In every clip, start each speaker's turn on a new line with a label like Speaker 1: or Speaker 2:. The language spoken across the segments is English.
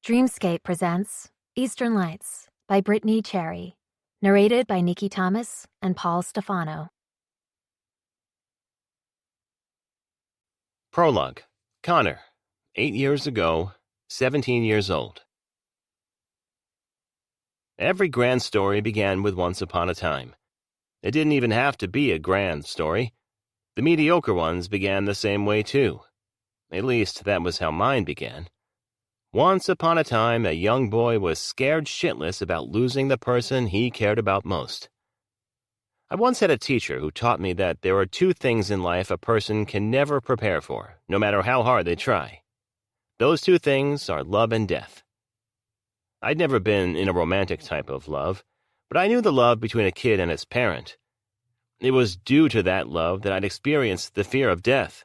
Speaker 1: Dreamscape presents Eastern Lights by Brittainy Cherry, narrated by Nikki Thomas and Paul Stefano.
Speaker 2: Prologue. Connor, 8 years ago, 17 years old. Every grand story began with once upon a time. It didn't even have to be a grand story. The mediocre ones began the same way too. At least that was how mine began. Once upon a time, a young boy was scared shitless about losing the person he cared about most. I once had a teacher who taught me that there are two things in life a person can never prepare for, no matter how hard they try. Those two things are love and death. I'd never been in a romantic type of love, but I knew the love between a kid and its parent. It was due to that love that I'd experienced the fear of death.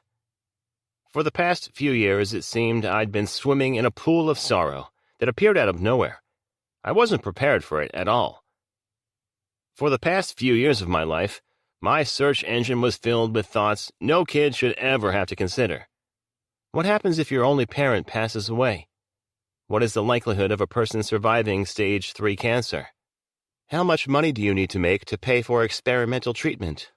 Speaker 2: For the past few years, it seemed I'd been swimming in a pool of sorrow that appeared out of nowhere. I wasn't prepared for it at all. For the past few years of my life, my search engine was filled with thoughts no kid should ever have to consider. What happens if your only parent passes away? What is the likelihood of a person surviving stage 3 cancer? How much money do you need to make to pay for experimental treatment?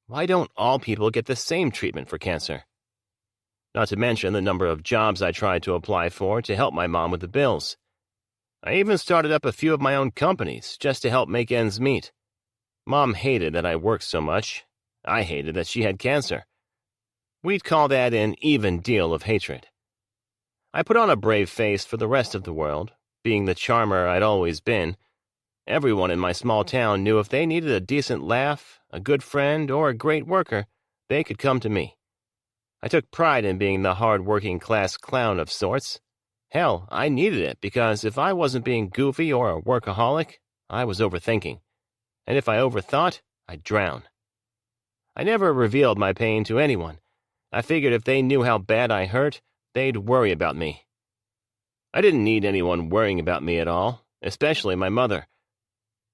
Speaker 2: Why don't all people get the same treatment for cancer? Not to mention the number of jobs I tried to apply for to help my mom with the bills. I even started up a few of my own companies just to help make ends meet. Mom hated that I worked so much. I hated that she had cancer. We'd call that an even deal of hatred. I put on a brave face for the rest of the world, being the charmer I'd always been. Everyone in my small town knew if they needed a decent laugh, a good friend, or a great worker, they could come to me. I took pride in being the hard-working class clown of sorts. Hell, I needed it because if I wasn't being goofy or a workaholic, I was overthinking. And if I overthought, I'd drown. I never revealed my pain to anyone. I figured if they knew how bad I hurt, they'd worry about me. I didn't need anyone worrying about me at all, especially my mother.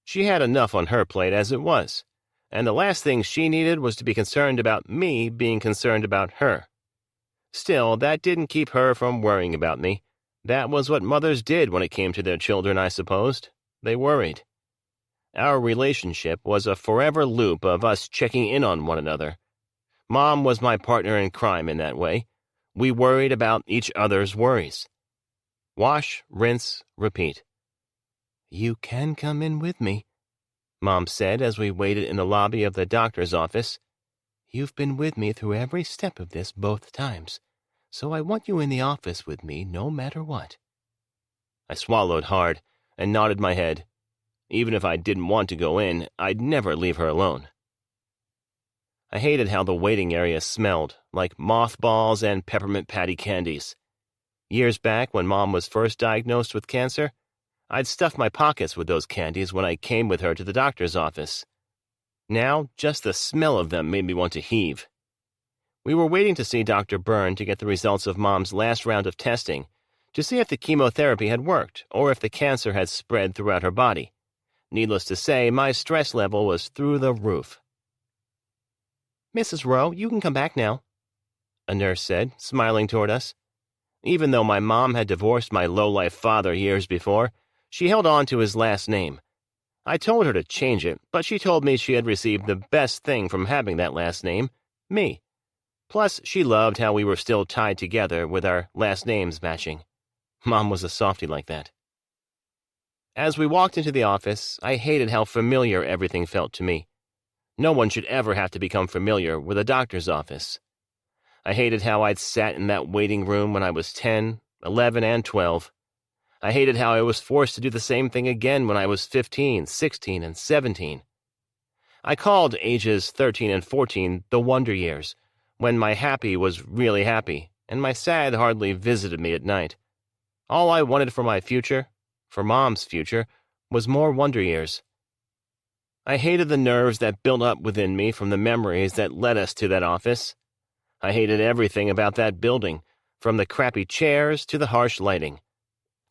Speaker 2: She had enough on her plate as it was, and the last thing she needed was to be concerned about me being concerned about her. Still, that didn't keep her from worrying about me. That was what mothers did when it came to their children, I supposed. They worried. Our relationship was a forever loop of us checking in on one another. Mom was my partner in crime in that way. We worried about each other's worries. Wash, rinse, repeat. "You can come in with me," Mom said as we waited in the lobby of the doctor's office. "You've been with me through every step of this both times, so I want you in the office with me no matter what." I swallowed hard and nodded my head. Even if I didn't want to go in, I'd never leave her alone. I hated how the waiting area smelled, like mothballs and peppermint patty candies. Years back, when Mom was first diagnosed with cancer, I'd stuff my pockets with those candies when I came with her to the doctor's office. Now, just the smell of them made me want to heave. We were waiting to see Dr. Byrne to get the results of Mom's last round of testing, to see if the chemotherapy had worked or if the cancer had spread throughout her body. Needless to say, my stress level was through the roof. "Mrs. Rowe, you can come back now," a nurse said, smiling toward us. Even though my mom had divorced my low-life father years before, she held on to his last name. I told her to change it, but she told me she had received the best thing from having that last name, me. Plus, she loved how we were still tied together with our last names matching. Mom was a softie like that. As we walked into the office, I hated how familiar everything felt to me. No one should ever have to become familiar with a doctor's office. I hated how I'd sat in that waiting room when I was 10, 11, and 12. I hated how I was forced to do the same thing again when I was 15, 16, and 17. I called ages 13 and 14 the wonder years, when my happy was really happy, and my sad hardly visited me at night. All I wanted for my future, for Mom's future, was more wonder years. I hated the nerves that built up within me from the memories that led us to that office. I hated everything about that building, from the crappy chairs to the harsh lighting.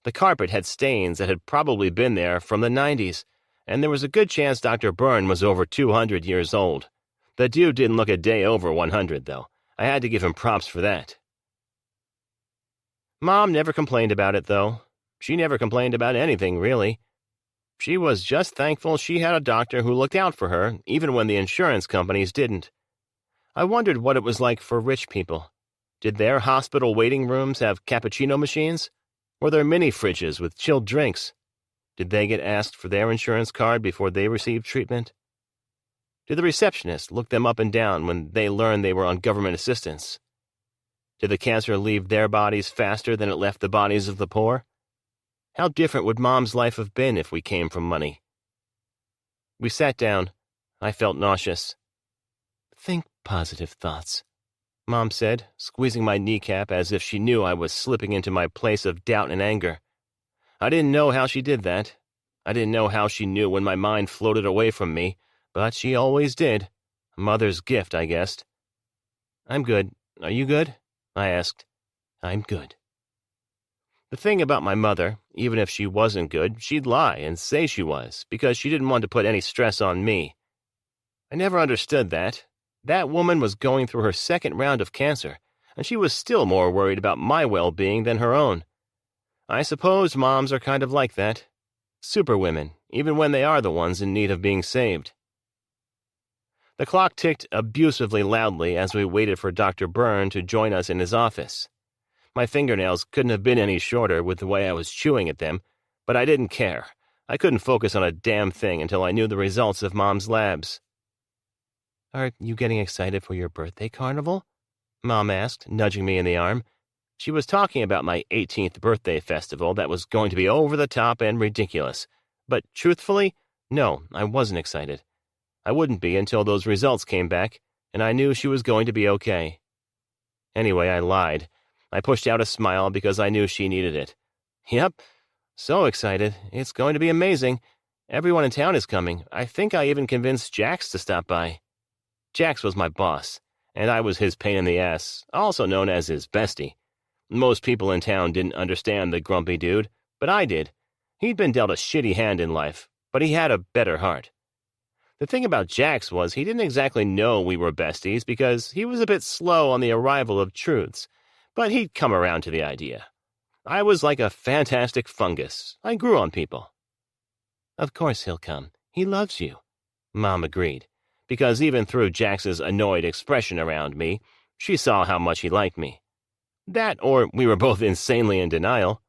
Speaker 2: The carpet had stains that had probably been there from the 90s, and there was a good chance Dr. Byrne was over 200 years old. The dude didn't look a day over 100, though. I had to give him props for that. Mom never complained about it, though. She never complained about anything, really. She was just thankful she had a doctor who looked out for her, even when the insurance companies didn't. I wondered what it was like for rich people. Did their hospital waiting rooms have cappuccino machines? Were there mini fridges with chilled drinks? Did they get asked for their insurance card before they received treatment? Did the receptionist look them up and down when they learned they were on government assistance? Did the cancer leave their bodies faster than it left the bodies of the poor? How different would Mom's life have been if we came from money? We sat down. I felt nauseous. "Think positive thoughts," Mom said, squeezing my kneecap as if she knew I was slipping into my place of doubt and anger. I didn't know how she did that. I didn't know how she knew when my mind floated away from me, but she always did. Mother's gift, I guessed. "I'm good. Are you good?" I asked. "I'm good." The thing about my mother, even if she wasn't good, she'd lie and say she was, because she didn't want to put any stress on me. I never understood that. That woman was going through her second round of cancer, and she was still more worried about my well-being than her own. I suppose moms are kind of like that. Superwomen, even when they are the ones in need of being saved. The clock ticked abusively loudly as we waited for Dr. Byrne to join us in his office. My fingernails couldn't have been any shorter with the way I was chewing at them, but I didn't care. I couldn't focus on a damn thing until I knew the results of Mom's labs. "Are you getting excited for your birthday carnival?" Mom asked, nudging me in the arm. She was talking about my 18th birthday festival that was going to be over the top and ridiculous. But truthfully, no, I wasn't excited. I wouldn't be until those results came back, and I knew she was going to be okay. Anyway, I lied. I pushed out a smile because I knew she needed it. "Yep, so excited. It's going to be amazing. Everyone in town is coming. I think I even convinced Jax to stop by." Jax was my boss, and I was his pain in the ass, also known as his bestie. Most people in town didn't understand the grumpy dude, but I did. He'd been dealt a shitty hand in life, but he had a better heart. The thing about Jax was he didn't exactly know we were besties because he was a bit slow on the arrival of truths, but he'd come around to the idea. I was like a fantastic fungus. I grew on people. "Of course he'll come. He loves you," Mom agreed, because even through Jax's annoyed expression around me, she saw how much he liked me. That, or we were both insanely in denial.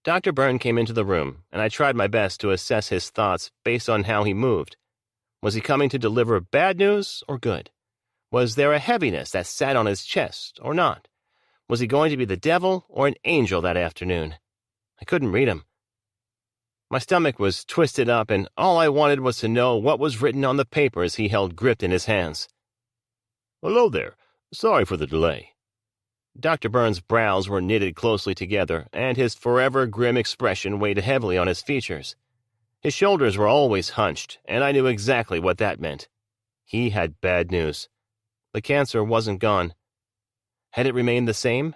Speaker 2: Dr. Byrne came into the room, and I tried my best to assess his thoughts based on how he moved. Was he coming to deliver bad news or good? Was there a heaviness that sat on his chest or not? Was he going to be the devil or an angel that afternoon? I couldn't read him. My stomach was twisted up, and all I wanted was to know what was written on the papers he held gripped in his hands. "Hello there. Sorry for the delay." Dr. Byrne's brows were knitted closely together, and his forever grim expression weighed heavily on his features. His shoulders were always hunched, and I knew exactly what that meant. He had bad news. The cancer wasn't gone. Had it remained the same?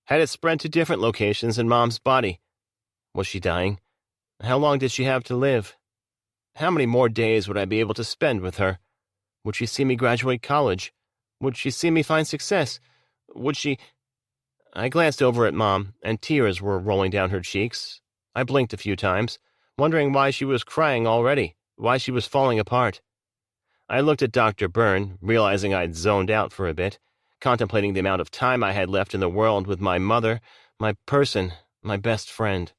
Speaker 2: Had it spread to different locations in Mom's body? Was she dying? How long did she have to live? How many more days would I be able to spend with her? Would she see me graduate college? Would she see me find success? Would she... I glanced over at Mom, and tears were rolling down her cheeks. I blinked a few times, wondering why she was crying already, why she was falling apart. I looked at Dr. Byrne, realizing I'd zoned out for a bit, contemplating the amount of time I had left in the world with my mother, my person, my best friend.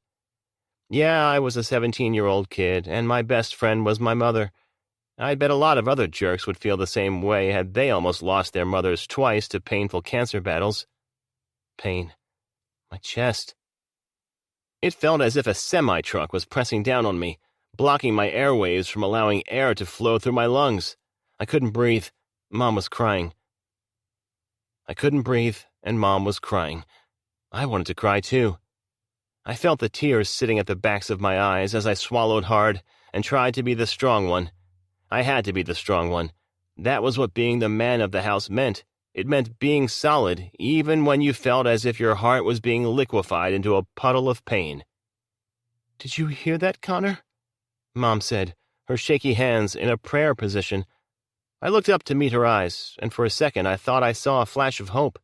Speaker 2: Yeah, I was a 17-year-old kid, and my best friend was my mother. I bet a lot of other jerks would feel the same way had they almost lost their mothers twice to painful cancer battles. Pain. My chest. It felt as if a semi-truck was pressing down on me, blocking my airwaves from allowing air to flow through my lungs. I couldn't breathe. Mom was crying. I couldn't breathe, and Mom was crying. I wanted to cry too. I felt the tears sitting at the backs of my eyes as I swallowed hard and tried to be the strong one. I had to be the strong one. That was what being the man of the house meant. It meant being solid, even when you felt as if your heart was being liquefied into a puddle of pain. "Did you hear that, Connor?" Mom said, her shaky hands in a prayer position. I looked up to meet her eyes, and for a second I thought I saw a flash of hope.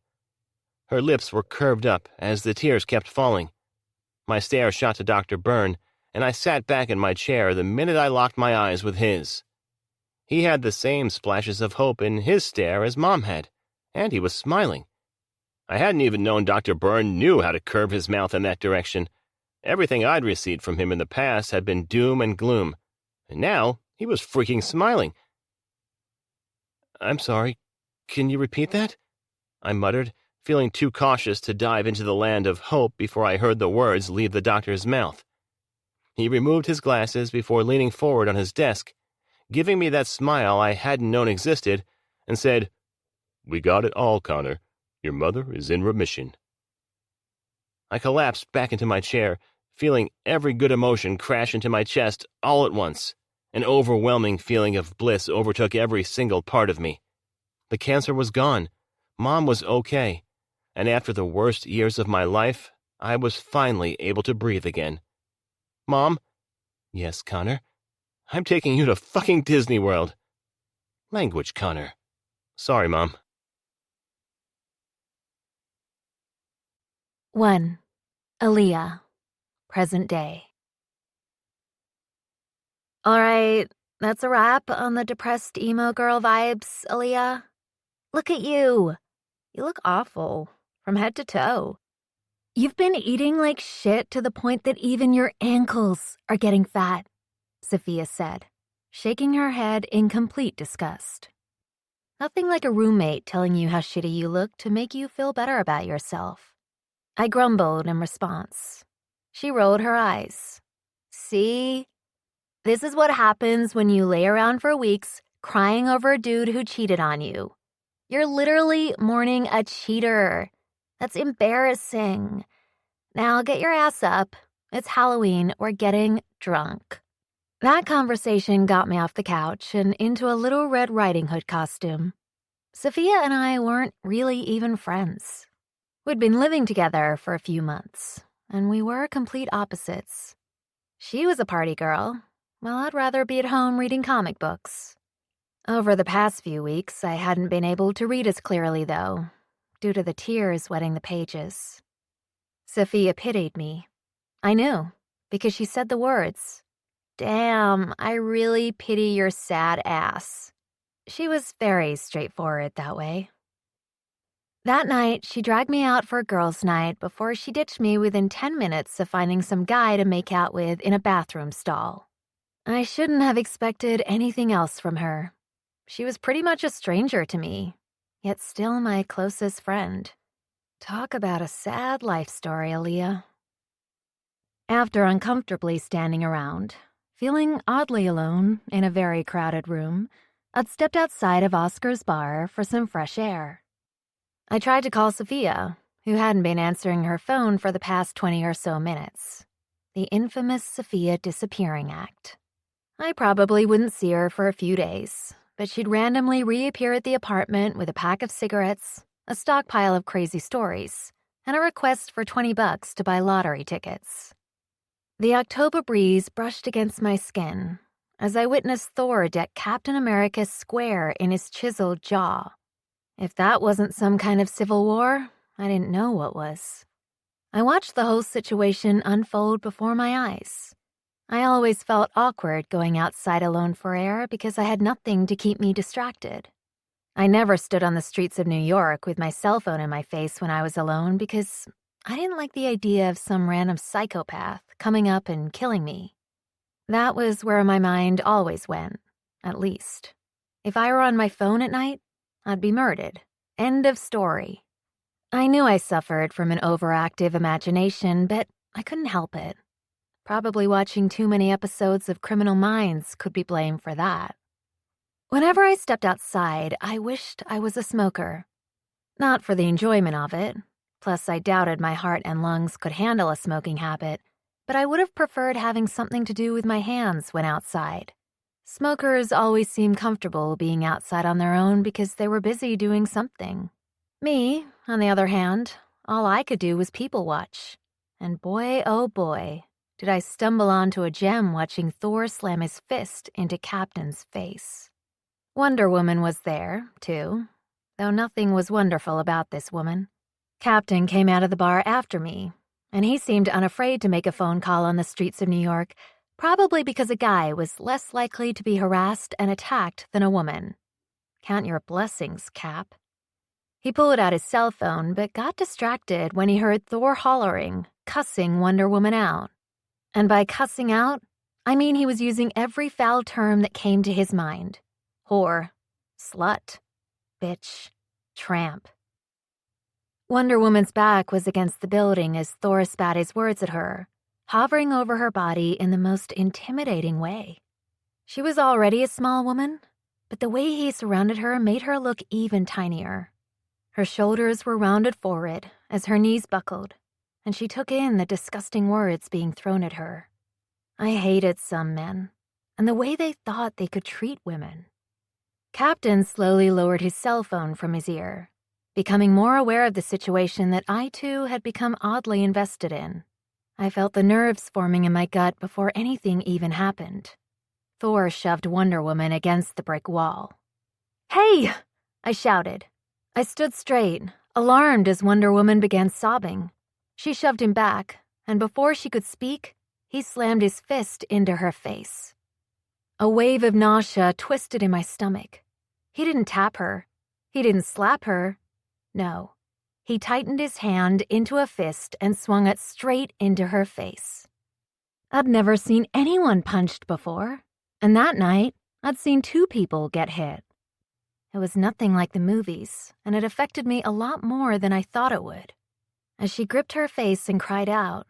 Speaker 2: Her lips were curved up as the tears kept falling. My stare shot to Dr. Byrne, and I sat back in my chair the minute I locked my eyes with his. He had the same splashes of hope in his stare as Mom had, and he was smiling. I hadn't even known Dr. Byrne knew how to curve his mouth in that direction. Everything I'd received from him in the past had been doom and gloom, and now he was freaking smiling. "I'm sorry. Can you repeat that?" I muttered, feeling too cautious to dive into the land of hope before I heard the words leave the doctor's mouth. He removed his glasses before leaning forward on his desk, giving me that smile I hadn't known existed, and said, "We got it all, Connor. Your mother is in remission." I collapsed back into my chair, feeling every good emotion crash into my chest all at once. An overwhelming feeling of bliss overtook every single part of me. The cancer was gone. Mom was okay. And after the worst years of my life, I was finally able to breathe again. "Mom?" "Yes, Connor?" "I'm taking you to fucking Disney World." "Language, Connor." "Sorry, Mom."
Speaker 1: 1. Aaliyah. Present day. All right, that's a wrap on the depressed emo girl vibes, Aaliyah. Look at you. You look awful, from head to toe. You've been eating like shit to the point that even your ankles are getting fat, Sophia said, shaking her head in complete disgust. Nothing like a roommate telling you how shitty you look to make you feel better about yourself. I grumbled in response. She rolled her eyes. See? This is what happens when you lay around for weeks crying over a dude who cheated on you. You're literally mourning a cheater. That's embarrassing. Now get your ass up. It's Halloween. We're getting drunk. That conversation got me off the couch and into a Little Red Riding Hood costume. Sophia and I weren't really even friends. We'd been living together for a few months, and we were complete opposites. She was a party girl, while I'd rather be at home reading comic books. Over the past few weeks, I hadn't been able to read as clearly, though, due to the tears wetting the pages. Sophia pitied me. I knew, because she said the words. Damn, I really pity your sad ass. She was very straightforward that way. That night, she dragged me out for a girls' night before she ditched me within 10 minutes of finding some guy to make out with in a bathroom stall. I shouldn't have expected anything else from her. She was pretty much a stranger to me, yet still my closest friend. Talk about a sad life story, Aaliyah. After uncomfortably standing around, feeling oddly alone in a very crowded room, I'd stepped outside of Oscar's bar for some fresh air. I tried to call Sophia, who hadn't been answering her phone for the past 20 or so minutes. The infamous Sophia disappearing act. I probably wouldn't see her for a few days, but she'd randomly reappear at the apartment with a pack of cigarettes, a stockpile of crazy stories, and a request for $20 to buy lottery tickets. The October breeze brushed against my skin as I witnessed Thor deck Captain America square in his chiseled jaw. If that wasn't some kind of civil war, I didn't know what was. I watched the whole situation unfold before my eyes. I always felt awkward going outside alone for air because I had nothing to keep me distracted. I never stood on the streets of New York with my cell phone in my face when I was alone because I didn't like the idea of some random psychopath coming up and killing me. That was where my mind always went, at least. If I were on my phone at night, I'd be murdered. End of story. I knew I suffered from an overactive imagination, but I couldn't help it. Probably watching too many episodes of Criminal Minds could be blamed for that. Whenever I stepped outside, I wished I was a smoker. Not for the enjoyment of it. Plus, I doubted my heart and lungs could handle a smoking habit, but I would have preferred having something to do with my hands when outside. Smokers always seem comfortable being outside on their own because they were busy doing something. Me, on the other hand, all I could do was people watch. And boy, oh boy, did I stumble onto a gem watching Thor slam his fist into Captain's face. Wonder Woman was there, too, though nothing was wonderful about this woman. Captain came out of the bar after me, and he seemed unafraid to make a phone call on the streets of New York, probably because a guy was less likely to be harassed and attacked than a woman. Count your blessings, Cap. He pulled out his cell phone, but got distracted when he heard Thor hollering, cussing Wonder Woman out. And by cussing out, I mean he was using every foul term that came to his mind. Whore, slut, bitch, tramp. Wonder Woman's back was against the building as Thor spat his words at her, hovering over her body in the most intimidating way. She was already a small woman, but the way he surrounded her made her look even tinier. Her shoulders were rounded forward as her knees buckled, and she took in the disgusting words being thrown at her. I hated some men, and the way they thought they could treat women. Captain slowly lowered his cell phone from his ear, becoming more aware of the situation that I too had become oddly invested in. I felt the nerves forming in my gut before anything even happened. Thor shoved Wonder Woman against the brick wall. "Hey!" I shouted. I stood straight, alarmed as Wonder Woman began sobbing. She shoved him back, and before she could speak, he slammed his fist into her face. A wave of nausea twisted in my stomach. He didn't tap her. He didn't slap her. No. He tightened his hand into a fist and swung it straight into her face. I'd never seen anyone punched before, and that night, I'd seen 2 people get hit. It was nothing like the movies, and it affected me a lot more than I thought it would. As she gripped her face and cried out,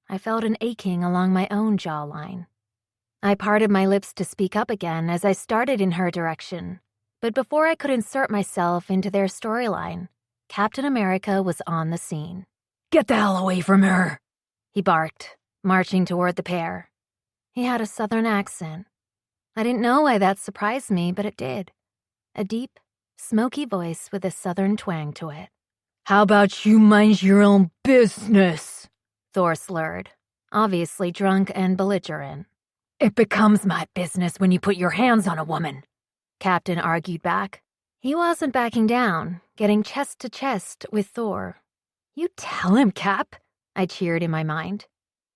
Speaker 1: I felt an aching along my own jawline. I parted my lips to speak up again as I started in her direction, but before I could insert myself into their storyline, Captain America was on the scene. "Get the hell away from her!" he barked, marching toward the pair. He had a southern accent. I didn't know why that surprised me, but it did. A deep, smoky voice with a southern twang to it. "How about you mind your own business?" Thor slurred, obviously drunk and belligerent. "It becomes my business when you put your hands on a woman," Captain argued back. He wasn't backing down, getting chest to chest with Thor. "You tell him, Cap," I cheered in my mind.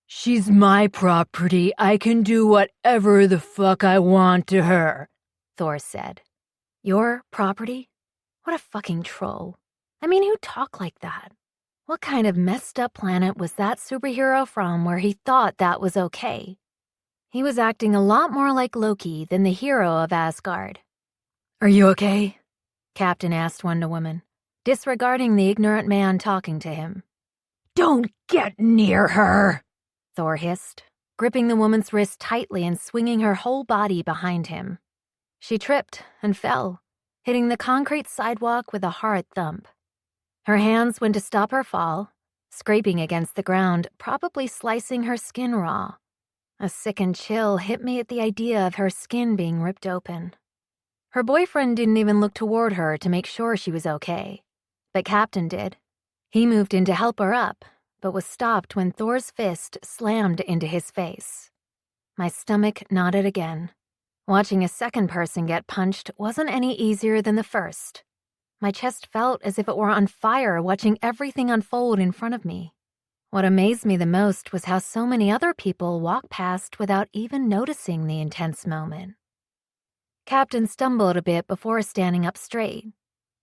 Speaker 1: "She's my property. I can do whatever the fuck I want to her," Thor said. "Your property? What a fucking troll. I mean, who talk like that? What kind of messed up planet was that superhero from where he thought that was okay?" He was acting a lot more like Loki than the hero of Asgard. "Are you okay?" Captain asked Wonder Woman, disregarding the ignorant man talking to him. "Don't get near her," Thor hissed, gripping the woman's wrist tightly and swinging her whole body behind him. She tripped and fell, hitting the concrete sidewalk with a hard thump. Her hands went to stop her fall, scraping against the ground, probably slicing her skin raw. A sickened chill hit me at the idea of her skin being ripped open. Her boyfriend didn't even look toward her to make sure she was okay, but Captain did. He moved in to help her up, but was stopped when Thor's fist slammed into his face. My stomach knotted again. Watching a second person get punched wasn't any easier than the first. My chest felt as if it were on fire watching everything unfold in front of me. What amazed me the most was how so many other people walked past without even noticing the intense moment. Captain stumbled a bit before standing up straight.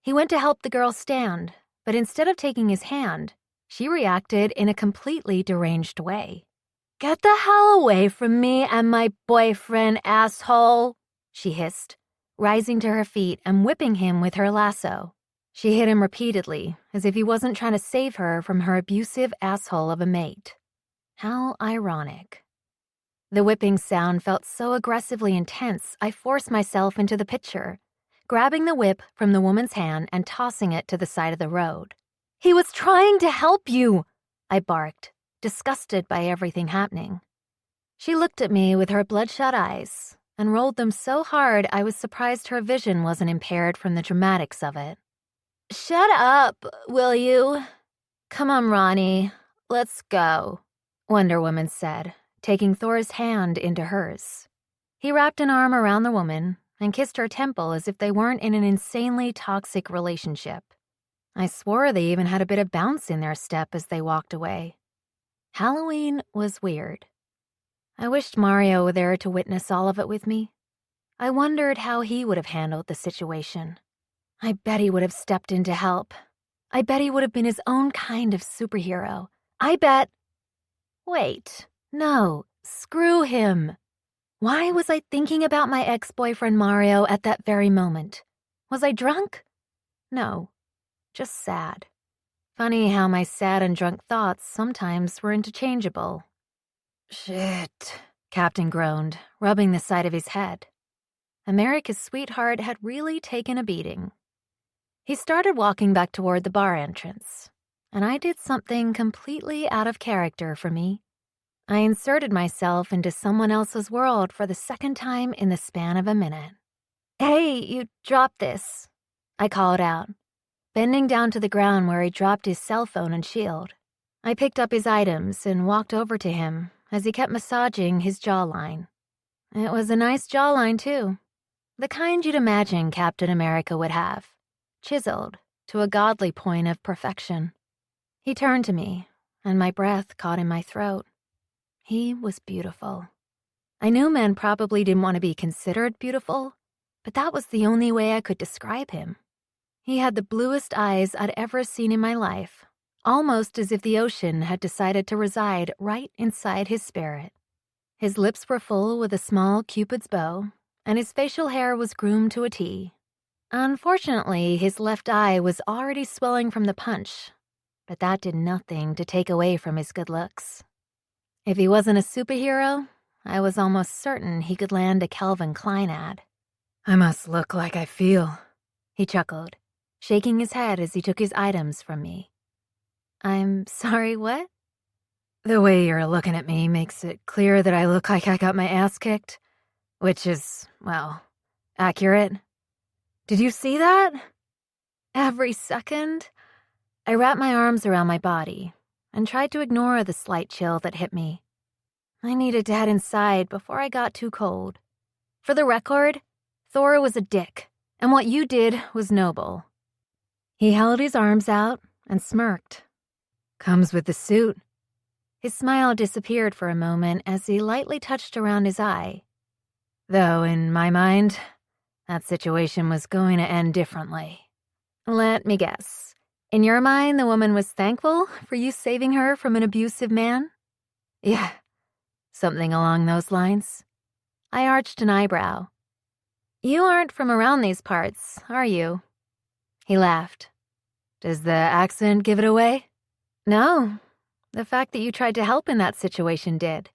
Speaker 1: He went to help the girl stand, but instead of taking his hand, she reacted in a completely deranged way. "Get the hell away from me and my boyfriend, asshole," she hissed, rising to her feet and whipping him with her lasso. She hit him repeatedly, as if he wasn't trying to save her from her abusive asshole of a mate. How ironic. The whipping sound felt so aggressively intense, I forced myself into the picture, grabbing the whip from the woman's hand and tossing it to the side of the road. "He was trying to help you," I barked, disgusted by everything happening. She looked at me with her bloodshot eyes and rolled them so hard I was surprised her vision wasn't impaired from the dramatics of it. "Shut up, will you? Come on, Ronnie, let's go," Wonder Woman said, taking Thor's hand into hers. He wrapped an arm around the woman and kissed her temple as if they weren't in an insanely toxic relationship. I swore they even had a bit of bounce in their step as they walked away. Halloween was weird. I wished Mario were there to witness all of it with me. I wondered how he would have handled the situation. I bet he would have stepped in to help. I bet he would have been his own kind of superhero. I bet... Wait, no, screw him. Why was I thinking about my ex-boyfriend Mario at that very moment? Was I drunk? No, just sad. Funny how my sad and drunk thoughts sometimes were interchangeable. Shit, Captain groaned, rubbing the side of his head. America's sweetheart had really taken a beating. He started walking back toward the bar entrance, and I did something completely out of character for me. I inserted myself into someone else's world for the second time in the span of a minute. Hey, you dropped this, I called out, bending down to the ground where he dropped his cell phone and shield. I picked up his items and walked over to him as he kept massaging his jawline. It was a nice jawline, too. The kind you'd imagine Captain America would have, chiseled to a godly point of perfection. He turned to me, and my breath caught in my throat. He was beautiful. I knew men probably didn't want to be considered beautiful, but that was the only way I could describe him. He had the bluest eyes I'd ever seen in my life, almost as if the ocean had decided to reside right inside his spirit. His lips were full with a small Cupid's bow, and his facial hair was groomed to a T. Unfortunately, his left eye was already swelling from the punch, but that did nothing to take away from his good looks. If he wasn't a superhero, I was almost certain he could land a Calvin Klein ad. I must look like I feel, he chuckled, shaking his head as he took his items from me. I'm sorry, what? The way you're looking at me makes it clear that I look like I got my ass kicked, which is, well, accurate. Did you see that? Every second, I wrapped my arms around my body and tried to ignore the slight chill that hit me. I needed to head inside before I got too cold. For the record, Thor was a dick, and what you did was noble. He held his arms out and smirked. Comes with the suit. His smile disappeared for a moment as he lightly touched around his eye. Though, in my mind, that situation was going to end differently. Let me guess. In your mind, the woman was thankful for you saving her from an abusive man? Yeah, something along those lines. I arched an eyebrow. You aren't from around these parts, are you? He laughed. Does the accent give it away? No, the fact that you tried to help in that situation did.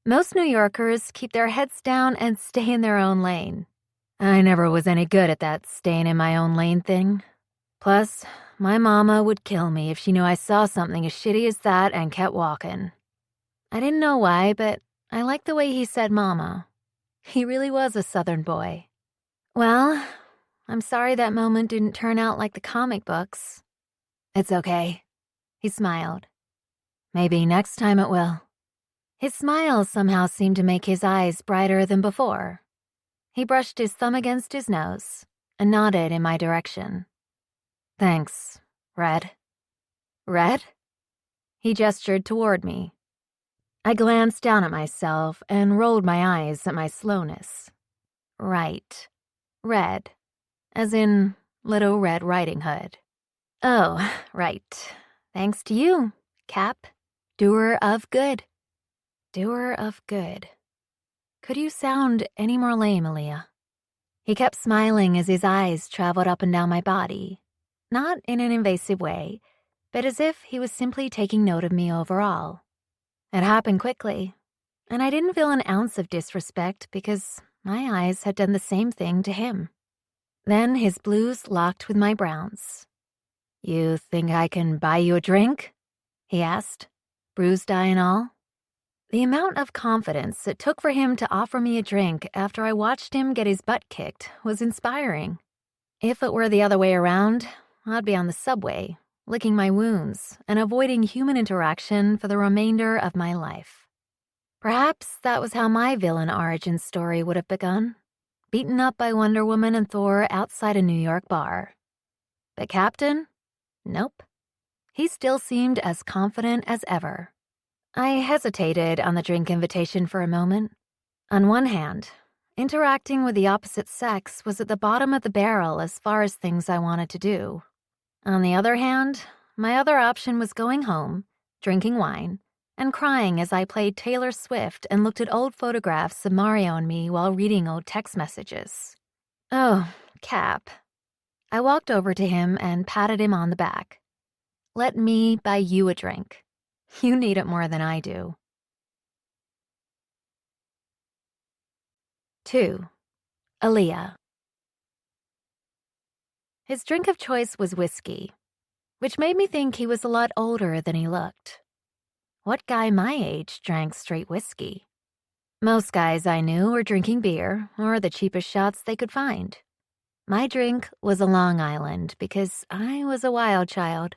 Speaker 1: Most New Yorkers keep their heads down and stay in their own lane. I never was any good at that staying in my own lane thing. Plus, my mama would kill me if she knew I saw something as shitty as that and kept walking. I didn't know why, but I liked the way he said mama. He really was a Southern boy. Well, I'm sorry that moment didn't turn out like the comic books. It's okay. He smiled. Maybe next time it will. His smile somehow seemed to make his eyes brighter than before. He brushed his thumb against his nose and nodded in my direction. Thanks, Red. Red? He gestured toward me. I glanced down at myself and rolled my eyes at my slowness. Right. Red. As in Little Red Riding Hood. Oh, right. Thanks to you, Cap. Doer of good. Doer of good. Could you sound any more lame, Aaliyah? He kept smiling as his eyes traveled up and down my body. Not in an invasive way, but as if he was simply taking note of me overall. It happened quickly, and I didn't feel an ounce of disrespect because my eyes had done the same thing to him. Then his blues locked with my browns. You think I can buy you a drink? He asked, bruised eye and all. The amount of confidence it took for him to offer me a drink after I watched him get his butt kicked was inspiring. If it were the other way around, I'd be on the subway, licking my wounds and avoiding human interaction for the remainder of my life. Perhaps that was how my villain origin story would have begun, beaten up by Wonder Woman and Thor outside a New York bar. But Captain? Nope. He still seemed as confident as ever. I hesitated on the drink invitation for a moment. On one hand, interacting with the opposite sex was at the bottom of the barrel as far as things I wanted to do. On the other hand, my other option was going home, drinking wine, and crying as I played Taylor Swift and looked at old photographs of Mario and me while reading old text messages. Oh, Cap. I walked over to him and patted him on the back. Let me buy you a drink. You need it more than I do. 2. Aaliyah. His drink of choice was whiskey, which made me think he was a lot older than he looked. What guy my age drank straight whiskey? Most guys I knew were drinking beer or the cheapest shots they could find. My drink was a Long Island because I was a wild child.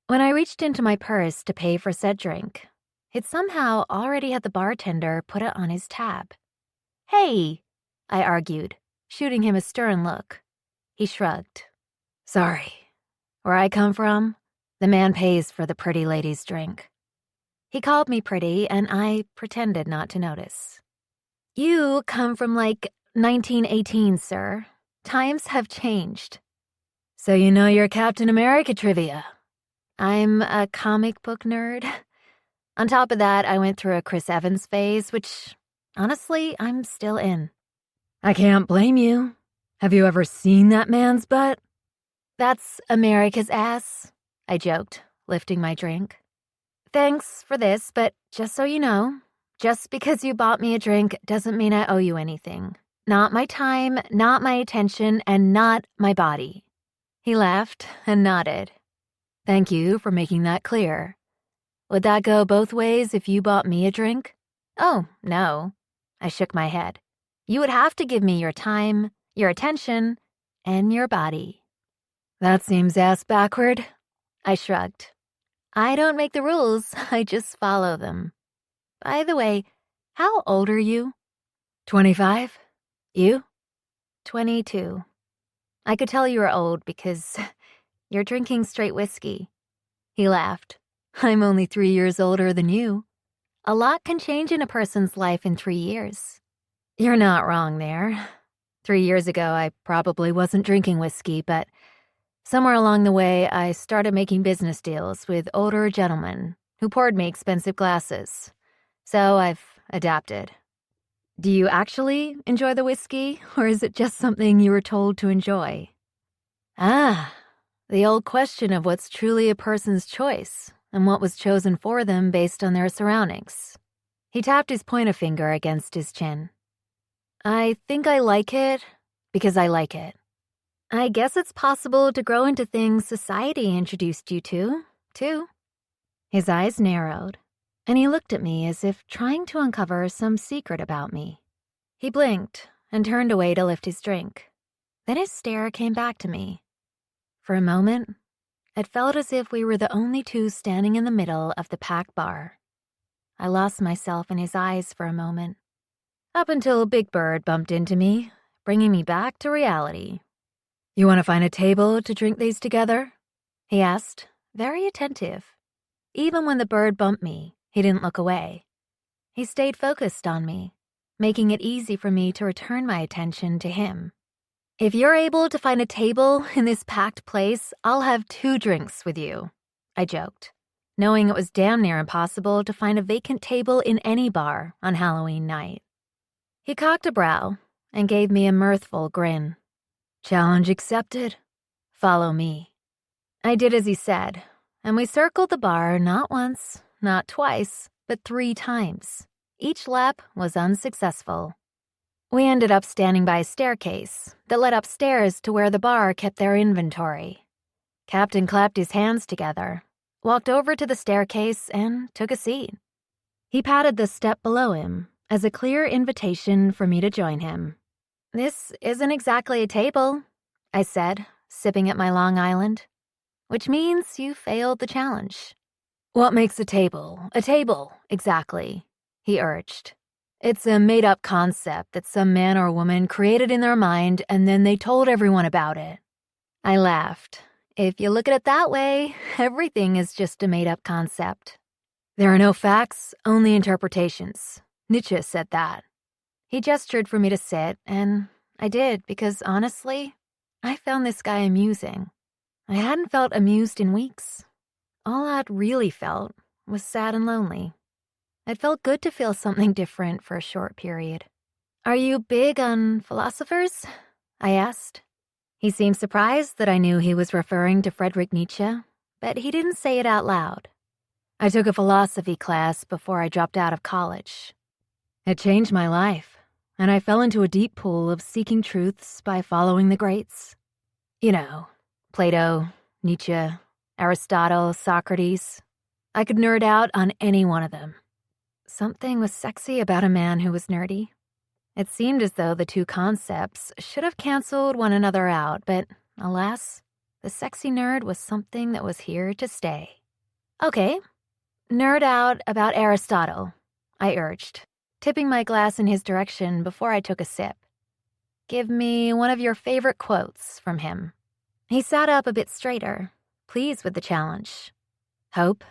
Speaker 1: When I reached into my purse to pay for said drink, it somehow already had the bartender put it on his tab. Hey, I argued, shooting him a stern look. He shrugged. Sorry. Where I come from, the man pays for the pretty lady's drink. He called me pretty, and I pretended not to notice. You come from like 1918, sir. Times have changed. So you know your Captain America trivia. I'm a comic book nerd. On top of that, I went through a Chris Evans phase, which, honestly, I'm still in. I can't blame you. Have you ever seen that man's butt? That's America's ass, I joked, lifting my drink. Thanks for this, but just so you know, just because you bought me a drink doesn't mean I owe you anything. Not my time, not my attention, and not my body. He laughed and nodded. Thank you for making that clear. Would that go both ways if you bought me a drink? Oh, no. I shook my head. You would have to give me your time, your attention, and your body. That seems ass backward. I shrugged. I don't make the rules, I just follow them. By the way, how old are you? 25. You? 22. I could tell you were old because you're drinking straight whiskey. He laughed. I'm only 3 years older than you. A lot can change in a person's life in 3 years. You're not wrong there. 3 years ago, I probably wasn't drinking whiskey, but somewhere along the way, I started making business deals with older gentlemen who poured me expensive glasses. So I've adapted. Do you actually enjoy the whiskey, or is it just something you were told to enjoy? Ah, the old question of what's truly a person's choice and what was chosen for them based on their surroundings. He tapped his pointer finger against his chin. I think I like it because I like it. I guess it's possible to grow into things society introduced you to, too. His eyes narrowed, and he looked at me as if trying to uncover some secret about me. He blinked and turned away to lift his drink. Then his stare came back to me. For a moment, it felt as if we were the only two standing in the middle of the packed bar. I lost myself in his eyes for a moment, up until Big Bird bumped into me, bringing me back to reality. You want to find a table to drink these together? He asked, very attentive. Even when the bird bumped me, he didn't look away. He stayed focused on me, making it easy for me to return my attention to him. If you're able to find a table in this packed place, I'll have 2 drinks with you, I joked, knowing it was damn near impossible to find a vacant table in any bar on Halloween night. He cocked a brow and gave me a mirthful grin. Challenge accepted. Follow me. I did as he said, and we circled the bar not once, not twice, but 3 times. Each lap was unsuccessful. We ended up standing by a staircase that led upstairs to where the bar kept their inventory. Captain clapped his hands together, walked over to the staircase, and took a seat. He patted the step below him as a clear invitation for me to join him. This isn't exactly a table, I said, sipping at my Long Island, which means you failed the challenge. What makes a table, exactly, he urged. It's a made-up concept that some man or woman created in their mind and then they told everyone about it. I laughed. If you look at it that way, everything is just a made-up concept. There are no facts, only interpretations. Nietzsche said that. He gestured for me to sit, and I did because, honestly, I found this guy amusing. I hadn't felt amused in weeks. All I'd really felt was sad and lonely. It felt good to feel something different for a short period. Are you big on philosophers? I asked. He seemed surprised that I knew he was referring to Friedrich Nietzsche, but he didn't say it out loud. I took a philosophy class before I dropped out of college. It changed my life, and I fell into a deep pool of seeking truths by following the greats. You know, Plato, Nietzsche, Aristotle, Socrates. I could nerd out on any one of them. Something was sexy about a man who was nerdy. It seemed as though the two concepts should have canceled one another out, but alas, the sexy nerd was something that was here to stay. Okay, nerd out about Aristotle, I urged, tipping my glass in his direction before I took a sip. Give me one of your favorite quotes from him. He sat up a bit straighter, pleased with the challenge. Hope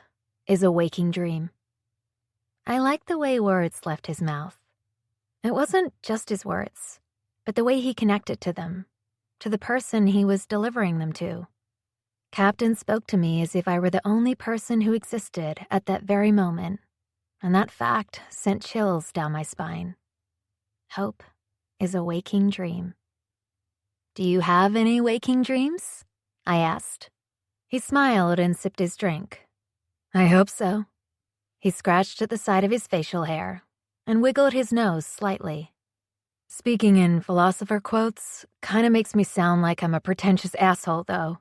Speaker 1: is a waking dream. I liked the way words left his mouth. It wasn't just his words, but the way he connected to them, to the person he was delivering them to. Captain spoke to me as if I were the only person who existed at that very moment, and that fact sent chills down my spine. Hope is a waking dream. Do you have any waking dreams? I asked. He smiled and sipped his drink. I hope so. He scratched at the side of his facial hair and wiggled his nose slightly. Speaking in philosopher quotes kinda makes me sound like I'm a pretentious asshole, though.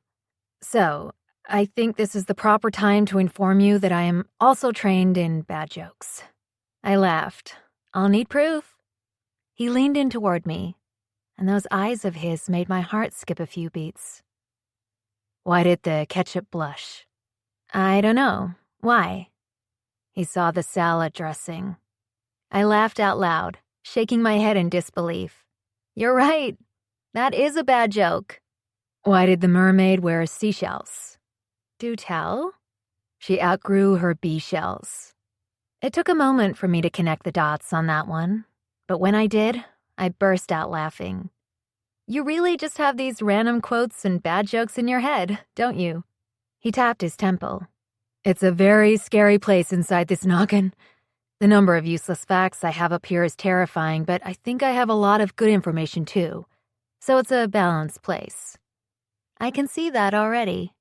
Speaker 1: So, I think this is the proper time to inform you that I am also trained in bad jokes. I laughed. I'll need proof. He leaned in toward me, and those eyes of his made my heart skip a few beats. Why did the ketchup blush? I don't know. Why? He saw the salad dressing. I laughed out loud, shaking my head in disbelief. You're right. That is a bad joke. Why did the mermaid wear seashells? Do tell. She outgrew her bee shells. It took a moment for me to connect the dots on that one, but when I did, I burst out laughing. You really just have these random quotes and bad jokes in your head, don't you? He tapped his temple. It's a very scary place inside this noggin. The number of useless facts I have up here is terrifying, but I think I have a lot of good information too. So it's a balanced place. I can see that already.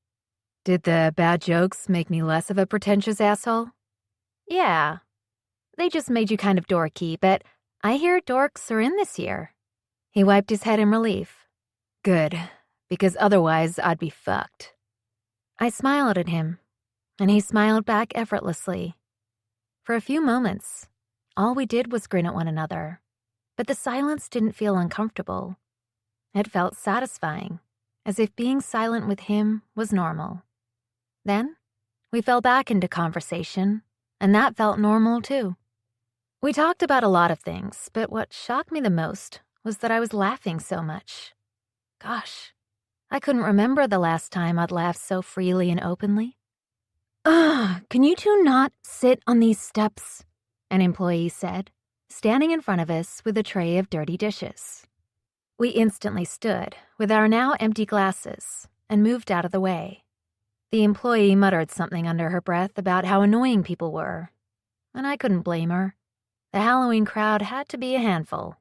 Speaker 1: Did the bad jokes make me less of a pretentious asshole? Yeah. They just made you kind of dorky, but I hear dorks are in this year. He wiped his head in relief. Good, because otherwise I'd be fucked. I smiled at him, and he smiled back effortlessly. For a few moments, all we did was grin at one another, but the silence didn't feel uncomfortable. It felt satisfying, as if being silent with him was normal. Then, we fell back into conversation, and that felt normal too. We talked about a lot of things, but what shocked me the most was that I was laughing so much. Gosh, I couldn't remember the last time I'd laughed so freely and openly. Can you two not sit on these steps? An employee said, standing in front of us with a tray of dirty dishes. We instantly stood, with our now empty glasses, and moved out of the way. The employee muttered something under her breath about how annoying people were, and I couldn't blame her. The Halloween crowd had to be a handful.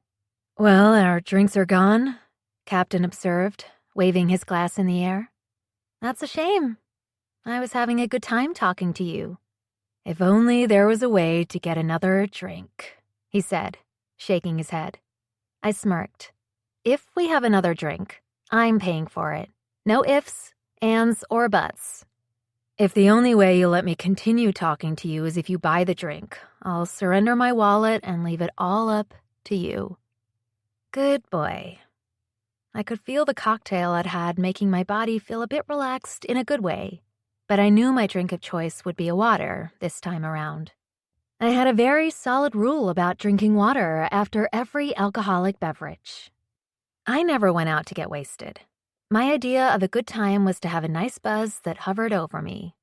Speaker 1: Well, our drinks are gone, Captain observed, waving his glass in the air. That's a shame. I was having a good time talking to you. If only there was a way to get another drink, he said, shaking his head. I smirked. If we have another drink, I'm paying for it. No ifs, ands, or buts. If the only way you'll let me continue talking to you is if you buy the drink, I'll surrender my wallet and leave it all up to you. Good boy. I could feel the cocktail I'd had making my body feel a bit relaxed in a good way, but I knew my drink of choice would be a water this time around. I had a very solid rule about drinking water after every alcoholic beverage. I never went out to get wasted. My idea of a good time was to have a nice buzz that hovered over me.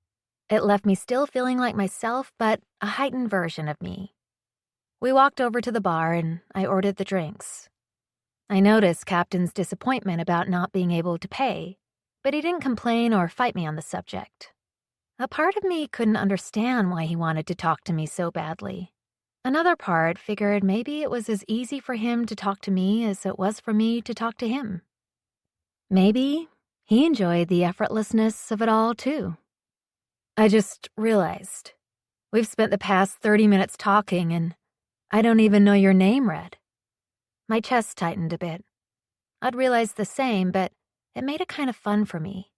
Speaker 1: It left me still feeling like myself, but a heightened version of me. We walked over to the bar and I ordered the drinks. I noticed Captain's disappointment about not being able to pay, but he didn't complain or fight me on the subject. A part of me couldn't understand why he wanted to talk to me so badly. Another part figured maybe it was as easy for him to talk to me as it was for me to talk to him. Maybe he enjoyed the effortlessness of it all, too. I just realized we've spent the past 30 minutes talking and I don't even know your name, Red. My chest tightened a bit. I'd realized the same, but it made it kind of fun for me.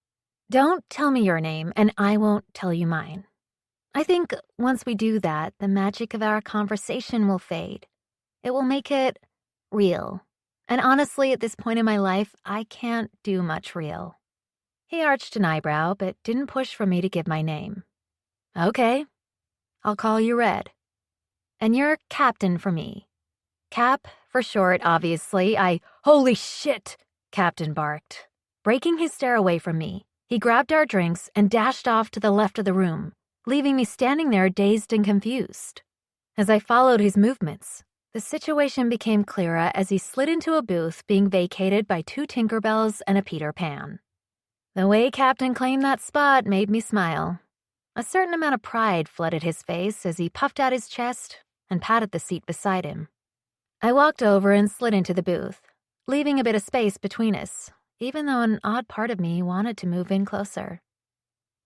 Speaker 1: Don't tell me your name, and I won't tell you mine. I think once we do that, the magic of our conversation will fade. It will make it real. And honestly, at this point in my life, I can't do much real. He arched an eyebrow, but didn't push for me to give my name. Okay, I'll call you Red. And you're Captain for me. Cap, for short, obviously. Holy shit, Captain barked. Breaking his stare away from me, he grabbed our drinks and dashed off to the left of the room, leaving me standing there dazed and confused. As I followed his movements, the situation became clearer as he slid into a booth being vacated by 2 Tinkerbells and a Peter Pan. The way Captain claimed that spot made me smile. A certain amount of pride flooded his face as he puffed out his chest and patted the seat beside him. I walked over and slid into the booth, leaving a bit of space between us, even though an odd part of me wanted to move in closer.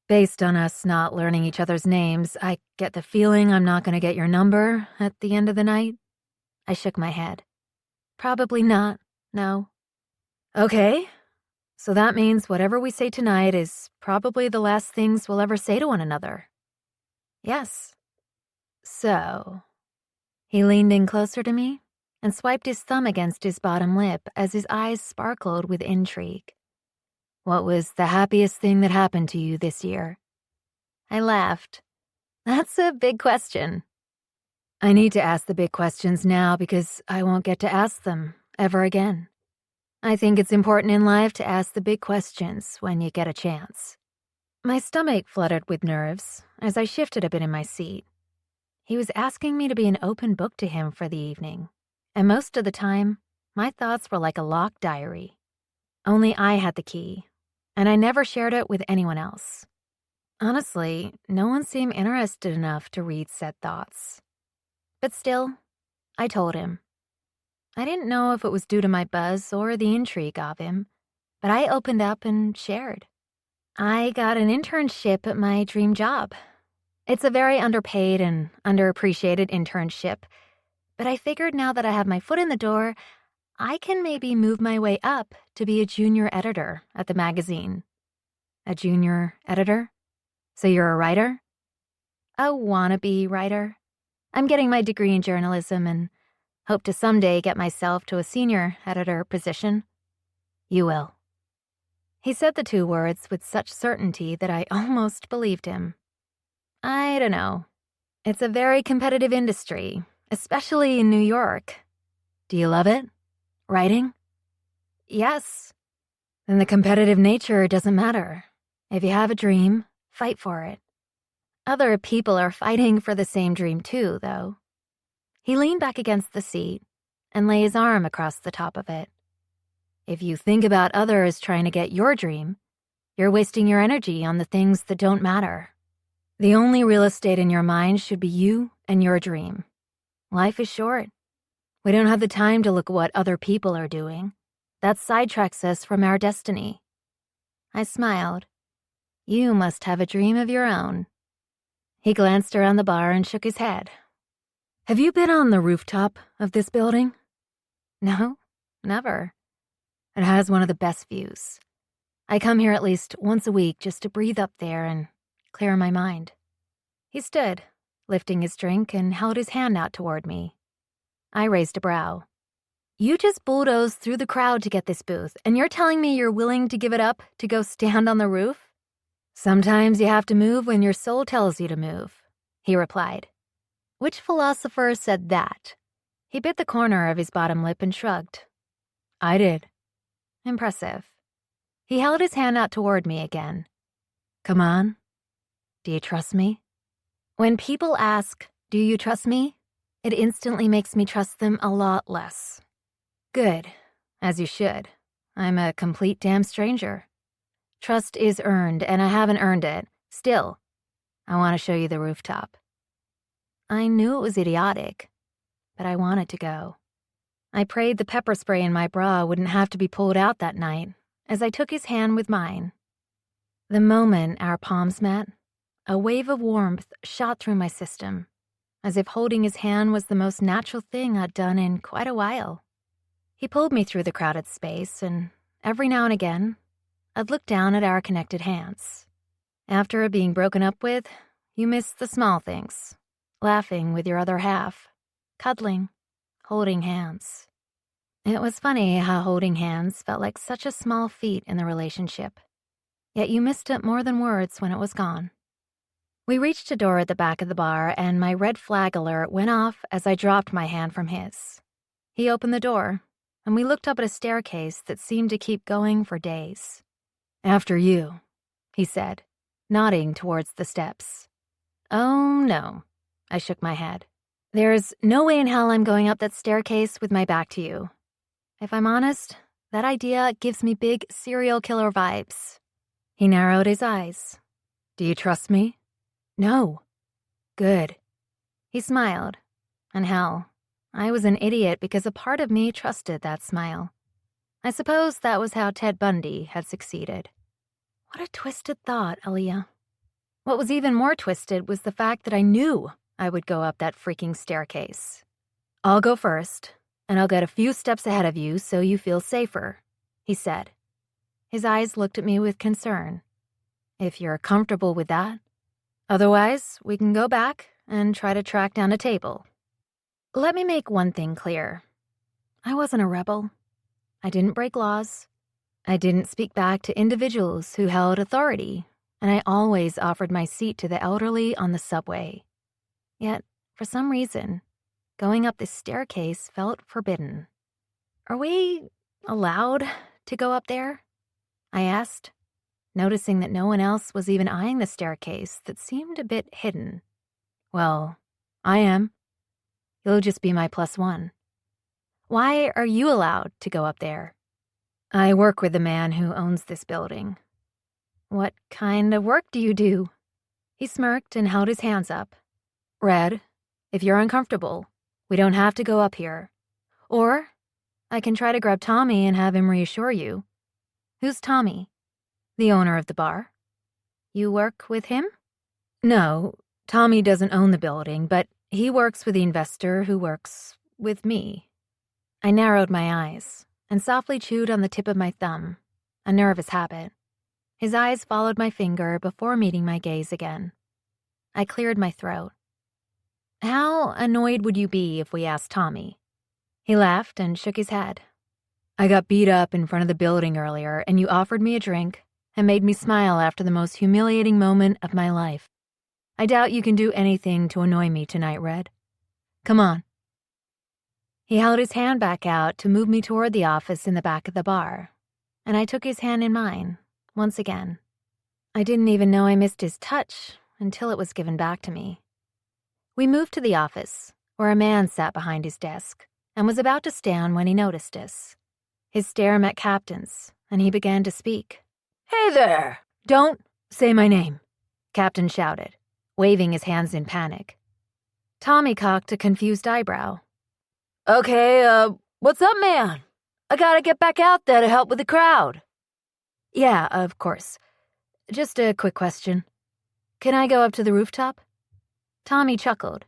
Speaker 1: Based on us not learning each other's names, I get the feeling I'm not going to get your number at the end of the night. I shook my head. Probably not, no. Okay, so that means whatever we say tonight is probably the last things we'll ever say to one another. Yes. So, he leaned in closer to me and swiped his thumb against his bottom lip as his eyes sparkled with intrigue. What was the happiest thing that happened to you this year? I laughed. That's a big question. I need to ask the big questions now because I won't get to ask them ever again. I think it's important in life to ask the big questions when you get a chance. My stomach fluttered with nerves as I shifted a bit in my seat. He was asking me to be an open book to him for the evening, and most of the time, my thoughts were like a locked diary. Only I had the key, and I never shared it with anyone else. Honestly, no one seemed interested enough to read said thoughts. But still, I told him. I didn't know if it was due to my buzz or the intrigue of him, but I opened up and shared. I got an internship at my dream job. It's a very underpaid and underappreciated internship, but I figured now that I have my foot in the door, I can maybe move my way up to be a junior editor at the magazine. A junior editor? So you're a writer? A wannabe writer. I'm getting my degree in journalism and hope to someday get myself to a senior editor position. You will. He said the 2 words with such certainty that I almost believed him. I don't know. It's a very competitive industry, especially in New York. Do you love it? Writing? Yes. Then the competitive nature doesn't matter. If you have a dream, fight for it. Other people are fighting for the same dream too, though. He leaned back against the seat and lay his arm across the top of it. If you think about others trying to get your dream, you're wasting your energy on the things that don't matter. The only real estate in your mind should be you and your dream. Life is short. We don't have the time to look at what other people are doing. That sidetracks us from our destiny. I smiled. You must have a dream of your own. He glanced around the bar and shook his head. Have you been on the rooftop of this building? No, never. It has one of the best views. I come here at least once a week just to breathe up there and clear my mind. He stood, lifting his drink, and held his hand out toward me. I raised a brow. You just bulldozed through the crowd to get this booth, and you're telling me you're willing to give it up to go stand on the roof? Sometimes you have to move when your soul tells you to move, he replied. Which philosopher said that? He bit the corner of his bottom lip and shrugged. I did. Impressive. He held his hand out toward me again. Come on. Do you trust me? When people ask, do you trust me? It instantly makes me trust them a lot less. Good, as you should. I'm a complete damn stranger. Trust is earned, and I haven't earned it. Still, I want to show you the rooftop. I knew it was idiotic, but I wanted to go. I prayed the pepper spray in my bra wouldn't have to be pulled out that night as I took his hand with mine. The moment our palms met, a wave of warmth shot through my system, as if holding his hand was the most natural thing I'd done in quite a while. He pulled me through the crowded space, and every now and again, I'd look down at our connected hands. After being broken up with, you miss the small things. Laughing with your other half, cuddling, holding hands. It was funny how holding hands felt like such a small feat in the relationship. Yet you missed it more than words when it was gone. We reached a door at the back of the bar, and my red flag alert went off as I dropped my hand from his. He opened the door, and we looked up at a staircase that seemed to keep going for days. After you, he said, nodding towards the steps. Oh, no. I shook my head. There's no way in hell I'm going up that staircase with my back to you. If I'm honest, that idea gives me big serial killer vibes. He narrowed his eyes. Do you trust me? No. Good. He smiled. And hell, I was an idiot because a part of me trusted that smile. I suppose that was how Ted Bundy had succeeded. What a twisted thought, Aaliyah. What was even more twisted was the fact that I knew I would go up that freaking staircase. I'll go first, and I'll get a few steps ahead of you so you feel safer, he said. His eyes looked at me with concern. If you're comfortable with that. Otherwise, we can go back and try to track down a table. Let me make one thing clear. I wasn't a rebel. I didn't break laws. I didn't speak back to individuals who held authority, and I always offered my seat to the elderly on the subway. Yet, for some reason, going up this staircase felt forbidden. Are we allowed to go up there? I asked, noticing that no one else was even eyeing the staircase that seemed a bit hidden. Well, I am. You'll just be my +1. Why are you allowed to go up there? I work with the man who owns this building. What kind of work do you do? He smirked and held his hands up. Red, if you're uncomfortable, we don't have to go up here. Or I can try to grab Tommy and have him reassure you. Who's Tommy? The owner of the bar. You work with him? No, Tommy doesn't own the building, but he works with the investor who works with me. I narrowed my eyes and softly chewed on the tip of my thumb, a nervous habit. His eyes followed my finger before meeting my gaze again. I cleared my throat. How annoyed would you be if we asked Tommy? He laughed and shook his head. I got beat up in front of the building earlier, and you offered me a drink and made me smile after the most humiliating moment of my life. I doubt you can do anything to annoy me tonight, Red. Come on. He held his hand back out to move me toward the office in the back of the bar, and I took his hand in mine, once again. I didn't even know I missed his touch until it was given back to me. We moved to the office, where a man sat behind his desk and was about to stand when he noticed us. His stare met Captain's, and he began to speak. Hey there! Don't say my name, Captain shouted, waving his hands in panic. Tommy cocked a confused eyebrow. Okay, what's up, man? I gotta get back out there to help with the crowd. Yeah, of course. Just a quick question. Can I go up to the rooftop? Tommy chuckled.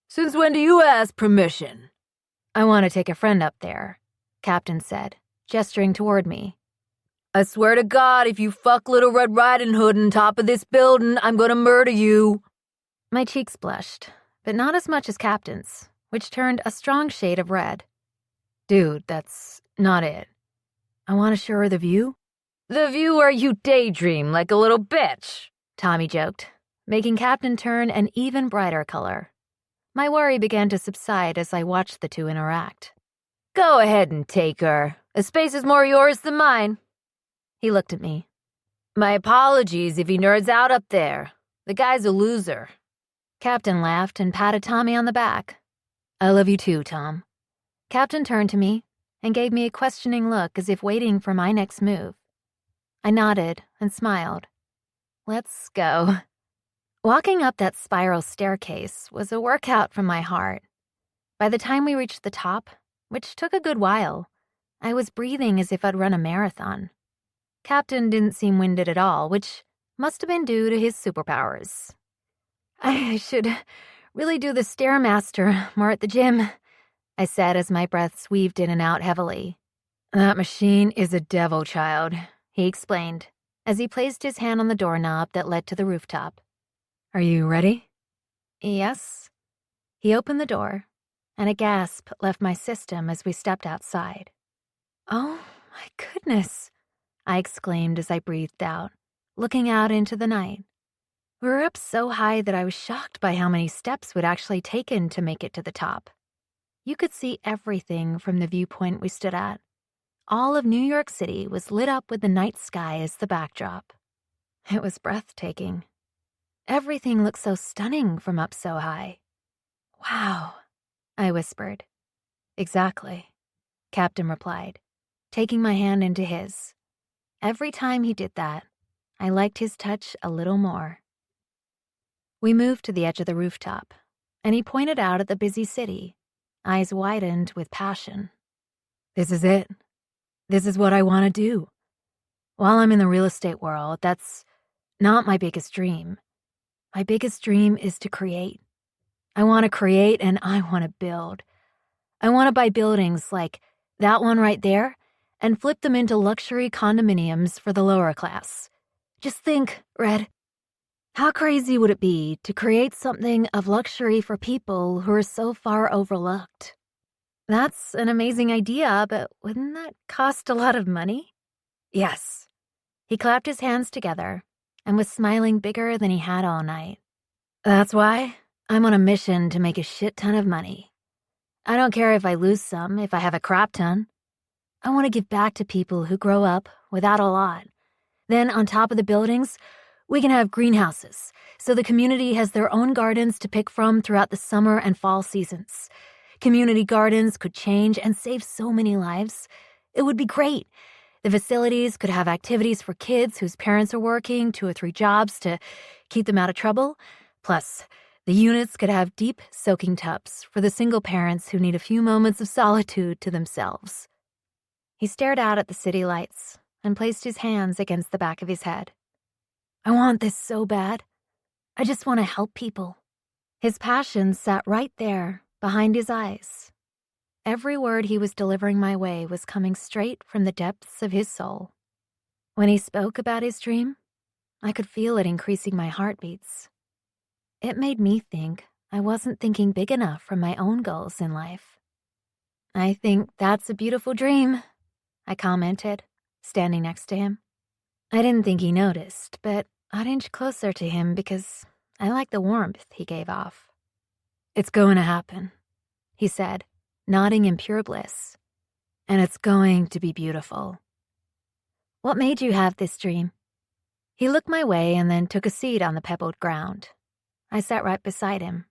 Speaker 1: Since when do you ask permission? I want to take a friend up there, Captain said, gesturing toward me. I swear to God, if you fuck Little Red Riding Hood on top of this building, I'm gonna murder you. My cheeks blushed, but not as much as Captain's, which turned a strong shade of red. Dude, that's not it. I want to show her the view. The view where you daydream like a little bitch, Tommy joked, making Captain turn an even brighter color. My worry began to subside as I watched the two interact. Go ahead and take her. The space is more yours than mine. He looked at me. My apologies if he nerds out up there. The guy's a loser." Captain laughed and patted Tommy on the back. "I love you too, Tom." Captain turned to me and gave me a questioning look as if waiting for my next move. I nodded and smiled. Let's go. Walking up that spiral staircase was a workout from my heart. By the time we reached the top, which took a good while, I was breathing as if I'd run a marathon. Captain didn't seem winded at all, which must have been due to his superpowers. "I should really do the Stairmaster more at the gym," I said as my breaths weaved in and out heavily. "That machine is a devil, child," he explained, as he placed his hand on the doorknob that led to the rooftop. "Are you ready?" "Yes." He opened the door, and a gasp left my system as we stepped outside. "Oh, my goodness," I exclaimed as I breathed out, looking out into the night. We were up so high that I was shocked by how many steps we'd actually taken to make it to the top. You could see everything from the viewpoint we stood at. All of New York City was lit up with the night sky as the backdrop. It was breathtaking. Everything looked so stunning from up so high. "Wow," I whispered. "Exactly," Captain replied, taking my hand into his. Every time he did that, I liked his touch a little more. We moved to the edge of the rooftop, and he pointed out at the busy city, eyes widened with passion. "This is it. This is what I want to do. While I'm in the real estate world, that's not my biggest dream. My biggest dream is to create. I want to create and I want to build. I want to buy buildings like that one right there and flip them into luxury condominiums for the lower class. Just think, Red, how crazy would it be to create something of luxury for people who are so far overlooked?" "That's an amazing idea, but wouldn't that cost a lot of money?" "Yes." He clapped his hands together and was smiling bigger than he had all night. "That's why I'm on a mission to make a shit ton of money. I don't care if I lose some, if I have a crap ton. I want to give back to people who grow up without a lot. Then on top of the buildings, we can have greenhouses, so the community has their own gardens to pick from throughout the summer and fall seasons. Community gardens could change and save so many lives. It would be great. The facilities could have activities for kids whose parents are working 2 or 3 jobs to keep them out of trouble. Plus, the units could have deep soaking tubs for the single parents who need a few moments of solitude to themselves." He stared out at the city lights and placed his hands against the back of his head. "I want this so bad. I just want to help people." His passion sat right there, behind his eyes. Every word he was delivering my way was coming straight from the depths of his soul. When he spoke about his dream, I could feel it increasing my heartbeats. It made me think I wasn't thinking big enough for my own goals in life. "I think that's a beautiful dream," I commented, standing next to him. I didn't think he noticed, but I'd inch closer to him because I liked the warmth he gave off. "It's going to happen," he said, nodding in pure bliss. "And it's going to be beautiful." "What made you have this dream?" He looked my way and then took a seat on the pebbled ground. I sat right beside him.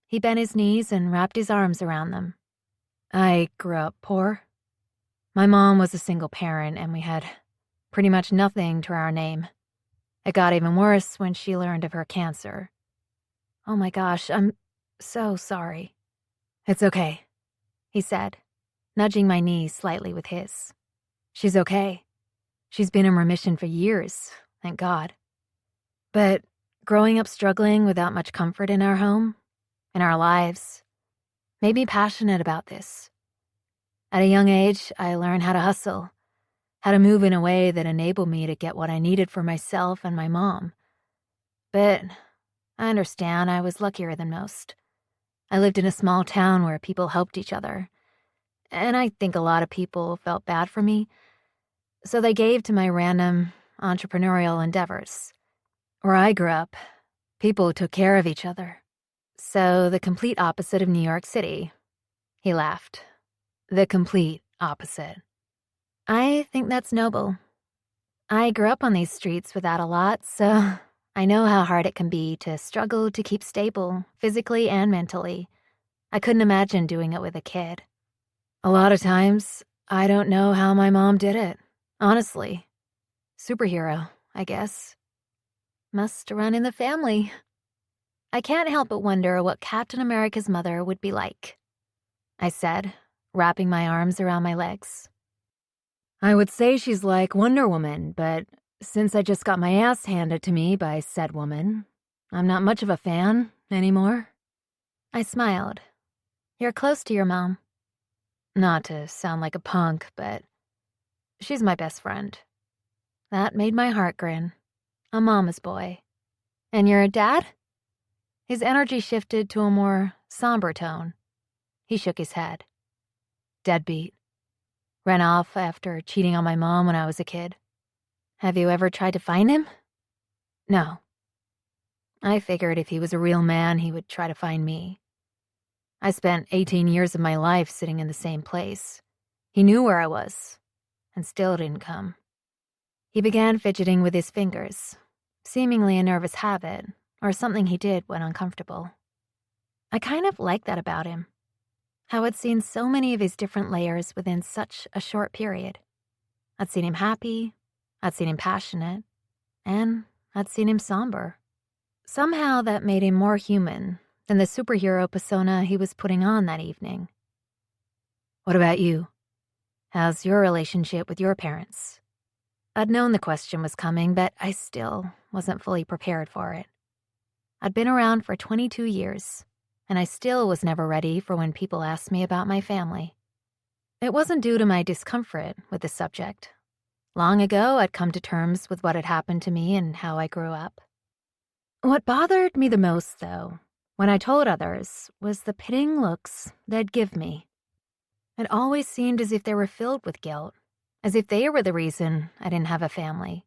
Speaker 1: He bent his knees and wrapped his arms around them. "I grew up poor. My mom was a single parent and we had pretty much nothing to our name. It got even worse when she learned of her cancer." "Oh my gosh, I'm so sorry." "It's okay," he said, nudging my knees slightly with his. "She's okay. She's been in remission for years, thank God. But growing up struggling without much comfort in our home, in our lives, made me passionate about this. At a young age, I learned how to hustle, how to move in a way that enabled me to get what I needed for myself and my mom. But I understand I was luckier than most. I lived in a small town where people helped each other, and I think a lot of people felt bad for me, so they gave to my random entrepreneurial endeavors. Where I grew up, people took care of each other. So the complete opposite of New York City." He laughed. "The complete opposite." "I think that's noble. I grew up on these streets without a lot, so I know how hard it can be to struggle to keep stable, physically and mentally. I couldn't imagine doing it with a kid. A lot of times, I don't know how my mom did it. Honestly. Superhero, I guess. Must run in the family. I can't help but wonder what Captain America's mother would be like, I said, wrapping my arms around my legs. I would say she's like Wonder Woman, but since I just got my ass handed to me by said woman, I'm not much of a fan anymore. I smiled. You're close to your mom. Not to sound like a punk, but she's my best friend. That made my heart grin. A mama's boy. And your dad? His energy shifted to a more somber tone. He shook his head. Deadbeat. Ran off after cheating on my mom when I was a kid. Have you ever tried to find him? No. I figured if he was a real man, he would try to find me. I spent 18 years of my life sitting in the same place. He knew where I was, and still didn't come. He began fidgeting with his fingers, seemingly a nervous habit, or something he did when uncomfortable. I kind of liked that about him. How I'd seen so many of his different layers within such a short period. I'd seen him happy, I'd seen him passionate, and I'd seen him somber. Somehow that made him more human than the superhero persona he was putting on that evening. What about you? How's your relationship with your parents? I'd known the question was coming, but I still wasn't fully prepared for it. I'd been around for 22 years, and I still was never ready for when people asked me about my family. It wasn't due to my discomfort with the subject. Long ago, I'd come to terms with what had happened to me and how I grew up. What bothered me the most, though, when I told others, was the pitying looks they'd give me. It always seemed as if they were filled with guilt, as if they were the reason I didn't have a family.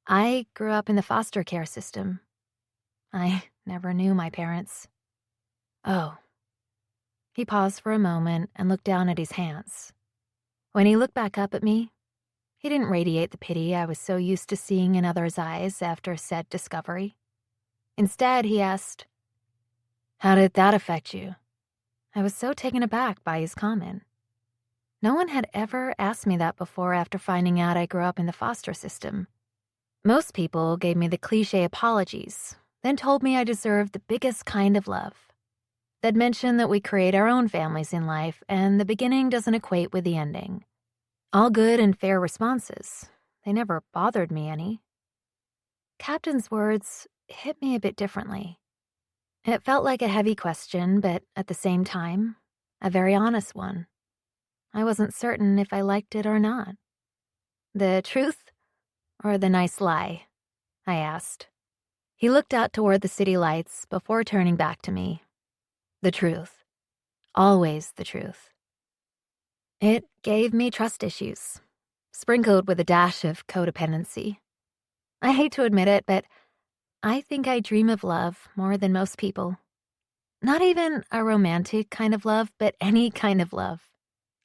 Speaker 1: I grew up in the foster care system. I never knew my parents. Oh. He paused for a moment and looked down at his hands. When he looked back up at me, he didn't radiate the pity I was so used to seeing in others' eyes after said discovery. Instead, he asked, "How did that affect you?" I was so taken aback by his comment. No one had ever asked me that before after finding out I grew up in the foster system. Most people gave me the cliché apologies, then told me I deserved the biggest kind of love. They'd mentioned that we create our own families in life, and the beginning doesn't equate with the ending. All good and fair responses. They never bothered me any. Captain's words hit me a bit differently. It felt like a heavy question, but at the same time, a very honest one. I wasn't certain if I liked it or not. The truth or the nice lie? I asked. He looked out toward the city lights before turning back to me. The truth. Always the truth. It gave me trust issues, sprinkled with a dash of codependency. I hate to admit it, but I think I dream of love more than most people. Not even a romantic kind of love, but any kind of love.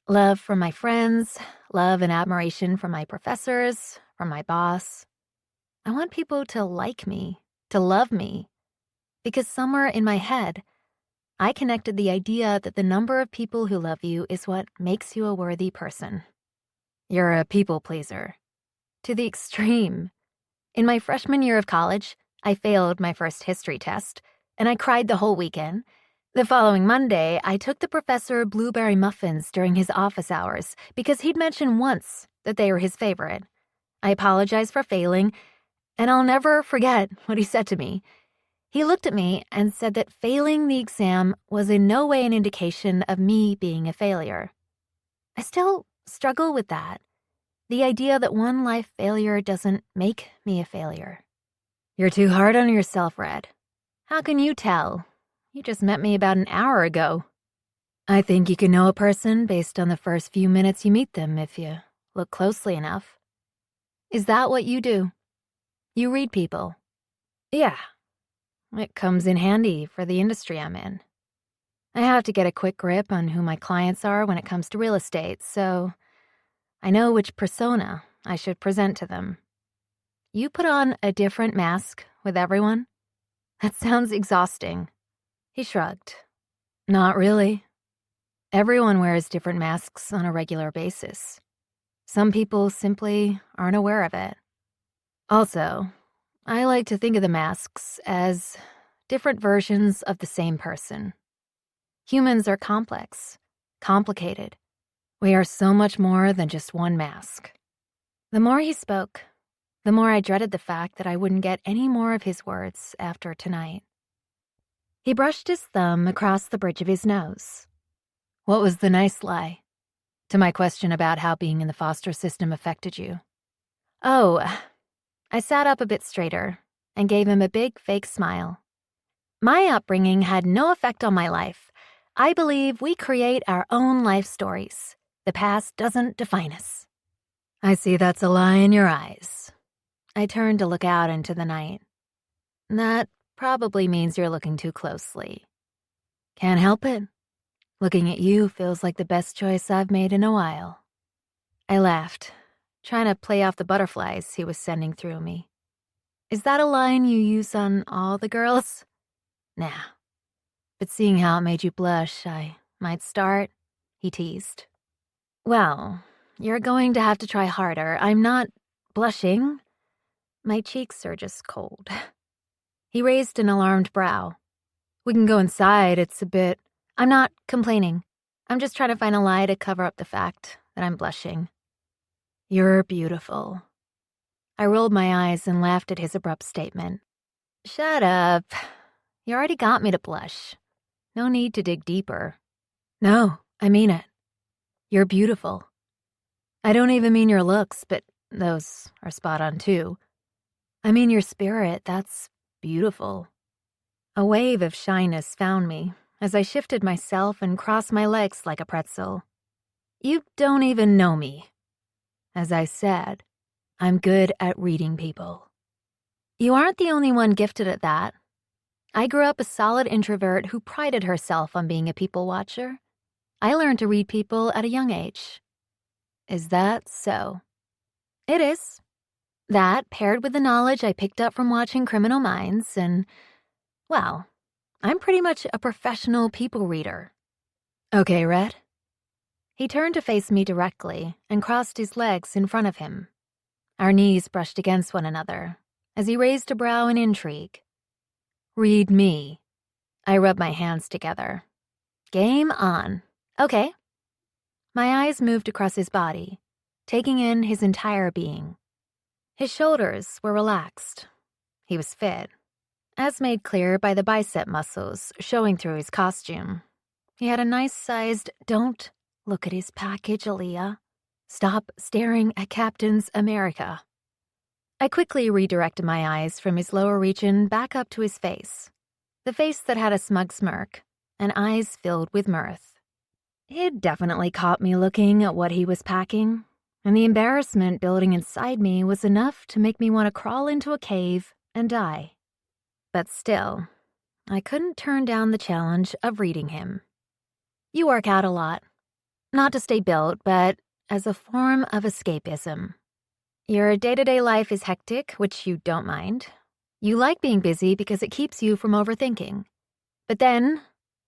Speaker 1: Love from my friends, love and admiration from my professors, from my boss. I want people to like me, to love me, because somewhere in my head, I connected the idea that the number of people who love you is what makes you a worthy person. You're a people pleaser. To the extreme. In my freshman year of college, I failed my first history test, and I cried the whole weekend. The following Monday, I took the professor blueberry muffins during his office hours because he'd mentioned once that they were his favorite. I apologized for failing, and I'll never forget what he said to me. He looked at me and said that failing the exam was in no way an indication of me being a failure. I still struggle with that. The idea that one life failure doesn't make me a failure. You're too hard on yourself, Red. How can you tell? You just met me about an hour ago. I think you can know a person based on the first few minutes you meet them if you look closely enough. Is that what you do? You read people? Yeah. It comes in handy for the industry I'm in. I have to get a quick grip on who my clients are when it comes to real estate, so I know which persona I should present to them. You put on a different mask with everyone? That sounds exhausting. He shrugged. Not really. Everyone wears different masks on a regular basis. Some people simply aren't aware of it. Also, I like to think of the masks as different versions of the same person. Humans are complex, complicated. We are so much more than just one mask. The more he spoke, the more I dreaded the fact that I wouldn't get any more of his words after tonight. He brushed his thumb across the bridge of his nose. What was the nice lie? To my question about how being in the foster system affected you. Oh, I sat up a bit straighter and gave him a big fake smile. My upbringing had no effect on my life. I believe we create our own life stories. The past doesn't define us. I see that's a lie in your eyes. I turned to look out into the night. That probably means you're looking too closely. Can't help it. Looking at you feels like the best choice I've made in a while. I laughed, trying to play off the butterflies he was sending through me. Is that a line you use on all the girls? Nah. But seeing how it made you blush, I might start, he teased. Well, you're going to have to try harder. I'm not blushing. My cheeks are just cold. He raised an alarmed brow. We can go inside, it's a bit... I'm not complaining. I'm just trying to find a lie to cover up the fact that I'm blushing. You're beautiful. I rolled my eyes and laughed at his abrupt statement. Shut up. You already got me to blush. No need to dig deeper. No, I mean it. You're beautiful. I don't even mean your looks, but those are spot on too. I mean your spirit, that's beautiful. A wave of shyness found me as I shifted myself and crossed my legs like a pretzel. You don't even know me. As I said, I'm good at reading people. You aren't the only one gifted at that. I grew up a solid introvert who prided herself on being a people watcher. I learned to read people at a young age. Is that so? It is. That, paired with the knowledge I picked up from watching Criminal Minds, and, well, I'm pretty much a professional people reader. Okay, Red. He turned to face me directly and crossed his legs in front of him. Our knees brushed against one another as he raised a brow in intrigue. Read me. I rubbed my hands together. Game on. Okay. My eyes moved across his body, taking in his entire being. His shoulders were relaxed. He was fit, as made clear by the bicep muscles showing through his costume. He had a nice-sized, don't look at his package, Aaliyah. Stop staring at Captain's America. I quickly redirected my eyes from his lower region back up to his face, the face that had a smug smirk and eyes filled with mirth. He'd definitely caught me looking at what he was packing, and the embarrassment building inside me was enough to make me want to crawl into a cave and die. But still, I couldn't turn down the challenge of reading him. You work out a lot. Not to stay built, but as a form of escapism. Your day-to-day life is hectic, which you don't mind. You like being busy because it keeps you from overthinking. But then,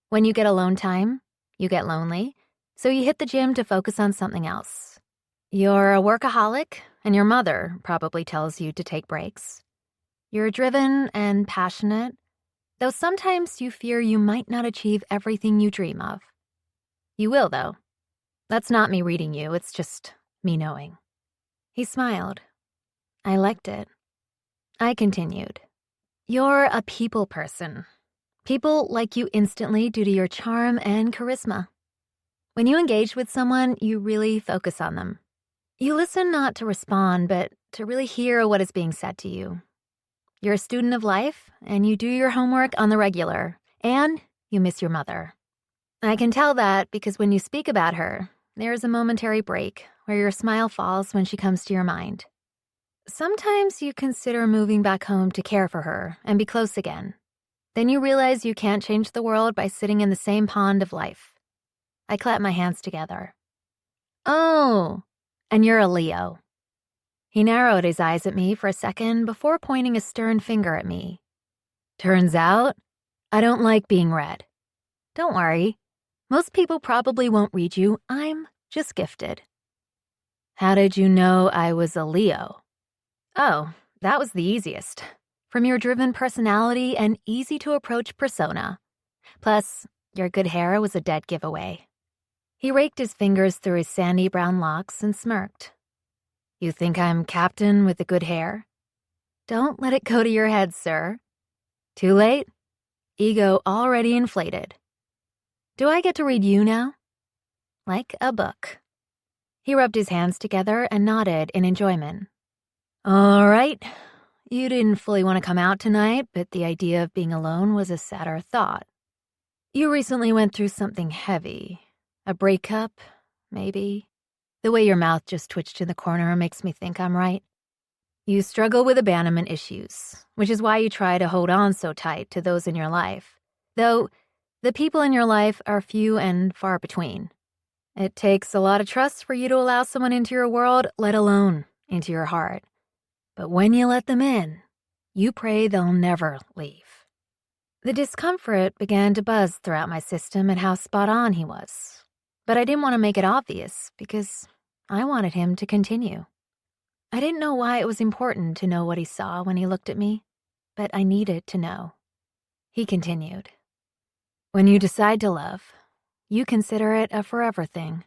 Speaker 1: when you get alone time, you get lonely, so you hit the gym to focus on something else. You're a workaholic, and your mother probably tells you to take breaks. You're driven and passionate, though sometimes you fear you might not achieve everything you dream of. You will, though. That's not me reading you, it's just me knowing. He smiled. I liked it. I continued. You're a people person. People like you instantly due to your charm and charisma. When you engage with someone, you really focus on them. You listen not to respond, but to really hear what is being said to you. You're a student of life, and you do your homework on the regular, and you miss your mother. I can tell that because when you speak about her, there is a momentary break where your smile falls when she comes to your mind. Sometimes you consider moving back home to care for her and be close again. Then you realize you can't change the world by sitting in the same pond of life. I clapped my hands together. Oh, and you're a Leo. He narrowed his eyes at me for a second before pointing a stern finger at me. Turns out, I don't like being read. Don't worry. Most people probably won't read you. I'm just gifted. How did you know I was a Leo? Oh, that was the easiest. From your driven personality and easy-to-approach persona. Plus, your good hair was a dead giveaway. He raked his fingers through his sandy brown locks and smirked. You think I'm captain with the good hair? Don't let it go to your head, sir. Too late? Ego already inflated. Do I get to read you now? Like a book. He rubbed his hands together and nodded in enjoyment. All right. You didn't fully want to come out tonight, but the idea of being alone was a sadder thought. You recently went through something heavy. A breakup, maybe. The way your mouth just twitched in the corner makes me think I'm right. You struggle with abandonment issues, which is why you try to hold on so tight to those in your life. Though, the people in your life are few and far between. It takes a lot of trust for you to allow someone into your world, let alone into your heart. But when you let them in, you pray they'll never leave. The discomfort began to buzz throughout my system at how spot on he was. But I didn't want to make it obvious because I wanted him to continue. I didn't know why it was important to know what he saw when he looked at me, but I needed to know. He continued. When you decide to love, you consider it a forever thing.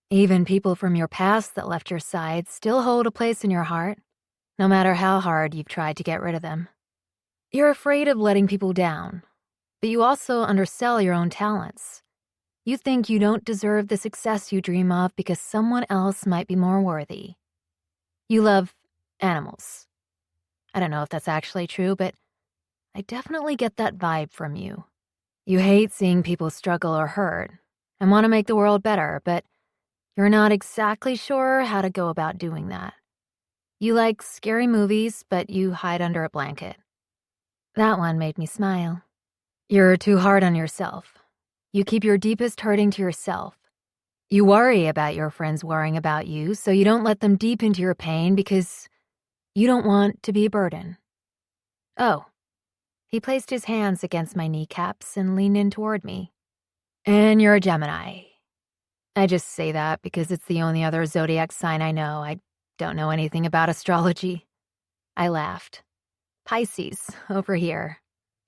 Speaker 1: Even people from your past that left your side still hold a place in your heart, no matter how hard you've tried to get rid of them. You're afraid of letting people down, but you also undersell your own talents. You think you don't deserve the success you dream of because someone else might be more worthy. You love animals. I don't know if that's actually true, but I definitely get that vibe from you. You hate seeing people struggle or hurt and want to make the world better, but you're not exactly sure how to go about doing that. You like scary movies, but you hide under a blanket. That one made me smile. You're too hard on yourself. You keep your deepest hurting to yourself. You worry about your friends worrying about you, so you don't let them deep into your pain because you don't want to be a burden. Oh. He placed his hands against my kneecaps and leaned in toward me. And you're a Gemini. I just say that because it's the only other zodiac sign I know. I don't know anything about astrology. I laughed. Pisces, over here.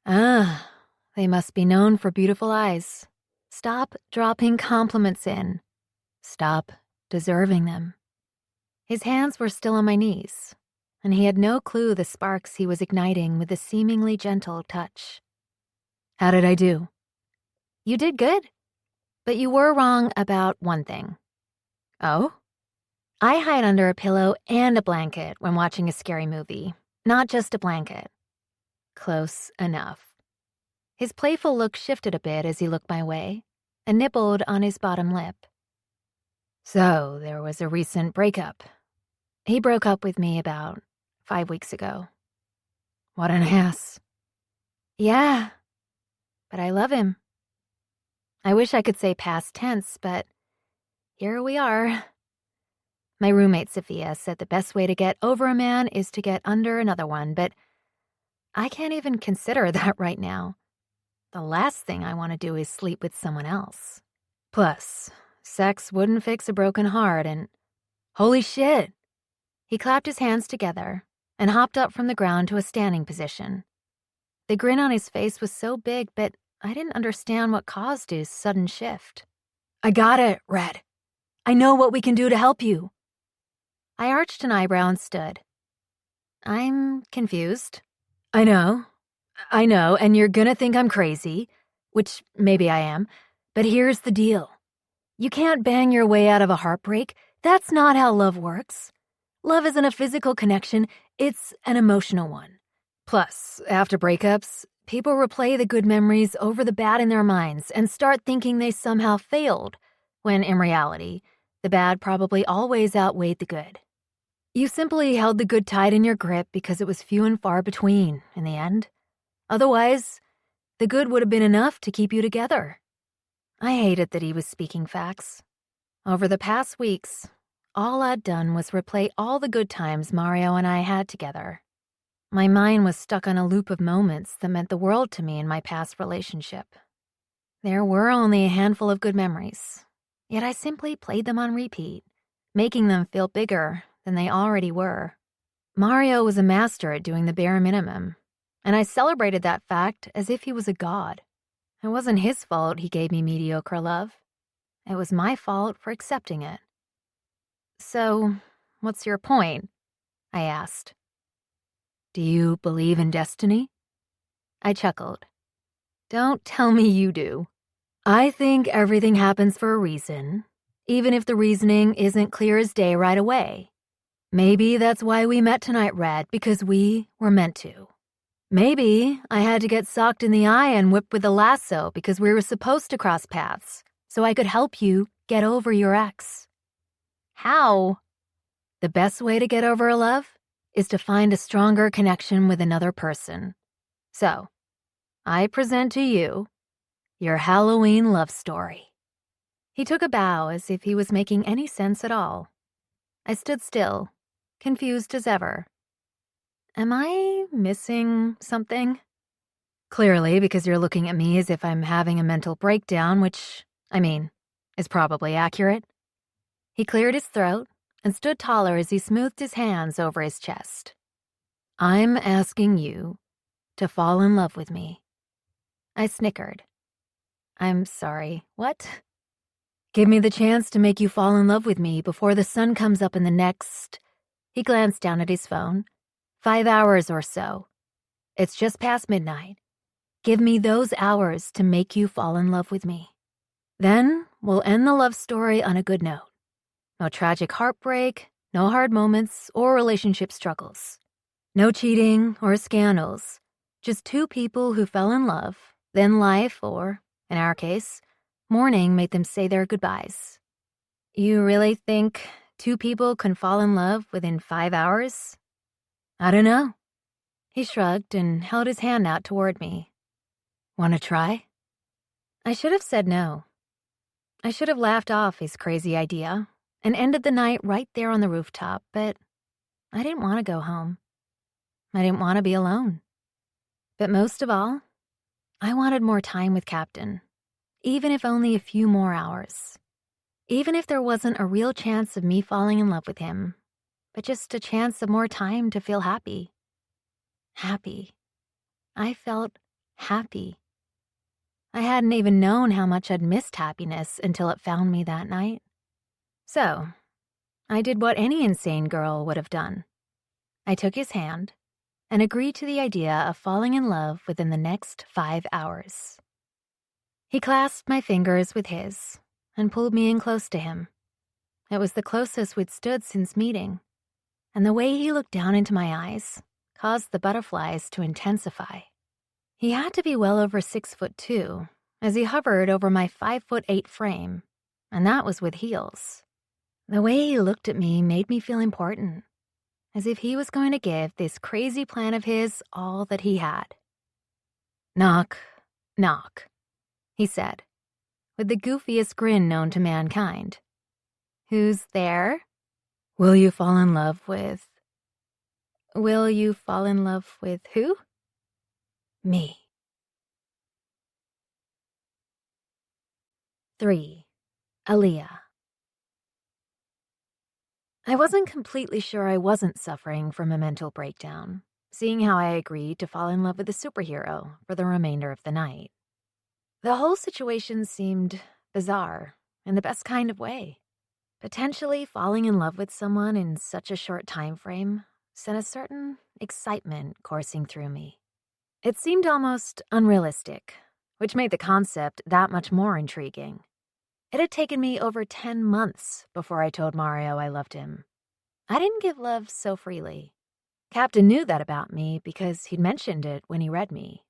Speaker 1: Ah, they must be known for beautiful eyes. Stop dropping compliments in. Stop deserving them. His hands were still on my knees, and he had no clue the sparks he was igniting with a seemingly gentle touch. How did I do? You did good, but you were wrong about one thing. Oh? I hide under a pillow and a blanket when watching a scary movie, not just a blanket. Close enough. His playful look shifted a bit as he looked my way and nibbled on his bottom lip. So, there was a recent breakup. He broke up with me about 5 weeks ago. What an ass. Yeah, but I love him. I wish I could say past tense, but here we are. My roommate Sophia said the best way to get over a man is to get under another one, but I can't even consider that right now. The last thing I want to do is sleep with someone else. Plus, sex wouldn't fix a broken heart and... Holy shit! He clapped his hands together and hopped up from the ground to a standing position. The grin on his face was so big, but I didn't understand what caused his sudden shift. I got it, Red. I know what we can do to help you. I arched an eyebrow and stood. I'm confused. I know, and you're gonna think I'm crazy, which maybe I am, but here's the deal. You can't bang your way out of a heartbreak. That's not how love works. Love isn't a physical connection, it's an emotional one. Plus, after breakups, people replay the good memories over the bad in their minds and start thinking they somehow failed, when in reality, the bad probably always outweighed the good. You simply held the good tight in your grip because it was few and far between, in the end. Otherwise, the good would have been enough to keep you together. I hated that he was speaking facts. Over the past weeks, all I'd done was replay all the good times Mario and I had together. My mind was stuck on a loop of moments that meant the world to me in my past relationship. There were only a handful of good memories, yet I simply played them on repeat, making them feel bigger than they already were. Mario was a master at doing the bare minimum, and I celebrated that fact as if he was a god. It wasn't his fault he gave me mediocre love. It was my fault for accepting it. So, what's your point? I asked. Do you believe in destiny? I chuckled. Don't tell me you do. I think everything happens for a reason, even if the reasoning isn't clear as day right away. Maybe that's why we met tonight, Red, because we were meant to. Maybe I had to get socked in the eye and whipped with a lasso because we were supposed to cross paths, so I could help you get over your ex. How? The best way to get over a love is to find a stronger connection with another person. So, I present to you your Halloween love story. He took a bow as if he was making any sense at all. I stood still, confused as ever. Am I missing something? Clearly, because you're looking at me as if I'm having a mental breakdown, which, is probably accurate. He cleared his throat and stood taller as he smoothed his hands over his chest. I'm asking you to fall in love with me. I snickered. I'm sorry, what? Give me the chance to make you fall in love with me before the sun comes up in the next... He glanced down at his phone. 5 hours or so. It's just past midnight. Give me those hours to make you fall in love with me. Then we'll end the love story on a good note. No tragic heartbreak, no hard moments or relationship struggles. No cheating or scandals. Just two people who fell in love, then life, or, in our case, morning made them say their goodbyes. You really think two people can fall in love within 5 hours? I don't know. He shrugged and held his hand out toward me. Want to try? I should have said no. I should have laughed off his crazy idea and ended the night right there on the rooftop, but I didn't want to go home. I didn't want to be alone. But most of all, I wanted more time with Captain, even if only a few more hours. Even if there wasn't a real chance of me falling in love with him, but just a chance of more time to feel happy. Happy. I felt happy. I hadn't even known how much I'd missed happiness until it found me that night. So, I did what any insane girl would have done. I took his hand and agreed to the idea of falling in love within the next 5 hours. He clasped my fingers with his and pulled me in close to him. It was the closest we'd stood since meeting, and the way he looked down into my eyes caused the butterflies to intensify. He had to be well over 6'2", as he hovered over my 5'8" frame, and that was with heels. The way he looked at me made me feel important, as if he was going to give this crazy plan of his all that he had. Knock, knock, he said, with the goofiest grin known to mankind. Who's there? Will you fall in love with who? Me. 3. Aaliyah. I wasn't completely sure I wasn't suffering from a mental breakdown, seeing how I agreed to fall in love with a superhero for the remainder of the night. The whole situation seemed bizarre in the best kind of way. Potentially falling in love with someone in such a short time frame sent a certain excitement coursing through me. It seemed almost unrealistic, which made the concept that much more intriguing. It had taken me over 10 months before I told Mario I loved him. I didn't give love so freely. Captain knew that about me because he'd mentioned it when he read me.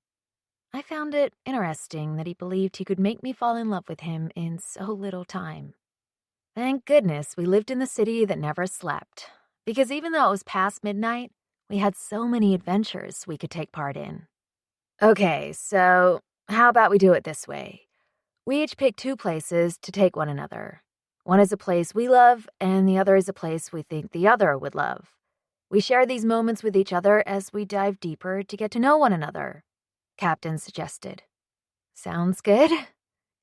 Speaker 1: I found it interesting that he believed he could make me fall in love with him in so little time. Thank goodness we lived in the city that never slept, because even though it was past midnight, we had so many adventures we could take part in. Okay, so how about we do it this way? We each pick 2 places to take one another. One is a place we love, and the other is a place we think the other would love. We share these moments with each other as we dive deeper to get to know one another, Captain suggested. Sounds good.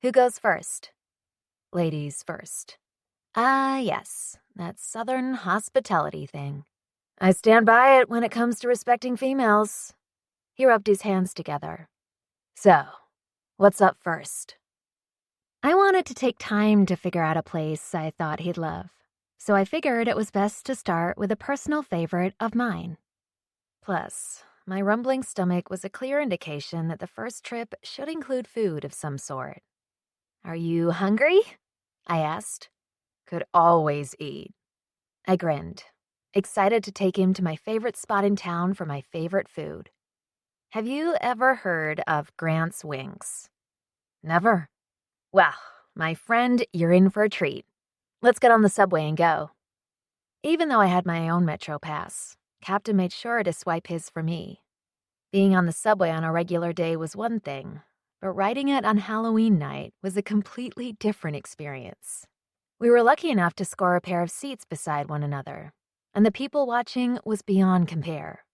Speaker 1: Who goes first? Ladies first. Ah, yes, that Southern hospitality thing. I stand by it when it comes to respecting females. He rubbed his hands together. So, what's up first? I wanted to take time to figure out a place I thought he'd love, so I figured it was best to start with a personal favorite of mine. Plus, my rumbling stomach was a clear indication that the first trip should include food of some sort. Are you hungry? I asked. Could always eat. I grinned, excited to take him to my favorite spot in town for my favorite food. Have you ever heard of Grant's Wings? Never. Well, my friend, you're in for a treat. Let's get on the subway and go. Even though I had my own Metro pass, Captain made sure to swipe his for me. Being on the subway on a regular day was one thing, but riding it on Halloween night was a completely different experience. We were lucky enough to score a pair of seats beside one another, and the people watching was beyond compare.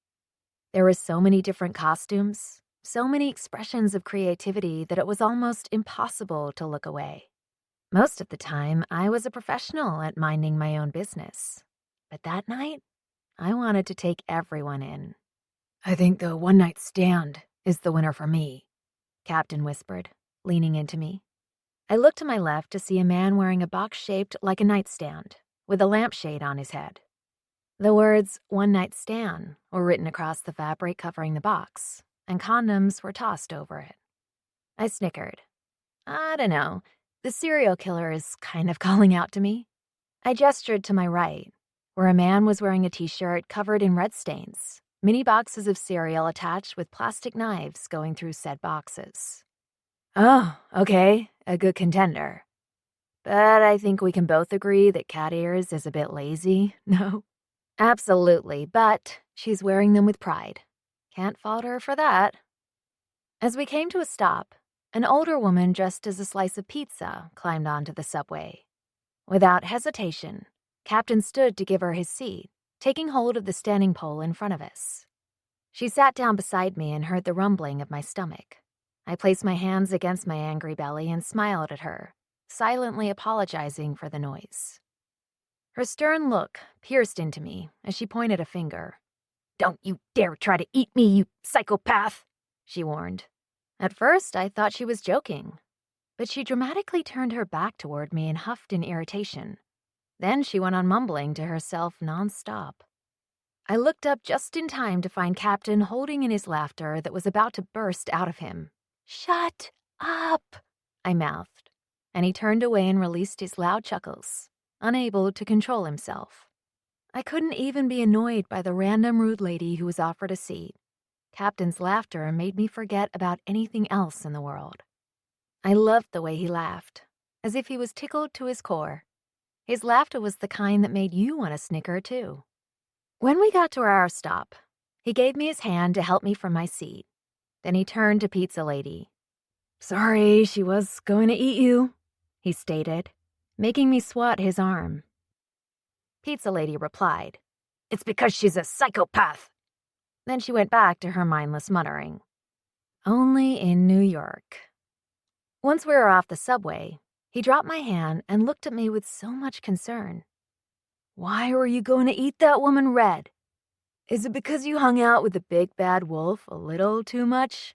Speaker 1: There were so many different costumes, so many expressions of creativity that it was almost impossible to look away. Most of the time, I was a professional at minding my own business. But that night, I wanted to take everyone in. I think the one-night stand is the winner for me, Captain whispered, leaning into me. I looked to my left to see a man wearing a box shaped like a nightstand, with a lampshade on his head. The words "one night stand" were written across the fabric covering the box, and condoms were tossed over it. I snickered. I don't know, the serial killer is kind of calling out to me. I gestured to my right, where a man was wearing a t-shirt covered in red stains, mini boxes of cereal attached with plastic knives going through said boxes. Oh, okay, a good contender. But I think we can both agree that cat ears is a bit lazy, no? Absolutely, but she's wearing them with pride. Can't fault her for that. As we came to a stop, an older woman dressed as a slice of pizza climbed onto the subway. Without hesitation, Captain stood to give her his seat, taking hold of the standing pole in front of us. She sat down beside me and heard the rumbling of my stomach. I placed my hands against my angry belly and smiled at her, silently apologizing for the noise. Her stern look pierced into me as she pointed a finger. "Don't you dare try to eat me, you psychopath," she warned. At first, I thought she was joking, but she dramatically turned her back toward me and huffed in irritation. Then she went on mumbling to herself nonstop. I looked up just in time to find Captain holding in his laughter that was about to burst out of him. "Shut up," I mouthed, and he turned away and released his loud chuckles, unable to control himself. I couldn't even be annoyed by the random rude lady who was offered a seat. Captain's laughter made me forget about anything else in the world. I loved the way he laughed, as if he was tickled to his core. His laughter was the kind that made you want to snicker, too. When we got to our stop, he gave me his hand to help me from my seat. Then he turned to Pizza Lady. "Sorry, she was going to eat you," he stated, making me swat his arm. Pizza Lady replied, "It's because she's a psychopath." Then she went back to her mindless muttering. Only in New York. Once we were off the subway, he dropped my hand and looked at me with so much concern. "Why were you going to eat that woman red? Is it because you hung out with the big bad wolf a little too much?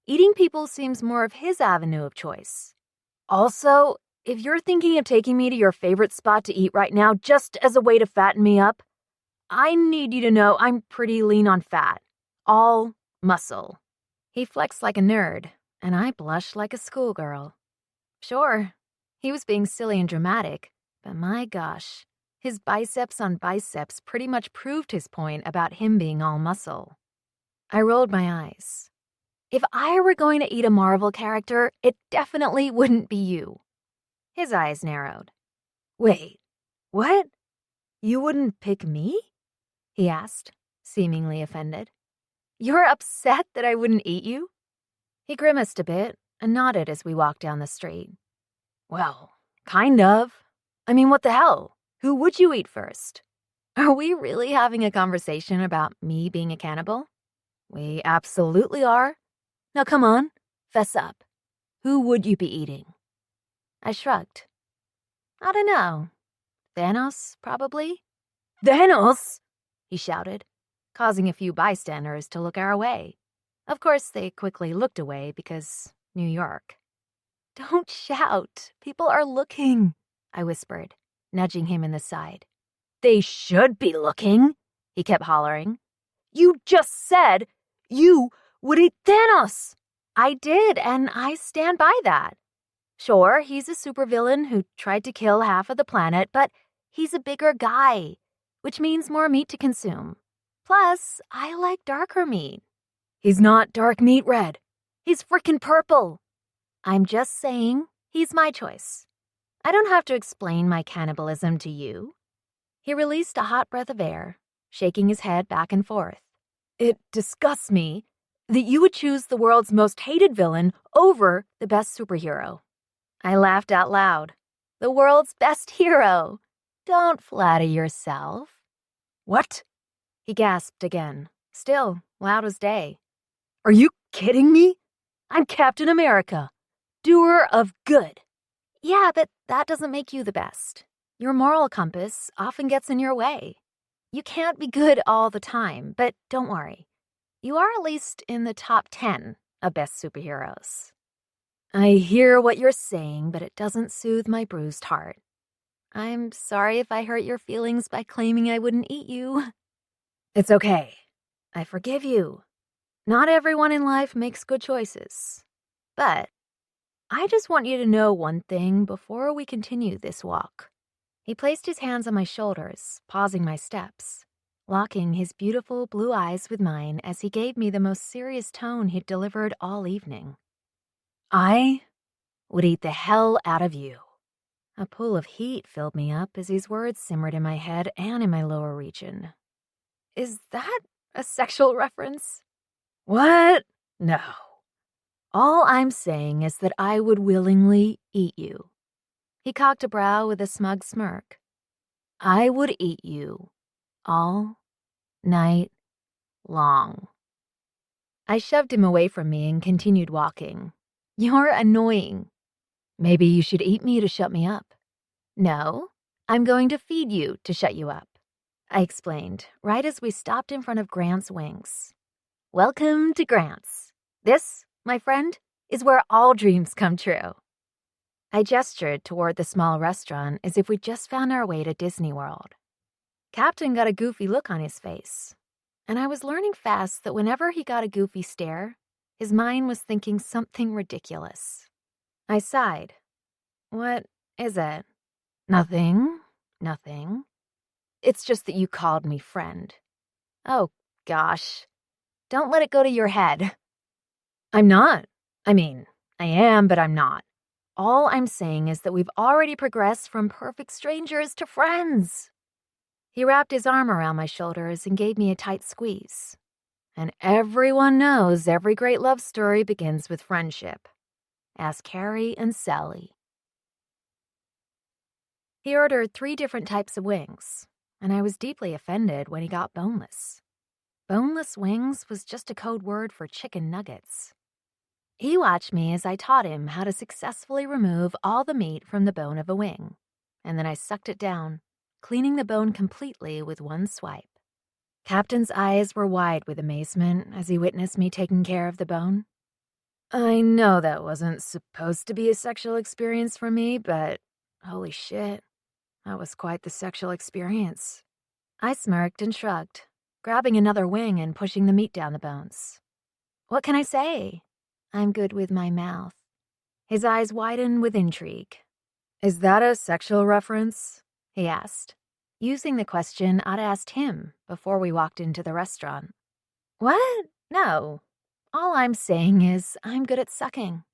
Speaker 1: Eating people seems more of his avenue of choice. Also, if you're thinking of taking me to your favorite spot to eat right now just as a way to fatten me up, I need you to know I'm pretty lean on fat. All muscle." He flexed like a nerd, and I blushed like a schoolgirl. Sure, he was being silly and dramatic, but my gosh, his biceps on biceps pretty much proved his point about him being all muscle. I rolled my eyes. If I were going to eat a Marvel character, it definitely wouldn't be you. His eyes narrowed. "Wait, what? You wouldn't pick me?" he asked, seemingly offended. "You're upset that I wouldn't eat you?" He grimaced a bit and nodded as we walked down the street. "Well, kind of. I mean, what the hell? Who would you eat first? Are we really having a conversation about me being a cannibal? We absolutely are. Now come on, fess up. Who would you be eating? I shrugged. I don't know. Thanos, probably? Thanos! He shouted, causing a few bystanders to look our way. Of course, they quickly looked away because New York. Don't shout. People are looking, I whispered, nudging him in the side. They should be looking, he kept hollering. You just said you would eat Thanos. I did, and I stand by that. Sure, he's a supervillain who tried to kill half of the planet, but he's a bigger guy, which means more meat to consume. Plus, I like darker meat. He's not dark meat red. He's frickin' purple. I'm just saying he's my choice. I don't have to explain my cannibalism to you. He released a hot breath of air, shaking his head back and forth. It disgusts me that you would choose the world's most hated villain over the best superhero. I laughed out loud. The world's best hero. Don't flatter yourself. What? He gasped again, still loud as day. Are you kidding me? I'm Captain America, doer of good. Yeah, but that doesn't make you the best. Your moral compass often gets in your way. You can't be good all the time, but don't worry. You are at least in the top 10 of best superheroes. I hear what you're saying, but it doesn't soothe my bruised heart. I'm sorry if I hurt your feelings by claiming I wouldn't eat you. It's okay. I forgive you. Not everyone in life makes good choices. But I just want you to know one thing before we continue this walk. He placed his hands on my shoulders, pausing my steps, locking his beautiful blue eyes with mine as he gave me the most serious tone he'd delivered all evening. I would eat the hell out of you. A pool of heat filled me up as these words simmered in my head and in my lower region. Is that a sexual reference? What? No. All I'm saying is that I would willingly eat you. He cocked a brow with a smug smirk. I would eat you all night long. I shoved him away from me and continued walking. You're annoying. Maybe you should eat me to shut me up. No, I'm going to feed you to shut you up, I explained, right as we stopped in front of Grant's Wings. Welcome to Grant's. This, my friend, is where all dreams come true. I gestured toward the small restaurant as if we'd just found our way to Disney World. Captain got a goofy look on his face, and I was learning fast that whenever he got a goofy stare, his mind was thinking something ridiculous. I sighed. What is it? Nothing. It's just that you called me friend. Oh, gosh. Don't let it go to your head. I'm not. I mean, I am, but I'm not. All I'm saying is that we've already progressed from perfect strangers to friends. He wrapped his arm around my shoulders and gave me a tight squeeze. And everyone knows every great love story begins with friendship. Ask Harry and Sally. He ordered 3 different types of wings, and I was deeply offended when he got boneless. Boneless wings was just a code word for chicken nuggets. He watched me as I taught him how to successfully remove all the meat from the bone of a wing, and then I sucked it down, cleaning the bone completely with one swipe. Captain's eyes were wide with amazement as he witnessed me taking care of the bone. I know that wasn't supposed to be a sexual experience for me, but holy shit, that was quite the sexual experience. I smirked and shrugged, grabbing another wing and pushing the meat down the bones. What can I say? I'm good with my mouth. His eyes widened with intrigue. Is that a sexual reference? He asked, using the question I'd asked him before we walked into the restaurant. What? No. All I'm saying is I'm good at sucking.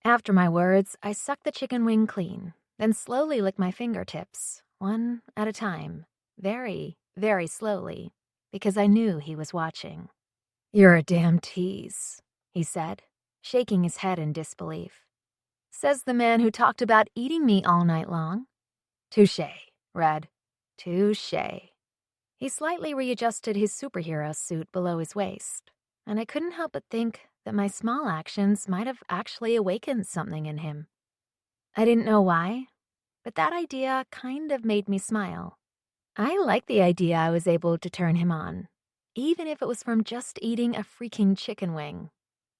Speaker 1: After my words, I sucked the chicken wing clean, then slowly licked my fingertips, one at a time, very, very slowly, because I knew he was watching. You're a damn tease, he said, shaking his head in disbelief. Says the man who talked about eating me all night long. Touché, Red. Touché. He slightly readjusted his superhero suit below his waist, and I couldn't help but think that my small actions might have actually awakened something in him. I didn't know why, but that idea kind of made me smile. I liked the idea I was able to turn him on, even if it was from just eating a freaking chicken wing.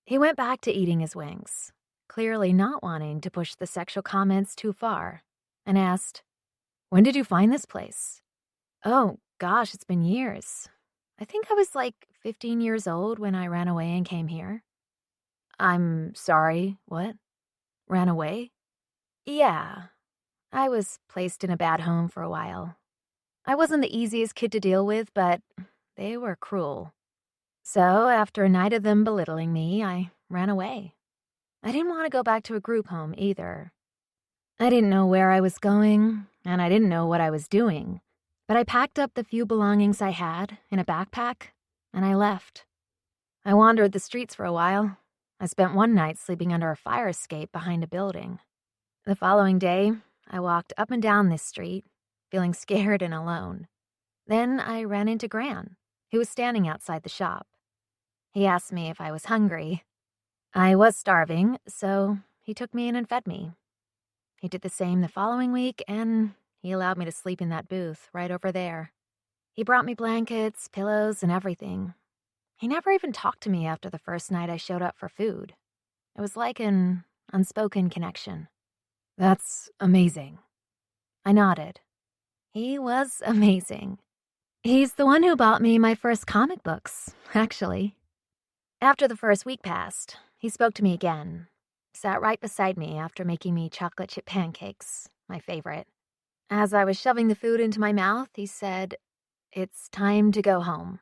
Speaker 1: He went back to eating his wings, clearly not wanting to push the sexual comments too far, and asked, "When did you find this place?" "Oh, gosh, it's been years. I think I was like 15 years old when I ran away and came here." "I'm sorry, what? Ran away?" "Yeah, I was placed in a bad home for a while. I wasn't the easiest kid to deal with, but they were cruel. So after a night of them belittling me, I ran away. I didn't want to go back to a group home either. I didn't know where I was going, and I didn't know what I was doing, but I packed up the few belongings I had in a backpack, and I left. I wandered the streets for a while. I spent one night sleeping under a fire escape behind a building. The following day, I walked up and down this street, feeling scared and alone. Then I ran into Gran, who was standing outside the shop. He asked me if I was hungry. I was starving, so he took me in and fed me. He did the same the following week, and he allowed me to sleep in that booth right over there. He brought me blankets, pillows, and everything. He never even talked to me after the first night I showed up for food. It was like an unspoken connection. That's amazing. I nodded. He was amazing. He's the one who bought me my first comic books, actually. After the first week passed, he spoke to me again. Sat right beside me after making me chocolate chip pancakes, my favorite. As I was shoving the food into my mouth, he said, "It's time to go home."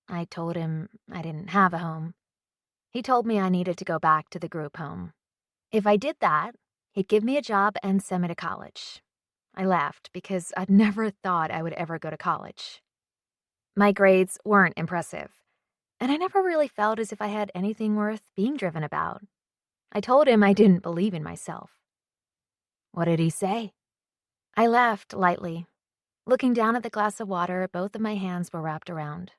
Speaker 1: I told him I didn't have a home. He told me I needed to go back to the group home. If I did that, he'd give me a job and send me to college. I laughed because I'd never thought I would ever go to college. My grades weren't impressive, and I never really felt as if I had anything worth being driven about. I told him I didn't believe in myself. What did he say? I laughed lightly. Looking down at the glass of water both of my hands were wrapped around.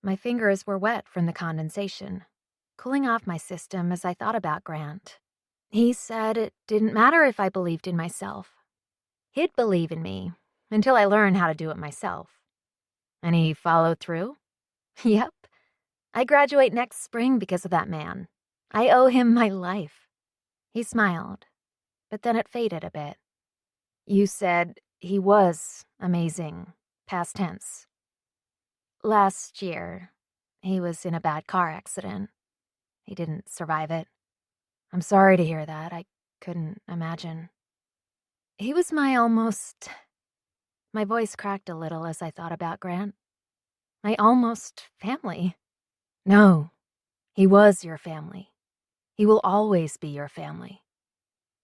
Speaker 1: My fingers were wet from the condensation, cooling off my system as I thought about Grant. He said it didn't matter if I believed in myself. He'd believe in me until I learned how to do it myself. And he followed through? Yep. I graduate next spring because of that man. I owe him my life. He smiled, but then it faded a bit. You said he was amazing, past tense. Last year, he was in a bad car accident. He didn't survive it. I'm sorry to hear that. I couldn't imagine. He was my voice cracked a little as I thought about Grant. My almost family. No, he was your family. He will always be your family.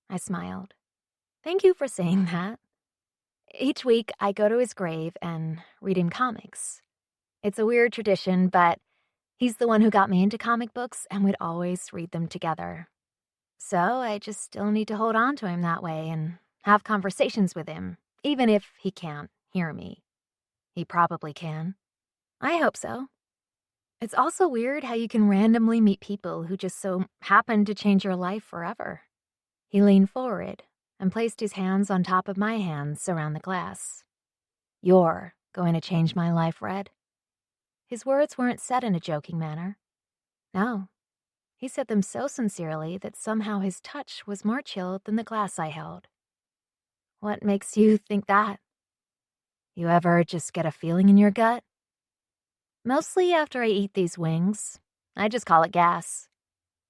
Speaker 1: I smiled. Thank you for saying that. Each week, I go to his grave and read him comics. It's a weird tradition, but he's the one who got me into comic books, and we'd always read them together. So I just still need to hold on to him that way and have conversations with him, even if he can't hear me. He probably can. I hope so. It's also weird how you can randomly meet people who just so happen to change your life forever. He leaned forward and placed his hands on top of my hands around the glass. You're going to change my life, Red. His words weren't said in a joking manner. No, he said them so sincerely that somehow his touch was more chilled than the glass I held. What makes you think that? You ever just get a feeling in your gut? Mostly after I eat these wings. I just call it gas.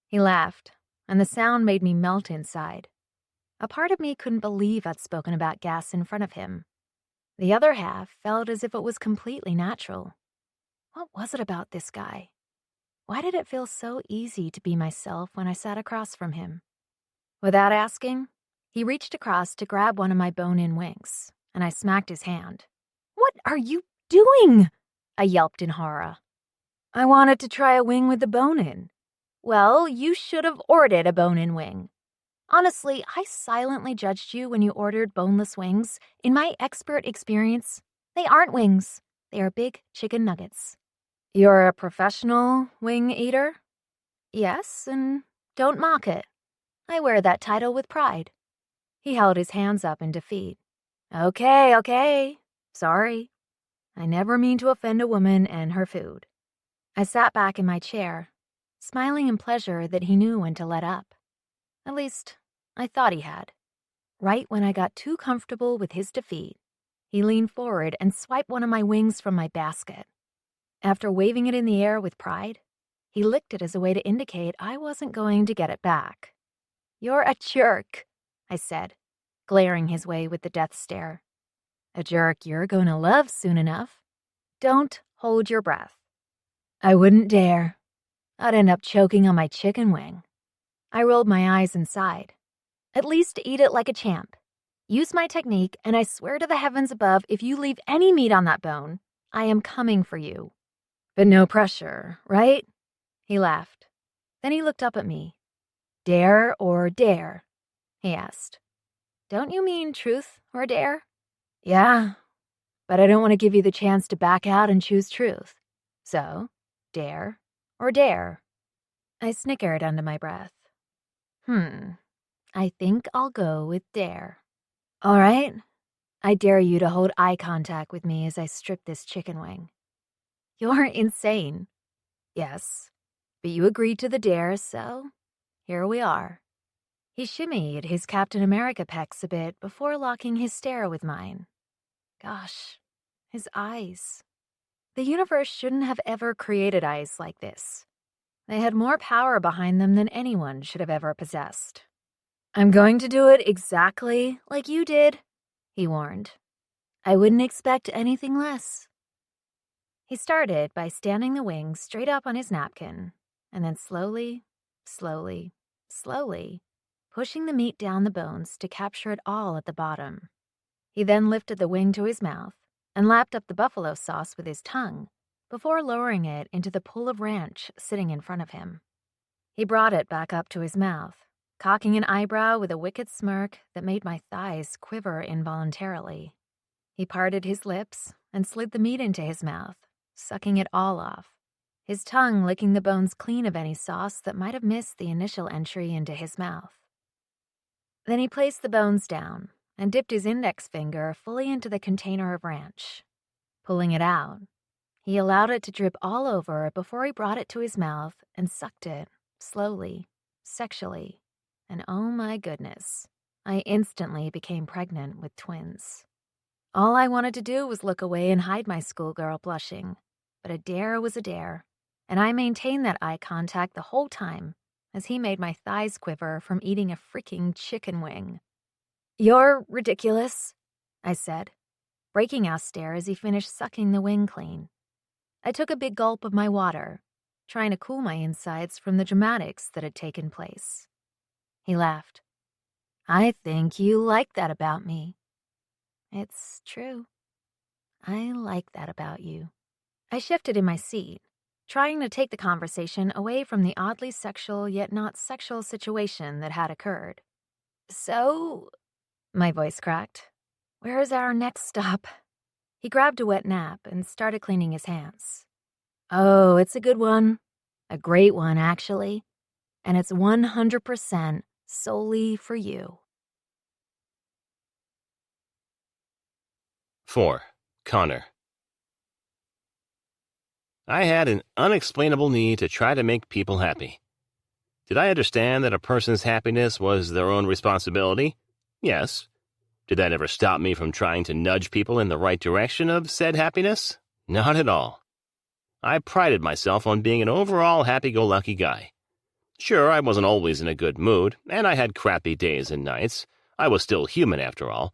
Speaker 1: He laughed, and the sound made me melt inside. A part of me couldn't believe I'd spoken about gas in front of him. The other half felt as if it was completely natural. What was it about this guy? Why did it feel so easy to be myself when I sat across from him? Without asking, he reached across to grab one of my bone-in wings, and I smacked his hand. What are you doing? I yelped in horror. I wanted to try a wing with the bone in. Well, you should have ordered a bone-in wing. Honestly, I silently judged you when you ordered boneless wings. In my expert experience, they aren't wings. They are big chicken nuggets. You're a professional wing eater? Yes, and don't mock it. I wear that title with pride. He held his hands up in defeat. Okay. Sorry. I never mean to offend a woman and her food. I sat back in my chair, smiling in pleasure that he knew when to let up. At least, I thought he had. Right when I got too comfortable with his defeat, he leaned forward and swiped one of my wings from my basket. After waving it in the air with pride, he licked it as a way to indicate I wasn't going to get it back. You're a jerk, I said, glaring his way with the death stare. A jerk you're going to love soon enough. Don't hold your breath. I wouldn't dare. I'd end up choking on my chicken wing. I rolled my eyes and sighed. At least eat it like a champ. Use my technique, and I swear to the heavens above, if you leave any meat on that bone, I am coming for you. But no pressure, right? He laughed. Then he looked up at me. Dare or dare? He asked. Don't you mean truth or dare? Yeah, but I don't want to give you the chance to back out and choose truth. So, dare or dare? I snickered under my breath. I think I'll go with dare. All right. I dare you to hold eye contact with me as I strip this chicken wing. You're insane. Yes, but you agreed to the dare, so here we are. He shimmied his Captain America pecs a bit before locking his stare with mine. Gosh, his eyes. The universe shouldn't have ever created eyes like this. They had more power behind them than anyone should have ever possessed. I'm going to do it exactly like you did, he warned. I wouldn't expect anything less. He started by standing the wing straight up on his napkin, and then slowly, pushing the meat down the bones to capture it all at the bottom. He then lifted the wing to his mouth and lapped up the buffalo sauce with his tongue before lowering it into the pool of ranch sitting in front of him. He brought it back up to his mouth, cocking an eyebrow with a wicked smirk that made my thighs quiver involuntarily. He parted his lips and slid the meat into his mouth, sucking it all off, his tongue licking the bones clean of any sauce that might have missed the initial entry into his mouth. Then he placed the bones down and dipped his index finger fully into the container of ranch. Pulling it out, he allowed it to drip all over before he brought it to his mouth and sucked it, slowly, sexually. And oh my goodness, I instantly became pregnant with twins. All I wanted to do was look away and hide my schoolgirl blushing, but a dare was a dare, and I maintained that eye contact the whole time as he made my thighs quiver from eating a freaking chicken wing. You're ridiculous, I said, breaking our stare as he finished sucking the wing clean. I took a big gulp of my water, trying to cool my insides from the dramatics that had taken place. He laughed. I think you like that about me. It's true. I like that about you. I shifted in my seat, trying to take the conversation away from the oddly sexual yet not sexual situation that had occurred. So, my voice cracked, where's our next stop? He grabbed a wet nap and started cleaning his hands. Oh, it's a good one. A great one, actually. And it's 100% solely for you.
Speaker 2: 4. Connor. I had an unexplainable need to try to make people happy. Did I understand that a person's happiness was their own responsibility? Yes. Did that ever stop me from trying to nudge people in the right direction of said happiness? Not at all. I prided myself on being an overall happy-go-lucky guy. Sure, I wasn't always in a good mood, and I had crappy days and nights. I was still human after all.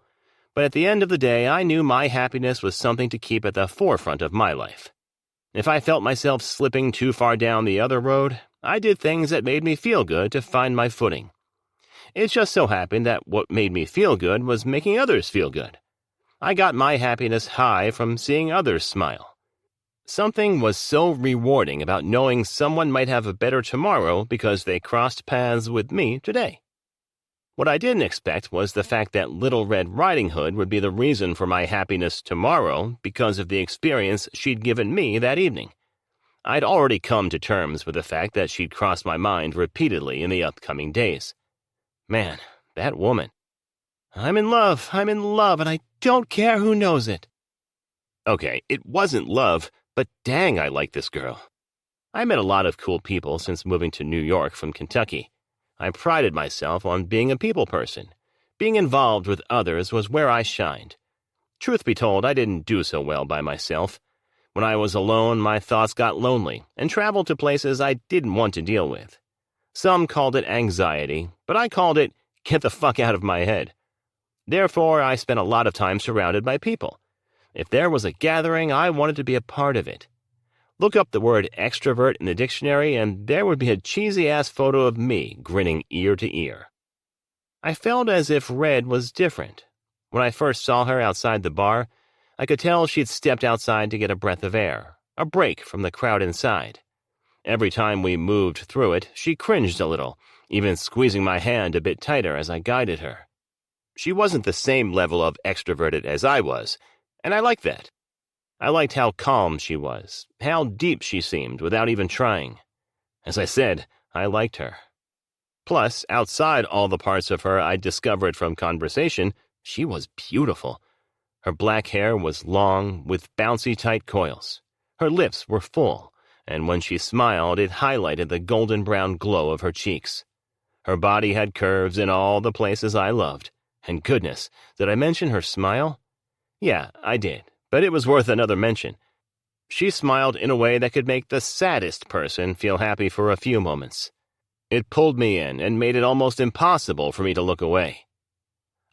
Speaker 2: But at the end of the day, I knew my happiness was something to keep at the forefront of my life. If I felt myself slipping too far down the other road, I did things that made me feel good to find my footing. It just so happened that what made me feel good was making others feel good. I got my happiness high from seeing others smile. Something was so rewarding about knowing someone might have a better tomorrow because they crossed paths with me today. What I didn't expect was the fact that Little Red Riding Hood would be the reason for my happiness tomorrow because of the experience she'd given me that evening. I'd already come to terms with the fact that she'd cross my mind repeatedly in the upcoming days. Man, that woman. I'm in love, and I don't care who knows it. Okay, it wasn't love, but dang, I like this girl. I met a lot of cool people since moving to New York from Kentucky. I prided myself on being a people person. Being involved with others was where I shined. Truth be told, I didn't do so well by myself. When I was alone, my thoughts got lonely and traveled to places I didn't want to deal with. Some called it anxiety, but I called it get the fuck out of my head. Therefore, I spent a lot of time surrounded by people. If there was a gathering, I wanted to be a part of it. Look up the word extrovert in the dictionary, and there would be a cheesy-ass photo of me grinning ear to ear. I felt as if Red was different. When I first saw her outside the bar, I could tell she'd stepped outside to get a breath of air, a break from the crowd inside. Every time we moved through it, she cringed a little, even squeezing my hand a bit tighter as I guided her. She wasn't the same level of extroverted as I was, and I liked that. I liked how calm she was, how deep she seemed without even trying. As I said, I liked her. Plus, outside all the parts of her I'd discovered from conversation, she was beautiful. Her black hair was long, with bouncy tight coils. Her lips were full, and when she smiled, it highlighted the golden brown glow of her cheeks. Her body had curves in all the places I loved. And goodness, did I mention her smile? Yeah, I did, but it was worth another mention. She smiled in a way that could make the saddest person feel happy for a few moments. It pulled me in and made it almost impossible for me to look away.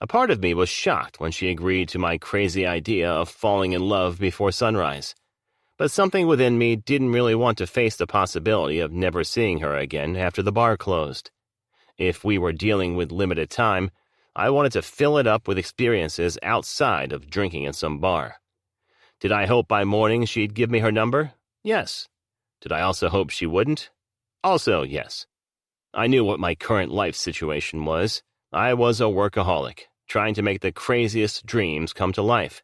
Speaker 2: A part of me was shocked when she agreed to my crazy idea of falling in love before sunrise. But something within me didn't really want to face the possibility of never seeing her again after the bar closed. If we were dealing with limited time, I wanted to fill it up with experiences outside of drinking in some bar. Did I hope by morning she'd give me her number? Yes. Did I also hope she wouldn't? Also, yes. I knew what my current life situation was. I was a workaholic, trying to make the craziest dreams come to life.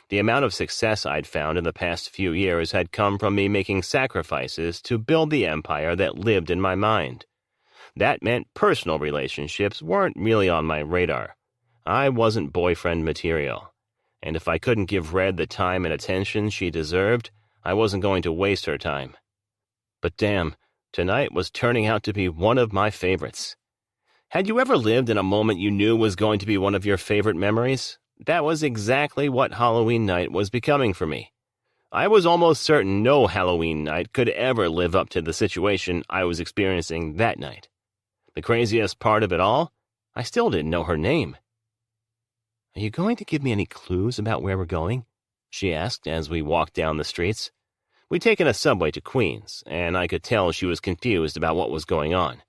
Speaker 2: The amount of success I'd found in the past few years had come from me making sacrifices to build the empire that lived in my mind. That meant personal relationships weren't really on my radar. I wasn't boyfriend material. And if I couldn't give Red the time and attention she deserved, I wasn't going to waste her time. But damn, tonight was turning out to be one of my favorites. Had you ever lived in a moment you knew was going to be one of your favorite memories? That was exactly what Halloween night was becoming for me. I was almost certain no Halloween night could ever live up to the situation I was experiencing that night. The craziest part of it all? I still didn't know her name. "Are you going to give me any clues about where we're going?" she asked as we walked down the streets. We'd taken a subway to Queens, and I could tell she was confused about what was going on.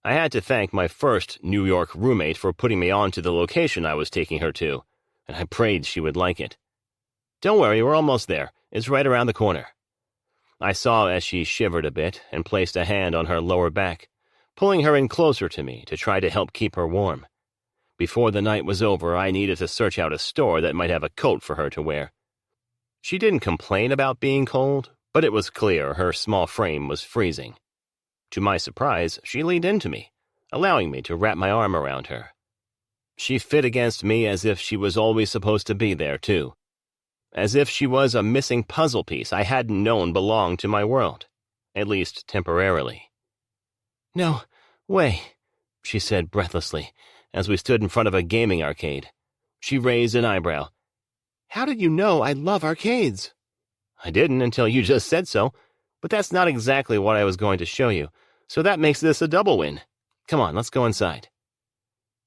Speaker 2: I had to thank my first New York roommate for putting me on to the location I was taking her to, and I prayed she would like it. "Don't worry, we're almost there. It's right around the corner." I saw as she shivered a bit and placed a hand on her lower back, pulling her in closer to me to try to help keep her warm. Before the night was over, I needed to search out a store that might have a coat for her to wear. She didn't complain about being cold, but it was clear her small frame was freezing. To my surprise, she leaned into me, allowing me to wrap my arm around her. She fit against me as if she was always supposed to be there, too. As if she was a missing puzzle piece I hadn't known belonged to my world, at least temporarily. "No way," she said breathlessly, as we stood in front of a gaming arcade. She raised an eyebrow. "How did you know I love arcades?" "I didn't until you just said so, but that's not exactly what I was going to show you, so that makes this a double win. Come on, let's go inside."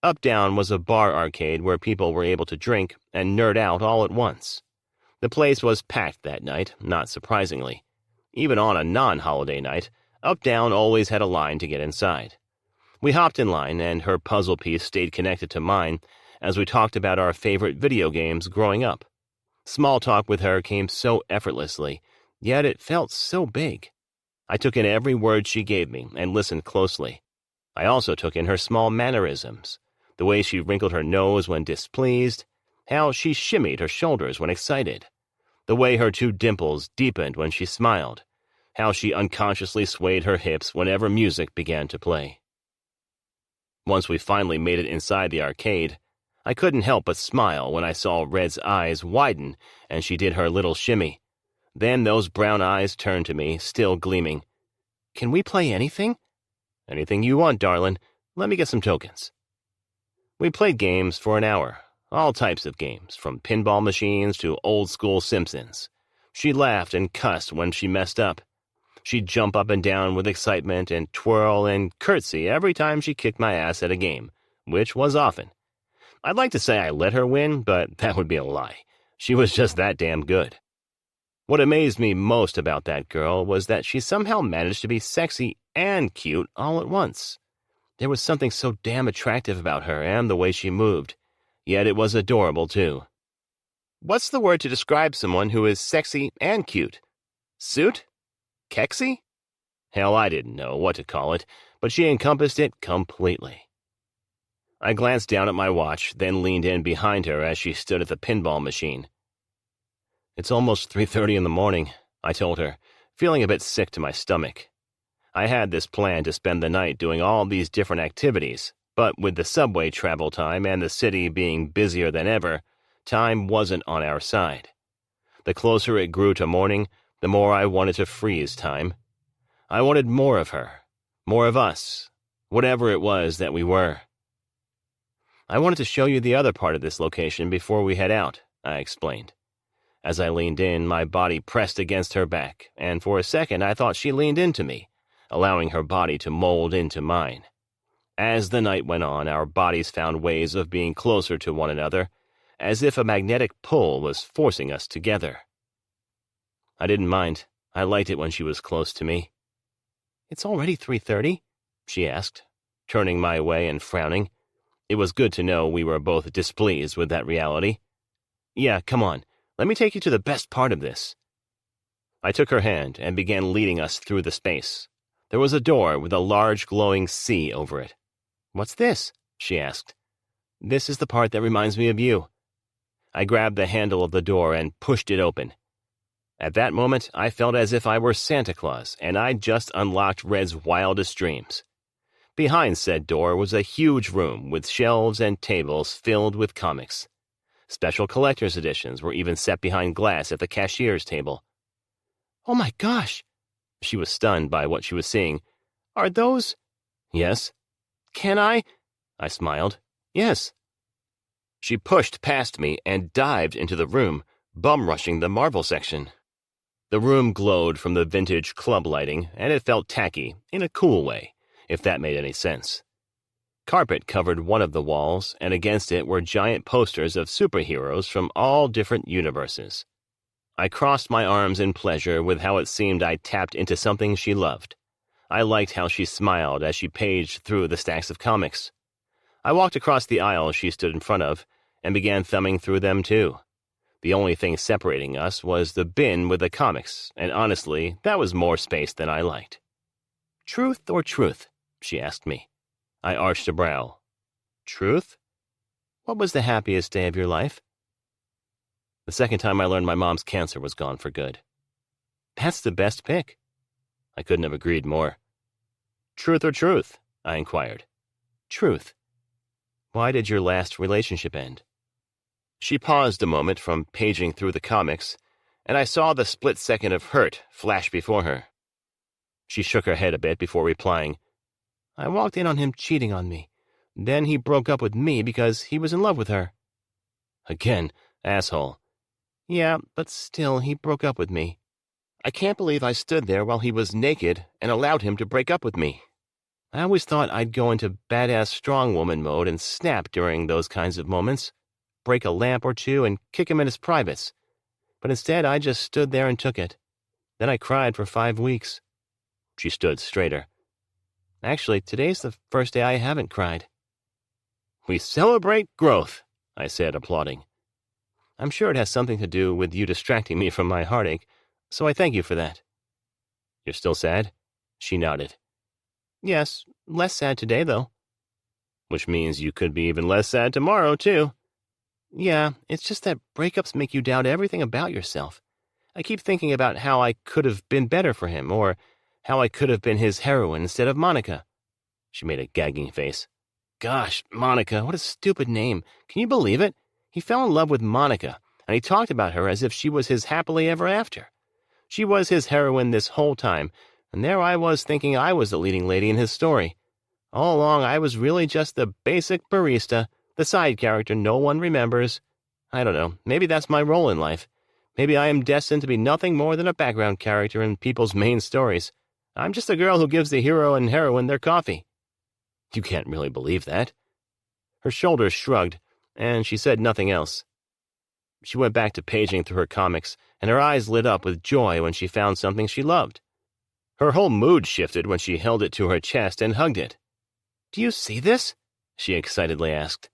Speaker 2: Uptown was a bar arcade where people were able to drink and nerd out all at once. The place was packed that night, not surprisingly. Even on a non-holiday night, Uptown always had a line to get inside. We hopped in line, and her puzzle piece stayed connected to mine as we talked about our favorite video games growing up. Small talk with her came so effortlessly, yet it felt so big. I took in every word she gave me and listened closely. I also took in her small mannerisms, the way she wrinkled her nose when displeased, how she shimmied her shoulders when excited, the way her two dimples deepened when she smiled, how she unconsciously swayed her hips whenever music began to play. Once we finally made it inside the arcade, I couldn't help but smile when I saw Red's eyes widen and she did her little shimmy. Then those brown eyes turned to me, still gleaming. "Can we play anything?" "Anything you want, darling. Let me get some tokens." We played games for an hour, all types of games, from pinball machines to old-school Simpsons. She laughed and cussed when she messed up. She'd jump up and down with excitement and twirl and curtsy every time she kicked my ass at a game, which was often. I'd like to say I let her win, but that would be a lie. She was just that damn good. What amazed me most about that girl was that she somehow managed to be sexy and cute all at once. There was something so damn attractive about her and the way she moved, yet it was adorable too. What's the word to describe someone who is sexy and cute? Suit? Kexy? Hell, I didn't know what to call it, but she encompassed it completely. I glanced down at my watch, then leaned in behind her as she stood at the pinball machine. "It's almost 3:30 in the morning," I told her, feeling a bit sick to my stomach. I had this plan to spend the night doing all these different activities, but with the subway travel time and the city being busier than ever, time wasn't on our side. The closer it grew to morning, the more I wanted to freeze time. I wanted more of her, more of us, whatever it was that we were. "I wanted to show you the other part of this location before we head out," I explained. As I leaned in, my body pressed against her back, and for a second I thought she leaned into me, allowing her body to mold into mine. As the night went on, our bodies found ways of being closer to one another, as if a magnetic pull was forcing us together. I didn't mind. I liked it when she was close to me. "It's already 3:30? She asked, turning my way and frowning. It was good to know we were both displeased with that reality. "Yeah, come on. Let me take you to the best part of this." I took her hand and began leading us through the space. There was a door with a large glowing C over it. "What's this?" she asked. "This is the part that reminds me of you." I grabbed the handle of the door and pushed it open. At that moment, I felt as if I were Santa Claus, and I'd just unlocked Red's wildest dreams. Behind said door was a huge room with shelves and tables filled with comics. Special collector's editions were even set behind glass at the cashier's table. "Oh my gosh!" She was stunned by what she was seeing. "Are those—" "Yes." "Can I—" I smiled. "Yes." She pushed past me and dived into the room, bum-rushing the Marvel section. The room glowed from the vintage club lighting, and it felt tacky, in a cool way, if that made any sense. Carpet covered one of the walls, and against it were giant posters of superheroes from all different universes. I crossed my arms in pleasure with how it seemed I tapped into something she loved. I liked how she smiled as she paged through the stacks of comics. I walked across the aisle she stood in front of, and began thumbing through them too. The only thing separating us was the bin with the comics, and honestly, that was more space than I liked. "Truth or truth?" she asked me. I arched a brow. "Truth? What was the happiest day of your life?" "The second time I learned my mom's cancer was gone for good." "That's the best pick." I couldn't have agreed more. "Truth or truth?" I inquired. "Truth. Why did your last relationship end?" She paused a moment from paging through the comics, and I saw the split second of hurt flash before her. She shook her head a bit before replying, "I walked in on him cheating on me. Then he broke up with me because he was in love with her." "Again, asshole." "Yeah, but still, he broke up with me. I can't believe I stood there while he was naked and allowed him to break up with me. I always thought I'd go into badass strong woman mode and snap during those kinds of moments, break a lamp or two and kick him in his privates. But instead, I just stood there and took it. Then I cried for 5 weeks. She stood straighter. Actually, today's the first day I haven't cried. "We celebrate growth," I said, applauding. "I'm sure it has something to do with you distracting me from my heartache, so I thank you for that." "You're still sad?" She nodded. Yes, less sad today, though. Which means you could be even less sad tomorrow, too. Yeah, it's just that breakups make you doubt everything about yourself. I keep thinking about how I could have been better for him, or how I could have been his heroine instead of Monica. She made a gagging face. Gosh, Monica, what a stupid name. Can you believe it? He fell in love with Monica, and he talked about her as if she was his happily ever after. She was his heroine this whole time, and there I was thinking I was the leading lady in his story. All along I was really just the basic barista, the side character no one remembers. I don't know, maybe that's my role in life. Maybe I am destined to be nothing more than a background character in people's main stories. I'm just a girl who gives the hero and heroine their coffee. You can't really believe that. Her shoulders shrugged, and she said nothing else. She went back to paging through her comics, and her eyes lit up with joy when she found something she loved. Her whole mood shifted when she held it to her chest and hugged it. "Do you see this?" she excitedly asked.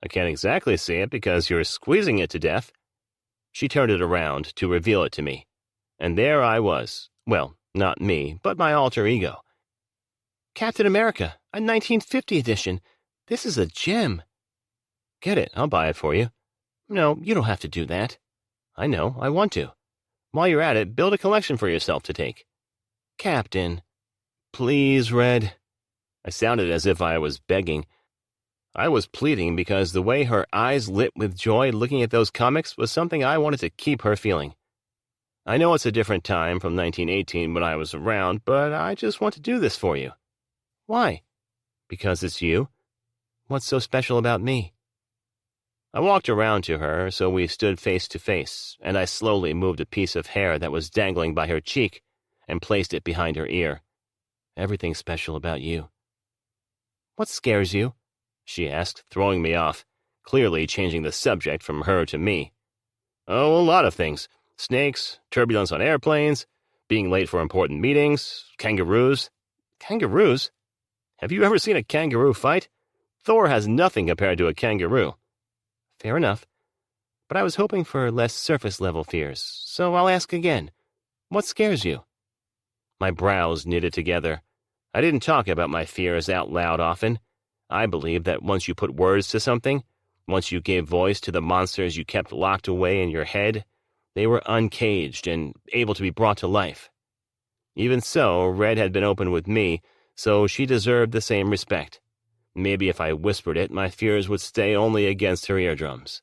Speaker 2: "I can't exactly see it because you're squeezing it to death." She turned it around to reveal it to me, and there I was. Well, not me, but my alter ego. "Captain America, a 1950 edition. This is a gem." "Get it, I'll buy it for you." "No, you don't have to do that." "I know, I want to. While you're at it, build a collection for yourself to take." "Captain." "Please, Red." I sounded as if I was begging. I was pleading because the way her eyes lit with joy looking at those comics was something I wanted to keep her feeling. I know it's a different time from 1918 when I was around, but I just want to do this for you. "Why?" "Because it's you. What's so special about me?" I walked around to her so we stood face to face, and I slowly moved a piece of hair that was dangling by her cheek and placed it behind her ear. "Everything's special about you." "What scares you?" she asked, throwing me off, clearly changing the subject from her to me. "Oh, a lot of things. Snakes, turbulence on airplanes, being late for important meetings, kangaroos." "Kangaroos? Have you ever seen a kangaroo fight? Thor has nothing compared to a kangaroo." "Fair enough. But I was hoping for less surface-level fears, so I'll ask again. What scares you?" My brows knitted together. I didn't talk about my fears out loud often. I believed that once you put words to something, once you gave voice to the monsters you kept locked away in your head, they were uncaged and able to be brought to life. Even so, Red had been open with me, so she deserved the same respect. Maybe if I whispered it, my fears would stay only against her eardrums.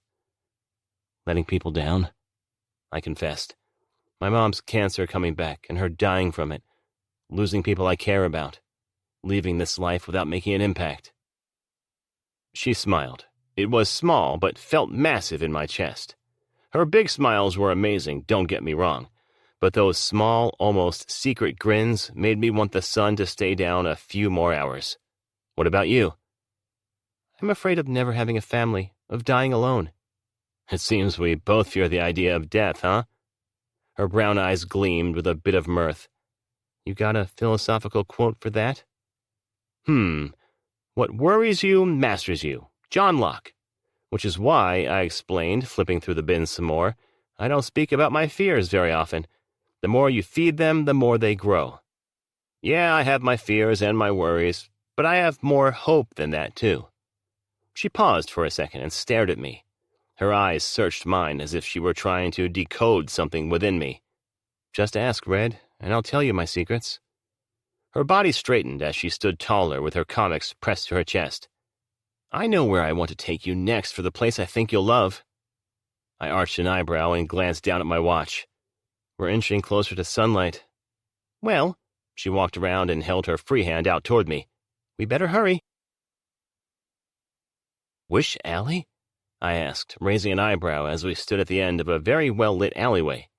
Speaker 2: "Letting people down?" I confessed. "My mom's cancer coming back, and her dying from it. Losing people I care about. Leaving this life without making an impact." She smiled. It was small, but felt massive in my chest. Her big smiles were amazing, don't get me wrong, but those small, almost secret grins made me want the sun to stay down a few more hours. "What about you?" "I'm afraid of never having a family, of dying alone." "It seems we both fear the idea of death, huh?" Her brown eyes gleamed with a bit of mirth. "You got a philosophical quote for that?" "What worries you masters you. John Locke. Which is why," I explained, flipping through the bins some more, "I don't speak about my fears very often. The more you feed them, the more they grow. Yeah, I have my fears and my worries, but I have more hope than that, too." She paused for a second and stared at me. Her eyes searched mine as if she were trying to decode something within me. "Just ask, Red, and I'll tell you my secrets." Her body straightened as she stood taller with her comics pressed to her chest. "I know where I want to take you next for the place I think you'll love." I arched an eyebrow and glanced down at my watch. "We're inching closer to sunlight." "Well," she walked around and held her free hand out toward me. "We better hurry." "Wish Alley?" I asked, raising an eyebrow as we stood at the end of a very well-lit alleyway.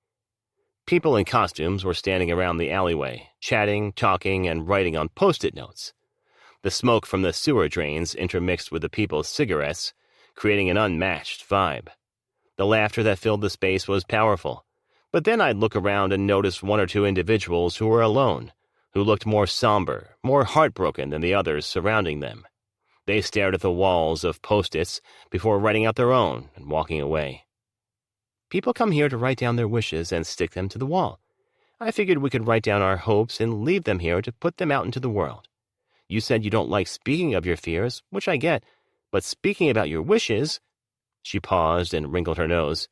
Speaker 2: People in costumes were standing around the alleyway, chatting, talking, and writing on Post-it notes. The smoke from the sewer drains intermixed with the people's cigarettes, creating an unmatched vibe. The laughter that filled the space was powerful, but then I'd look around and notice one or two individuals who were alone, who looked more somber, more heartbroken than the others surrounding them. They stared at the walls of Post-its before writing out their own and walking away. "People come here to write down their wishes and stick them to the wall. I figured we could write down our hopes and leave them here to put them out into the world. You said you don't like speaking of your fears, which I get, but speaking about your wishes—" She paused and wrinkled her nose.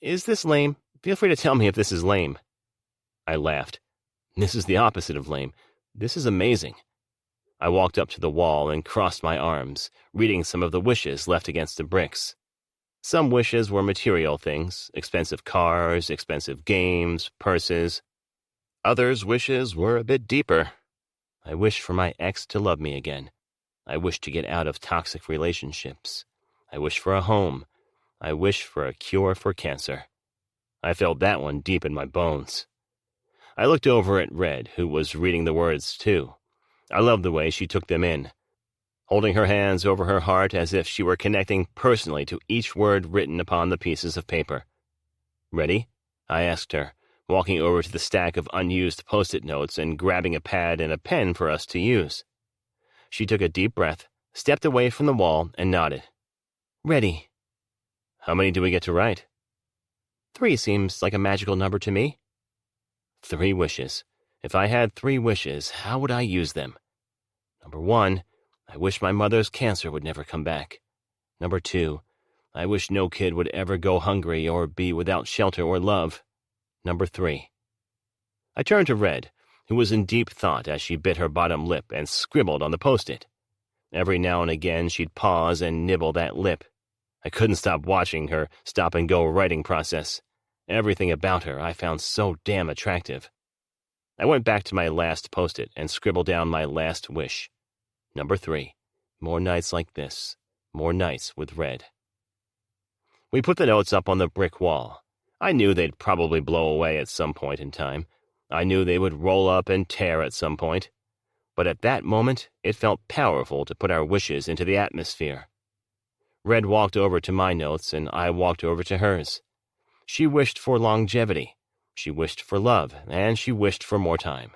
Speaker 2: "Is this lame? Feel free to tell me if this is lame." I laughed. "This is the opposite of lame. This is amazing." I walked up to the wall and crossed my arms, reading some of the wishes left against the bricks. Some wishes were material things, expensive cars, expensive games, purses. Others' wishes were a bit deeper. I wished for my ex to love me again. I wished to get out of toxic relationships. I wished for a home. I wished for a cure for cancer. I felt that one deep in my bones. I looked over at Red, who was reading the words too. I loved the way she took them in, holding her hands over her heart as if she were connecting personally to each word written upon the pieces of paper. "Ready?" I asked her, walking over to the stack of unused Post-it notes and grabbing a pad and a pen for us to use. She took a deep breath, stepped away from the wall, and nodded. "Ready." "How many do we get to write?" 3 seems like a magical number to me." 3 wishes. If I had 3 wishes, how would I use them? Number 1, I wish my mother's cancer would never come back. Number 2, I wish no kid would ever go hungry or be without shelter or love. Number 3. I turned to Red, who was in deep thought as she bit her bottom lip and scribbled on the Post-it. Every now and again she'd pause and nibble that lip. I couldn't stop watching her stop-and-go writing process. Everything about her I found so damn attractive. I went back to my last Post-it and scribbled down my last wish. Number 3, more nights like this, more nights with Red. We put the notes up on the brick wall. I knew they'd probably blow away at some point in time. I knew they would roll up and tear at some point. But at that moment, it felt powerful to put our wishes into the atmosphere. Red walked over to my notes, and I walked over to hers. She wished for longevity. She wished for love, and she wished for more time.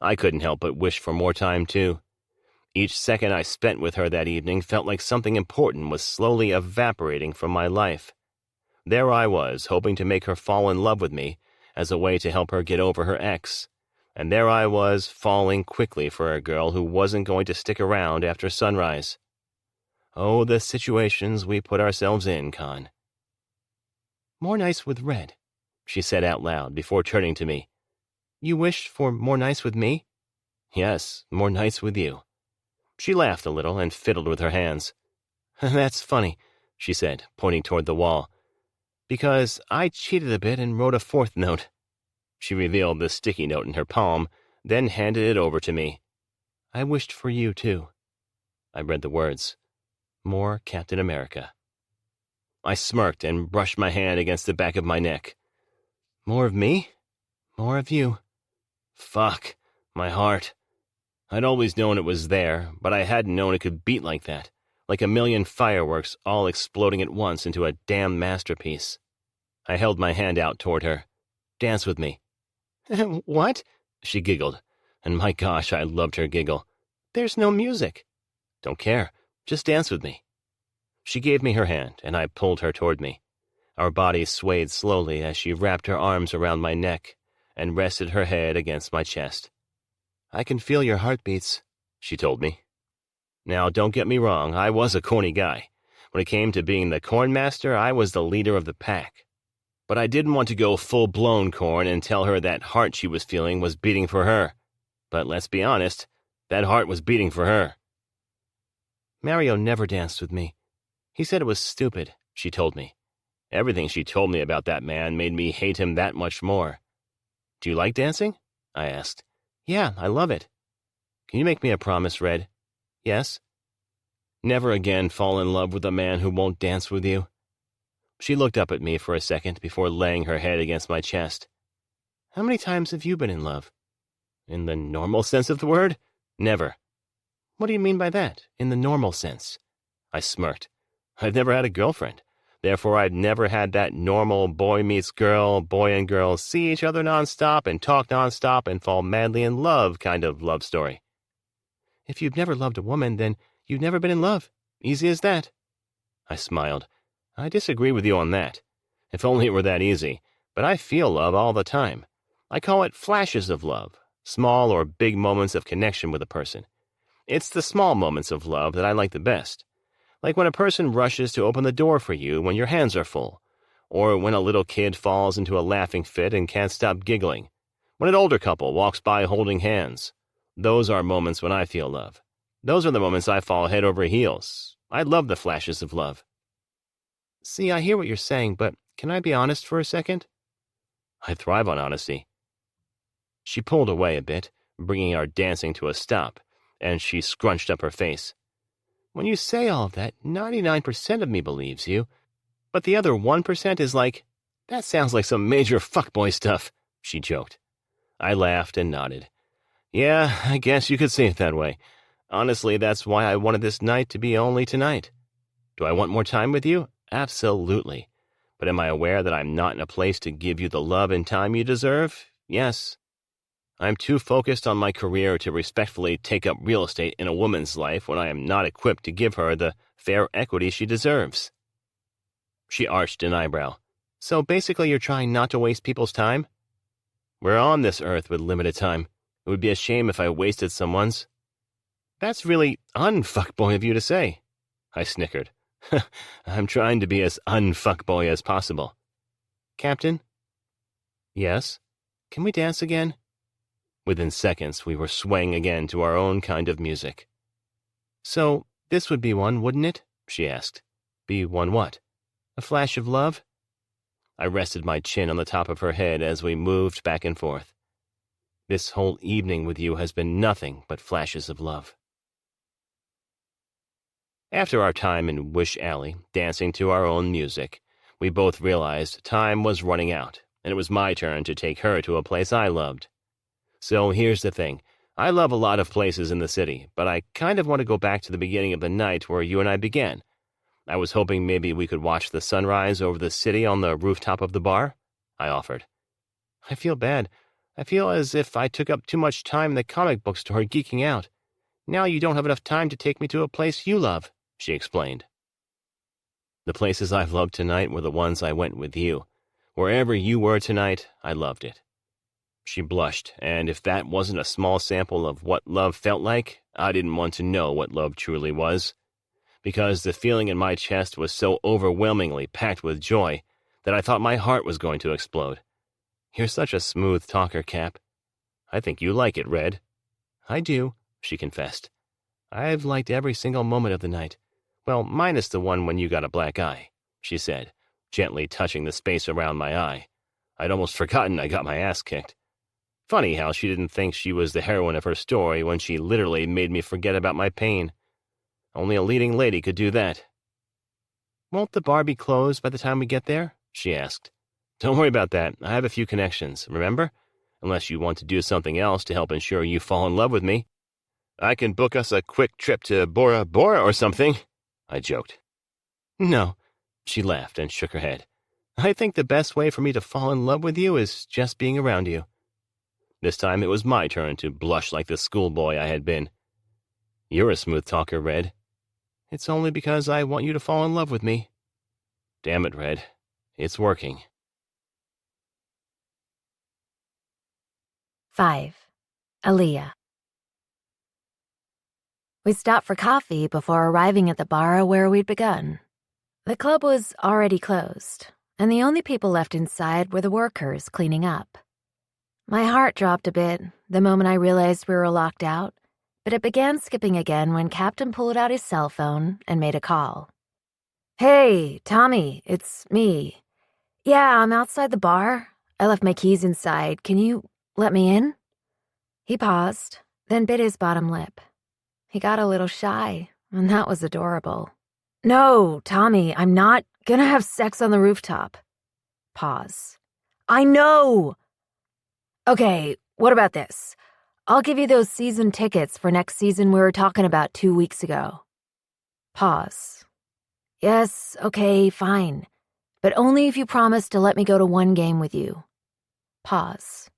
Speaker 2: I couldn't help but wish for more time, too. Each second I spent with her that evening felt like something important was slowly evaporating from my life. There I was, hoping to make her fall in love with me as a way to help her get over her ex. And there I was, falling quickly for a girl who wasn't going to stick around after sunrise. Oh, the situations we put ourselves in, Con. "More nights with Red," she said out loud before turning to me. "You wished for more nights with me?" "Yes, more nights with you." She laughed a little and fiddled with her hands. "That's funny," she said, pointing toward the wall, "because I cheated a bit and wrote a 4th note." She revealed the sticky note in her palm, then handed it over to me. "I wished for you, too." I read the words. More Captain America. I smirked and brushed my hand against the back of my neck. More of me? More of you. Fuck, my heart. I'd always known it was there, but I hadn't known it could beat like that, like a million fireworks all exploding at once into a damn masterpiece. I held my hand out toward her. "Dance with me." "What?" She giggled, and my gosh, I loved her giggle. "There's no music." "Don't care. Just dance with me." She gave me her hand, and I pulled her toward me. Our bodies swayed slowly as she wrapped her arms around my neck and rested her head against my chest. "I can feel your heartbeats," she told me. Now, don't get me wrong, I was a corny guy. When it came to being the corn master, I was the leader of the pack. But I didn't want to go full-blown corn and tell her that heart she was feeling was beating for her. But let's be honest, that heart was beating for her. "Mario never danced with me. He said it was stupid," she told me. Everything she told me about that man made me hate him that much more. "Do you like dancing?" I asked. "Yeah, I love it." "Can you make me a promise, Red?" "Yes." "Never again fall in love with a man who won't dance with you?" She looked up at me for a second before laying her head against my chest. "How many times have you been in love?" "In the normal sense of the word? Never." "What do you mean by that, in the normal sense?" I smirked. I've never had a girlfriend. Therefore, I'd never had that normal boy meets girl, boy and girl see each other nonstop and talk nonstop and fall madly in love kind of love story. "If you've never loved a woman, then you've never been in love. Easy as that." I smiled. "I disagree with you on that. If only it were that easy. But I feel love all the time. I call it flashes of love. small or big moments of connection with a person. It's the small moments of love that I like the best. Like when a person rushes to open the door for you when your hands are full, or when a little kid falls into a laughing fit and can't stop giggling, when an older couple walks by holding hands. Those are moments when I feel love. Those are the moments I fall head over heels. I love the flashes of love. See, I hear what you're saying, but can I be honest for a second? I thrive on honesty. She pulled away a bit, bringing our dancing to a stop, and she scrunched up her face. When you say all of that, 99% of me believes you, but the other 1% is like, that sounds like some major fuckboy stuff, she joked. I laughed and nodded. Yeah, I guess you could say it that way. Honestly, that's why I wanted this night to be only tonight. Do I want more time with you? Absolutely. But am I aware that I'm not in a place to give you the love and time you deserve? Yes. I'm too focused on my career to respectfully take up real estate in a woman's life when I am not equipped to give her the fair equity she deserves. She arched an eyebrow. So basically you're trying not to waste people's time? We're on this earth with limited time. It would be a shame if I wasted someone's. That's really unfuckboy of you to say. I snickered. I'm trying to be as unfuckboy as possible. Captain? Yes? Can we dance again? Within seconds, we were swaying again to our own kind of music. So, this would be one, wouldn't it? She asked. Be one what? A flash of love? I rested my chin on the top of her head as we moved back and forth. This whole evening with you has been nothing but flashes of love. After our time in Wish Alley, dancing to our own music, we both realized time was running out, and it was my turn to take her to a place I loved. So here's the thing. I love a lot of places in the city, but I kind of want to go back to the beginning of the night where you and I began. I was hoping maybe we could watch the sunrise over the city on the rooftop of the bar, I offered. I feel bad. I feel as if I took up too much time in the comic book store geeking out. Now you don't have enough time to take me to a place you love, she explained. The places I've loved tonight were the ones I went with you. Wherever you were tonight, I loved it. She blushed, and if that wasn't a small sample of what love felt like, I didn't want to know what love truly was. Because the feeling in my chest was so overwhelmingly packed with joy that I thought my heart was going to explode. You're such a smooth talker, Cap. I think you like it, Red. I do, she confessed. I've liked every single moment of the night. Well, minus the one when you got a black eye, she said, gently touching the space around my eye. I'd almost forgotten I got my ass kicked. Funny how she didn't think she was the heroine of her story when she literally made me forget about my pain. Only a leading lady could do that. Won't the bar be closed by the time we get there? She asked. Don't worry about that. I have a few connections, remember? Unless you want to do something else to help ensure you fall in love with me. I can book us a quick trip to Bora Bora or something, I joked. No, she laughed and shook her head. I think the best way for me to fall in love with you is just being around you. This time it was my turn to blush like the schoolboy I had been. You're a smooth talker, Red. It's only because I want you to fall in love with me. Damn it, Red. It's working.
Speaker 1: 5. Aaliyah. We stopped for coffee before arriving at the bar where we'd begun. The club was already closed, and the only people left inside were the workers cleaning up. My heart dropped a bit the moment I realized we were locked out, but it began skipping again when Captain pulled out his cell phone and made a call. Hey, Tommy, it's me. Yeah, I'm outside the bar. I left my keys inside. Can you let me in? He paused, then bit his bottom lip. He got a little shy, and that was adorable. No, Tommy, I'm not gonna have sex on the rooftop. Pause. I know! Okay, what about this? I'll give you those season tickets for next season we were talking about 2 weeks ago. Pause. Yes, okay, fine. But only if you promise to let me go to one game with you. Pause.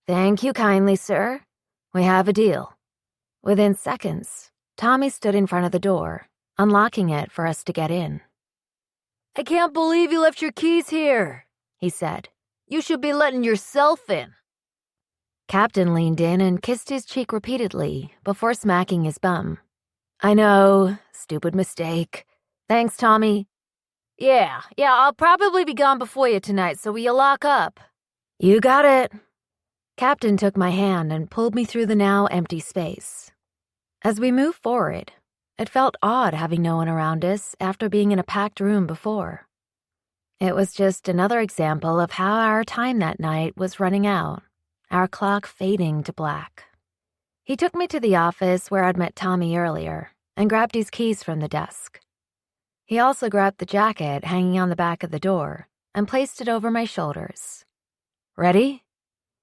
Speaker 1: Thank you kindly, sir. We have a deal. Within seconds, Tommy stood in front of the door, unlocking it for us to get in. I can't believe you left your keys here, he said. You should be letting yourself in. Captain leaned in and kissed his cheek repeatedly before smacking his bum. I know, stupid mistake. Thanks, Tommy. Yeah, I'll probably be gone before you tonight, so will you lock up? You got it. Captain took my hand and pulled me through the now empty space. As we moved forward, it felt odd having no one around us after being in a packed room before. It was just another example of how our time that night was running out, our clock fading to black. He took me to the office where I'd met Tommy earlier and grabbed his keys from the desk. He also grabbed the jacket hanging on the back of the door and placed it over my shoulders. Ready?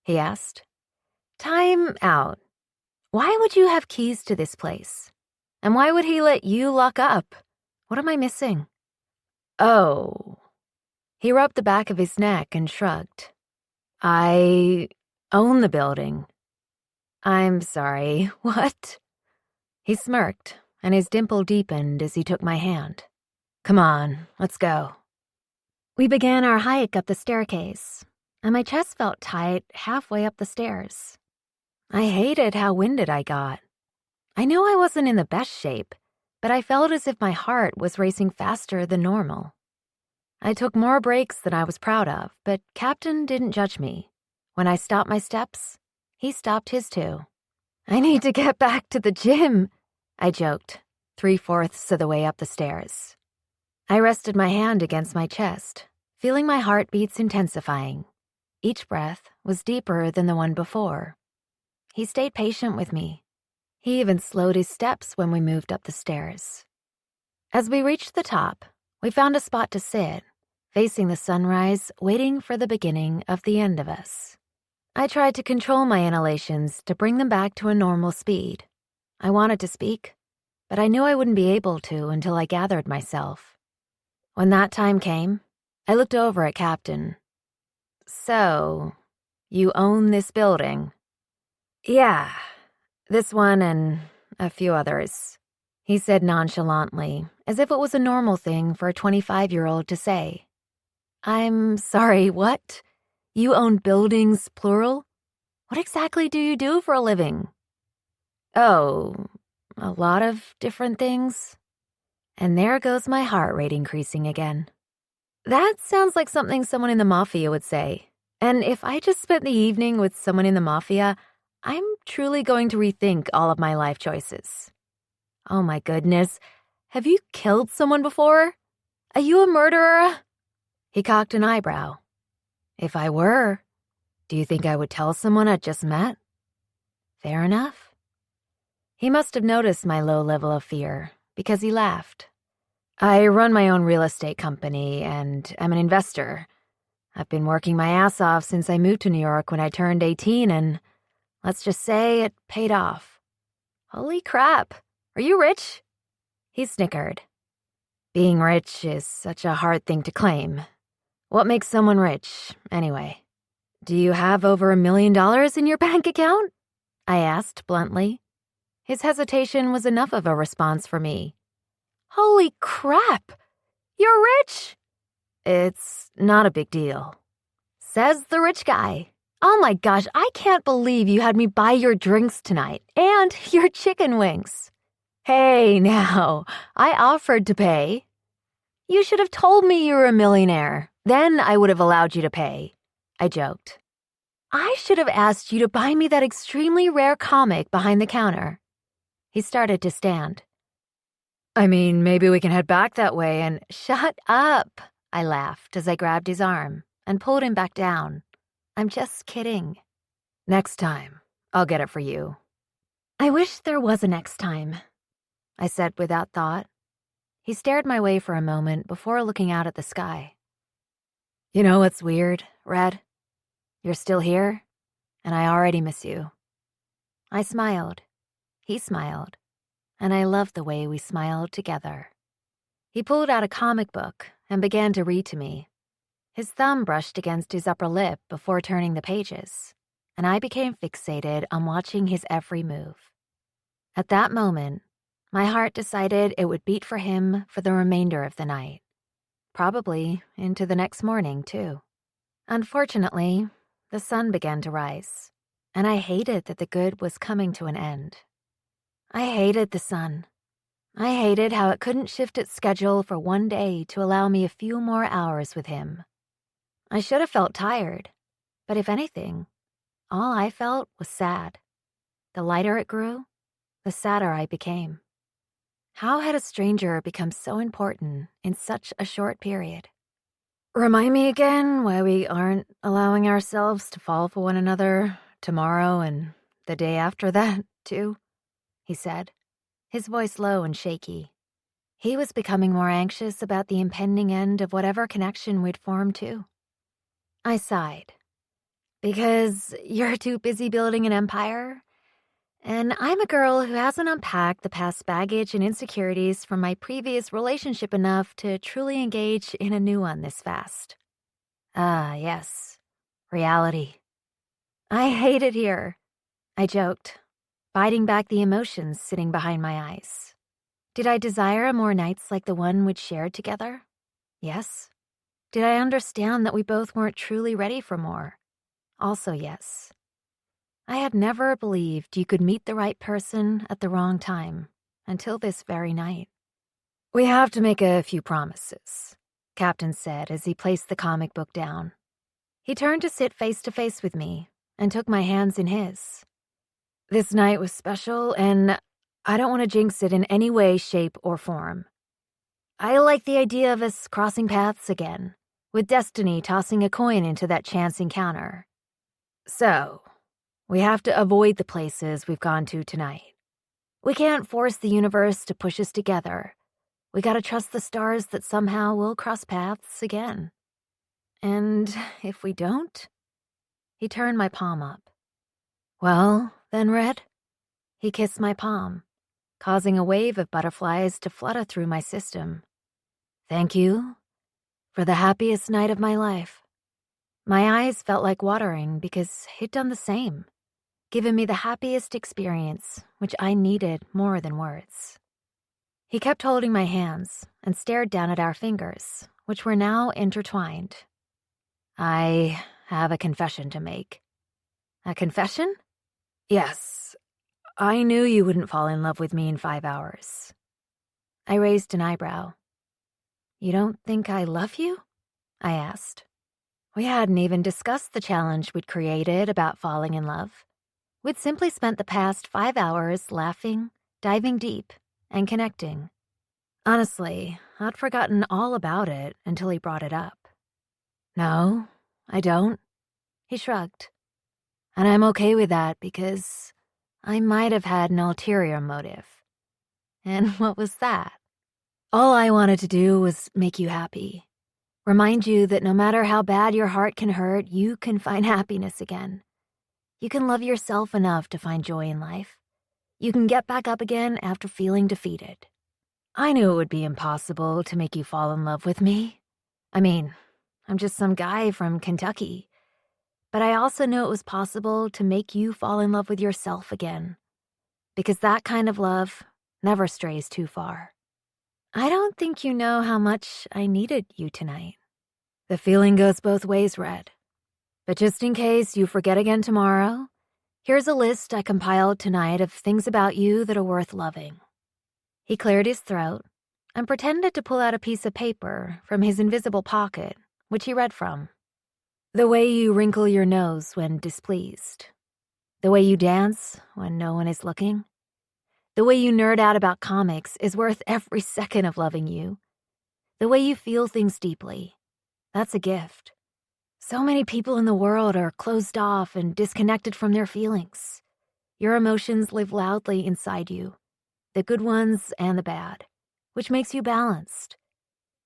Speaker 1: He asked. Time out. Why would you have keys to this place? And why would he let you lock up? What am I missing? Oh. He rubbed the back of his neck and shrugged. I own the building. I'm sorry, what? He smirked, and his dimple deepened as he took my hand. Come on, let's go. We began our hike up the staircase, and my chest felt tight halfway up the stairs. I hated how winded I got. I knew I wasn't in the best shape, but I felt as if my heart was racing faster than normal. I took more breaks than I was proud of, but Captain didn't judge me. When I stopped my steps, he stopped his too. I need to get back to the gym, I joked, 3/4 of the way up the stairs. I rested my hand against my chest, feeling my heartbeats intensifying. Each breath was deeper than the one before. He stayed patient with me. He even slowed his steps when we moved up the stairs. As we reached the top, we found a spot to sit, facing the sunrise, waiting for the beginning of the end of us. I tried to control my inhalations to bring them back to a normal speed. I wanted to speak, but I knew I wouldn't be able to until I gathered myself. When that time came, I looked over at Captain. So, you own this building? Yeah, this one and a few others, he said nonchalantly, as if it was a normal thing for a 25-year-old to say. I'm sorry, what? You own buildings, plural? What exactly do you do for a living? Oh, a lot of different things. And there goes my heart rate increasing again. That sounds like something someone in the mafia would say. And if I just spent the evening with someone in the mafia, I'm truly going to rethink all of my life choices. Oh my goodness, have you killed someone before? Are you a murderer? He cocked an eyebrow. If I were, do you think I would tell someone I'd just met? Fair enough. He must have noticed my low level of fear, because he laughed. I run my own real estate company, and I'm an investor. I've been working my ass off since I moved to New York when I turned 18, and let's just say it paid off. Holy crap, are you rich? He snickered. Being rich is such a hard thing to claim. What makes someone rich, anyway? Do you have over $1 million in your bank account? I asked bluntly. His hesitation was enough of a response for me. Holy crap! You're rich! It's not a big deal. Says the rich guy. Oh my gosh, I can't believe you had me buy your drinks tonight and your chicken wings. Hey, now, I offered to pay. You should have told me you were a millionaire. Then I would have allowed you to pay, I joked. I should have asked you to buy me that extremely rare comic behind the counter. He started to stand. I mean, maybe we can head back that way and— Shut up, I laughed as I grabbed his arm and pulled him back down. I'm just kidding. Next time, I'll get it for you. I wish there was a next time, I said without thought. He stared my way for a moment before looking out at the sky. You know what's weird, Red? You're still here, and I already miss you. I smiled. He smiled, and I loved the way we smiled together. He pulled out a comic book and began to read to me. His thumb brushed against his upper lip before turning the pages, and I became fixated on watching his every move. At that moment, my heart decided it would beat for him for the remainder of the night. Probably into the next morning, too. Unfortunately, the sun began to rise. and I hated that the good was coming to an end. I hated the sun. I hated how it couldn't shift its schedule for one day to allow me a few more hours with him. I should have felt tired, but if anything, all I felt was sad. The lighter it grew, the sadder I became. How had a stranger become so important in such a short period? Remind me again why we aren't allowing ourselves to fall for one another tomorrow and the day after that, too, he said, his voice low and shaky. He was becoming more anxious about the impending end of whatever connection we'd formed, too. I sighed. Because you're too busy building an empire, and I'm a girl who hasn't unpacked the past baggage and insecurities from my previous relationship enough to truly engage in a new one this fast. Ah, yes. Reality. I hate it here, I joked, biting back the emotions sitting behind my eyes. Did I desire more nights like the one we'd shared together? Yes. Did I understand that we both weren't truly ready for more? Also, yes. I had never believed you could meet the right person at the wrong time until this very night. We have to make a few promises, Captain said as he placed the comic book down. He turned to sit face to face with me and took my hands in his. This night was special, and I don't want to jinx it in any way, shape, or form. I like the idea of us crossing paths again, with destiny tossing a coin into that chance encounter. So, we have to avoid the places we've gone to tonight. We can't force the universe to push us together. We gotta trust the stars that somehow we'll cross paths again. And if we don't? He turned my palm up. Well, then, Red. He kissed my palm, causing a wave of butterflies to flutter through my system. Thank you for the happiest night of my life. My eyes felt like watering because he'd done the same, given me the happiest experience, which I needed more than words. He kept holding my hands and stared down at our fingers, which were now intertwined. I have a confession to make. A confession? Yes. I knew you wouldn't fall in love with me in 5 hours. I raised an eyebrow. You don't think I love you? I asked. We hadn't even discussed the challenge we'd created about falling in love. We'd simply spent the past 5 hours laughing, diving deep, and connecting. Honestly, I'd forgotten all about it until he brought it up. No, I don't. He shrugged. And I'm okay with that because I might have had an ulterior motive. And what was that? All I wanted to do was make you happy. Remind you that no matter how bad your heart can hurt, you can find happiness again. You can love yourself enough to find joy in life. You can get back up again after feeling defeated. I knew it would be impossible to make you fall in love with me. I mean, I'm just some guy from Kentucky. But I also knew it was possible to make you fall in love with yourself again. Because that kind of love never strays too far. I don't think you know how much I needed you tonight. The feeling goes both ways, Red. But just in case you forget again tomorrow, here's a list I compiled tonight of things about you that are worth loving. He cleared his throat and pretended to pull out a piece of paper from his invisible pocket, which he read from. The way you wrinkle your nose when displeased. The way you dance when no one is looking. The way you nerd out about comics is worth every second of loving you. The way you feel things deeply. That's a gift. So many people in the world are closed off and disconnected from their feelings. Your emotions live loudly inside you, the good ones and the bad, which makes you balanced.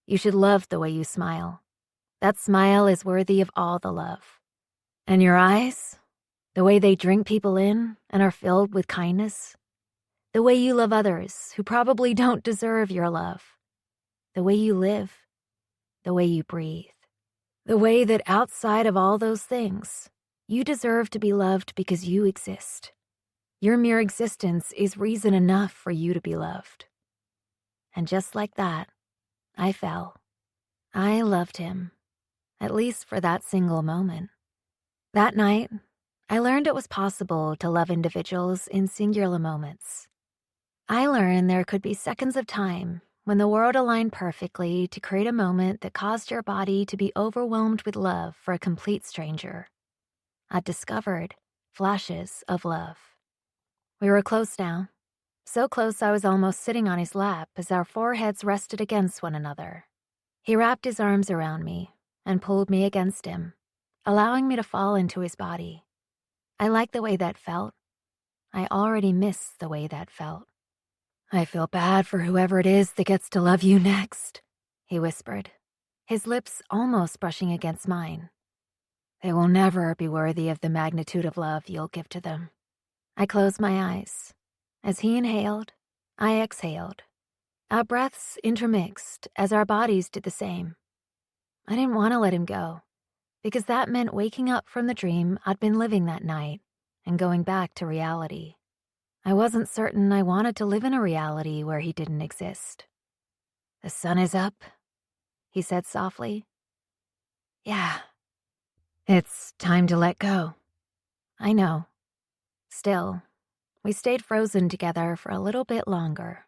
Speaker 1: You should love the way you smile. That smile is worthy of all the love. And your eyes, the way they drink people in and are filled with kindness. The way you love others who probably don't deserve your love. The way you live. The way you breathe. The way that outside of all those things, you deserve to be loved because you exist. Your mere existence is reason enough for you to be loved. And just like that, I fell. I loved him, at least for that single moment. That night, I learned it was possible to love individuals in singular moments. I learned there could be seconds of time when the world aligned perfectly to create a moment that caused your body to be overwhelmed with love for a complete stranger. I discovered flashes of love. We were close now, so close I was almost sitting on his lap as our foreheads rested against one another. He wrapped his arms around me and pulled me against him, allowing me to fall into his body. I liked the way that felt. I already missed the way that felt. I feel bad for whoever it is that gets to love you next, he whispered, his lips almost brushing against mine. They will never be worthy of the magnitude of love you'll give to them. I closed my eyes. As he inhaled, I exhaled. Our breaths intermixed as our bodies did the same. I didn't want to let him go, because that meant waking up from the dream I'd been living that night and going back to reality. I wasn't certain I wanted to live in a reality where he didn't exist. The sun is up, he said softly. Yeah. It's time to let go. I know. Still, we stayed frozen together for a little bit longer.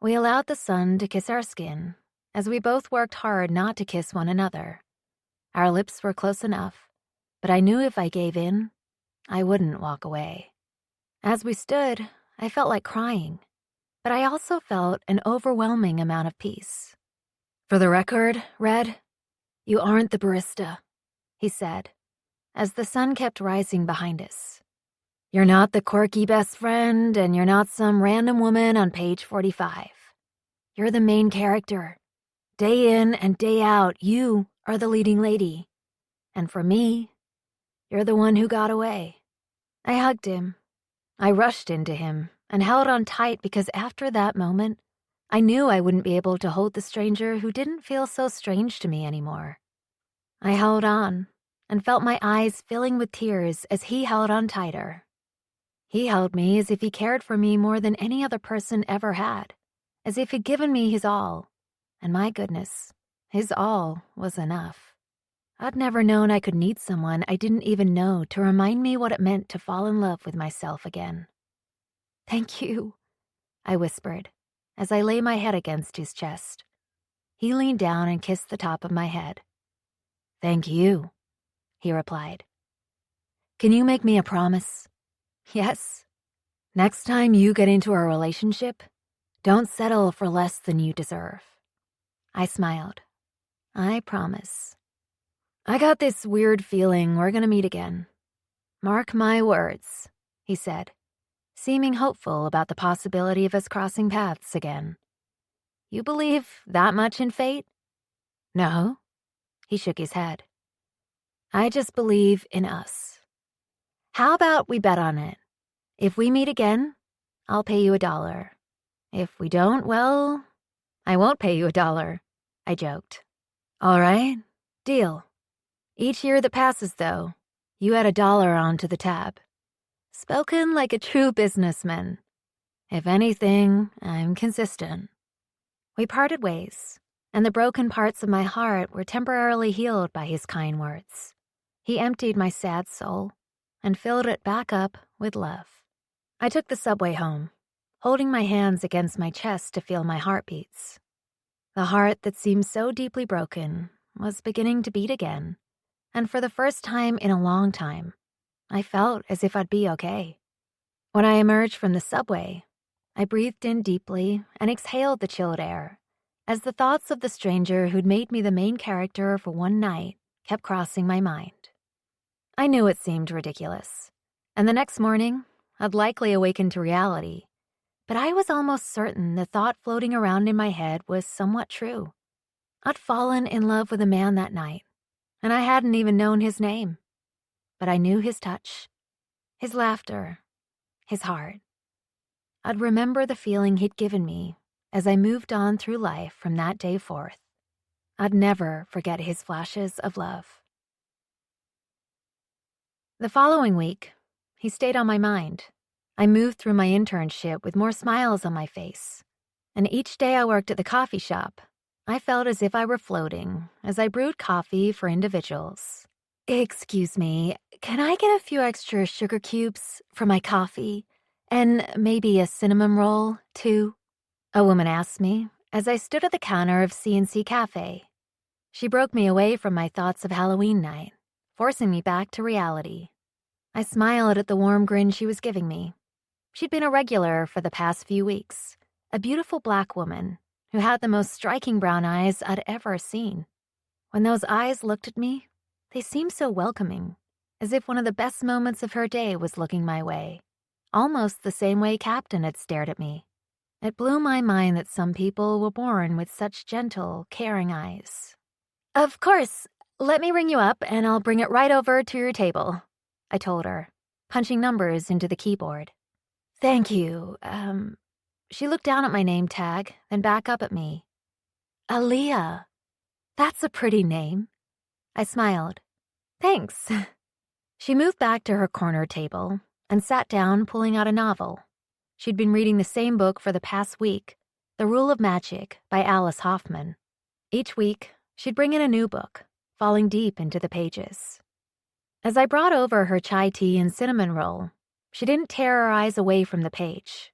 Speaker 1: We allowed the sun to kiss our skin, as we both worked hard not to kiss one another. Our lips were close enough, but I knew if I gave in, I wouldn't walk away. As we stood, I felt like crying, but I also felt an overwhelming amount of peace. For the record, Red, you aren't the barista, he said, as the sun kept rising behind us. You're not the quirky best friend, and you're not some random woman on page 45. You're the main character. Day in and day out, you are the leading lady. And for me, you're the one who got away. I hugged him. I rushed into him and held on tight because after that moment, I knew I wouldn't be able to hold the stranger who didn't feel so strange to me anymore. I held on and felt my eyes filling with tears as he held on tighter. He held me as if he cared for me more than any other person ever had, as if he'd given me his all. And my goodness, his all was enough. I'd never known I could need someone I didn't even know to remind me what it meant to fall in love with myself again. Thank you, I whispered, as I lay my head against his chest. He leaned down and kissed the top of my head. Thank you, he replied. Can you make me a promise? Yes. Next time you get into a relationship, don't settle for less than you deserve. I smiled. I promise. I got this weird feeling we're gonna meet again. Mark my words, he said, seeming hopeful about the possibility of us crossing paths again. You believe that much in fate? No, he shook his head. I just believe in us. How about we bet on it? If we meet again, I'll pay you $1. If we don't, well, I won't pay you $1, I joked. All right, deal. Each year that passes, though, you add $1 onto the tab. Spoken like a true businessman. If anything, I'm consistent. We parted ways, and the broken parts of my heart were temporarily healed by his kind words. He emptied my sad soul and filled it back up with love. I took the subway home, holding my hands against my chest to feel my heartbeats. The heart that seemed so deeply broken was beginning to beat again, and for the first time in a long time, I felt as if I'd be okay. When I emerged from the subway, I breathed in deeply and exhaled the chilled air, as the thoughts of the stranger who'd made me the main character for one night kept crossing my mind. I knew it seemed ridiculous, and the next morning, I'd likely awaken to reality, but I was almost certain the thought floating around in my head was somewhat true. I'd fallen in love with a man that night, and I hadn't even known his name. But I knew his touch, his laughter, his heart. I'd remember the feeling he'd given me as I moved on through life from that day forth. I'd never forget his flashes of love. The following week, he stayed on my mind. I moved through my internship with more smiles on my face, and each day I worked at the coffee shop, I felt as if I were floating as I brewed coffee for individuals. Excuse me, Can I get a few extra sugar cubes for my coffee? And maybe a cinnamon roll, too? A woman asked me as I stood at the counter of C&C Cafe. She broke me away from my thoughts of Halloween night, forcing me back to reality. I smiled at the warm grin she was giving me. She'd been a regular for the past few weeks, a beautiful black woman who had the most striking brown eyes I'd ever seen. When those eyes looked at me, they seemed so welcoming, as if one of the best moments of her day was looking my way, almost the same way Captain had stared at me. It blew my mind that some people were born with such gentle, caring eyes. Of course, let me ring you up and I'll bring it right over to your table, I told her, punching numbers into the keyboard. Thank you. She looked down at my name tag, then back up at me. Aaliyah. That's a pretty name. I smiled. Thanks. She moved back to her corner table and sat down, pulling out a novel. She'd been reading the same book for the past week, The Rule of Magic by Alice Hoffman. Each week, she'd bring in a new book, falling deep into the pages. As I brought over her chai tea and cinnamon roll, she didn't tear her eyes away from the page.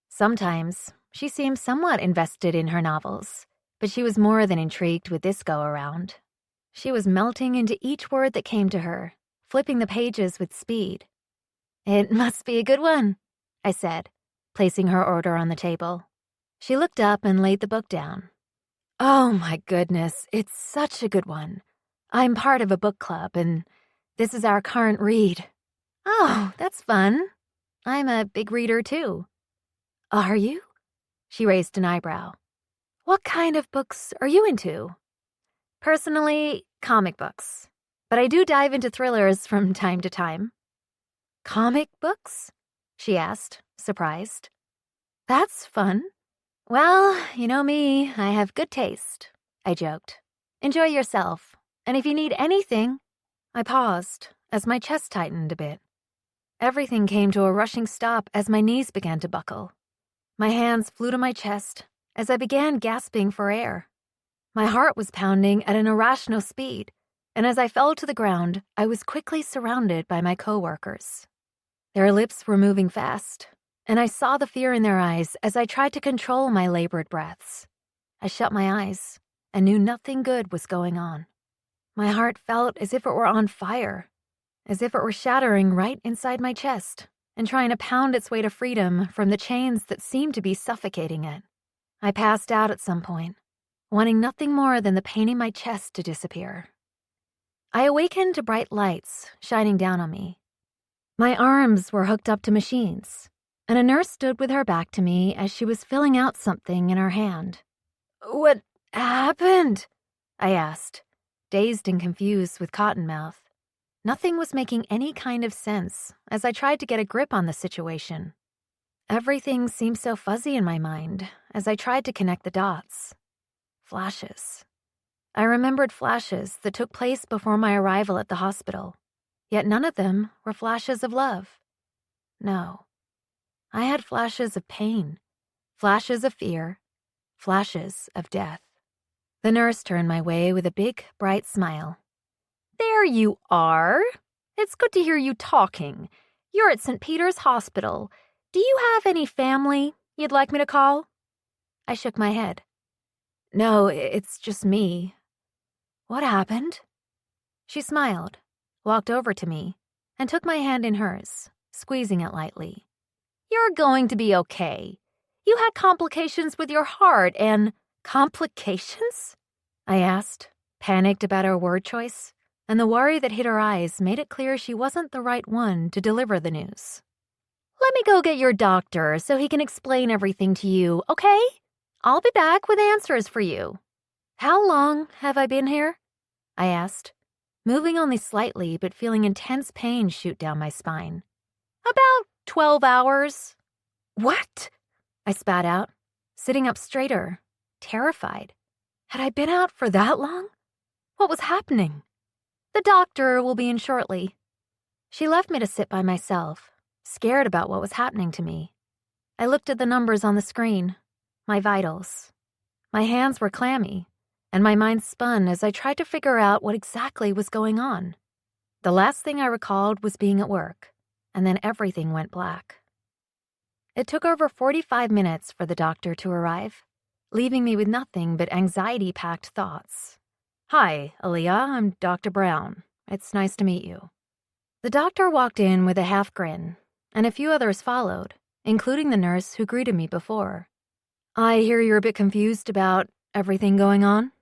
Speaker 1: Sometimes, she seemed somewhat invested in her novels, but she was more than intrigued with this go-around. She was melting into each word that came to her, flipping the pages with speed. It must be a good one, I said, placing her order on the table. She looked up and laid the book down. Oh my goodness, it's such a good one. I'm part of a book club, and this is our current read. Oh, that's fun. I'm a big reader, too. Are you? She raised an eyebrow. What kind of books are you into? Personally, comic books. But I do dive into thrillers from time to time. Comic books? She asked, surprised. That's fun. Well, you know me, I have good taste, I joked. Enjoy yourself, and if you need anything... I paused as my chest tightened a bit. Everything came to a rushing stop as my knees began to buckle. My hands flew to my chest as I began gasping for air. My heart was pounding at an irrational speed, and as I fell to the ground, I was quickly surrounded by my coworkers. Their lips were moving fast, and I saw the fear in their eyes as I tried to control my labored breaths. I shut my eyes and knew nothing good was going on. My heart felt as if it were on fire, as if it were shattering right inside my chest and trying to pound its way to freedom from the chains that seemed to be suffocating it. I passed out at some point, wanting nothing more than the pain in my chest to disappear. I awakened to bright lights shining down on me. My arms were hooked up to machines, and a nurse stood with her back to me as she was filling out something in her hand. What happened? I asked, dazed and confused with cottonmouth. Nothing was making any kind of sense as I tried to get a grip on the situation. Everything seemed so fuzzy in my mind as I tried to connect the dots. Flashes. I remembered flashes that took place before my arrival at the hospital, yet none of them were flashes of love. No. I had flashes of pain, flashes of fear, flashes of death. The nurse turned my way with a big, bright smile. There you are. It's good to hear you talking. You're at St. Peter's Hospital. Do you have any family you'd like me to call? I shook my head. No, it's just me. What happened? She smiled, walked over to me, and took my hand in hers, squeezing it lightly. You're going to be okay. You had complications with your heart and... Complications? I asked, panicked about her word choice, and the worry that hid her eyes made it clear she wasn't the right one to deliver the news. Let me go get your doctor so he can explain everything to you, okay? I'll be back with answers for you. How long have I been here? I asked, moving only slightly but feeling intense pain shoot down my spine. About 12 hours. What? I spat out, sitting up straighter, terrified. Had I been out for that long? What was happening? The doctor will be in shortly. She left me to sit by myself, scared about what was happening to me. I looked at the numbers on the screen, my vitals. My hands were clammy, and my mind spun as I tried to figure out what exactly was going on. The last thing I recalled was being at work, and then everything went black. It took over 45 minutes for the doctor to arrive, leaving me with nothing but anxiety-packed thoughts. "Hi, Aaliyah, I'm Dr. Brown. It's nice to meet you." The doctor walked in with a half grin, and a few others followed, including the nurse who greeted me before. "I hear you're a bit confused about everything going on?"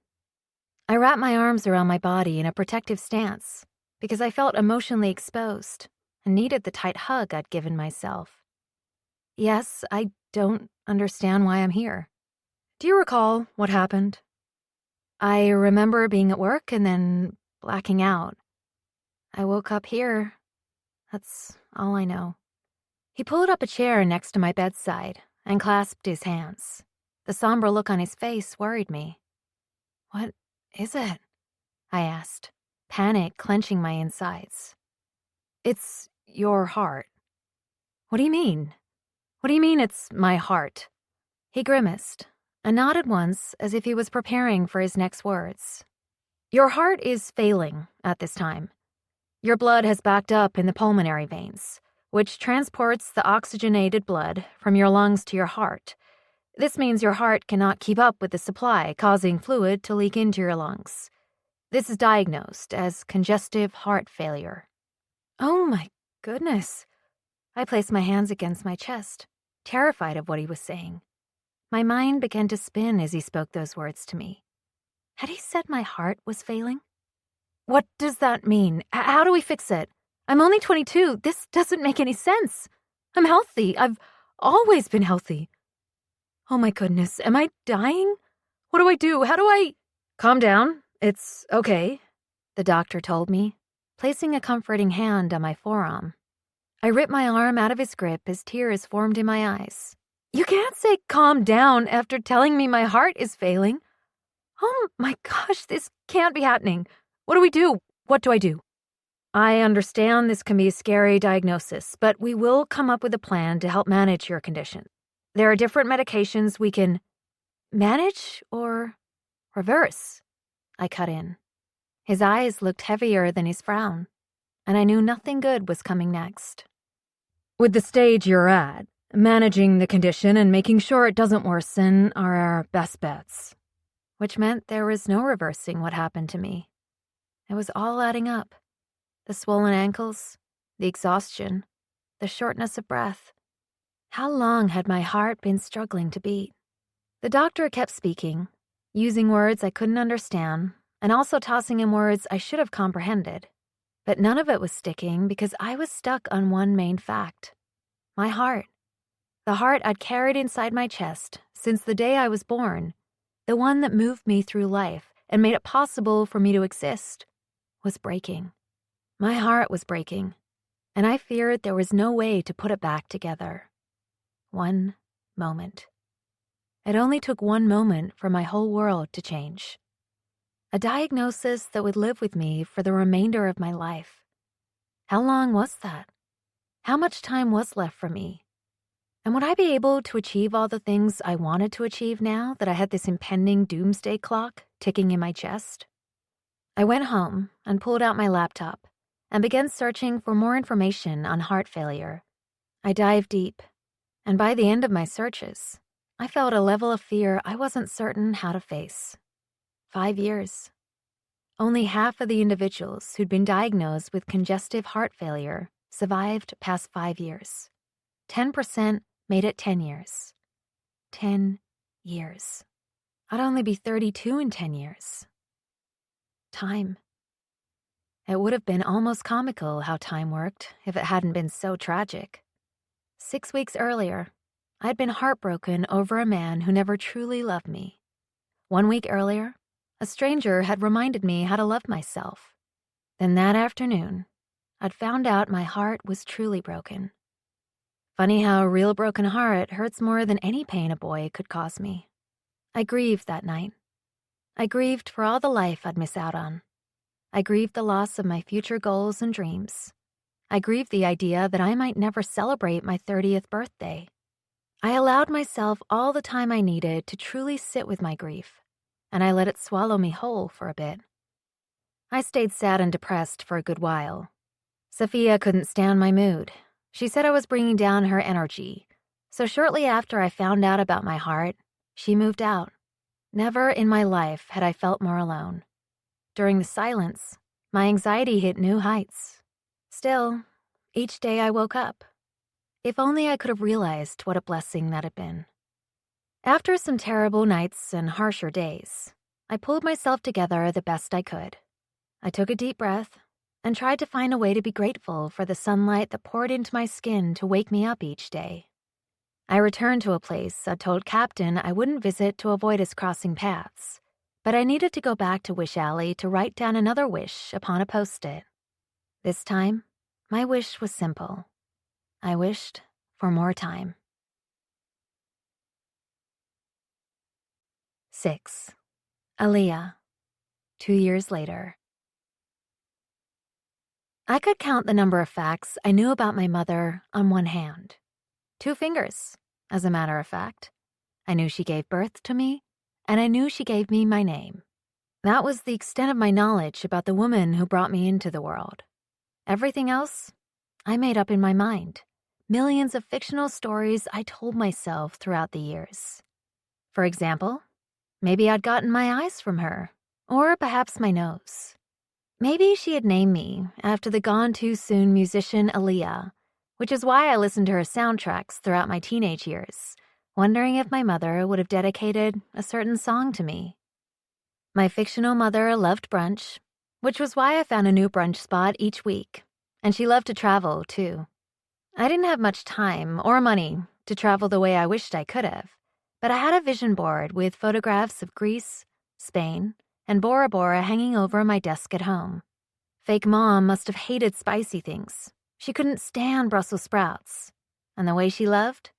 Speaker 1: I wrapped my arms around my body in a protective stance because I felt emotionally exposed and needed the tight hug I'd given myself. "Yes, I don't understand why I'm here." "Do you recall what happened?" "I remember being at work and then blacking out. I woke up here. That's all I know." He pulled up a chair next to my bedside and clasped his hands. The somber look on his face worried me. "What is it?" I asked, panic clenching my insides. "It's your heart." "What do you mean? What do you mean it's my heart?" He grimaced and nodded once as if he was preparing for his next words. "Your heart is failing at this time. Your blood has backed up in the pulmonary veins, which transports the oxygenated blood from your lungs to your heart. This means your heart cannot keep up with the supply, causing fluid to leak into your lungs. This is diagnosed as congestive heart failure." "Oh my goodness." I placed my hands against my chest, terrified of what he was saying. My mind began to spin as he spoke those words to me. Had he said my heart was failing? "What does that mean? How do we fix it? I'm only 22. This doesn't make any sense. I'm healthy. I've always been healthy. Oh my goodness, am I dying? What do I do? How do I—" "Calm down. It's okay," the doctor told me, placing a comforting hand on my forearm. I ripped my arm out of his grip as tears formed in my eyes. "You can't say calm down after telling me my heart is failing. Oh my gosh, this can't be happening. What do we do? What do I do?" "I understand this can be a scary diagnosis, but we will come up with a plan to help manage your condition. There are different medications we can—" "Manage or reverse?" I cut in. His eyes looked heavier than his frown, and I knew nothing good was coming next. "With the stage you're at, managing the condition and making sure it doesn't worsen are our best bets." Which meant there was no reversing what happened to me. It was all adding up. The swollen ankles, the exhaustion, the shortness of breath. How long had my heart been struggling to beat? The doctor kept speaking, using words I couldn't understand, and also tossing in words I should have comprehended. But none of it was sticking because I was stuck on one main fact. My heart. The heart I'd carried inside my chest since the day I was born, the one that moved me through life and made it possible for me to exist, was breaking. My heart was breaking, and I feared there was no way to put it back together. One moment. It only took one moment for my whole world to change. A diagnosis that would live with me for the remainder of my life. How long was that? How much time was left for me? And would I be able to achieve all the things I wanted to achieve now that I had this impending doomsday clock ticking in my chest? I went home and pulled out my laptop and began searching for more information on heart failure. I dived deep, and by the end of my searches, I felt a level of fear I wasn't certain how to face. 5 years. Only half of the individuals who'd been diagnosed with congestive heart failure survived past 5 years. 10% made it 10 years. 10 years. I'd only be 32 in 10 years. Time. It would have been almost comical how time worked if it hadn't been so tragic. 6 weeks earlier, I'd been heartbroken over a man who never truly loved me. 1 week earlier, a stranger had reminded me how to love myself. Then that afternoon, I'd found out my heart was truly broken. Funny how a real broken heart hurts more than any pain a boy could cause me. I grieved that night. I grieved for all the life I'd miss out on. I grieved the loss of my future goals and dreams. I grieved the idea that I might never celebrate my 30th birthday. I allowed myself all the time I needed to truly sit with my grief, and I let it swallow me whole for a bit. I stayed sad and depressed for a good while, Sophia couldn't stand my mood. She said I was bringing down her energy. So shortly after I found out about my heart, she moved out. Never in my life had I felt more alone. During the silence, my anxiety hit new heights. Still, each day I woke up. If only I could have realized what a blessing that had been. After some terrible nights and harsher days, I pulled myself together the best I could. I took a deep breath and tried to find a way to be grateful for the sunlight that poured into my skin to wake me up each day. I returned to a place I told Captain I wouldn't visit to avoid us crossing paths, but I needed to go back to Wish Alley to write down another wish upon a post-it. This time, my wish was simple. I wished for more time. 6. Aaliyah. 2 years later. I could count the number of facts I knew about my mother on one hand. 2 fingers, as a matter of fact. I knew she gave birth to me, and I knew she gave me my name. That was the extent of my knowledge about the woman who brought me into the world. Everything else, I made up in my mind. Millions of fictional stories I told myself throughout the years. For example, maybe I'd gotten my eyes from her, or perhaps my nose. Maybe she had named me after the gone-too-soon musician Aaliyah, which is why I listened to her soundtracks throughout my teenage years, wondering if my mother would have dedicated a certain song to me. My fictional mother loved brunch, which was why I found a new brunch spot each week, and she loved to travel, too. I didn't have much time or money to travel the way I wished I could have, but I had a vision board with photographs of Greece, Spain, and Bora Bora hanging over my desk at home. Fake mom must have hated spicy things. She couldn't stand Brussels sprouts. And the way she loved?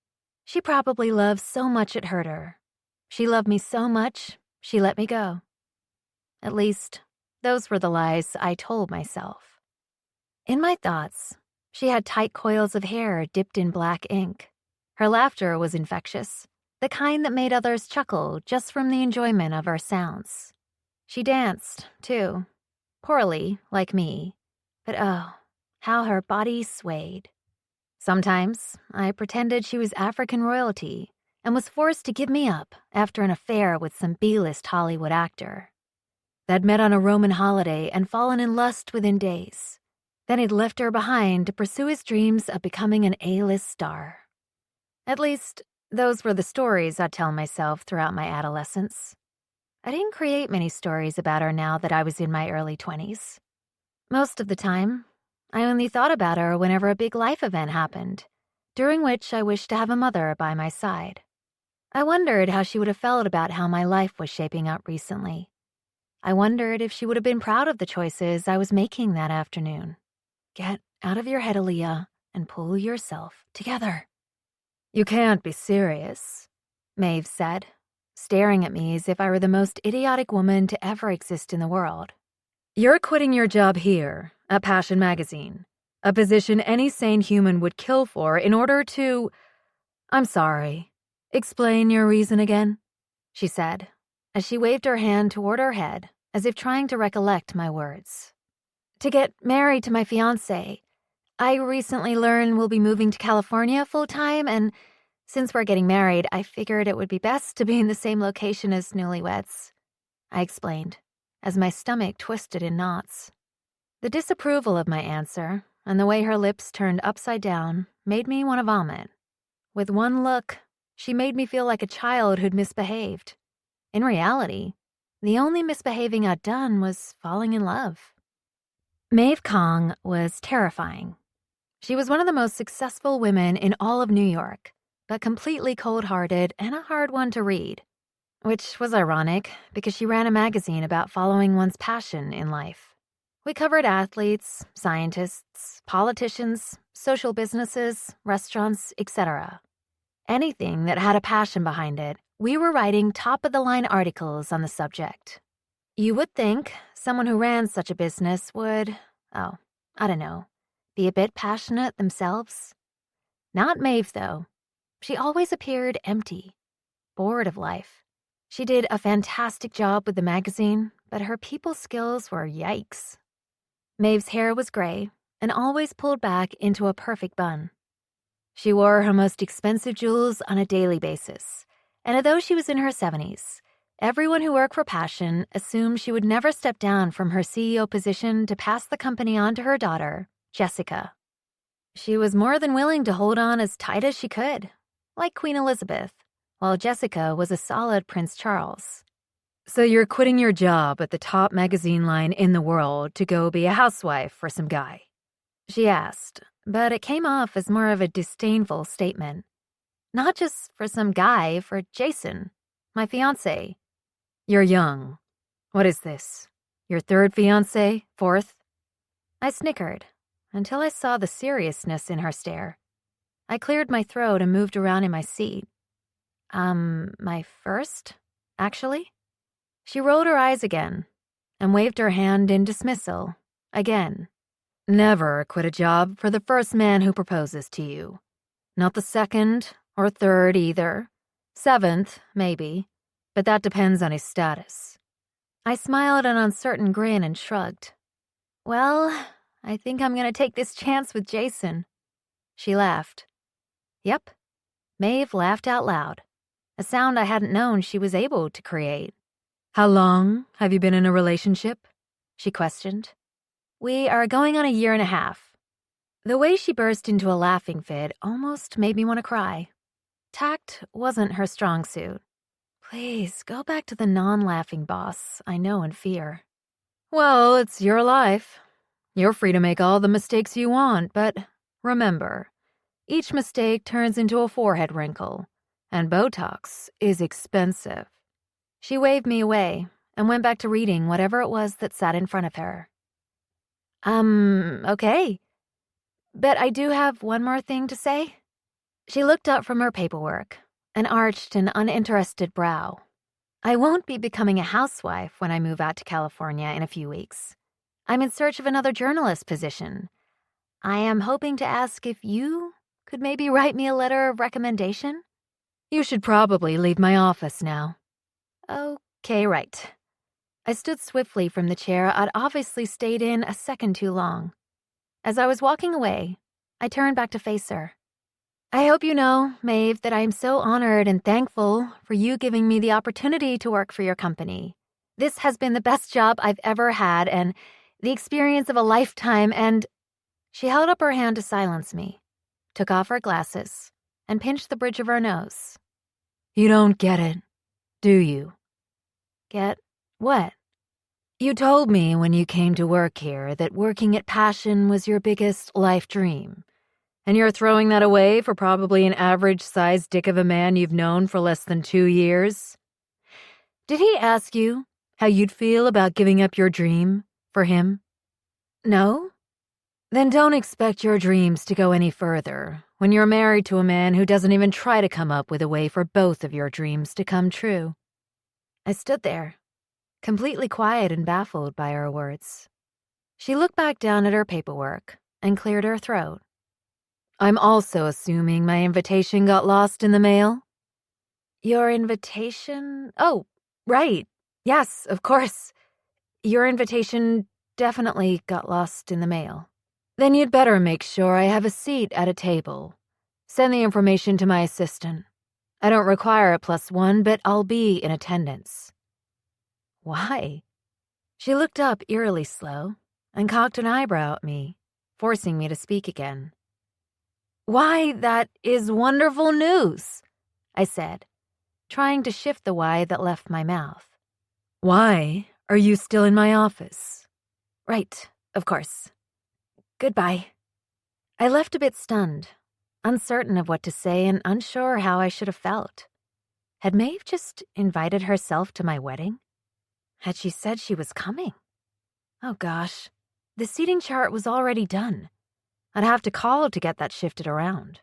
Speaker 1: She probably loved so much it hurt her. She loved me so much, she let me go. At least, those were the lies I told myself. In my thoughts, she had tight coils of hair dipped in black ink. Her laughter was infectious, the kind that made others chuckle just from the enjoyment of her sounds. She danced, too. Poorly, like me. But oh, how her body swayed. Sometimes I pretended she was African royalty and was forced to give me up after an affair with some B-list Hollywood actor. They'd met on a Roman holiday and fallen in lust within days. Then he'd left her behind to pursue his dreams of becoming an A-list star. At least, those were the stories I'd tell myself throughout my adolescence. I didn't create many stories about her now that I was in my early 20s. Most of the time, I only thought about her whenever a big life event happened, during which I wished to have a mother by my side. I wondered how she would have felt about how my life was shaping up recently. I wondered if she would have been proud of the choices I was making that afternoon. Get out of your head, Aaliyah, and pull yourself together. You can't be serious, Maeve said, staring at me as if I were the most idiotic woman to ever exist in the world. You're quitting your job here, at Passion Magazine, a position any sane human would kill for in order to... I'm sorry. Explain your reason again, she said, as she waved her hand toward her head, as if trying to recollect my words. To get married to my fiancé. I recently learned we'll be moving to California full-time, and since we're getting married, I figured it would be best to be in the same location as newlyweds, I explained, as my stomach twisted in knots. The disapproval of my answer, and the way her lips turned upside down, made me want to vomit. With one look, she made me feel like a child who'd misbehaved. In reality, the only misbehaving I'd done was falling in love. Maeve Kong was terrifying. She was one of the most successful women in all of New York, but completely cold-hearted and a hard one to read, which was ironic because she ran a magazine about following one's passion in life. We covered athletes, scientists, politicians, social businesses, restaurants, etc. Anything that had a passion behind it, we were writing top-of-the-line articles on the subject. You would think someone who ran such a business would, be a bit passionate themselves. Not Maeve, though. She always appeared empty, bored of life. She did a fantastic job with the magazine, but her people skills were yikes. Maeve's hair was gray, and always pulled back into a perfect bun. She wore her most expensive jewels on a daily basis, and although she was in her 70s, everyone who worked for Passion assumed she would never step down from her CEO position to pass the company on to her daughter, Jessica. She was more than willing to hold on as tight as she could, like Queen Elizabeth, while Jessica was a solid Prince Charles. "So you're quitting your job at the top magazine line in the world to go be a housewife for some guy?" she asked, but it came off as more of a disdainful statement. Not just for some guy, for Jason, my fiancé. "You're young. What is this? Your third fiancé? Fourth?" I snickered, until I saw the seriousness in her stare. I cleared my throat and moved around in my seat. My first, actually?" She rolled her eyes again and waved her hand in dismissal, again. "Never quit a job for the first man who proposes to you. Not the second or third either. Seventh, maybe, but that depends on his status." I smiled an uncertain grin and shrugged. "Well, I think I'm going to take this chance with Jason." She laughed. Yep, Maeve laughed out loud, a sound I hadn't known she was able to create. "How long have you been in a relationship?" she questioned. "We are going on a 1.5 years." The way she burst into a laughing fit almost made me want to cry. Tact wasn't her strong suit. Please, go back to the non-laughing boss I know and fear. "Well, it's your life. You're free to make all the mistakes you want, but remember, each mistake turns into a forehead wrinkle, and Botox is expensive." She waved me away and went back to reading whatever it was that sat in front of her. Okay. But I do have one more thing to say." She looked up from her paperwork and arched an uninterested brow. "I won't be becoming a housewife when I move out to California in a few weeks. I'm in search of another journalist position. I am hoping to ask if you could maybe write me a letter of recommendation." "You should probably leave my office now." "Okay, right." I stood swiftly from the chair I'd obviously stayed in a second too long. As I was walking away, I turned back to face her. "I hope you know, Maeve, that I am so honored and thankful for you giving me the opportunity to work for your company. This has been the best job I've ever had and the experience of a lifetime, and..." She held up her hand to silence me, took off her glasses, and pinched the bridge of her nose. "You don't get it, do you?" "Get what?" "You told me when you came to work here that working at Passion was your biggest life dream. And you're throwing that away for probably an average-sized dick of a man you've known for less than 2 years? Did he ask you how you'd feel about giving up your dream for him? No? Then don't expect your dreams to go any further when you're married to a man who doesn't even try to come up with a way for both of your dreams to come true." I stood there, completely quiet and baffled by her words. She looked back down at her paperwork and cleared her throat. "I'm also assuming my invitation got lost in the mail?" "Your invitation? Oh, right. Yes, of course. Your invitation definitely got lost in the mail." "Then you'd better make sure I have a seat at a table. Send the information to my assistant. I don't require a +1, but I'll be in attendance." "Why?" She looked up eerily slow and cocked an eyebrow at me, forcing me to speak again. "Why, that is wonderful news," I said, trying to shift the why that left my mouth. "Why are you still in my office?" "Right, of course. Goodbye." I left a bit stunned, uncertain of what to say and unsure how I should have felt. Had Maeve just invited herself to my wedding? Had she said she was coming? Oh gosh, the seating chart was already done. I'd have to call to get that shifted around.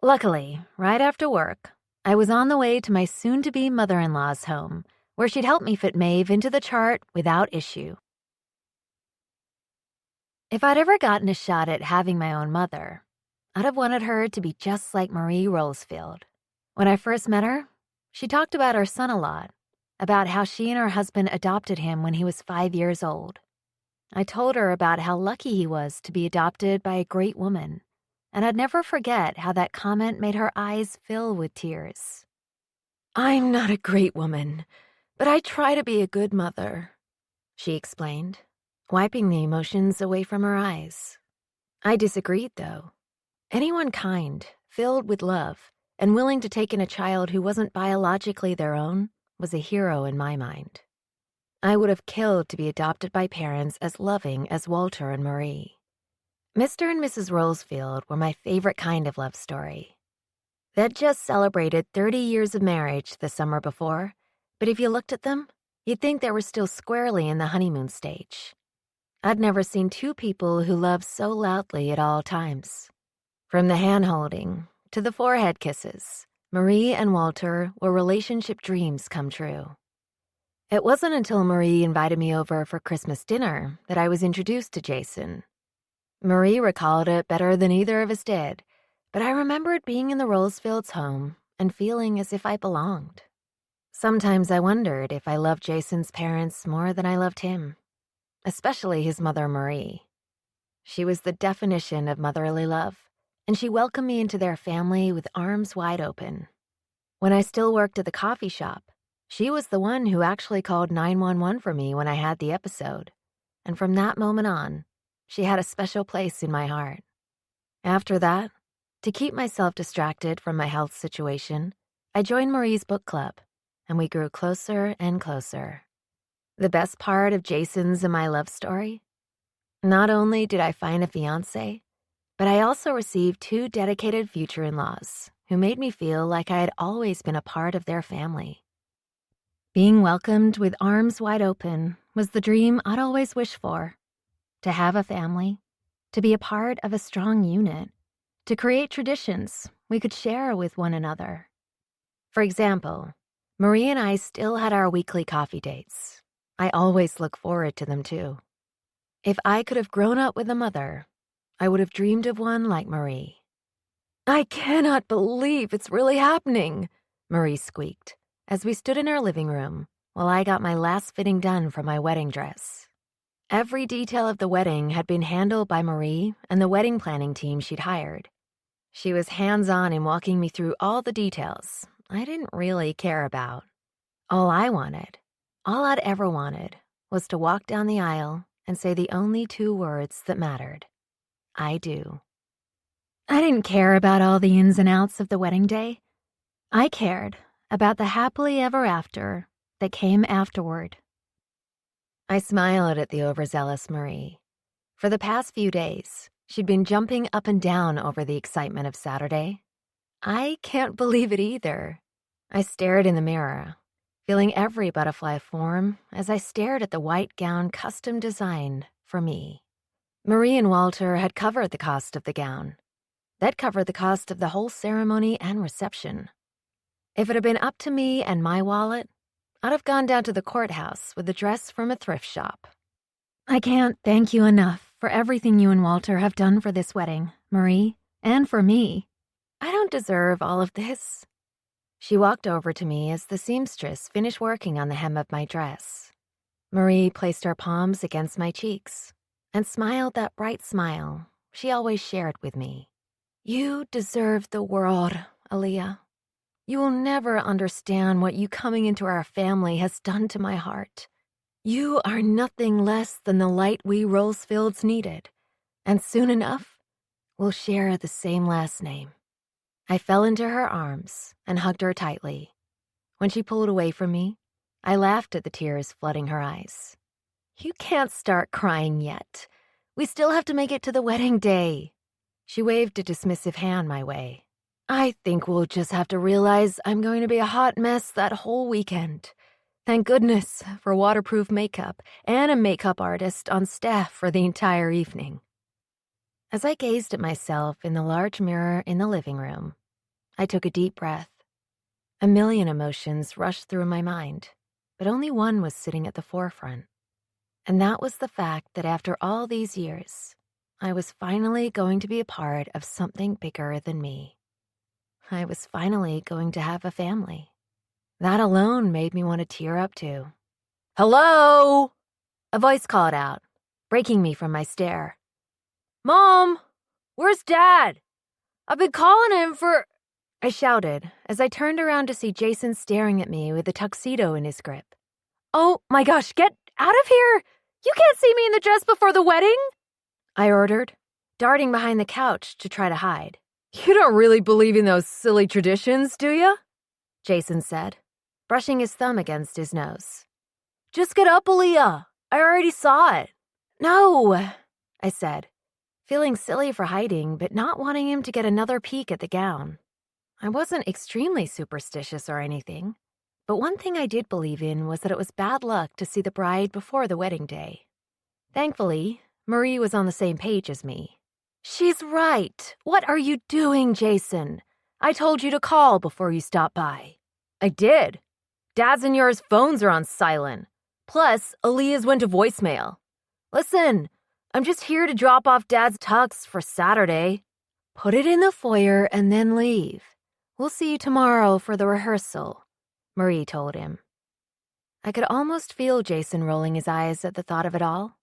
Speaker 1: Luckily, right after work, I was on the way to my soon-to-be mother-in-law's home, where she'd help me fit Maeve into the chart without issue. If I'd ever gotten a shot at having my own mother, I'd have wanted her to be just like Marie Rolesfield. When I first met her, she talked about her son a lot, about how she and her husband adopted him when he was 5 years old. I told her about how lucky he was to be adopted by a great woman, and I'd never forget how that comment made her eyes fill with tears. "I'm not a great woman, but I try to be a good mother," she explained, wiping the emotions away from her eyes. I disagreed, though. Anyone kind, filled with love, and willing to take in a child who wasn't biologically their own was a hero in my mind. I would have killed to be adopted by parents as loving as Walter and Marie. Mr. and Mrs. Rosefield were my favorite kind of love story. They'd just celebrated 30 years of marriage the summer before, but if you looked at them, you'd think they were still squarely in the honeymoon stage. I'd never seen two people who loved so loudly at all times. From the hand-holding to the forehead kisses, Marie and Walter were relationship dreams come true. It wasn't until Marie invited me over for Christmas dinner that I was introduced to Jason. Marie recalled it better than either of us did, but I remembered being in the Rosefields' home and feeling as if I belonged. Sometimes I wondered if I loved Jason's parents more than I loved him, especially his mother, Marie. She was the definition of motherly love, and she welcomed me into their family with arms wide open. When I still worked at the coffee shop, she was the one who actually called 911 for me when I had the episode, and from that moment on, she had a special place in my heart. After that, to keep myself distracted from my health situation, I joined Marie's book club, and we grew closer and closer. The best part of Jason's and my love story? Not only did I find a fiancé, but I also received two dedicated future in-laws who made me feel like I had always been a part of their family. Being welcomed with arms wide open was the dream I'd always wished for. To have a family, to be a part of a strong unit, to create traditions we could share with one another. For example, Marie and I still had our weekly coffee dates. I always look forward to them too. If I could have grown up with a mother, I would have dreamed of one like Marie. "I cannot believe it's really happening," Marie squeaked as we stood in our living room while I got my last fitting done for my wedding dress. Every detail of the wedding had been handled by Marie and the wedding planning team she'd hired. She was hands-on in walking me through all the details I didn't really care about. All I wanted, all I'd ever wanted, was to walk down the aisle and say the only two words that mattered. I do. I didn't care about all the ins and outs of the wedding day. I cared about the happily ever after that came afterward. I smiled at the overzealous Marie. For the past few days, she'd been jumping up and down over the excitement of Saturday. I can't believe it either. I stared in the mirror, feeling every butterfly form as I stared at the white gown custom designed for me. Marie and Walter had covered the cost of the gown. That covered the cost of the whole ceremony and reception. If it had been up to me and my wallet, I'd have gone down to the courthouse with a dress from a thrift shop. "I can't thank you enough for everything you and Walter have done for this wedding, Marie, and for me. I don't deserve all of this." She walked over to me as the seamstress finished working on the hem of my dress. Marie placed her palms against my cheeks and smiled that bright smile she always shared with me. "You deserve the world, Aaliyah. You will never understand what you coming into our family has done to my heart. You are nothing less than the light we Rosefields needed, and soon enough, we'll share the same last name." I fell into her arms and hugged her tightly. When she pulled away from me, I laughed at the tears flooding her eyes. "You can't start crying yet. We still have to make it to the wedding day." She waved a dismissive hand my way. "I think we'll just have to realize I'm going to be a hot mess that whole weekend. Thank goodness for waterproof makeup and a makeup artist on staff for the entire evening." As I gazed at myself in the large mirror in the living room, I took a deep breath. A million emotions rushed through my mind, but only one was sitting at the forefront. And that was the fact that after all these years, I was finally going to be a part of something bigger than me. I was finally going to have a family. That alone made me want to tear up too. "Hello!" A voice called out. breaking me from my stare. "Mom, where's Dad? I've been calling him for—" I shouted as I turned around to see Jason staring at me with a tuxedo in his grip. "Oh my gosh, get out of here! You can't see me in the dress before the wedding!" I ordered, darting behind the couch to try to hide. "You don't really believe in those silly traditions, do you?" Jason said, brushing his thumb against his nose. "Just get up, Aaliyah. I already saw it." "No," I said, feeling silly for hiding, but not wanting him to get another peek at the gown. I wasn't extremely superstitious or anything, but one thing I did believe in was that it was bad luck to see the bride before the wedding day. Thankfully, Marie was on the same page as me. "She's right. What are you doing, Jason? I told you to call before you stopped by." "I did. Dad's and yours phones are on silent. Plus, Aaliyah's went to voicemail. Listen, I'm just here to drop off Dad's tux for Saturday. Put it in the foyer and then leave. We'll see you tomorrow for the rehearsal," Marie told him. I could almost feel Jason rolling his eyes at the thought of it all.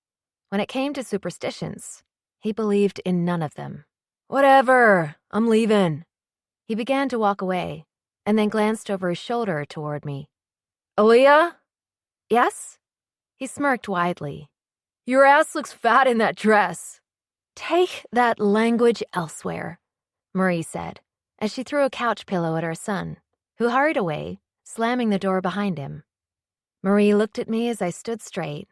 Speaker 1: When it came to superstitions, he believed in none of them. "Whatever, I'm leaving." He began to walk away, and then glanced over his shoulder toward me. "Aaliyah?" "Yes?" He smirked widely. "Your ass looks fat in that dress." "Take that language elsewhere," Marie said, as she threw a couch pillow at her son, who hurried away, slamming the door behind him. Marie looked at me as I stood straight,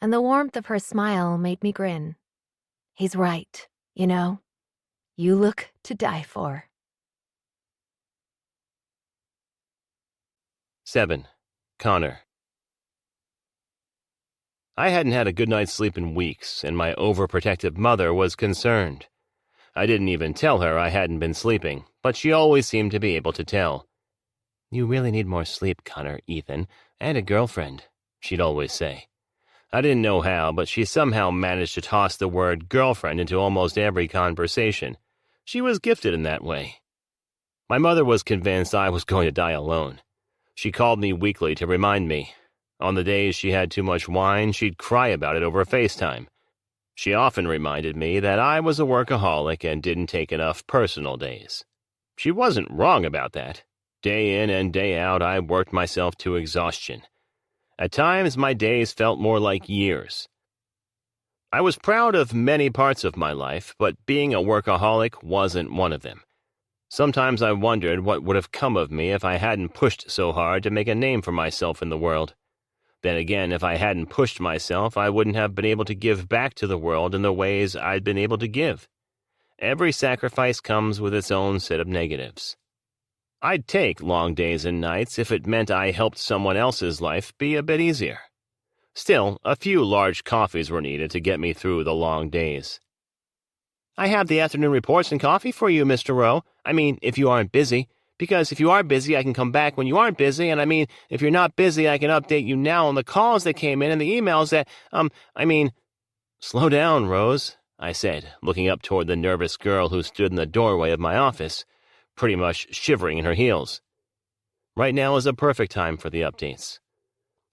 Speaker 1: and the warmth of her smile made me grin. "He's right, you know. You look to die for."
Speaker 2: 7. Connor. I hadn't had a good night's sleep in weeks, and my overprotective mother was concerned. I didn't even tell her I hadn't been sleeping, but she always seemed to be able to tell. "You really need more sleep, Connor, Ethan, and a girlfriend," she'd always say. I didn't know how, but she somehow managed to toss the word girlfriend into almost every conversation. She was gifted in that way. My mother was convinced I was going to die alone. She called me weekly to remind me. On the days she had too much wine, she'd cry about it over FaceTime. She often reminded me that I was a workaholic and didn't take enough personal days. She wasn't wrong about that. Day in and day out, I worked myself to exhaustion. At times, my days felt more like years. I was proud of many parts of my life, but being a workaholic wasn't one of them. Sometimes I wondered what would have come of me if I hadn't pushed so hard to make a name for myself in the world. Then again, if I hadn't pushed myself, I wouldn't have been able to give back to the world in the ways I'd been able to give. Every sacrifice comes with its own set of negatives. I'd take long days and nights if it meant I helped someone else's life be a bit easier. Still, a few large coffees were needed to get me through the long days. "I have the afternoon reports and coffee for you, Mr. Rowe. I mean, if you aren't busy. Because if you are busy, I can come back when you aren't busy, and if you're not busy, I can update you now on the calls that came in and the emails that, Slow down, Rose," I said, looking up toward the nervous girl who stood in the doorway of my office, pretty much shivering in her heels. Right now is a perfect time for the updates.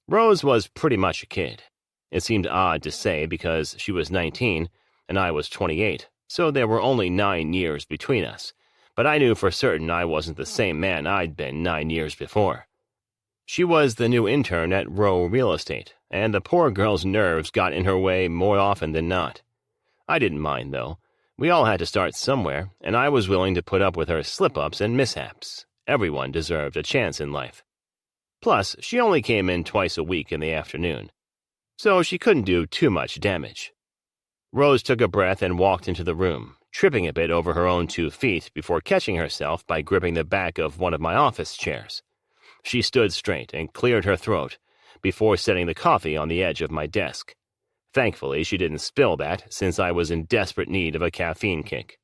Speaker 2: Rose was pretty much a kid. It seemed odd to say because she was 19 and I was 28, so there were only 9 years between us. But I knew for certain I wasn't the same man I'd been 9 years before. She was the new intern at Rowe Real Estate, and the poor girl's nerves got in her way more often than not. I didn't mind, though. We all had to start somewhere, and I was willing to put up with her slip-ups and mishaps. Everyone deserved a chance in life. Plus, she only came in twice a week in the afternoon, so she couldn't do too much damage. Rose took a breath and walked into the room, tripping a bit over her own 2 feet before catching herself by gripping the back of one of my office chairs. She stood straight and cleared her throat before setting the coffee on the edge of my desk. Thankfully, she didn't spill that, since I was in desperate need of a caffeine kick.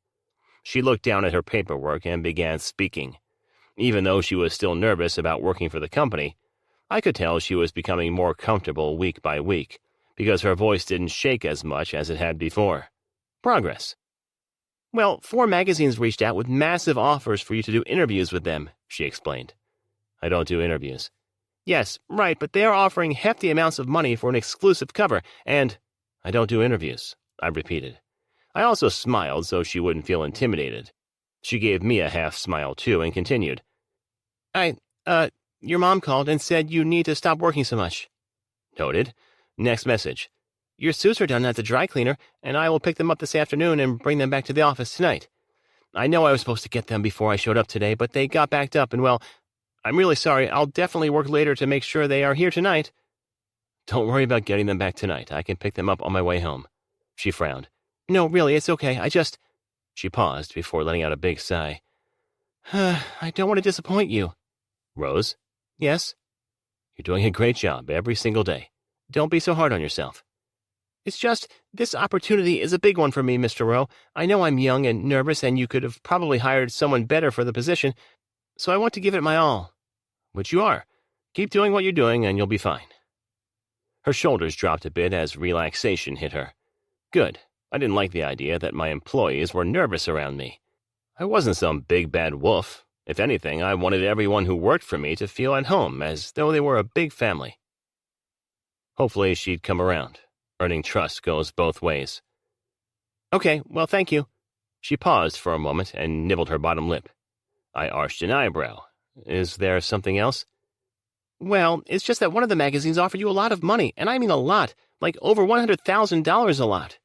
Speaker 2: She looked down at her paperwork and began speaking. Even though she was still nervous about working for the company, I could tell she was becoming more comfortable week by week, because her voice didn't shake as much as it had before. Progress. "Well, 4 magazines reached out with massive offers for you to do interviews with them," she explained. "I don't do interviews." "Yes, right, but they are offering hefty amounts of money for an exclusive cover, and—" I don't do interviews, I repeated. I also smiled so she wouldn't feel intimidated. She gave me a half smile too and continued. Your mom called and said you need to stop working so much. Noted. Next message. Your suits are done at the dry cleaner, and I will pick them up this afternoon and bring them back to the office tonight. I know I was supposed to get them before I showed up today, but they got backed up, and well, I'm really sorry. I'll definitely work later to make sure they are here tonight. Don't worry about getting them back tonight. I can pick them up on my way home. She frowned. No, really, it's okay. She paused before letting out a big sigh. I don't want to disappoint you. Rose? Yes? You're doing a great job every single day. Don't be so hard on yourself. It's just, this opportunity is a big one for me, Mr. Rowe. I know I'm young and nervous, and you could have probably hired someone better for the position, so I want to give it my all. Which you are. Keep doing what you're doing, and you'll be fine. Her shoulders dropped a bit as relaxation hit her. Good. I didn't like the idea that my employees were nervous around me. I wasn't some big bad wolf. If anything, I wanted everyone who worked for me to feel at home, as though they were a big family. Hopefully she'd come around. Earning trust goes both ways. Okay, well, thank you. She paused for a moment and nibbled her bottom lip. I arched an eyebrow. Is there something else? Well, it's just that one of the magazines offered you a lot of money, and I mean a lot, like over $100,000 a lot.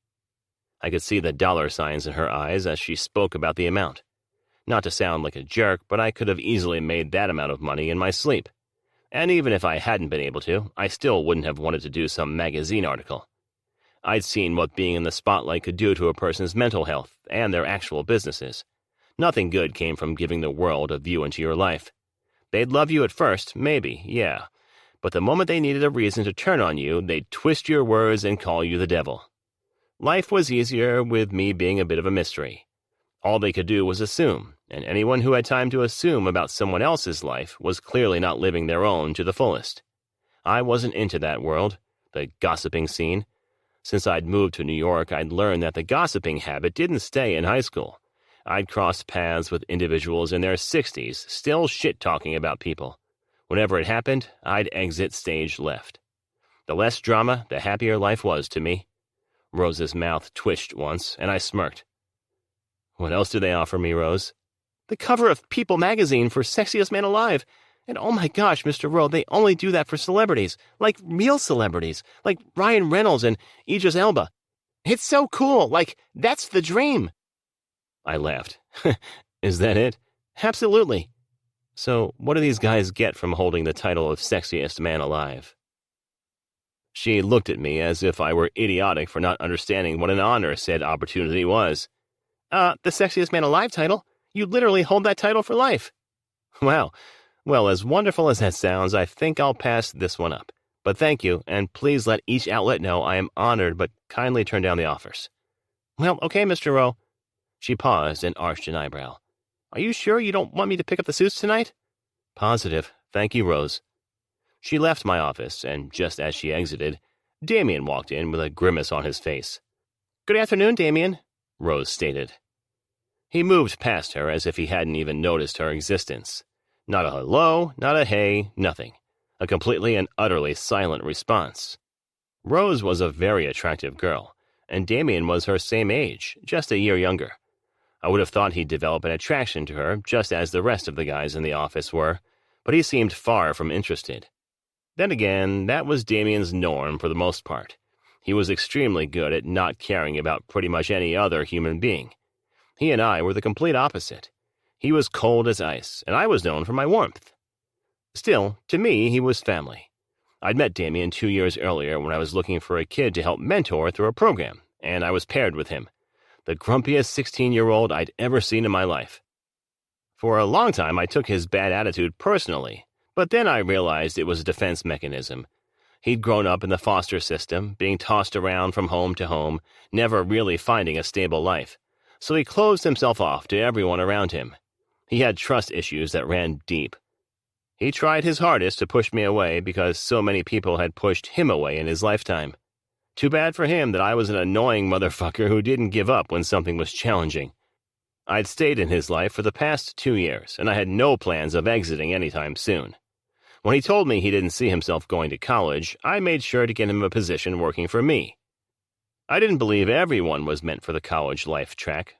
Speaker 2: I could see the dollar signs in her eyes as she spoke about the amount. Not to sound like a jerk, but I could have easily made that amount of money in my sleep. And even if I hadn't been able to, I still wouldn't have wanted to do some magazine article. I'd seen what being in the spotlight could do to a person's mental health and their actual businesses. Nothing good came from giving the world a view into your life. They'd love you at first, maybe, yeah. But the moment they needed a reason to turn on you, they'd twist your words and call you the devil. Life was easier with me being a bit of a mystery. All they could do was assume, and anyone who had time to assume about someone else's life was clearly not living their own to the fullest. I wasn't into that world, the gossiping scene. Since I'd moved to New York, I'd learned that the gossiping habit didn't stay in high school. I'd crossed paths with individuals in their 60s, still shit-talking about people. Whenever it happened, I'd exit stage left. The less drama, the happier life was to me. Rose's mouth twitched once, and I smirked. What else do they offer me, Rose? The cover of People magazine for Sexiest Man Alive. And oh my gosh, Mr. Rowe, they only do that for celebrities, like real celebrities, like Ryan Reynolds and Idris Elba. It's so cool, like, that's the dream. I laughed. Is that it? Absolutely. So what do these guys get from holding the title of Sexiest Man Alive? She looked at me as if I were idiotic for not understanding what an honor said opportunity was. The Sexiest Man Alive title? You literally hold that title for life. Wow. Well, as wonderful as that sounds, I think I'll pass this one up. But thank you, and please let each outlet know I am honored, but kindly turn down the offers. Well, okay, Mr. Rowe. She paused and arched an eyebrow. Are you sure you don't want me to pick up the suits tonight? Positive. Thank you, Rose. She left my office, and just as she exited, Damien walked in with a grimace on his face. Good afternoon, Damien, Rose stated. He moved past her as if he hadn't even noticed her existence. Not a hello, not a hey, nothing. A completely and utterly silent response. Rose was a very attractive girl, and Damien was her same age, just a year younger. I would have thought he'd develop an attraction to her, just as the rest of the guys in the office were, but he seemed far from interested. Then again, that was Damien's norm for the most part. He was extremely good at not caring about pretty much any other human being. He and I were the complete opposite. He was cold as ice, and I was known for my warmth. Still, to me, he was family. I'd met Damien 2 years earlier when I was looking for a kid to help mentor through a program, and I was paired with him, the grumpiest 16-year-old I'd ever seen in my life. For a long time, I took his bad attitude personally, but then I realized it was a defense mechanism. He'd grown up in the foster system, being tossed around from home to home, never really finding a stable life, so he closed himself off to everyone around him. He had trust issues that ran deep. He tried his hardest to push me away because so many people had pushed him away in his lifetime. Too bad for him that I was an annoying motherfucker who didn't give up when something was challenging. I'd stayed in his life for the past 2 years, and I had no plans of exiting anytime soon. When he told me he didn't see himself going to college, I made sure to get him a position working for me. I didn't believe everyone was meant for the college life track.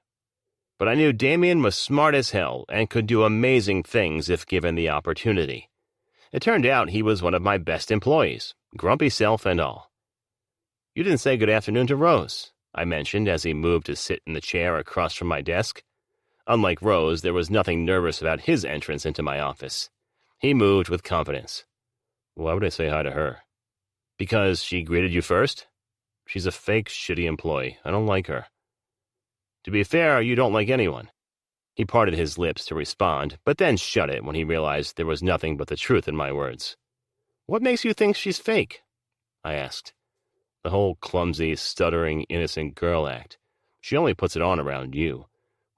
Speaker 2: But I knew Damien was smart as hell and could do amazing things if given the opportunity. It turned out he was one of my best employees, grumpy self and all. "You didn't say good afternoon to Rose," I mentioned as he moved to sit in the chair across from my desk. Unlike Rose, there was nothing nervous about his entrance into my office. He moved with confidence. "Why would I say hi to her?" "Because she greeted you first?" "She's a fake, shitty employee. I don't like her." "To be fair, you don't like anyone." He parted his lips to respond, but then shut it when he realized there was nothing but the truth in my words. "What makes you think she's fake?" I asked. "The whole clumsy, stuttering, innocent girl act. She only puts it on around you.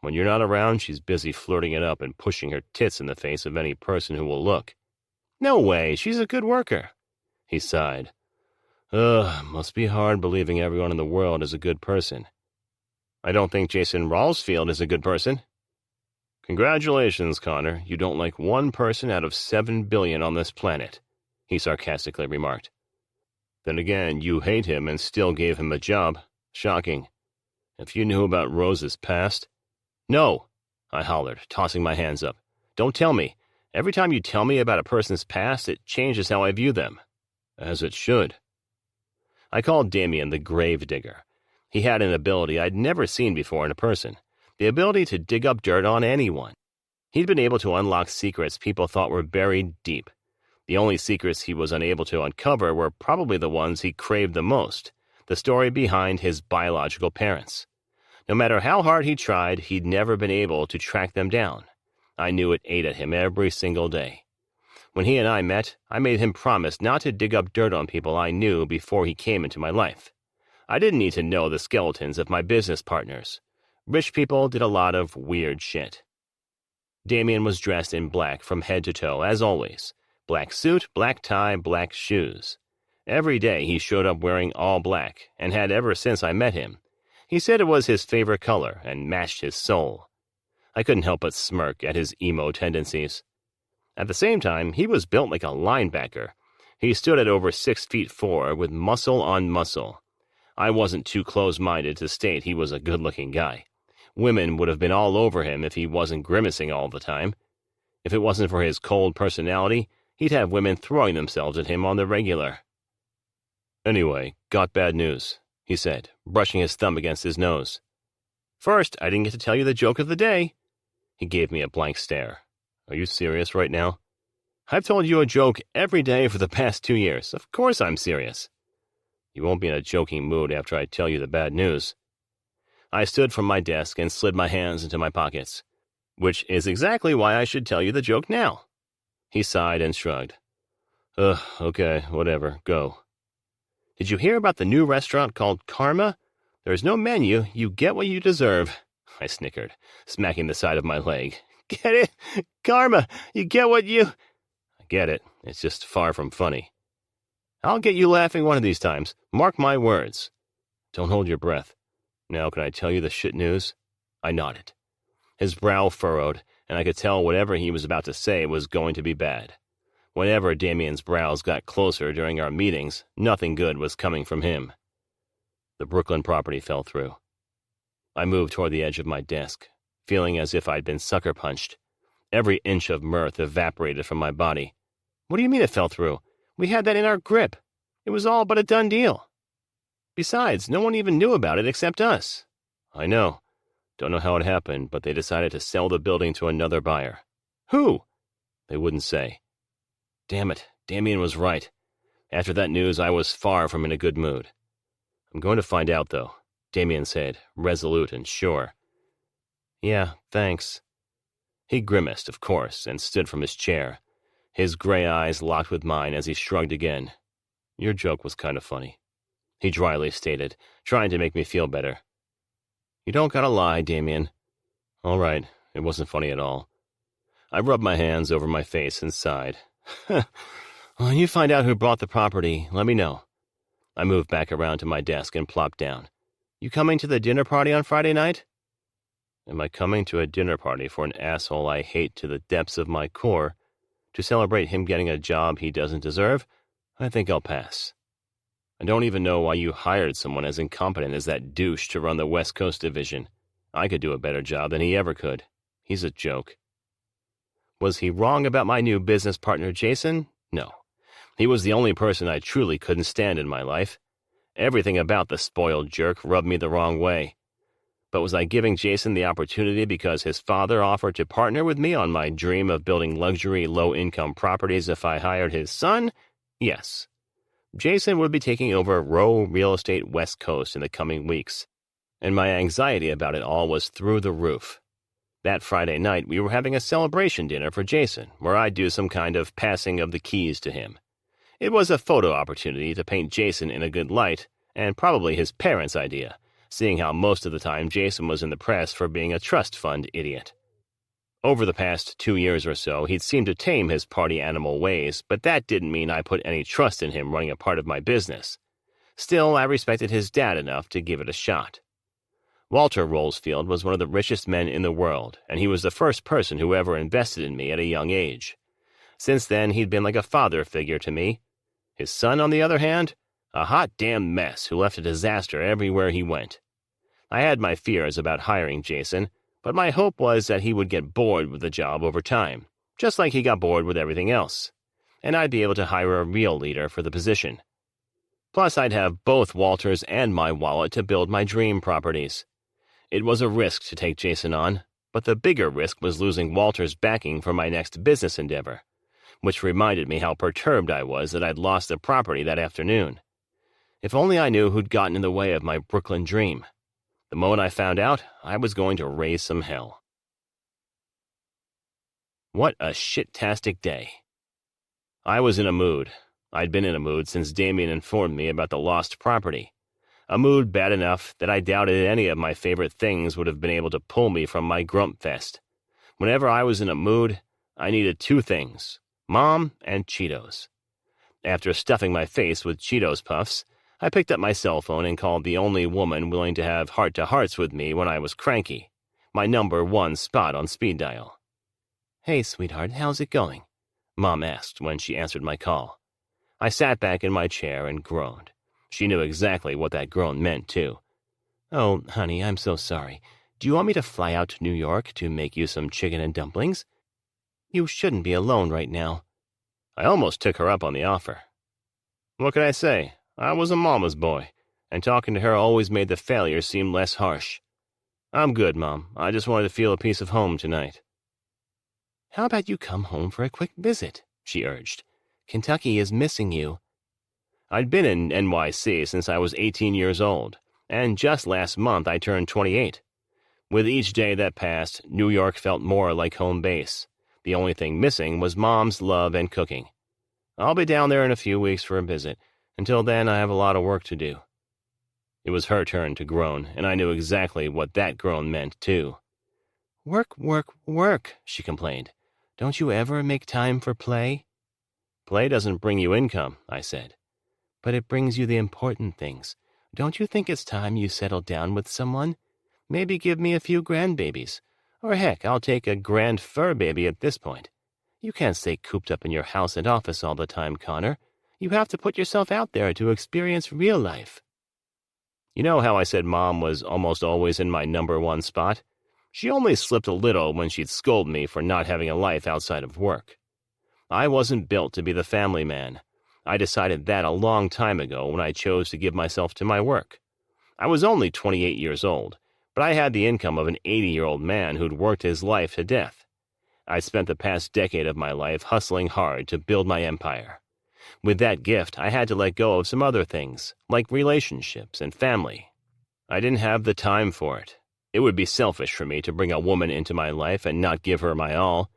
Speaker 2: When you're not around, she's busy flirting it up and pushing her tits in the face of any person who will look." "No way, she's a good worker." He sighed. Must be hard believing everyone in the world is a good person." "I don't think Jason Rawlsfield is a good person." "Congratulations, Connor. You don't like one person out of 7 billion on this planet," he sarcastically remarked. "Then again, you hate him and still gave him a job. Shocking. If you knew about Rose's past—" "No," I hollered, tossing my hands up. "Don't tell me. Every time you tell me about a person's past, it changes how I view them." "As it should." I called Damien the grave digger. He had an ability I'd never seen before in a person, the ability to dig up dirt on anyone. He'd been able to unlock secrets people thought were buried deep. The only secrets he was unable to uncover were probably the ones he craved the most, the story behind his biological parents. No matter how hard he tried, he'd never been able to track them down. I knew it ate at him every single day. When he and I met, I made him promise not to dig up dirt on people I knew before he came into my life. I didn't need to know the skeletons of my business partners. Rich people did a lot of weird shit. Damien was dressed in black from head to toe, as always. Black suit, black tie, black shoes. Every day he showed up wearing all black, and had ever since I met him. He said it was his favorite color and matched his soul. I couldn't help but smirk at his emo tendencies. At the same time, he was built like a linebacker. He stood at over 6'4" with muscle on muscle. I wasn't too close-minded to state he was a good-looking guy. Women would have been all over him if he wasn't grimacing all the time. If it wasn't for his cold personality, he'd have women throwing themselves at him on the regular. "Anyway, got bad news," he said, brushing his thumb against his nose. "First, I didn't get to tell you the joke of the day." He gave me a blank stare. "Are you serious right now?" "I've told you a joke every day for the past 2 years. Of course I'm serious." "You won't be in a joking mood after I tell you the bad news." I stood from my desk and slid my hands into my pockets. "Which is exactly why I should tell you the joke now." He sighed and shrugged. Okay, whatever, go." "Did you hear about the new restaurant called Karma? There's no menu, you get what you deserve." I snickered, smacking the side of my leg. "Get it? Karma, you get what you—" "I get it, it's just far from funny." "I'll get you laughing one of these times, mark my words." "Don't hold your breath. Now can I tell you the shit news?" I nodded. His brow furrowed, and I could tell whatever he was about to say was going to be bad. Whenever Damien's brows got closer during our meetings, nothing good was coming from him. The Brooklyn property fell through. I moved toward the edge of my desk, feeling as if I'd been sucker punched. Every inch of mirth evaporated from my body. "What do you mean it fell through? We had that in our grip. It was all but a done deal. Besides, no one even knew about it except us." "I know. Don't know how it happened, but they decided to sell the building to another buyer." "Who?" "They wouldn't say." Damn it, Damien was right. After that news, I was far from in a good mood. "I'm going to find out, though," Damien said, resolute and sure. "Yeah, thanks." He grimaced, of course, and stood from his chair. His gray eyes locked with mine as he shrugged again. "Your joke was kind of funny," he dryly stated, trying to make me feel better. "You don't gotta lie, Damien." "All right, it wasn't funny at all." I rubbed my hands over my face and sighed. "When you find out who bought the property, let me know." I moved back around to my desk and plopped down. "You coming to the dinner party on Friday night?" Am I coming to a dinner party for an asshole I hate to the depths of my core to celebrate him getting a job he doesn't deserve? I think I'll pass. I don't even know why you hired someone as incompetent as that douche to run the West Coast division. I could do a better job than he ever could. He's a joke. Was he wrong about my new business partner, Jason? No. He was the only person I truly couldn't stand in my life. Everything about the spoiled jerk rubbed me the wrong way. But was I giving Jason the opportunity because his father offered to partner with me on my dream of building luxury, low-income properties if I hired his son? Yes. Jason would be taking over Row Real Estate West Coast in the coming weeks, and my anxiety about it all was through the roof. That Friday night, we were having a celebration dinner for Jason, where I'd do some kind of passing of the keys to him. It was a photo opportunity to paint Jason in a good light, and probably his parents' idea, seeing how most of the time Jason was in the press for being a trust fund idiot. Over the past 2 years or so, he'd seemed to tame his party animal ways, but that didn't mean I put any trust in him running a part of my business. Still, I respected his dad enough to give it a shot. Walter Rolesfield was one of the richest men in the world, and he was the first person who ever invested in me at a young age. Since then, he'd been like a father figure to me. His son, on the other hand, a hot damn mess who left a disaster everywhere he went. I had my fears about hiring Jason, but my hope was that he would get bored with the job over time, just like he got bored with everything else, and I'd be able to hire a real leader for the position. Plus, I'd have both Walter's and my wallet to build my dream properties. It was a risk to take Jason on, but the bigger risk was losing Walter's backing for my next business endeavor, which reminded me how perturbed I was that I'd lost the property that afternoon. If only I knew who'd gotten in the way of my Brooklyn dream. The moment I found out, I was going to raise some hell. What a shit-tastic day. I was in a mood. I'd been in a mood since Damien informed me about the lost property. A mood bad enough that I doubted any of my favorite things would have been able to pull me from my grump fest. Whenever I was in a mood, I needed 2 things: Mom and Cheetos. After stuffing my face with Cheetos Puffs, I picked up my cell phone and called the only woman willing to have heart-to-hearts with me when I was cranky, my number 1 spot on speed dial. "Hey, sweetheart, how's it going?" Mom asked when she answered my call. I sat back in my chair and groaned. She knew exactly what that groan meant, too. "Oh, honey, I'm so sorry. Do you want me to fly out to New York to make you some chicken and dumplings? You shouldn't be alone right now." I almost took her up on the offer. What could I say? I was a mama's boy, and talking to her always made the failure seem less harsh. "I'm good, Mom. I just wanted to feel a piece of home tonight." "How about you come home for a quick visit?" she urged. "Kentucky is missing you." I'd been in NYC since I was 18 years old, and just last month I turned 28. With each day that passed, New York felt more like home base. The only thing missing was Mom's love and cooking. I'll be down there in a few weeks for a visit. Until then, I have a lot of work to do. It was her turn to groan, and I knew exactly what that groan meant, too. "Work, work, work," she complained. "Don't you ever make time for play?" "Play doesn't bring you income," I said. "But it brings you the important things. Don't you think it's time you settled down with someone? Maybe give me a few grandbabies. Or heck, I'll take a grand fur baby at this point. You can't stay cooped up in your house and office all the time, Connor. You have to put yourself out there to experience real life." You know how I said Mom was almost always in my number 1 spot? She only slipped a little when she'd scold me for not having a life outside of work. I wasn't built to be the family man. I decided that a long time ago when I chose to give myself to my work. I was only 28 years old, but I had the income of an 80-year-old man who'd worked his life to death. I spent the past decade of my life hustling hard to build my empire. With that gift, I had to let go of some other things, like relationships and family. I didn't have the time for it. It would be selfish for me to bring a woman into my life and not give her my all.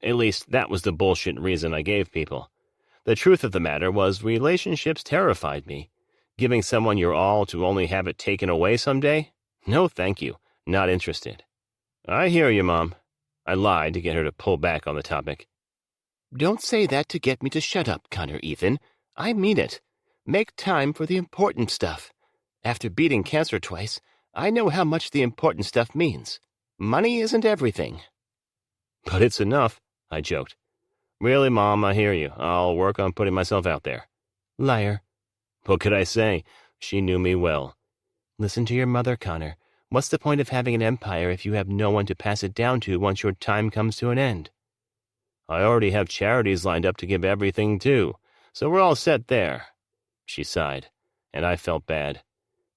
Speaker 2: At least, that was the bullshit reason I gave people. The truth of the matter was relationships terrified me. Giving someone your all to only have it taken away someday? No, thank you. Not interested. "I hear you, Mom." I lied to get her to pull back on the topic. "Don't say that to get me to shut up, Connor Ethan. I mean it. Make time for the important stuff. After beating cancer twice, I know how much the important stuff means. Money isn't everything." "But it's enough," I joked. "Really, Mom, I hear you. I'll work on putting myself out there." "Liar." What could I say? She knew me well.
Speaker 1: Listen to your mother, Connor. What's the point of having an empire if you have no one to pass it down to once your time comes to an end?
Speaker 2: I already have charities lined up to give everything to, so we're all set there. She sighed, and I felt bad.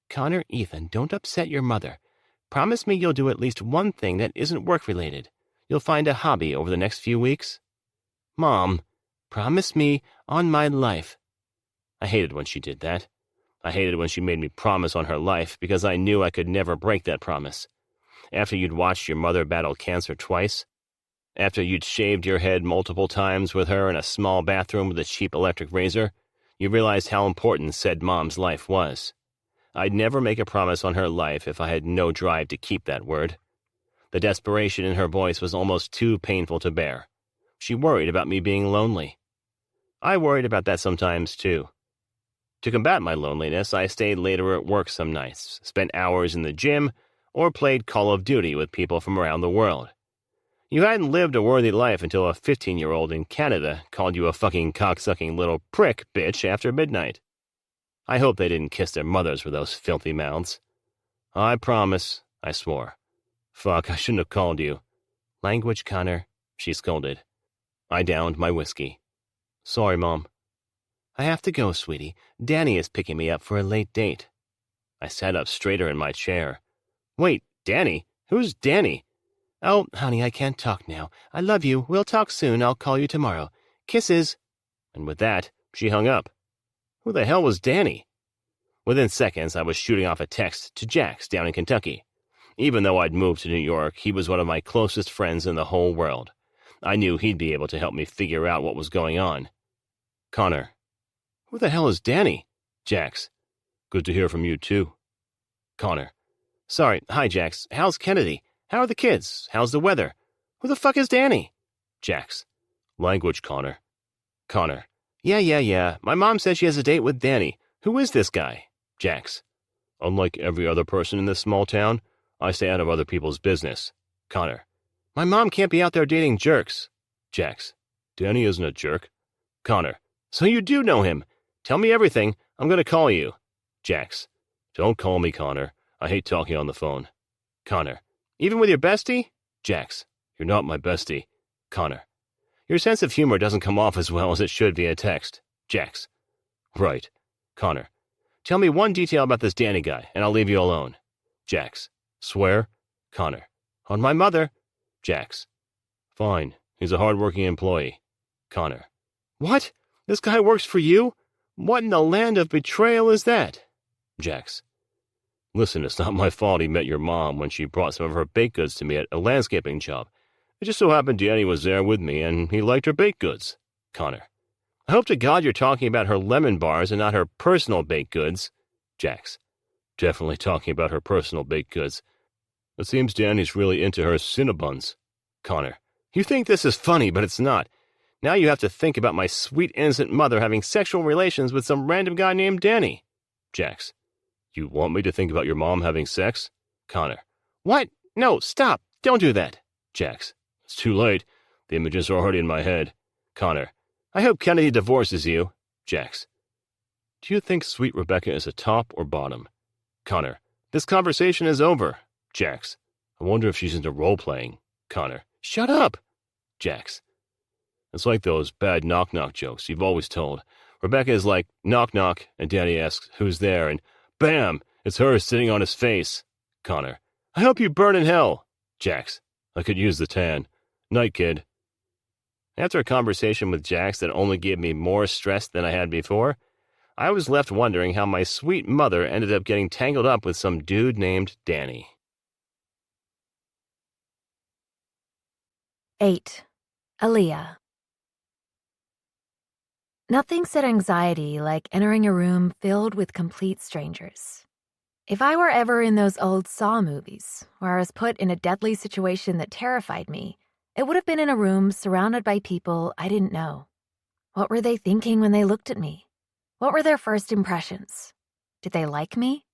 Speaker 1: Connor, Ethan, don't upset your mother. Promise me you'll do at least one thing that isn't work-related. You'll find a hobby over the next few weeks.
Speaker 2: Mom,
Speaker 1: promise me on my life.
Speaker 2: I hated when she did that. I hated when she made me promise on her life because I knew I could never break that promise. After you'd watched your mother battle cancer twice, after you'd shaved your head multiple times with her in a small bathroom with a cheap electric razor, you realized how important said mom's life was. I'd never make a promise on her life if I had no drive to keep that word. The desperation in her voice was almost too painful to bear. She worried about me being lonely. I worried about that sometimes, too. To combat my loneliness, I stayed later at work some nights, spent hours in the gym, or played Call of Duty with people from around the world. You hadn't lived a worthy life until a 15-year-old in Canada called you a fucking cocksucking little prick bitch after midnight. I hope they didn't kiss their mothers with those filthy mouths. I promise, I swore. Fuck, I shouldn't have called you.
Speaker 1: Language, Connor, she scolded.
Speaker 2: I downed my whiskey. Sorry, Mom.
Speaker 1: I have to go, sweetie. Danny is picking me up for a late date.
Speaker 2: I sat up straighter in my chair. Wait, Danny? Who's Danny?
Speaker 1: Oh, honey, I can't talk now. I love you. We'll talk soon. I'll call you tomorrow. Kisses.
Speaker 2: And with that, she hung up. Who the hell was Danny? Within seconds, I was shooting off a text to Jax down in Kentucky. Even though I'd moved to New York, he was one of my closest friends in the whole world. I knew he'd be able to help me figure out what was going on. Connor.
Speaker 1: Who the hell is Danny?
Speaker 2: Jax. Good to hear from you, too.
Speaker 1: Connor. Sorry. Hi, Jax. How's Kennedy? How are the kids? How's the weather? Who the fuck is Danny?
Speaker 2: Jax. Language, Connor.
Speaker 1: Connor. Yeah. My mom said she has a date with Danny. Who is this guy?
Speaker 2: Jax. Unlike every other person in this small town, I stay out of other people's business.
Speaker 1: Connor. My mom can't be out there dating jerks.
Speaker 2: Jax. Danny isn't a jerk.
Speaker 1: Connor. So you do know him. Tell me everything. I'm going to call you.
Speaker 2: Jax. Don't call me, Connor. I hate talking on the phone.
Speaker 1: Connor. Even with your bestie?
Speaker 2: Jax. You're not my bestie.
Speaker 1: Connor. Your sense of humor doesn't come off as well as it should via text.
Speaker 2: Jax. Right.
Speaker 1: Connor. Tell me one detail about this Danny guy, and I'll leave you alone.
Speaker 2: Jax. Swear?
Speaker 1: Connor. On my mother.
Speaker 2: Jax. Fine. He's a hard-working employee.
Speaker 1: Connor. What? This guy works for you? What in the land of betrayal is that?
Speaker 2: Jax. Listen, it's not my fault he met your mom when she brought some of her baked goods to me at a landscaping job. It just so happened Danny was there with me, and he liked her baked goods.
Speaker 1: Connor. I hope to God you're talking about her lemon bars and not her personal baked goods.
Speaker 2: Jax. Definitely talking about her personal baked goods. It seems Danny's really into her Cinnabons.
Speaker 1: Connor. You think this is funny, but it's not. Now you have to think about my sweet innocent mother having sexual relations with some random guy named Danny.
Speaker 2: Jax. You want me to think about your mom having sex?
Speaker 1: Connor. What? No, stop. Don't do that.
Speaker 2: Jax. It's too late. The images are already in my head.
Speaker 1: Connor. I hope Kennedy divorces you.
Speaker 2: Jax. Do you think sweet Rebecca is a top or bottom?
Speaker 1: Connor. This conversation is over.
Speaker 2: Jax. I wonder if she's into role-playing.
Speaker 1: Connor. Shut up.
Speaker 2: Jax. It's like those bad knock-knock jokes you've always told. Rebecca is like, knock-knock, and Danny asks, who's there, and bam! It's her sitting on his face.
Speaker 1: Connor. I hope you burn in hell.
Speaker 2: Jax. I could use the tan. Night, kid.
Speaker 1: After a conversation with Jax that only gave me more stress than I had before, I was left wondering how my sweet mother ended up getting tangled up with some dude named Danny. 8. Aaliyah. Nothing said anxiety like entering a room filled with complete strangers. If I were ever in those old Saw movies, where I was put in a deadly situation that terrified me, it would have been in a room surrounded by people I didn't know. What were they thinking when they looked at me? What were their first impressions? Did they like me?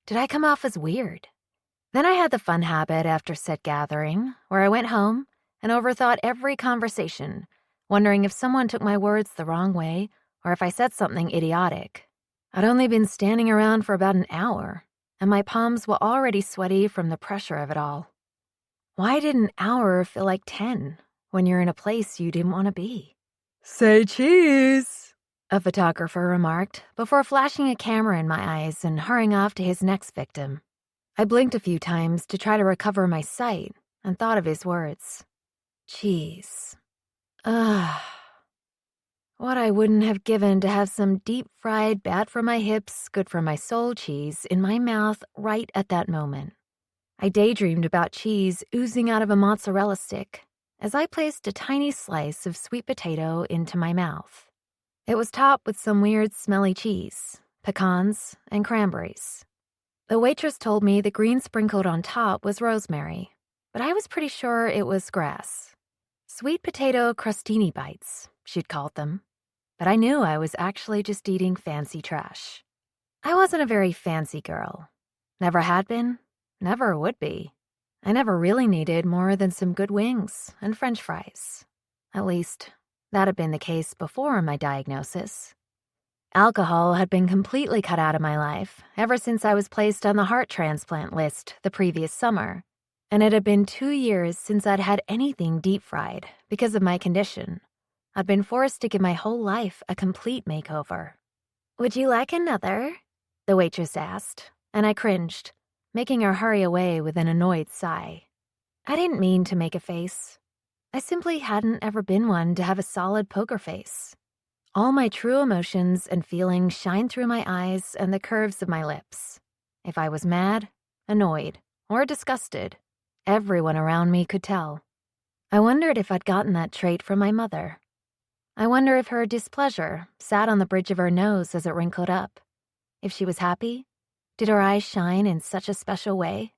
Speaker 1: Did I come off as weird? Then I had the fun habit after said gathering, where I went home and overthought every conversation, wondering if someone took my words the wrong way or if I said something idiotic. I'd only been standing around for about an hour, and my palms were already sweaty from the pressure of it all. Why did an hour feel like 10 when you're in a place you didn't want to be? "Say cheese," a photographer remarked before flashing a camera in my eyes and hurrying off to his next victim. I blinked a few times to try to recover my sight and thought of his words. Cheese. Ugh. What I wouldn't have given to have some deep-fried, bad-for-my-hips, good-for-my-soul cheese in my mouth right at that moment. I daydreamed about cheese oozing out of a mozzarella stick as I placed a tiny slice of sweet potato into my mouth. It was topped with some weird smelly cheese, pecans, and cranberries. The waitress told me the green sprinkled on top was rosemary, but I was pretty sure it was grass. Sweet potato crostini bites, she'd called them. But I knew I was actually just eating fancy trash. I wasn't a very fancy girl. Never had been, never would be. I never really needed more than some good wings and French fries. At least, that had been the case before my diagnosis. Alcohol had been completely cut out of my life ever since I was placed on the heart transplant list the previous summer, and it had been 2 years since I'd had anything deep-fried because of my condition. I'd been forced to give my whole life a complete makeover. "Would you like another?" the waitress asked, and I cringed, making her hurry away with an annoyed sigh. I didn't mean to make a face. I simply hadn't ever been one to have a solid poker face. All my true emotions and feelings shined through my eyes and the curves of my lips. If I was mad, annoyed, or disgusted, everyone around me could tell. I wondered if I'd gotten that trait from my mother. I wonder if her displeasure sat on the bridge of her nose as it wrinkled up. If she was happy, did her eyes shine in such a special way?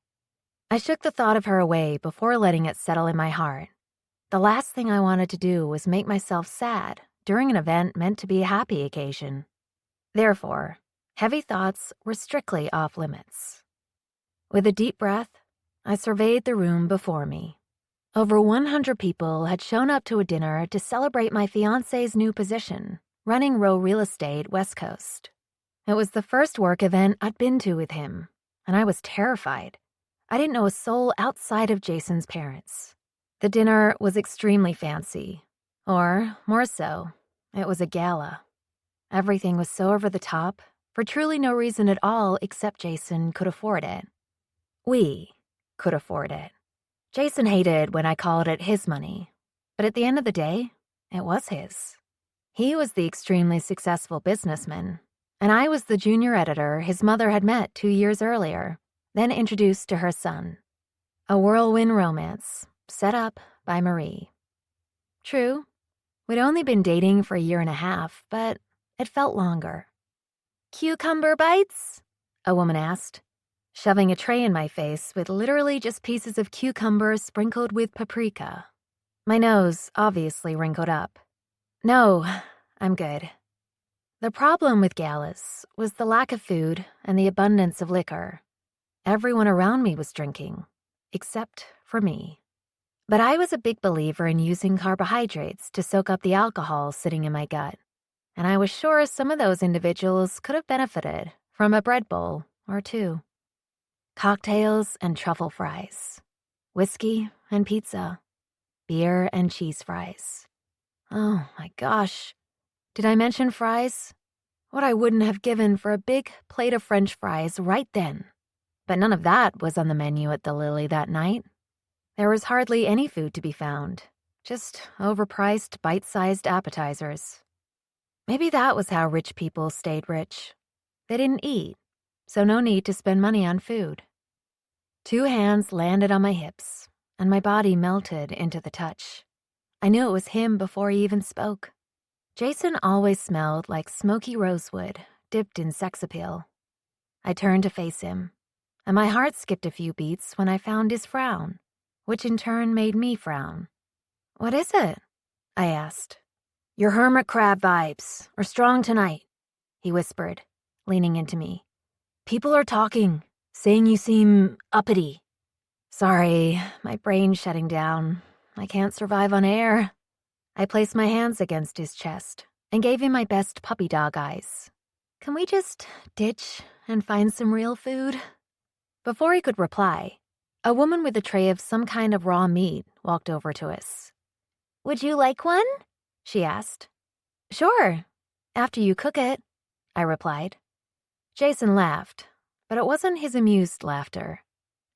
Speaker 1: I shook the thought of her away before letting it settle in my heart. The last thing I wanted to do was make myself sad during an event meant to be a happy occasion. Therefore, heavy thoughts were strictly off limits. With a deep breath, I surveyed the room before me. Over 100 people had shown up to a dinner to celebrate my fiancé's new position, running Row Real Estate West Coast. It was the first work event I'd been to with him, and I was terrified. I didn't know a soul outside of Jason's parents. The dinner was extremely fancy. Or, more so, it was a gala. Everything was so over the top, for truly no reason at all except Jason could afford it. We could afford it. Jason hated when I called it his money, but at the end of the day, it was his. He was the extremely successful businessman, and I was the junior editor his mother had met 2 years earlier, then introduced to her son. A whirlwind romance, set up by Marie. True, we'd only been dating for 1.5 years, but it felt longer. "Cucumber bites?" a woman asked, shoving a tray in my face with literally just pieces of cucumber sprinkled with paprika. My nose obviously wrinkled up. "No, I'm good." The problem with galas was the lack of food and the abundance of liquor. Everyone around me was drinking, except for me. But I was a big believer in using carbohydrates to soak up the alcohol sitting in my gut, and I was sure some of those individuals could have benefited from a bread bowl or two. Cocktails and truffle fries, whiskey and pizza, beer and cheese fries. Oh my gosh, did I mention fries? What I wouldn't have given for a big plate of French fries right then. But none of that was on the menu at the Lily that night. There was hardly any food to be found, just overpriced, bite-sized appetizers. Maybe that was how rich people stayed rich. They didn't eat, so no need to spend money on food. 2 hands landed on my hips, and my body melted into the touch. I knew it was him before he even spoke. Jason always smelled like smoky rosewood dipped in sex appeal. I turned to face him, and my heart skipped a few beats when I found his frown, which in turn made me frown. "What is it?" I asked. "Your hermit crab vibes are strong tonight," he whispered, leaning into me. "People are talking, saying you seem uppity." "Sorry, my brain's shutting down. I can't survive on air." I placed my hands against his chest and gave him my best puppy dog eyes. can we just ditch and find some real food? Before he could reply, a woman with a tray of some kind of raw meat walked over to us. Would you like one? She asked. Sure, after you cook it, I replied. Jason laughed, but it wasn't his amused laughter.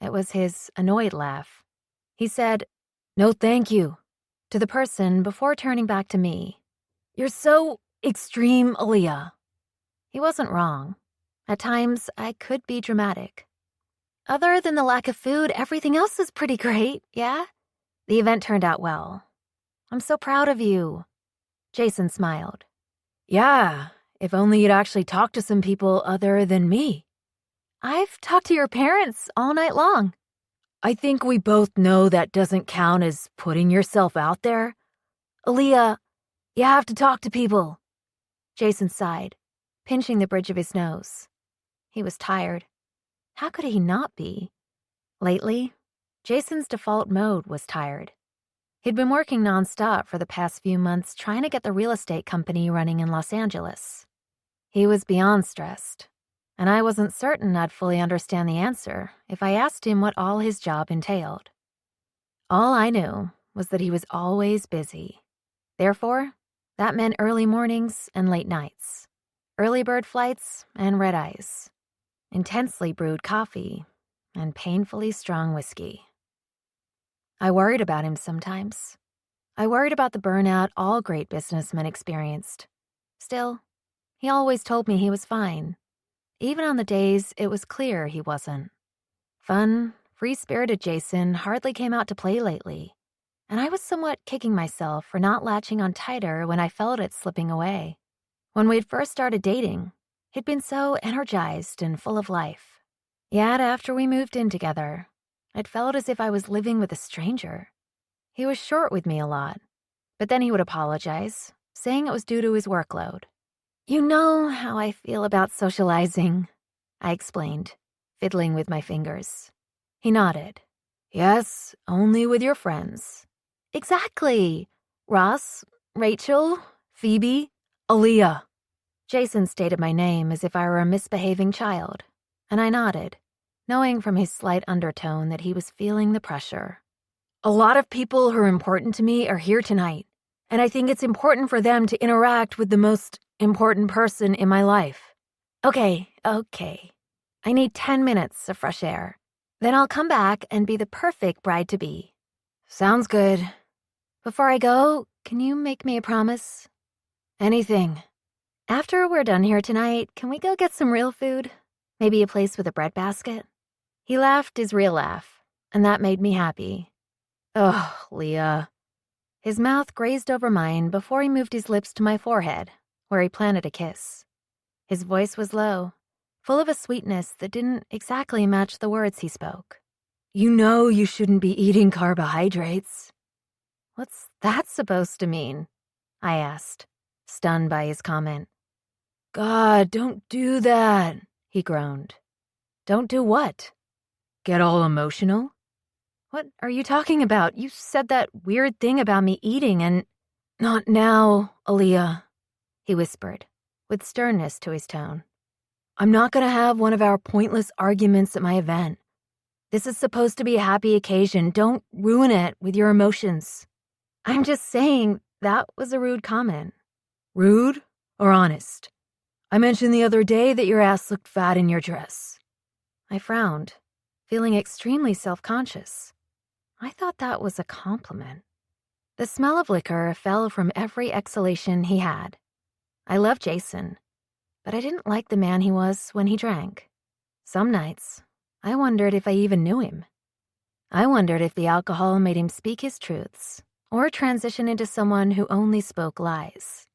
Speaker 1: It was his annoyed laugh. He said, "No thank you," to the person before turning back to me. "You're so extreme, Aaliyah." He wasn't wrong. At times, I could be dramatic. Other than the lack of food, everything else is pretty great, yeah? The event turned out well. I'm so proud of you. Jason smiled. Yeah, if only you'd actually talked to some people other than me. I've talked to your parents all night long. I think we both know that doesn't count as putting yourself out there. Aaliyah, you have to talk to people. Jason sighed, pinching the bridge of his nose. He was tired. How could he not be? Lately, Jason's default mode was tired. He'd been working nonstop for the past few months trying to get the real estate company running in Los Angeles. He was beyond stressed, and I wasn't certain I'd fully understand the answer if I asked him what all his job entailed. All I knew was that he was always busy. Therefore, that meant early mornings and late nights, early bird flights and red eyes, intensely brewed coffee, and painfully strong whiskey. I worried about him sometimes. I worried about the burnout all great businessmen experienced. Still, he always told me he was fine, even on the days it was clear he wasn't. Fun, free-spirited Jason hardly came out to play lately, and I was somewhat kicking myself for not latching on tighter when I felt it slipping away. When we'd first started dating, he'd been so energized and full of life. Yet after we moved in together, it felt as if I was living with a stranger. He was short with me a lot, but then he would apologize, saying it was due to his workload. You know how I feel about socializing, I explained, fiddling with my fingers. He nodded. Yes, only with your friends. Exactly. Ross, Rachel, Phoebe, Aaliyah. Jason stated my name as if I were a misbehaving child, and I nodded, knowing from his slight undertone that he was feeling the pressure. A lot of people who are important to me are here tonight, and I think it's important for them to interact with the most important person in my life. Okay. I need 10 minutes of fresh air. Then I'll come back and be the perfect bride-to-be. Sounds good. Before I go, can you make me a promise? Anything. After we're done here tonight, can we go get some real food? Maybe a place with a breadbasket? He laughed his real laugh, and that made me happy. Ugh, Leah. His mouth grazed over mine before he moved his lips to my forehead, where he planted a kiss. His voice was low, full of a sweetness that didn't exactly match the words he spoke. You know you shouldn't be eating carbohydrates. What's that supposed to mean? I asked, stunned by his comment. God, don't do that, he groaned. Don't do what? Get all emotional? What are you talking about? You said that weird thing about me eating and... Not now, Aaliyah, he whispered, with sternness to his tone. I'm not going to have one of our pointless arguments at my event. This is supposed to be a happy occasion. Don't ruin it with your emotions. I'm just saying that was a rude comment. Rude or honest? I mentioned the other day that your ass looked fat in your dress. I frowned, feeling extremely self-conscious. I thought that was a compliment. The smell of liquor fell from every exhalation he had. I loved Jason, but I didn't like the man he was when he drank. Some nights, I wondered if I even knew him. I wondered if the alcohol made him speak his truths or transition into someone who only spoke lies.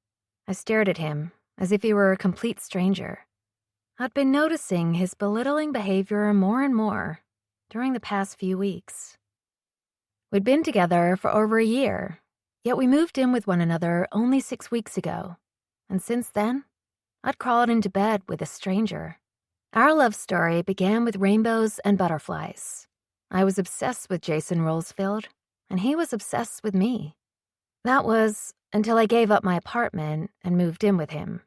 Speaker 1: I stared at him as if he were a complete stranger. I'd been noticing his belittling behavior more and more during the past few weeks. We'd been together for over a year, yet we moved in with one another only 6 weeks ago, and since then, I'd crawled into bed with a stranger. Our love story began with rainbows and butterflies. I was obsessed with Jason Rolsfield, and he was obsessed with me. That was until I gave up my apartment and moved in with him.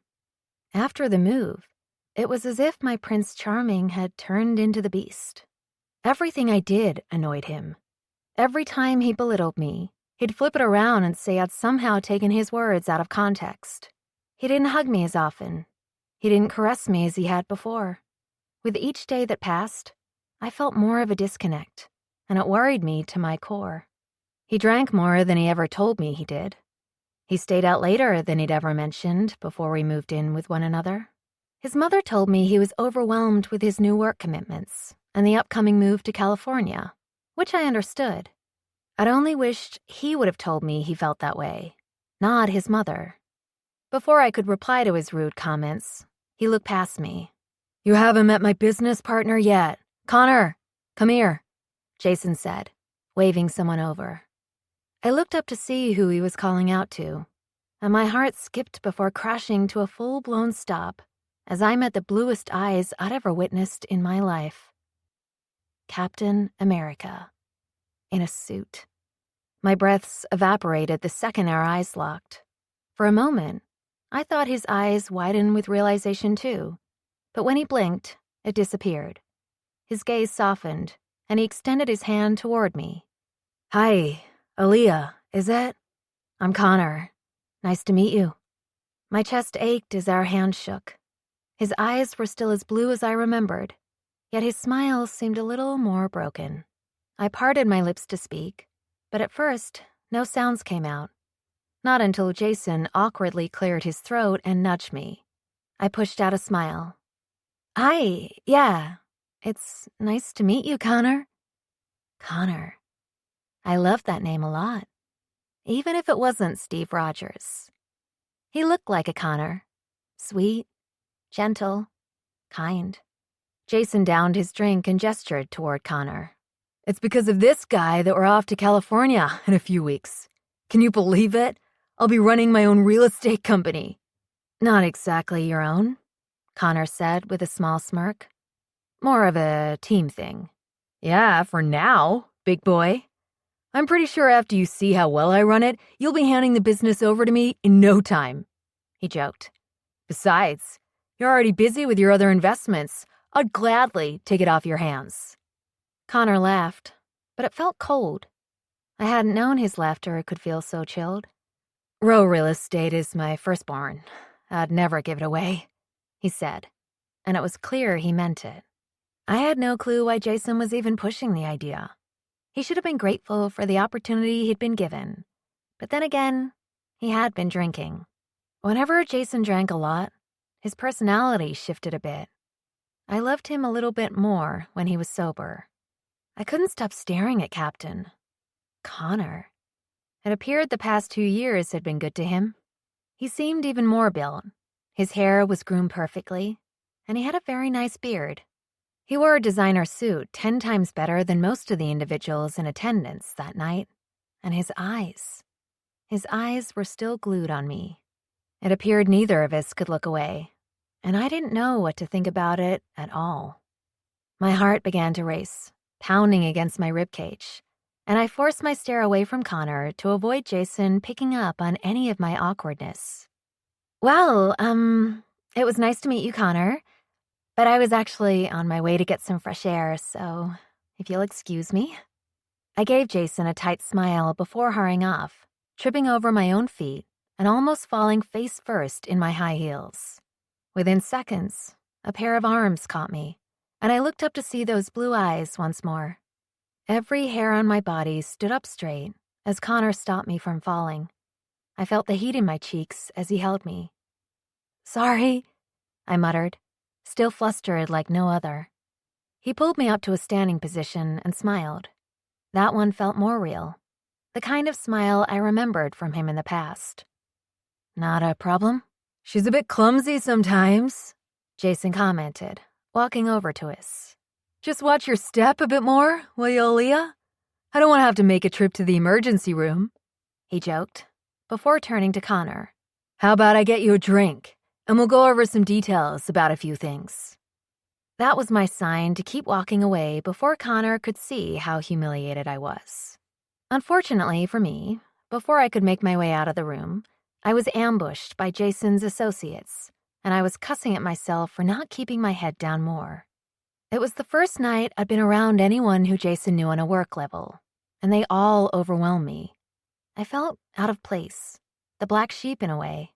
Speaker 1: After the move, It was as if my Prince Charming had turned into the Beast. Everything I did annoyed him. Every time he belittled me, he'd flip it around and say I'd somehow taken his words out of context. He didn't hug me as often. He didn't caress me as he had before. With each day that passed, I felt more of a disconnect, and it worried me to my core. He drank more than he ever told me he did. He stayed out later than he'd ever mentioned before we moved in with one another. His mother told me he was overwhelmed with his new work commitments and the upcoming move to California, which I understood. I'd only wished he would have told me he felt that way, not his mother. Before I could reply to his rude comments, he looked past me. "You haven't met my business partner yet. Connor, come here," Jason said, waving someone over. I looked up to see who he was calling out to, and my heart skipped before crashing to a full-blown stop as I met the bluest eyes I'd ever witnessed in my life. Captain America, in a suit. My breaths evaporated the second our eyes locked. For a moment, I thought his eyes widened with realization too, but when he blinked, it disappeared. His gaze softened, and he extended his hand toward me. "Hi, Aaliyah, is it? I'm Connor. Nice to meet you." My chest ached as our hands shook. His eyes were still as blue as I remembered, yet his smile seemed a little more broken. I parted my lips to speak, but at first, no sounds came out. Not until Jason awkwardly cleared his throat and nudged me. I pushed out a smile. "Hi, yeah. It's nice to meet you, Connor." Connor. I loved that name a lot, even if it wasn't Steve Rogers. He looked like a Connor. Sweet, gentle, kind. Jason downed his drink and gestured toward Connor. "It's because of this guy that we're off to California in a few weeks. Can you believe it? I'll be running my own real estate company." "Not exactly your own," Connor said with a small smirk. "More of a team thing." "Yeah, for now, big boy. I'm pretty sure after you see how well I run it, you'll be handing the business over to me in no time," he joked. "Besides, you're already busy with your other investments. I'd gladly take it off your hands." Connor laughed, but it felt cold. I hadn't known his laughter could feel so chilled. "Row real estate is my firstborn. I'd never give it away," he said, and it was clear he meant it. I had no clue why Jason was even pushing the idea. He should have been grateful for the opportunity he'd been given. But then again, he had been drinking. Whenever Jason drank a lot, his personality shifted a bit. I loved him a little bit more when he was sober. I couldn't stop staring at Captain. Connor. It appeared the past 2 years had been good to him. He seemed even more built. His hair was groomed perfectly, and he had a very nice beard. He wore a designer suit 10 times better than most of the individuals in attendance that night. And his eyes were still glued on me. It appeared neither of us could look away, and I didn't know what to think about it at all. My heart began to race, pounding against my ribcage, and I forced my stare away from Connor to avoid Jason picking up on any of my awkwardness. "Well, it was nice to meet you, Connor. But I was actually on my way to get some fresh air, so if you'll excuse me." I gave Jason a tight smile before hurrying off, tripping over my own feet and almost falling face first in my high heels. Within seconds, a pair of arms caught me, and I looked up to see those blue eyes once more. Every hair on my body stood up straight as Connor stopped me from falling. I felt the heat in my cheeks as he held me. "Sorry," I muttered, still flustered like no other. He pulled me up to a standing position and smiled. That one felt more real, the kind of smile I remembered from him in the past. "Not a problem? She's a bit clumsy sometimes," Jason commented, walking over to us. "Just watch your step a bit more, will you, Aaliyah? I don't want to have to make a trip to the emergency room," he joked, before turning to Connor. "How about I get you a drink, and we'll go over some details about a few things." That was my sign to keep walking away before Connor could see how humiliated I was. Unfortunately for me, before I could make my way out of the room, I was ambushed by Jason's associates, and I was cussing at myself for not keeping my head down more. It was the first night I'd been around anyone who Jason knew on a work level, and they all overwhelmed me. I felt out of place, the black sheep in a way.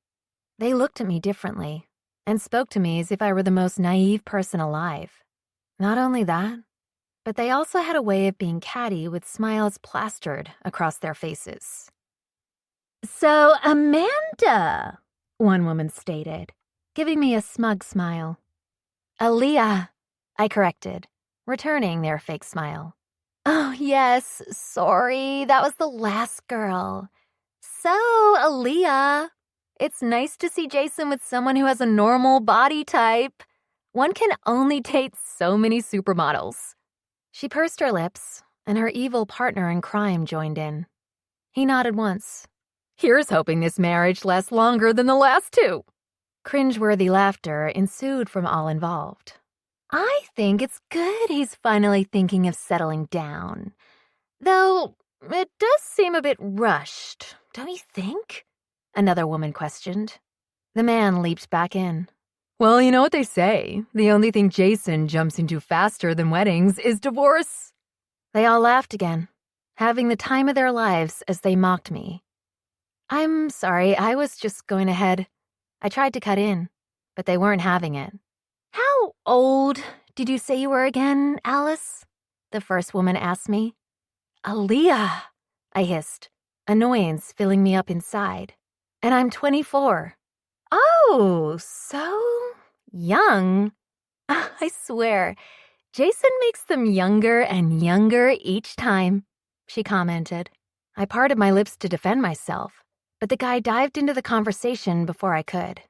Speaker 1: They looked at me differently and spoke to me as if I were the most naive person alive. Not only that, but they also had a way of being catty with smiles plastered across their faces. "So, Amanda," one woman stated, giving me a smug smile. "Aaliyah," I corrected, returning their fake smile. "Oh, yes, sorry, that was the last girl. So, Aaliyah, it's nice to see Jason with someone who has a normal body type. One can only date so many supermodels." She pursed her lips, and her evil partner in crime joined in. He nodded once. "Here's hoping this marriage lasts longer than the last two." Cringeworthy laughter ensued from all involved. "I think it's good he's finally thinking of settling down. Though, it does seem a bit rushed, don't you think?" another woman questioned. The man leaped back in. "Well, you know what they say. The only thing Jason jumps into faster than weddings is divorce." They all laughed again, having the time of their lives as they mocked me. "I'm sorry, I was just going ahead." I tried to cut in, but they weren't having it. "How old did you say you were again, Alice?" the first woman asked me. "Aaliyah," I hissed, annoyance filling me up inside. "And I'm 24. "Oh, so young." I swear, Jason makes them younger and younger each time, she commented. I parted my lips to defend myself, but the guy dived into the conversation before I could.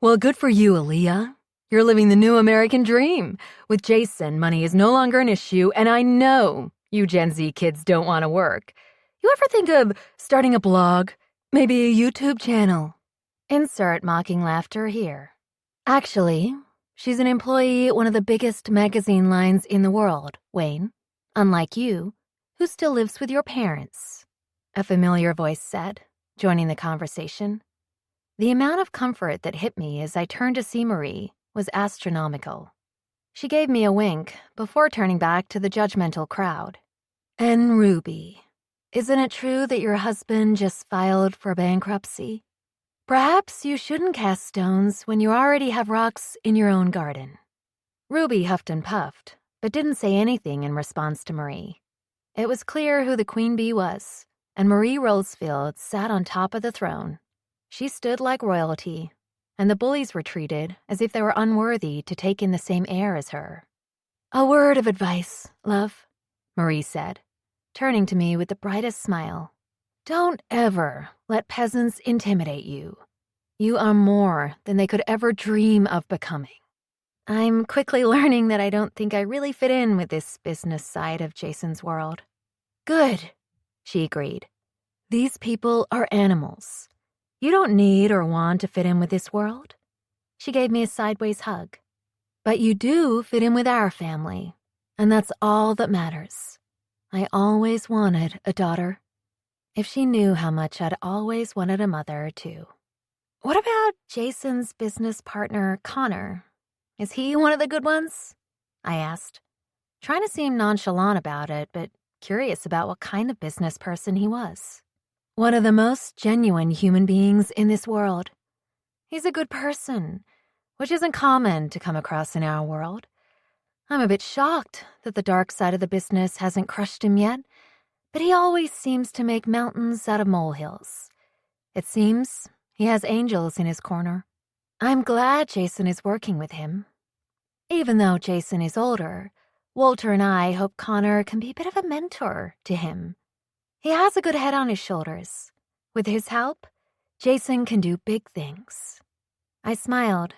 Speaker 1: "Well, good for you, Aaliyah. You're living the new American dream. With Jason, money is no longer an issue, and I know you Gen Z kids don't want to work. You ever think of starting a blog? Maybe a YouTube channel?" Insert mocking laughter here. "Actually, she's an employee at one of the biggest magazine lines in the world, Wayne. Unlike you, who still lives with your parents," a familiar voice said, joining the conversation. The amount of comfort that hit me as I turned to see Marie was astronomical. She gave me a wink before turning back to the judgmental crowd. "And Ruby, isn't it true that your husband just filed for bankruptcy? Perhaps you shouldn't cast stones when you already have rocks in your own garden." Ruby huffed and puffed, but didn't say anything in response to Marie. It was clear who the queen bee was, and Marie Rosefield sat on top of the throne. She stood like royalty, and the bullies retreated as if they were unworthy to take in the same air as her. "A word of advice, love," Marie said, turning to me with the brightest smile. "Don't ever let peasants intimidate you. You are more than they could ever dream of becoming." I'm quickly learning that I don't think I really fit in with this business side of Jason's world. "Good," she agreed. "These people are animals. You don't need or want to fit in with this world." She gave me a sideways hug. "But you do fit in with our family, and that's all that matters. I always wanted a daughter." If she knew how much I'd always wanted a mother, too. "What about Jason's business partner, Connor? Is he one of the good ones?" I asked, trying to seem nonchalant about it, but curious about what kind of business person he was. "One of the most genuine human beings in this world. He's a good person, which isn't common to come across in our world. I'm a bit shocked that the dark side of the business hasn't crushed him yet, but he always seems to make mountains out of molehills. It seems he has angels in his corner. I'm glad Jason is working with him. Even though Jason is older, Walter and I hope Connor can be a bit of a mentor to him. He has a good head on his shoulders. With his help, Jason can do big things." I smiled,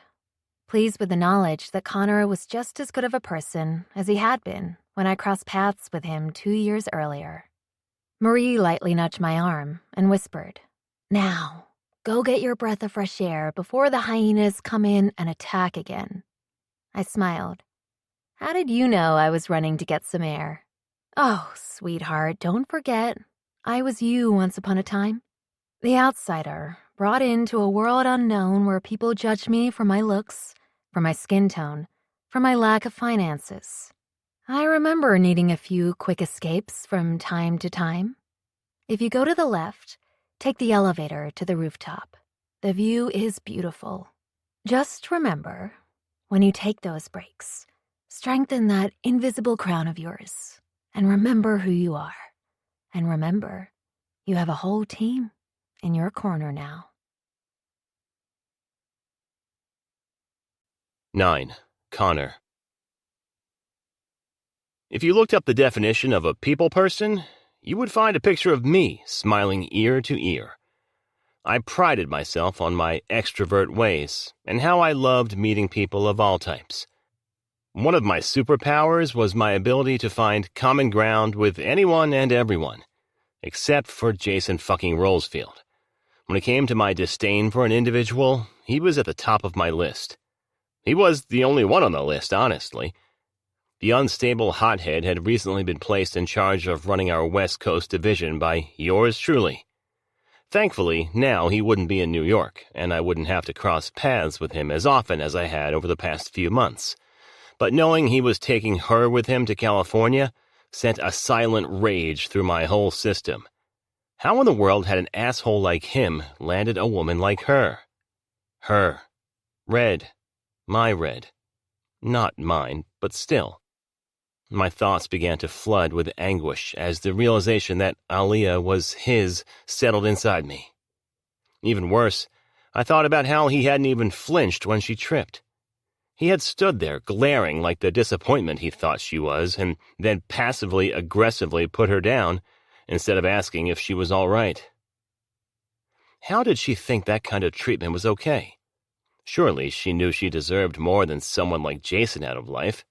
Speaker 1: pleased with the knowledge that Connor was just as good of a person as he had been when I crossed paths with him 2 years earlier. Marie lightly nudged my arm and whispered, "Now, go get your breath of fresh air before the hyenas come in and attack again." I smiled. "How did you know I was running to get some air?" "Oh, sweetheart, don't forget. I was you once upon a time. The outsider, brought into a world unknown where people judge me for my looks, for my skin tone, for my lack of finances. I remember needing a few quick escapes from time to time. If you go to the left, take the elevator to the rooftop. The view is beautiful. Just remember, when you take those breaks, strengthen that invisible crown of yours, and remember who you are. And remember, you have a whole team in your corner now.
Speaker 2: 9. Connor. If you looked up the definition of a people person, you would find a picture of me smiling ear to ear. I prided myself on my extrovert ways and how I loved meeting people of all types. One of my superpowers was my ability to find common ground with anyone and everyone, except for Jason fucking Rolesfield. When it came to my disdain for an individual, he was at the top of my list. He was the only one on the list, honestly. The unstable hothead had recently been placed in charge of running our West Coast division by yours truly. Thankfully, now he wouldn't be in New York, and I wouldn't have to cross paths with him as often as I had over the past few months. But knowing he was taking her with him to California sent a silent rage through my whole system. How in the world had an asshole like him landed a woman like her? Her. Red. My Red. Not mine, but still. My thoughts began to flood with anguish as the realization that Aaliyah was his settled inside me. Even worse, I thought about how he hadn't even flinched when she tripped. He had stood there glaring like the disappointment he thought she was, and then passively aggressively put her down instead of asking if she was all right. How did she think that kind of treatment was okay? Surely she knew she deserved more than someone like Jason out of life.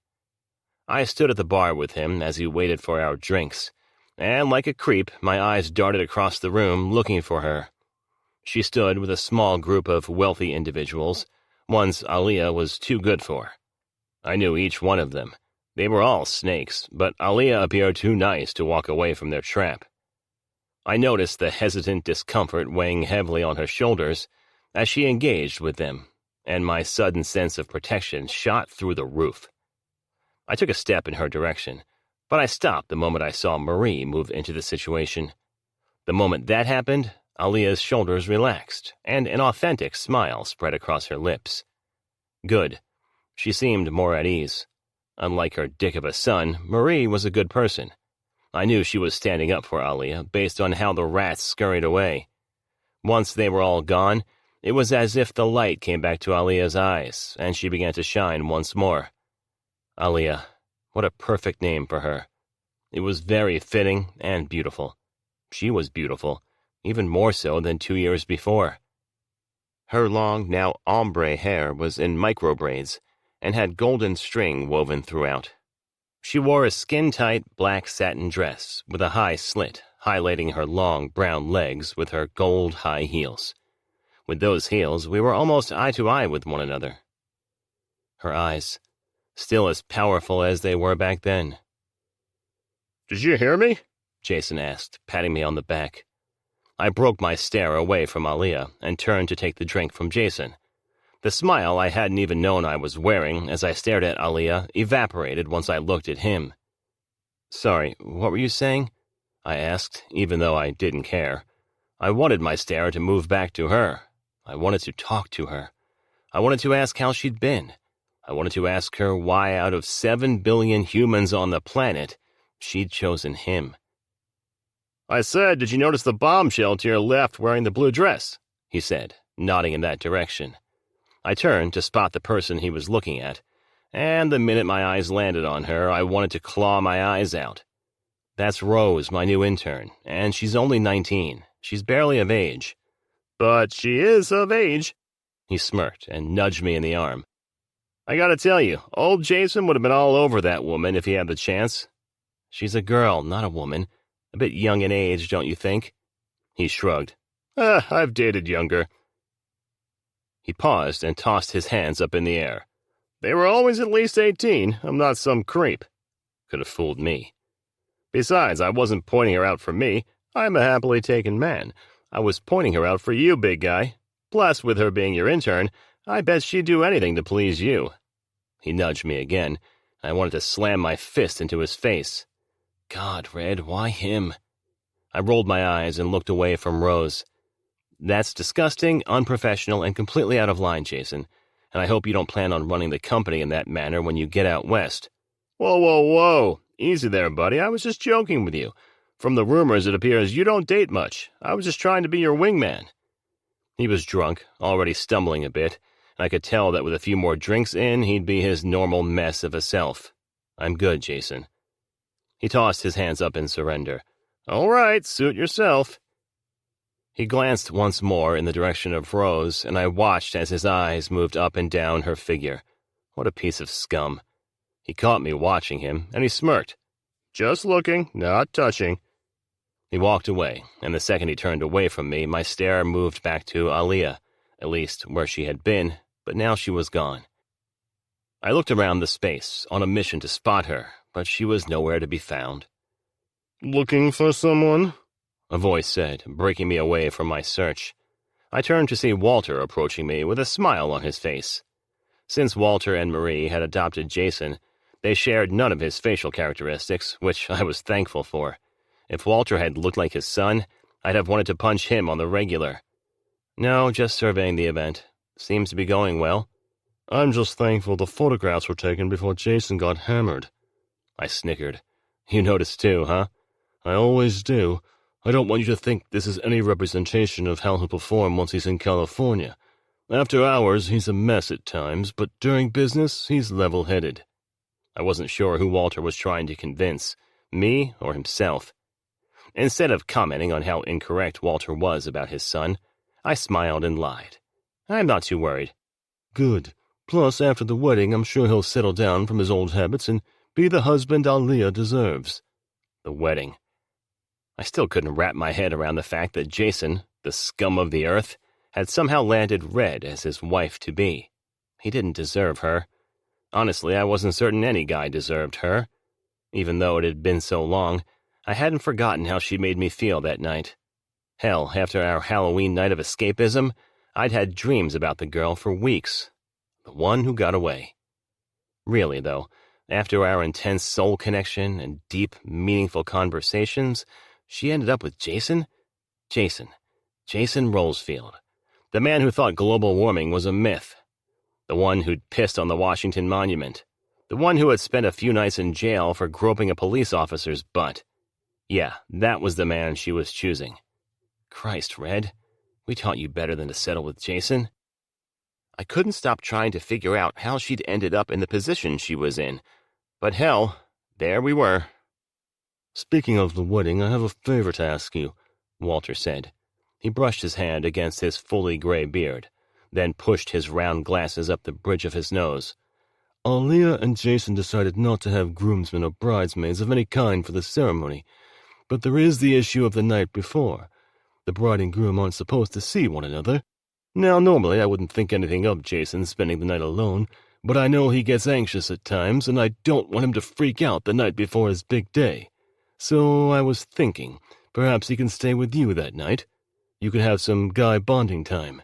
Speaker 2: I stood at the bar with him as he waited for our drinks, and like a creep, my eyes darted across the room looking for her. She stood with a small group of wealthy individuals, ones Aaliyah was too good for. I knew each one of them. They were all snakes, but Aaliyah appeared too nice to walk away from their trap. I noticed the hesitant discomfort weighing heavily on her shoulders as she engaged with them, and my sudden sense of protection shot through the roof. I took a step in her direction, but I stopped the moment I saw Marie move into the situation. The moment that happened, Aaliyah's shoulders relaxed, and an authentic smile spread across her lips. Good. She seemed more at ease. Unlike her dick of a son, Marie was a good person. I knew she was standing up for Aaliyah based on how the rats scurried away. Once they were all gone, it was as if the light came back to Aaliyah's eyes, and she began to shine once more. Aaliyah, what a perfect name for her. It was very fitting and beautiful. She was beautiful, even more so than 2 years before. Her long, now ombre hair was in micro braids and had golden string woven throughout. She wore a skin-tight black satin dress with a high slit, highlighting her long brown legs with her gold high heels. With those heels, we were almost eye to eye with one another. Her eyes, still as powerful as they were back then. "Did you hear me?" Jason asked, patting me on the back. I broke my stare away from Aaliyah and turned to take the drink from Jason. The smile I hadn't even known I was wearing as I stared at Aaliyah evaporated once I looked at him. "Sorry, what were you saying?" I asked, even though I didn't care. I wanted my stare to move back to her. I wanted to talk to her. I wanted to ask how she'd been. I wanted to ask her why out of 7 billion humans on the planet, she'd chosen him. "I said, did you notice the bombshell to your left wearing the blue dress?" he said, nodding in that direction. I turned to spot the person he was looking at, and the minute my eyes landed on her, I wanted to claw my eyes out. That's Rose, my new intern, and she's only 19. She's barely of age. "But she is of age," he smirked and nudged me in the arm. "I gotta tell you, old Jason would have been all over that woman if he had the chance." "She's a girl, not a woman. A bit young in age, don't you think?" He shrugged. I've dated younger." He paused and tossed his hands up in the air. "They were always at least 18. I'm not some creep." Could have fooled me. Besides, I wasn't pointing her out for me. I'm a happily taken man. I was pointing her out for you, big guy. Plus, with her being your intern, I bet she'd do anything to please you." He nudged me again. I wanted to slam my fist into his face. God, Red, why him? I rolled my eyes and looked away from Rose. "That's disgusting, unprofessional, and completely out of line, Jason, and I hope you don't plan on running the company in that manner when you get out west." "Whoa, whoa, whoa. Easy there, buddy. I was just joking with you. From the rumors, it appears you don't date much. I was just trying to be your wingman." He was drunk, already stumbling a bit, and I could tell that with a few more drinks in, he'd be his normal mess of a self. "I'm good, Jason." He tossed his hands up in surrender. "All right, suit yourself." He glanced once more in the direction of Rose, and I watched as his eyes moved up and down her figure. What a piece of scum. He caught me watching him, and he smirked. "Just looking, not touching." He walked away, and the second he turned away from me, my stare moved back to Aaliyah, at least where she had been, but now she was gone. I looked around the space, on a mission to spot her, but she was nowhere to be found. "Looking for someone?" a voice said, breaking me away from my search. I turned to see Walter approaching me with a smile on his face. Since Walter and Marie had adopted Jason, they shared none of his facial characteristics, which I was thankful for. If Walter had looked like his son, I'd have wanted to punch him on the regular. No, just surveying the event. Seems to be going well. "I'm just thankful the photographs were taken before Jason got hammered." I snickered. "You noticed too, huh?" "I always do. I don't want you to think this is any representation of how he'll perform once he's in California. After hours, he's a mess at times, but during business, he's level-headed." I wasn't sure who Walter was trying to convince, me or himself. Instead of commenting on how incorrect Walter was about his son, I smiled and lied. "I'm not too worried." "Good. Plus, after the wedding, I'm sure he'll settle down from his old habits and be the husband Aaliyah deserves." The wedding. I still couldn't wrap my head around the fact that Jason, the scum of the earth, had somehow landed Red as his wife-to-be. He didn't deserve her. Honestly, I wasn't certain any guy deserved her. Even though it had been so long, I hadn't forgotten how she made me feel that night. Hell, after our Halloween night of escapism, I'd had dreams about the girl for weeks. The one who got away. Really, though, after our intense soul connection and deep, meaningful conversations, she ended up with Jason? Jason Rolesfield. The man who thought global warming was a myth. The one who'd pissed on the Washington Monument. The one who had spent a few nights in jail for groping a police officer's butt. Yeah, that was the man she was choosing. Christ, Red, we taught you better than to settle with Jason. I couldn't stop trying to figure out how she'd ended up in the position she was in. But hell, there we were. "Speaking of the wedding, I have a favor to ask you," Walter said. He brushed his hand against his fully gray beard, then pushed his round glasses up the bridge of his nose. "Aaliyah and Jason decided not to have groomsmen or bridesmaids of any kind for the ceremony, but there is the issue of the night before. The bride and groom aren't supposed to see one another. Now, normally I wouldn't think anything of Jason spending the night alone, but I know he gets anxious at times, and I don't want him to freak out the night before his big day. So I was thinking, perhaps he can stay with you that night. You could have some guy bonding time."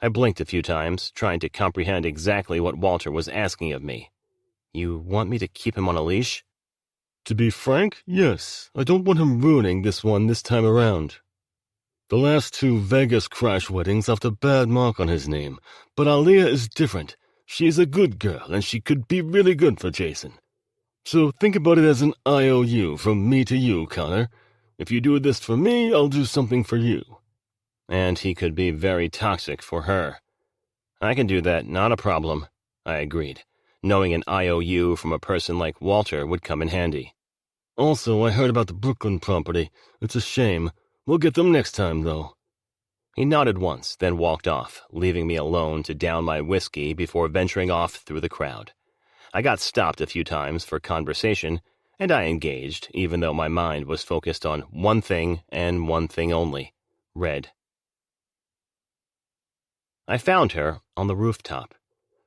Speaker 2: I blinked a few times, trying to comprehend exactly what Walter was asking of me. "You want me to keep him on a leash?" "To be frank, yes. I don't want him ruining this one this time around. The last two Vegas crash weddings left a bad mark on his name, but Aaliyah is different. She's a good girl, and she could be really good for Jason. So think about it as an IOU from me to you, Connor. If you do this for me, I'll do something for you." And he could be very toxic for her. "I can do that, not a problem," I agreed, knowing an IOU from a person like Walter would come in handy. "Also, I heard about the Brooklyn property. It's a shame. We'll get them next time, though." He nodded once, then walked off, leaving me alone to down my whiskey before venturing off through the crowd. I got stopped a few times for conversation, and I engaged, even though my mind was focused on one thing and one thing only: Red. I found her on the rooftop.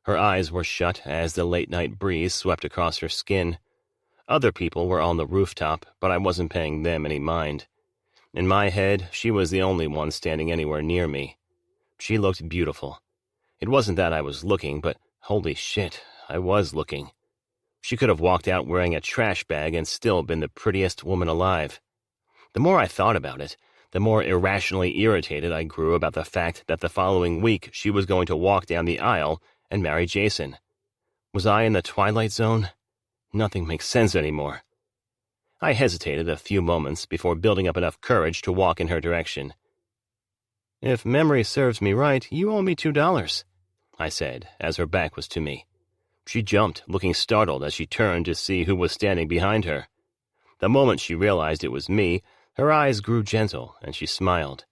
Speaker 2: Her eyes were shut as the late-night breeze swept across her skin. Other people were on the rooftop, but I wasn't paying them any mind. In my head, she was the only one standing anywhere near me. She looked beautiful. It wasn't that I was looking, but holy shit, I was looking. She could have walked out wearing a trash bag and still been the prettiest woman alive. The more I thought about it, the more irrationally irritated I grew about the fact that the following week she was going to walk down the aisle and marry Jason. Was I in the Twilight Zone? Nothing makes sense anymore. I hesitated a few moments before building up enough courage to walk in her direction. "If memory serves me right, you owe me $2, I said, as her back was to me. She jumped, looking startled as she turned to see who was standing behind her. The moment she realized it was me, her eyes grew gentle, and she smiled.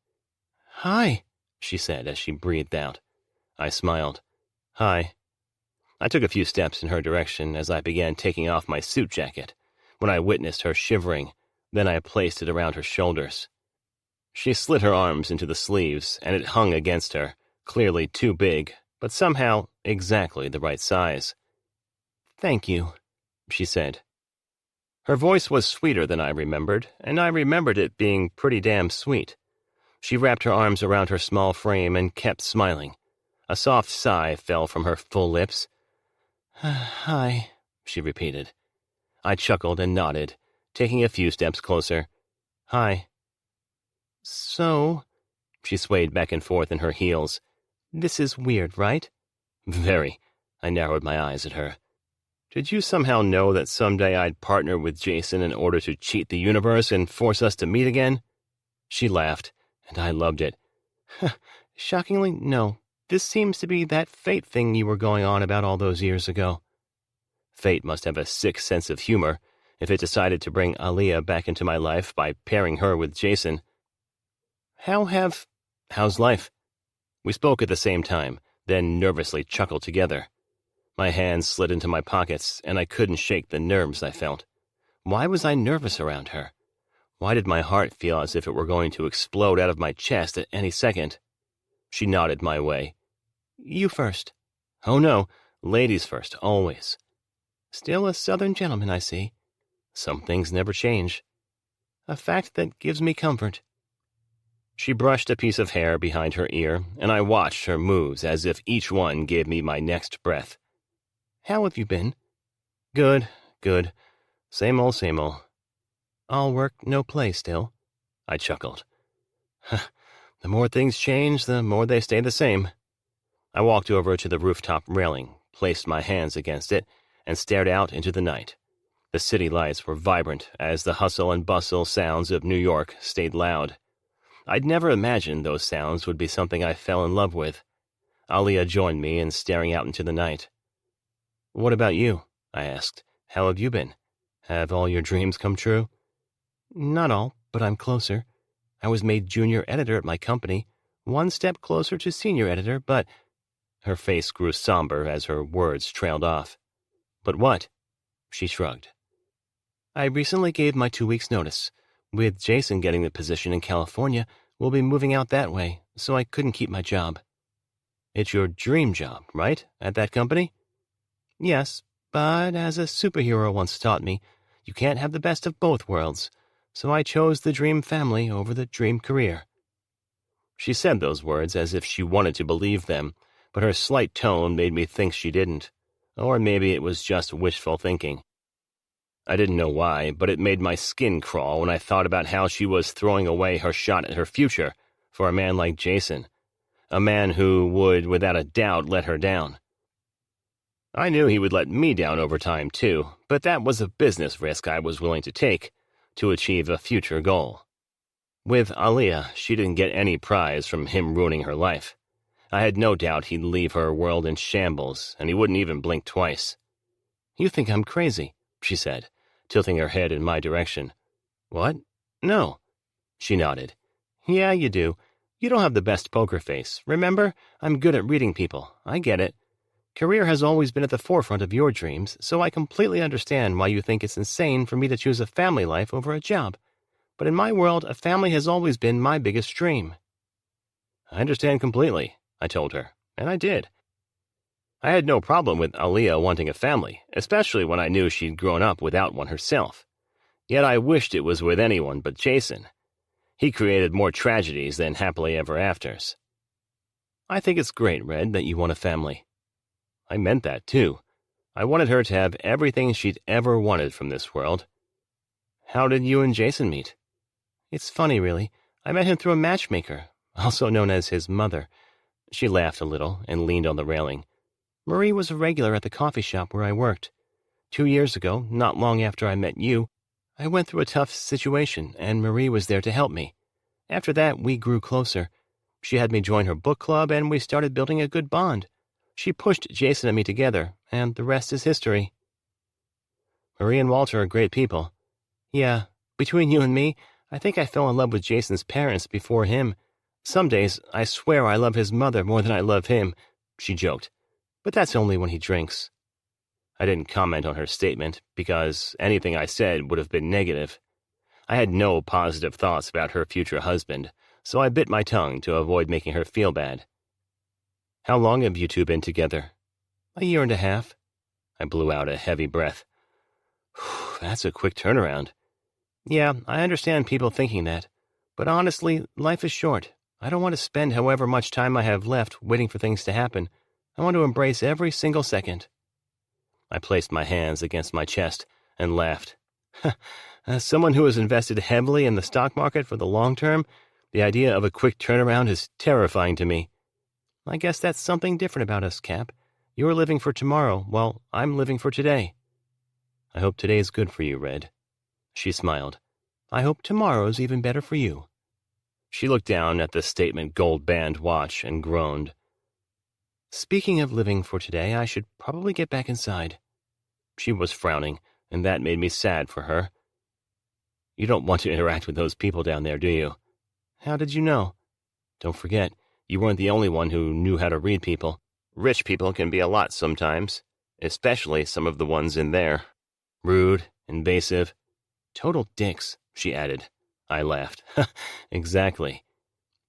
Speaker 2: "Hi," she said as she breathed out. I smiled. "Hi." I took a few steps in her direction as I began taking off my suit jacket, when I witnessed her shivering. Then I placed it around her shoulders. She slid her arms into the sleeves, and it hung against her, clearly too big, but somehow exactly the right size. "Thank you," she said. Her voice was sweeter than I remembered, and I remembered it being pretty damn sweet. She wrapped her arms around her small frame and kept smiling. A soft sigh fell from her full lips. "Hi," she repeated. I chuckled and nodded, taking a few steps closer. "Hi." "So," she swayed back and forth in her heels, "this is weird, right?" "Very." I narrowed my eyes at her. "Did you somehow know that someday I'd partner with Jason in order to cheat the universe and force us to meet again?" She laughed, and I loved it. "Shockingly, no. This seems to be that fate thing you were going on about all those years ago." Fate must have a sick sense of humor if it decided to bring Aaliyah back into my life by pairing her with Jason. How's life?" We spoke at the same time, then nervously chuckled together. My hands slid into my pockets, and I couldn't shake the nerves I felt. Why was I nervous around her? Why did my heart feel as if it were going to explode out of my chest at any second? She nodded my way. "You first." "Oh no, ladies first, always." "Still a Southern gentleman, I see." "Some things never change." "A fact that gives me comfort." She brushed a piece of hair behind her ear, and I watched her moves as if each one gave me my next breath. "How have you been?" Good. Same old, same old." "All work, no play still?" I chuckled. The more things change, the more they stay the same." I walked over to the rooftop railing, placed my hands against it, and stared out into the night. The city lights were vibrant as the hustle and bustle sounds of New York stayed loud. I'd never imagined those sounds would be something I fell in love with. Aaliyah joined me in staring out into the night. "What about you?" I asked. "How have you been? Have all your dreams come true?" "Not all, but I'm closer. I was made junior editor at my company, one step closer to senior editor, but—" Her face grew somber as her words trailed off. "But what?" She shrugged. "I recently gave my 2 weeks' notice. With Jason getting the position in California, we'll be moving out that way, so I couldn't keep my job." "It's your dream job, right, at that company?" "Yes, but as a superhero once taught me, you can't have the best of both worlds, so I chose the dream family over the dream career." She said those words as if she wanted to believe them, but her slight tone made me think she didn't. Or maybe it was just wishful thinking. I didn't know why, but it made my skin crawl when I thought about how she was throwing away her shot at her future for a man like Jason, a man who would, without a doubt, let her down. I knew he would let me down over time, too, but that was a business risk I was willing to take to achieve a future goal. With Aaliyah, she didn't get any prize from him ruining her life. I had no doubt he'd leave her world in shambles, and he wouldn't even blink twice. "You think I'm crazy," she said, tilting her head in my direction. "What? No." She nodded. "Yeah, you do. You don't have the best poker face. Remember, I'm good at reading people. I get it. Career has always been at the forefront of your dreams, so I completely understand why you think it's insane for me to choose a family life over a job. But in my world, a family has always been my biggest dream." "I understand completely," I told her, and I did. I had no problem with Aaliyah wanting a family, especially when I knew she'd grown up without one herself. Yet I wished it was with anyone but Jason. He created more tragedies than happily ever afters. I think it's great, Red, that you want a family. I meant that, too. I wanted her to have everything she'd ever wanted from this world. How did you and Jason meet? It's funny, really. I met him through a matchmaker, also known as his mother. She laughed a little and leaned on the railing. Marie was a regular at the coffee shop where I worked. 2 years ago, not long after I met you, I went through a tough situation, and Marie was there to help me. After that, we grew closer. She had me join her book club, and we started building a good bond. She pushed Jason and me together, and the rest is history. Marie and Walter are great people. Yeah, between you and me, I think I fell in love with Jason's parents before him. Some days, I swear I love his mother more than I love him, she joked. But that's only when he drinks. I didn't comment on her statement, because anything I said would have been negative. I had no positive thoughts about her future husband, so I bit my tongue to avoid making her feel bad. How long have you two been together? 1.5 years. I blew out a heavy breath. That's a quick turnaround. Yeah, I understand people thinking that, but honestly, life is short. I don't want to spend however much time I have left waiting for things to happen. I want to embrace every single second. I placed my hands against my chest and laughed. As someone who has invested heavily in the stock market for the long term, the idea of a quick turnaround is terrifying to me. I guess that's something different about us, Cap. You're living for tomorrow, while I'm living for today. I hope today's good for you, Red. She smiled. I hope tomorrow's even better for you. She looked down at the statement gold band watch and groaned. Speaking of living for today, I should probably get back inside. She was frowning, and that made me sad for her. You don't want to interact with those people down there, do you? How did you know? Don't forget, you weren't the only one who knew how to read people. Rich people can be a lot sometimes, especially some of the ones in there. Rude, invasive. Total dicks, she added. I laughed. Exactly.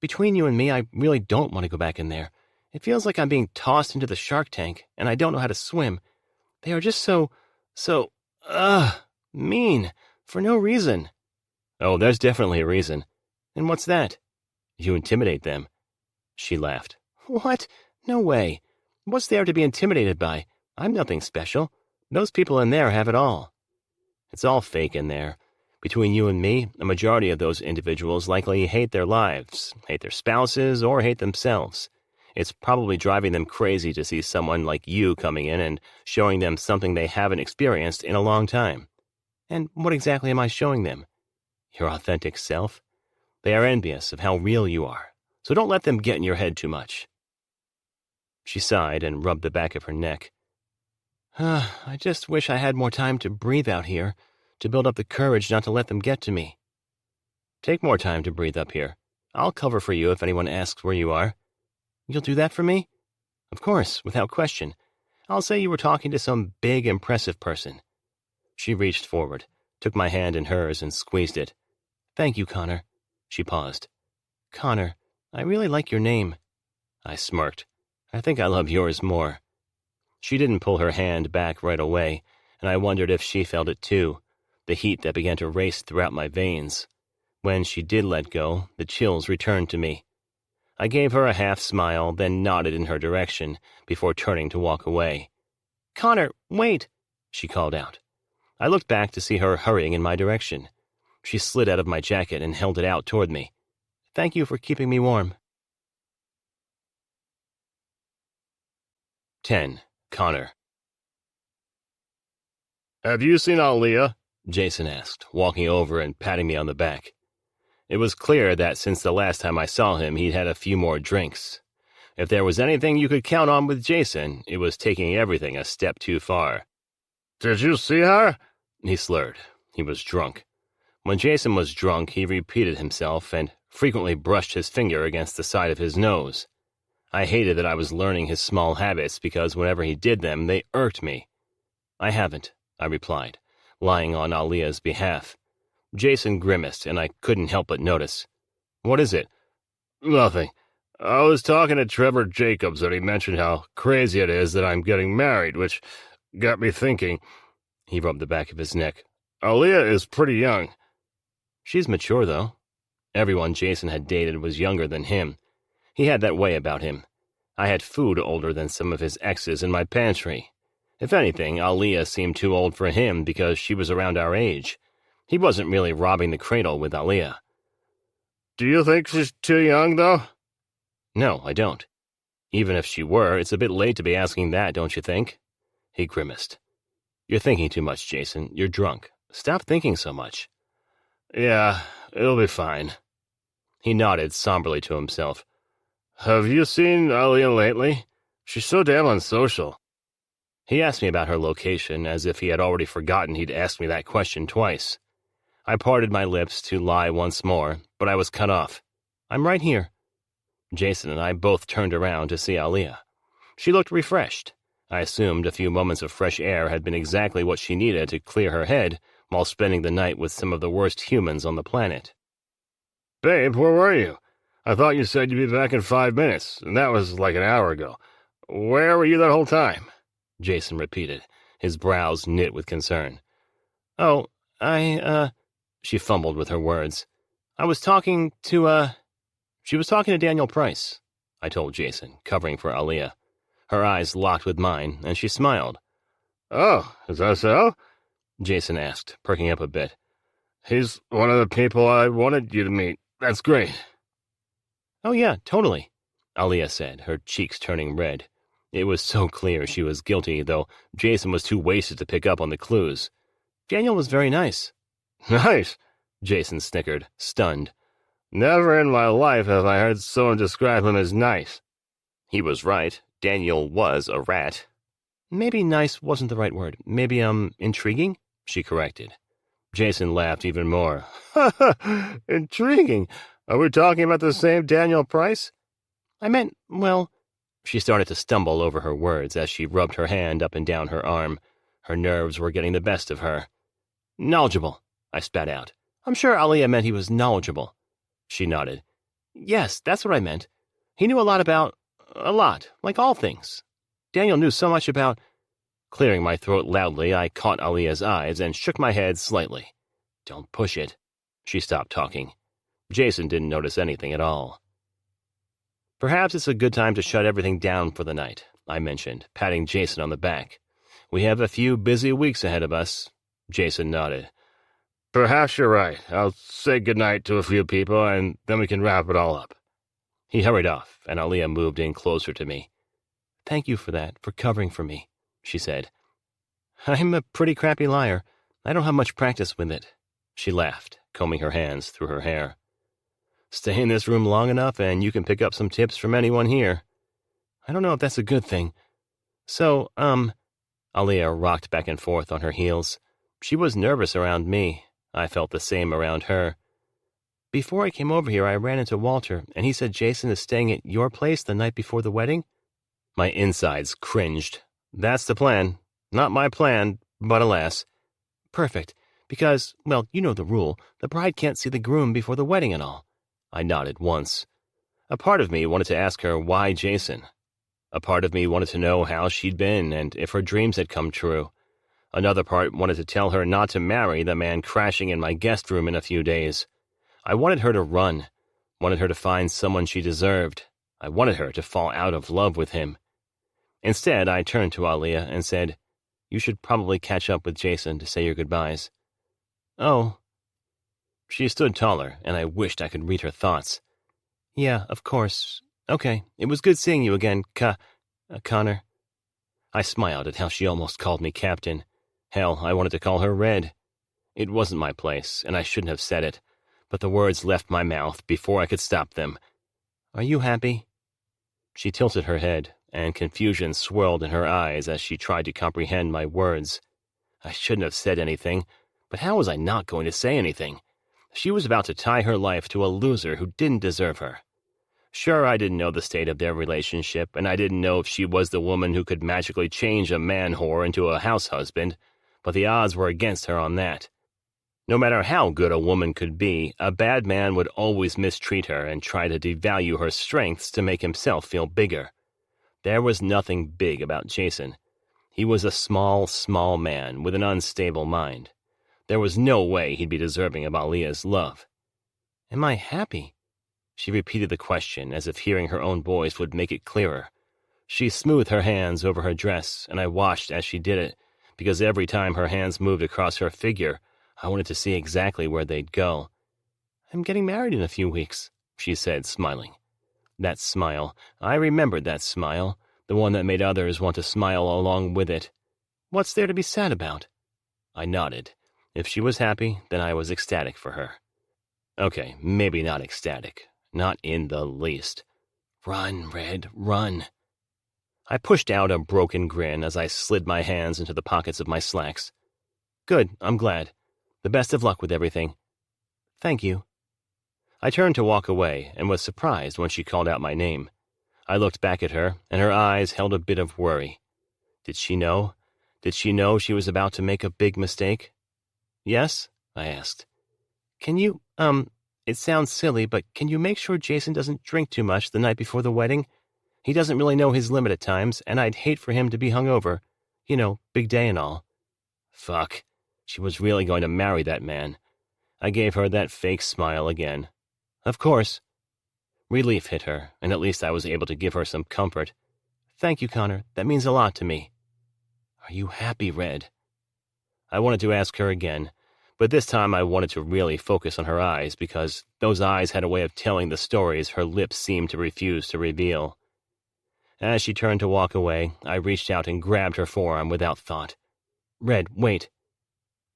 Speaker 2: Between you and me, I really don't want to go back in there. It feels like I'm being tossed into the shark tank, and I don't know how to swim. They are just so mean, for no reason. Oh, there's definitely a reason. And what's that? You intimidate them. She laughed. What? No way. What's there to be intimidated by? I'm nothing special. Those people in there have it all. It's all fake in there. Between you and me, a majority of those individuals likely hate their lives, hate their spouses, or hate themselves. It's probably driving them crazy to see someone like you coming in and showing them something they haven't experienced in a long time. And what exactly am I showing them? Your authentic self? They are envious of how real you are, so don't let them get in your head too much. She sighed and rubbed the back of her neck. I just wish I had more time to breathe out here, to build up the courage not to let them get to me. Take more time to breathe up here. I'll cover for you if anyone asks where you are. You'll do that for me? Of course, without question. I'll say you were talking to some big, impressive person. She reached forward, took my hand in hers and squeezed it. Thank you, Connor. She paused. Connor, I really like your name. I smirked. I think I love yours more. She didn't pull her hand back right away, and I wondered if she felt it too, the heat that began to race throughout my veins. When she did let go, the chills returned to me. I gave her a half smile, then nodded in her direction before turning to walk away. Connor, wait, she called out. I looked back to see her hurrying in my direction. She slid out of my jacket and held it out toward me. Thank you for keeping me warm. 10. Connor. Have you seen Aaliyah? Jason asked, walking over and patting me on the back. It was clear that since the last time I saw him, he'd had a few more drinks. If there was anything you could count on with Jason, it was taking everything a step too far. Did you see her? He slurred. He was drunk. When Jason was drunk, he repeated himself and frequently brushed his finger against the side of his nose. I hated that I was learning his small habits because whenever he did them, they irked me. I haven't, I replied, lying on Aaliyah's behalf. Jason grimaced, and I couldn't help but notice. What is it? Nothing. I was talking to Trevor Jacobs, and he mentioned how crazy it is that I'm getting married, which got me thinking. He rubbed the back of his neck. Aaliyah is pretty young. She's mature, though. Everyone Jason had dated was younger than him. He had that way about him. I had food older than some of his exes in my pantry. If anything, Aaliyah seemed too old for him because she was around our age. He wasn't really robbing the cradle with Aaliyah.
Speaker 3: Do you think she's too young, though?
Speaker 2: No, I don't. Even if she were, it's a bit late to be asking that, don't you think? He grimaced. You're thinking too much, Jason. You're drunk. Stop thinking so much.
Speaker 3: Yeah, it'll be fine.
Speaker 2: He nodded somberly to himself.
Speaker 3: Have you seen Aaliyah lately? She's so damn unsocial.
Speaker 2: He asked me about her location, as if he had already forgotten he'd asked me that question twice. I parted my lips to lie once more, but I was cut off. I'm right here. Jason and I both turned around to see Aaliyah. She looked refreshed. I assumed a few moments of fresh air had been exactly what she needed to clear her head while spending the night with some of the worst humans on the planet.
Speaker 3: Babe, where were you? I thought you said you'd be back in 5 minutes, and that was like an hour ago. Where were you that whole time?
Speaker 2: Jason repeated, his brows knit with concern. Oh, she fumbled with her words. She was talking to Daniel Price, I told Jason, covering for Aaliyah. Her eyes locked with mine, and she smiled.
Speaker 3: Oh, is that so?
Speaker 2: Jason asked, perking up a bit.
Speaker 3: He's one of the people I wanted you to meet. That's great.
Speaker 2: Oh yeah, totally, Aaliyah said, her cheeks turning red. It was so clear she was guilty, though Jason was too wasted to pick up on the clues. Daniel was very nice.
Speaker 3: Nice,
Speaker 2: Jason snickered, stunned.
Speaker 3: Never in my life have I heard someone describe him as nice.
Speaker 2: He was right. Daniel was a rat. Maybe nice wasn't the right word. Maybe, intriguing? She corrected. Jason laughed even more.
Speaker 3: Intriguing. Are we talking about the same Daniel Price?
Speaker 2: I meant, well... She started to stumble over her words as she rubbed her hand up and down her arm. Her nerves were getting the best of her. Knowledgeable, I spat out. I'm sure Aaliyah meant he was knowledgeable. She nodded. Yes, that's what I meant. He knew a lot, like all things. Daniel knew so much about... Clearing my throat loudly, I caught Aaliyah's eyes and shook my head slightly. Don't push it. She stopped talking. Jason didn't notice anything at all. Perhaps it's a good time to shut everything down for the night, I mentioned, patting Jason on the back. We have a few busy weeks ahead of us. Jason nodded.
Speaker 3: Perhaps you're right. I'll say goodnight to a few people, and then we can wrap it all up.
Speaker 2: He hurried off, and Aaliyah moved in closer to me. Thank you for that, for covering for me, she said. I'm a pretty crappy liar. I don't have much practice with it. She laughed, combing her hands through her hair. Stay in this room long enough, and you can pick up some tips from anyone here. I don't know if that's a good thing. So, Aaliyah rocked back and forth on her heels. She was nervous around me. I felt the same around her. Before I came over here, I ran into Walter, and he said Jason is staying at your place the night before the wedding? My insides cringed. That's the plan. Not my plan, but alas. Perfect, because, well, you know the rule. The bride can't see the groom before the wedding and all. I nodded once. A part of me wanted to ask her why Jason. A part of me wanted to know how she'd been and if her dreams had come true. Another part wanted to tell her not to marry the man crashing in my guest room in a few days. I wanted her to run, wanted her to find someone she deserved. I wanted her to fall out of love with him. Instead, I turned to Aaliyah and said, You should probably catch up with Jason to say your goodbyes. Oh. She stood taller, and I wished I could read her thoughts. Yeah, of course. Okay, it was good seeing you again, Connor. I smiled at how she almost called me Captain. Hell, I wanted to call her Red. It wasn't my place, and I shouldn't have said it, but the words left my mouth before I could stop them. Are you happy? She tilted her head, and confusion swirled in her eyes as she tried to comprehend my words. I shouldn't have said anything, but how was I not going to say anything? She was about to tie her life to a loser who didn't deserve her. Sure, I didn't know the state of their relationship, and I didn't know if she was the woman who could magically change a man-whore into a house husband, but the odds were against her on that. No matter how good a woman could be, a bad man would always mistreat her and try to devalue her strengths to make himself feel bigger. There was nothing big about Jason. He was a small man with an unstable mind. There was no way he'd be deserving of Aaliyah's love. Am I happy? She repeated the question as if hearing her own voice would make it clearer. She smoothed her hands over her dress, and I watched as she did it, because every time her hands moved across her figure, I wanted to see exactly where they'd go. "I'm getting married in a few weeks," she said, smiling. That smile. I remembered that smile, the one that made others want to smile along with it. What's there to be sad about? I nodded. If she was happy, then I was ecstatic for her. Okay, maybe not ecstatic. Not in the least. Run, Red, run. I pushed out a broken grin as I slid my hands into the pockets of my slacks. Good, I'm glad. The best of luck with everything. Thank you. I turned to walk away and was surprised when she called out my name. I looked back at her, and her eyes held a bit of worry. Did she know? Did she know she was about to make a big mistake? Yes? I asked. Can you, it sounds silly, but can you make sure Jason doesn't drink too much the night before the wedding? He doesn't really know his limit at times, and I'd hate for him to be hungover. You know, big day and all. Fuck. She was really going to marry that man. I gave her that fake smile again. Of course. Relief hit her, and at least I was able to give her some comfort. Thank you, Connor. That means a lot to me. Are you happy, Red? I wanted to ask her again, but this time I wanted to really focus on her eyes because those eyes had a way of telling the stories her lips seemed to refuse to reveal. As she turned to walk away, I reached out and grabbed her forearm without thought. Red, wait.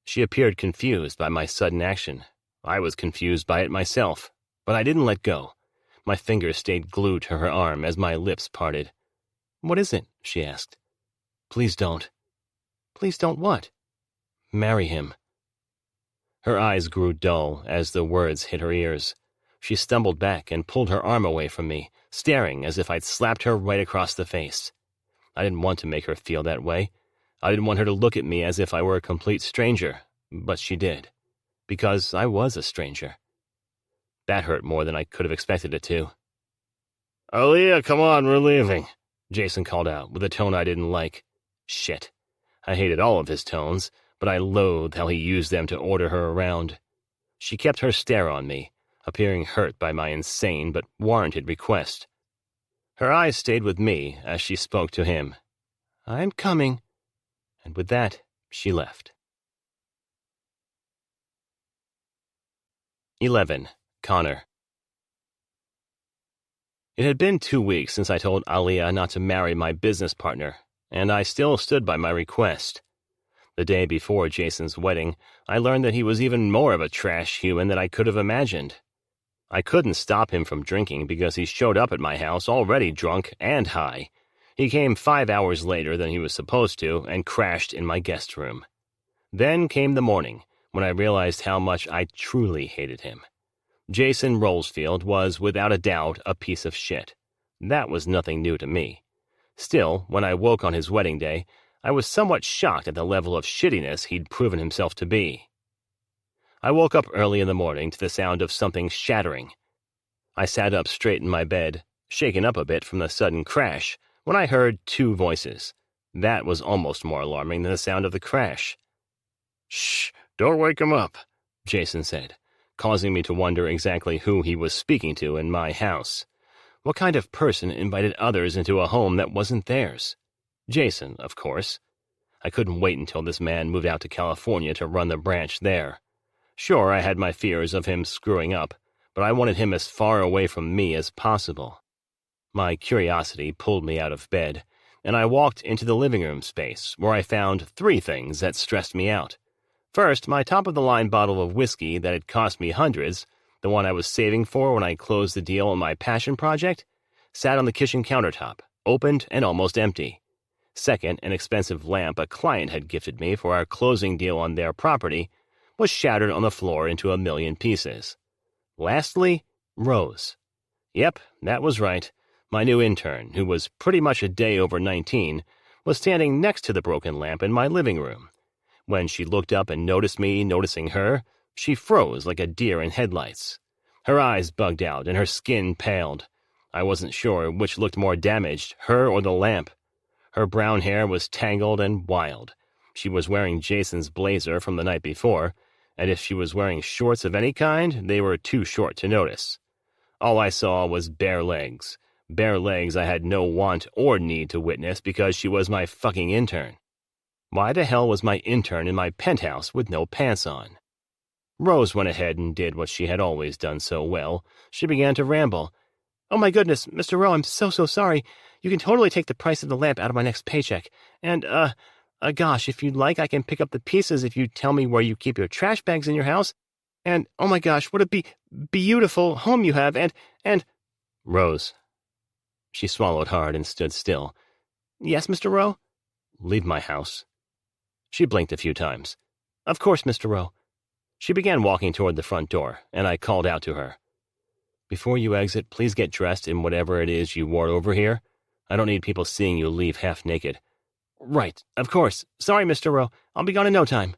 Speaker 2: She appeared confused by my sudden action. I was confused by it myself, but I didn't let go. My fingers stayed glued to her arm as my lips parted. What is it? She asked. Please don't. Please don't what? Marry him. Her eyes grew dull as the words hit her ears. She stumbled back and pulled her arm away from me, staring as if I'd slapped her right across the face. I didn't want to make her feel that way. I didn't want her to look at me as if I were a complete stranger, but she did. Because I was a stranger. That hurt more than I could have expected it to.
Speaker 3: Aaliyah, come on, we're leaving,
Speaker 2: Jason called out with a tone I didn't like. Shit. I hated all of his tones, but I loathed how he used them to order her around. She kept her stare on me, appearing hurt by my insane but warranted request. Her eyes stayed with me as she spoke to him. I'm coming. And with that, she left. 11. Connor. It had been 2 weeks since I told Aaliyah not to marry my business partner, and I still stood by my request. The day before Jason's wedding, I learned that he was even more of a trash human than I could have imagined. I couldn't stop him from drinking because he showed up at my house already drunk and high. He came 5 hours later than he was supposed to and crashed in my guest room. Then came the morning, when I realized how much I truly hated him. Jason Rolesfield was, without a doubt, a piece of shit. That was nothing new to me. Still, when I woke on his wedding day, I was somewhat shocked at the level of shittiness he'd proven himself to be. I woke up early in the morning to the sound of something shattering. I sat up straight in my bed, shaken up a bit from the sudden crash, when I heard 2 voices. That was almost more alarming than the sound of the crash.
Speaker 3: Shh, don't wake him up,
Speaker 2: Jason said, causing me to wonder exactly who he was speaking to in my house. What kind of person invited others into a home that wasn't theirs? Jason, of course. I couldn't wait until this man moved out to California to run the branch there. Sure, I had my fears of him screwing up, but I wanted him as far away from me as possible. My curiosity pulled me out of bed, and I walked into the living room space, where I found 3 things that stressed me out. First, my top-of-the-line bottle of whiskey that had cost me hundreds, the one I was saving for when I closed the deal on my passion project, sat on the kitchen countertop, opened and almost empty. Second, an expensive lamp a client had gifted me for our closing deal on their property was shattered on the floor into 1,000,000 pieces. Lastly, Rose. Yep, that was right. My new intern, who was pretty much a day over 19, was standing next to the broken lamp in my living room. When she looked up and noticed me noticing her, she froze like a deer in headlights. Her eyes bugged out and her skin paled. I wasn't sure which looked more damaged, her or the lamp. Her brown hair was tangled and wild. She was wearing Jason's blazer from the night before, and if she was wearing shorts of any kind, they were too short to notice. All I saw was bare legs, bare legs I had no want or need to witness because she was my fucking intern. Why the hell was my intern in my penthouse with no pants on? Rose went ahead and did what she had always done so well. She began to ramble. "Oh my goodness, Mr. Rowe, I'm so sorry. You can totally take the price of the lamp out of my next paycheck. And, gosh, if you'd like, I can pick up the pieces if you tell me where you keep your trash bags in your house. And, oh my gosh, what a beautiful home you have, and... Rose." She swallowed hard and stood still. "Yes, Mr. Rowe?" "Leave my house." She blinked a few times. "Of course, Mr. Rowe." She began walking toward the front door, and I called out to her. "Before you exit, please get dressed in whatever it is you wore over here. I don't need people seeing you leave half naked." "Right, of course. Sorry, Mr. Rowe. I'll be gone in no time."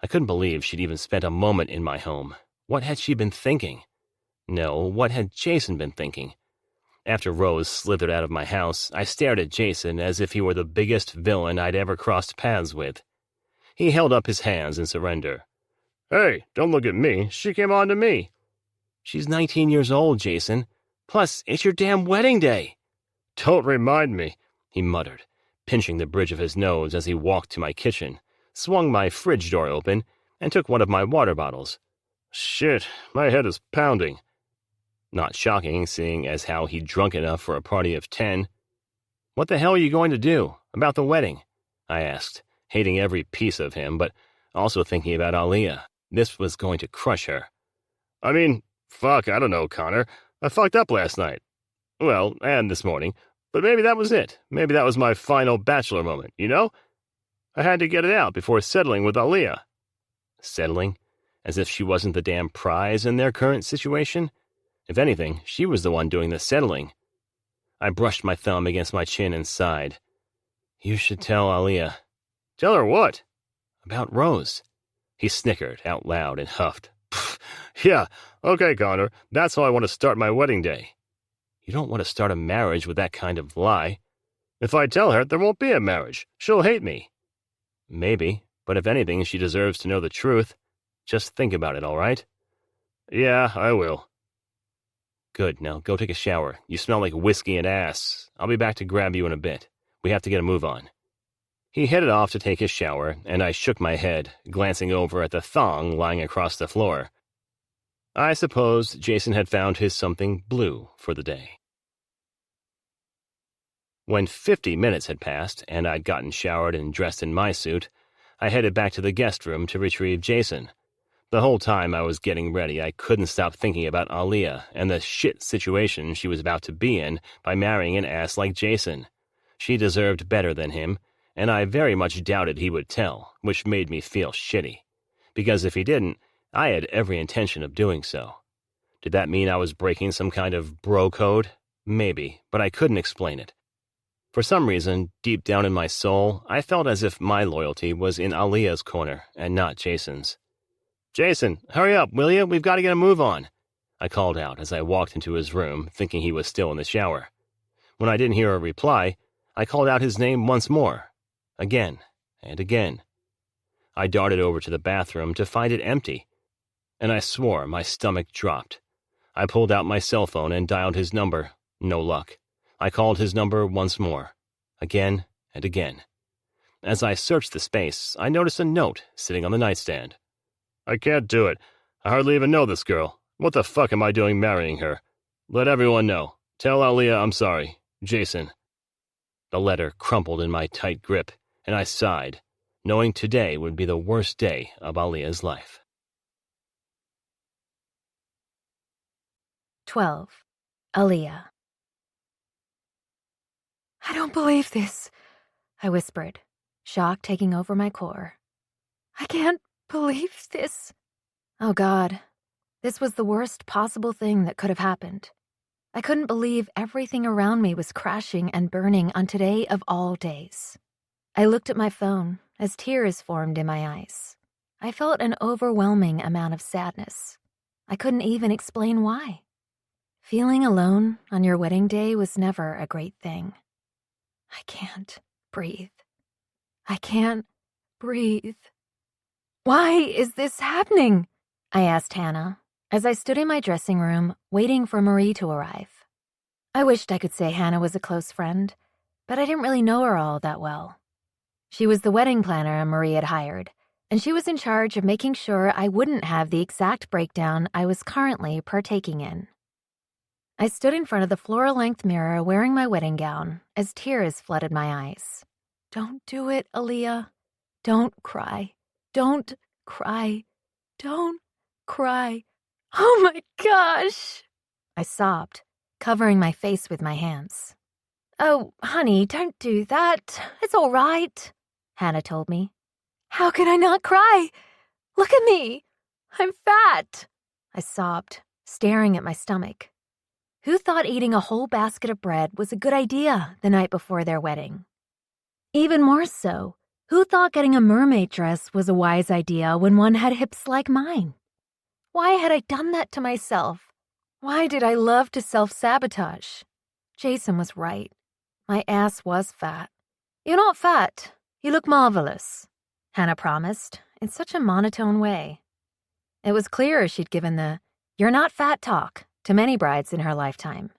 Speaker 2: I couldn't believe she'd even spent a moment in my home. What had she been thinking? No, what had Jason been thinking? After Rose slithered out of my house, I stared at Jason as if he were the biggest villain I'd ever crossed paths with. He held up his hands in surrender.
Speaker 3: "Hey, don't look at me. She came on to me."
Speaker 2: "She's 19 years old, Jason. Plus, it's your damn wedding day."
Speaker 3: "Don't remind me,"
Speaker 2: he muttered, pinching the bridge of his nose as he walked to my kitchen, swung my fridge door open, and took one of my water bottles.
Speaker 3: "Shit, my head is pounding."
Speaker 2: Not shocking, seeing as how he'd drunk enough for a party of 10. "What the hell are you going to do about the wedding?" I asked, hating every piece of him, but also thinking about Aaliyah. This was going to crush her.
Speaker 3: I mean, fuck, I don't know, Connor. I fucked up last night. Well, and this morning. But maybe that was it. Maybe that was my final bachelor moment, you know? I had to get it out before settling with Aaliyah.
Speaker 2: Settling? As if she wasn't the damn prize in their current situation? If anything, she was the one doing the settling. I brushed my thumb against my chin and sighed. "You should tell Aaliyah."
Speaker 3: "Tell her what?"
Speaker 2: "About Rose." He snickered out loud and huffed.
Speaker 3: "Yeah, okay, Connor. That's how I want to start my wedding day."
Speaker 2: "You don't want to start a marriage with that kind of lie."
Speaker 3: "If I tell her, there won't be a marriage. She'll hate me."
Speaker 2: "Maybe, but if anything, she deserves to know the truth. Just think about it, all right?"
Speaker 3: "Yeah, I will."
Speaker 2: "Good, now go take a shower. You smell like whiskey and ass. I'll be back to grab you in a bit. We have to get a move on." He headed off to take his shower, and I shook my head, glancing over at the thong lying across the floor. I supposed Jason had found his something blue for the day. When 50 minutes had passed, and I'd gotten showered and dressed in my suit, I headed back to the guest room to retrieve Jason. The whole time I was getting ready, I couldn't stop thinking about Aaliyah and the shit situation she was about to be in by marrying an ass like Jason. She deserved better than him, and I very much doubted he would tell, which made me feel shitty. Because if he didn't, I had every intention of doing so. Did that mean I was breaking some kind of bro code? Maybe, but I couldn't explain it. For some reason, deep down in my soul, I felt as if my loyalty was in Aaliyah's corner and not Jason's. "Jason, hurry up, will you? We've got to get a move on," I called out as I walked into his room, thinking he was still in the shower. When I didn't hear a reply, I called out his name once more. Again and again. I darted over to the bathroom to find it empty, and I swore my stomach dropped. I pulled out my cell phone and dialed his number. No luck. I called his number once more. Again and again. As I searched the space, I noticed a note sitting on the nightstand.
Speaker 3: "I can't do it. I hardly even know this girl. What the fuck am I doing marrying her? Let everyone know. Tell Aaliyah I'm sorry. Jason."
Speaker 2: The letter crumpled in my tight grip, and I sighed, knowing today would be the worst day of Aaliyah's life.
Speaker 1: 12. Aaliyah. "I don't believe this," I whispered, shock taking over my core. "I can't believe this." Oh God, this was the worst possible thing that could have happened. I couldn't believe everything around me was crashing and burning on today of all days. I looked at my phone as tears formed in my eyes. I felt an overwhelming amount of sadness. I couldn't even explain why. Feeling alone on your wedding day was never a great thing. I can't breathe. I can't breathe. "Why is this happening?" I asked Hannah as I stood in my dressing room waiting for Marie to arrive. I wished I could say Hannah was a close friend, but I didn't really know her all that well. She was the wedding planner Marie had hired, and she was in charge of making sure I wouldn't have the exact breakdown I was currently partaking in. I stood in front of the floor-length mirror wearing my wedding gown as tears flooded my eyes. Don't do it, Aaliyah. Don't cry. Don't cry. Don't cry. Oh my gosh! I sobbed, covering my face with my hands. Oh, honey, don't do that. It's all right, Hannah told me. How can I not cry? Look at me. I'm fat, I sobbed, staring at my stomach. Who thought eating a whole basket of bread was a good idea the night before their wedding? Even more so, who thought getting a mermaid dress was a wise idea when one had hips like mine? Why had I done that to myself? Why did I love to self-sabotage? Jason was right. My ass was fat. You're not fat. You look marvelous, Hannah promised, in such a monotone way. It was clear she'd given the "you're not fat" talk to many brides in her lifetime.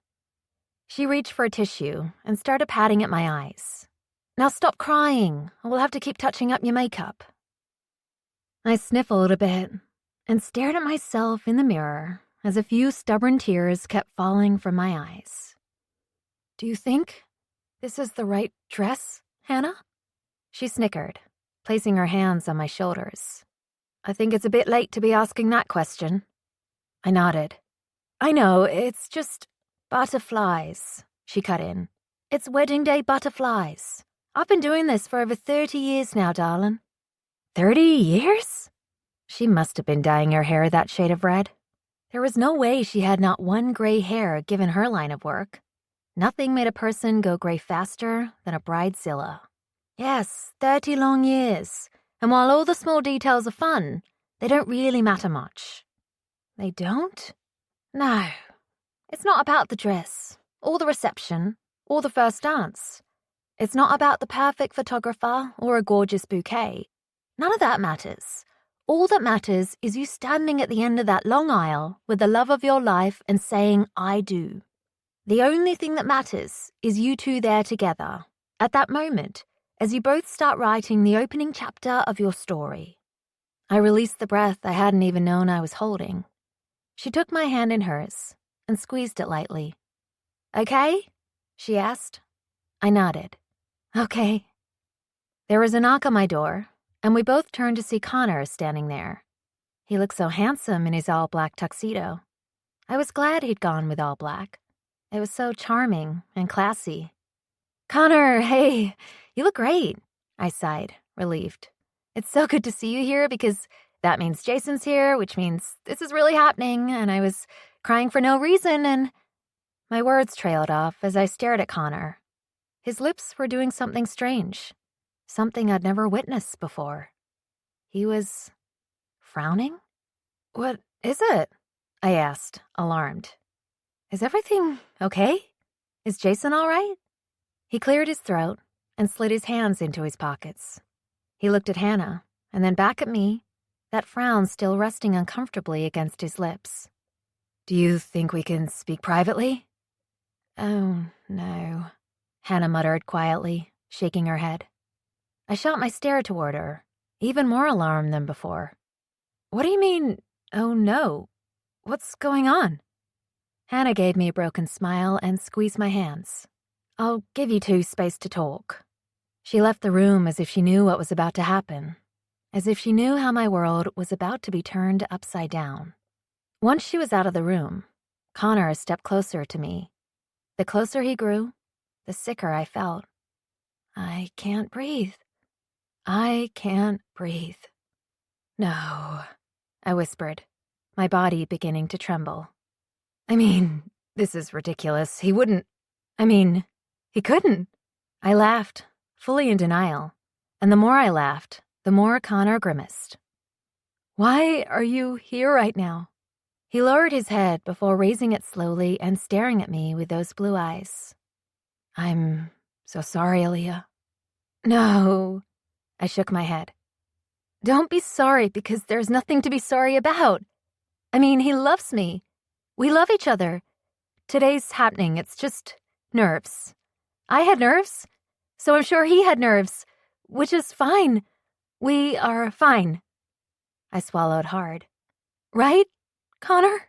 Speaker 1: She reached for a tissue and started patting at my eyes. Now stop crying, or we'll have to keep touching up your makeup. I sniffled a bit and stared at myself in the mirror as a few stubborn tears kept falling from my eyes. Do you think this is the right dress, Hannah? She snickered, placing her hands on my shoulders. I think it's a bit late to be asking that question. I nodded. I know, it's just butterflies, she cut in. It's wedding day butterflies. I've been doing this for over 30 years now, darling. 30 years? She must have been dyeing her hair that shade of red. There was no way she had not one gray hair given her line of work. Nothing made a person go gray faster than a bridezilla. Yes, 30 long years. And while all the small details are fun, they don't really matter much. They don't? No. It's not about the dress, or the reception, or the first dance. It's not about the perfect photographer or a gorgeous bouquet. None of that matters. All that matters is you standing at the end of that long aisle with the love of your life and saying, I do. The only thing that matters is you two there together, at that moment, as you both start writing the opening chapter of your story. I released the breath I hadn't even known I was holding. She took my hand in hers and squeezed it lightly. Okay? She asked. I nodded. Okay. There was a knock on my door, and we both turned to see Connor standing there. He looked so handsome in his all-black tuxedo. I was glad he'd gone with all black. It was so charming and classy. Connor, hey, you look great, I sighed, relieved. It's so good to see you here because that means Jason's here, which means this is really happening, and I was crying for no reason, and my words trailed off as I stared at Connor. His lips were doing something strange, something I'd never witnessed before. He was frowning? What is it? I asked, alarmed. Is everything okay? Is Jason all right? He cleared his throat and slid his hands into his pockets. He looked at Hannah and then back at me, that frown still resting uncomfortably against his lips. Do you think we can speak privately? Oh, no, Hannah muttered quietly, shaking her head. I shot my stare toward her, even more alarmed than before. What do you mean, oh no? What's going on? Hannah gave me a broken smile and squeezed my hands. I'll give you two space to talk. She left the room as if she knew what was about to happen, as if she knew how my world was about to be turned upside down. Once she was out of the room, Connor stepped closer to me. The closer he grew, the sicker I felt. I can't breathe. I can't breathe. No, I whispered, my body beginning to tremble. I mean, this is ridiculous. He couldn't. I laughed, fully in denial, and the more I laughed, the more Connor grimaced. Why are you here right now? He lowered his head before raising it slowly and staring at me with those blue eyes. I'm so sorry, Aaliyah. No, I shook my head. Don't be sorry because there's nothing to be sorry about. I mean, he loves me. We love each other. today's happening. It's just nerves. I had nerves, so I'm sure he had nerves, which is fine. We are fine. I swallowed hard. Right, Connor?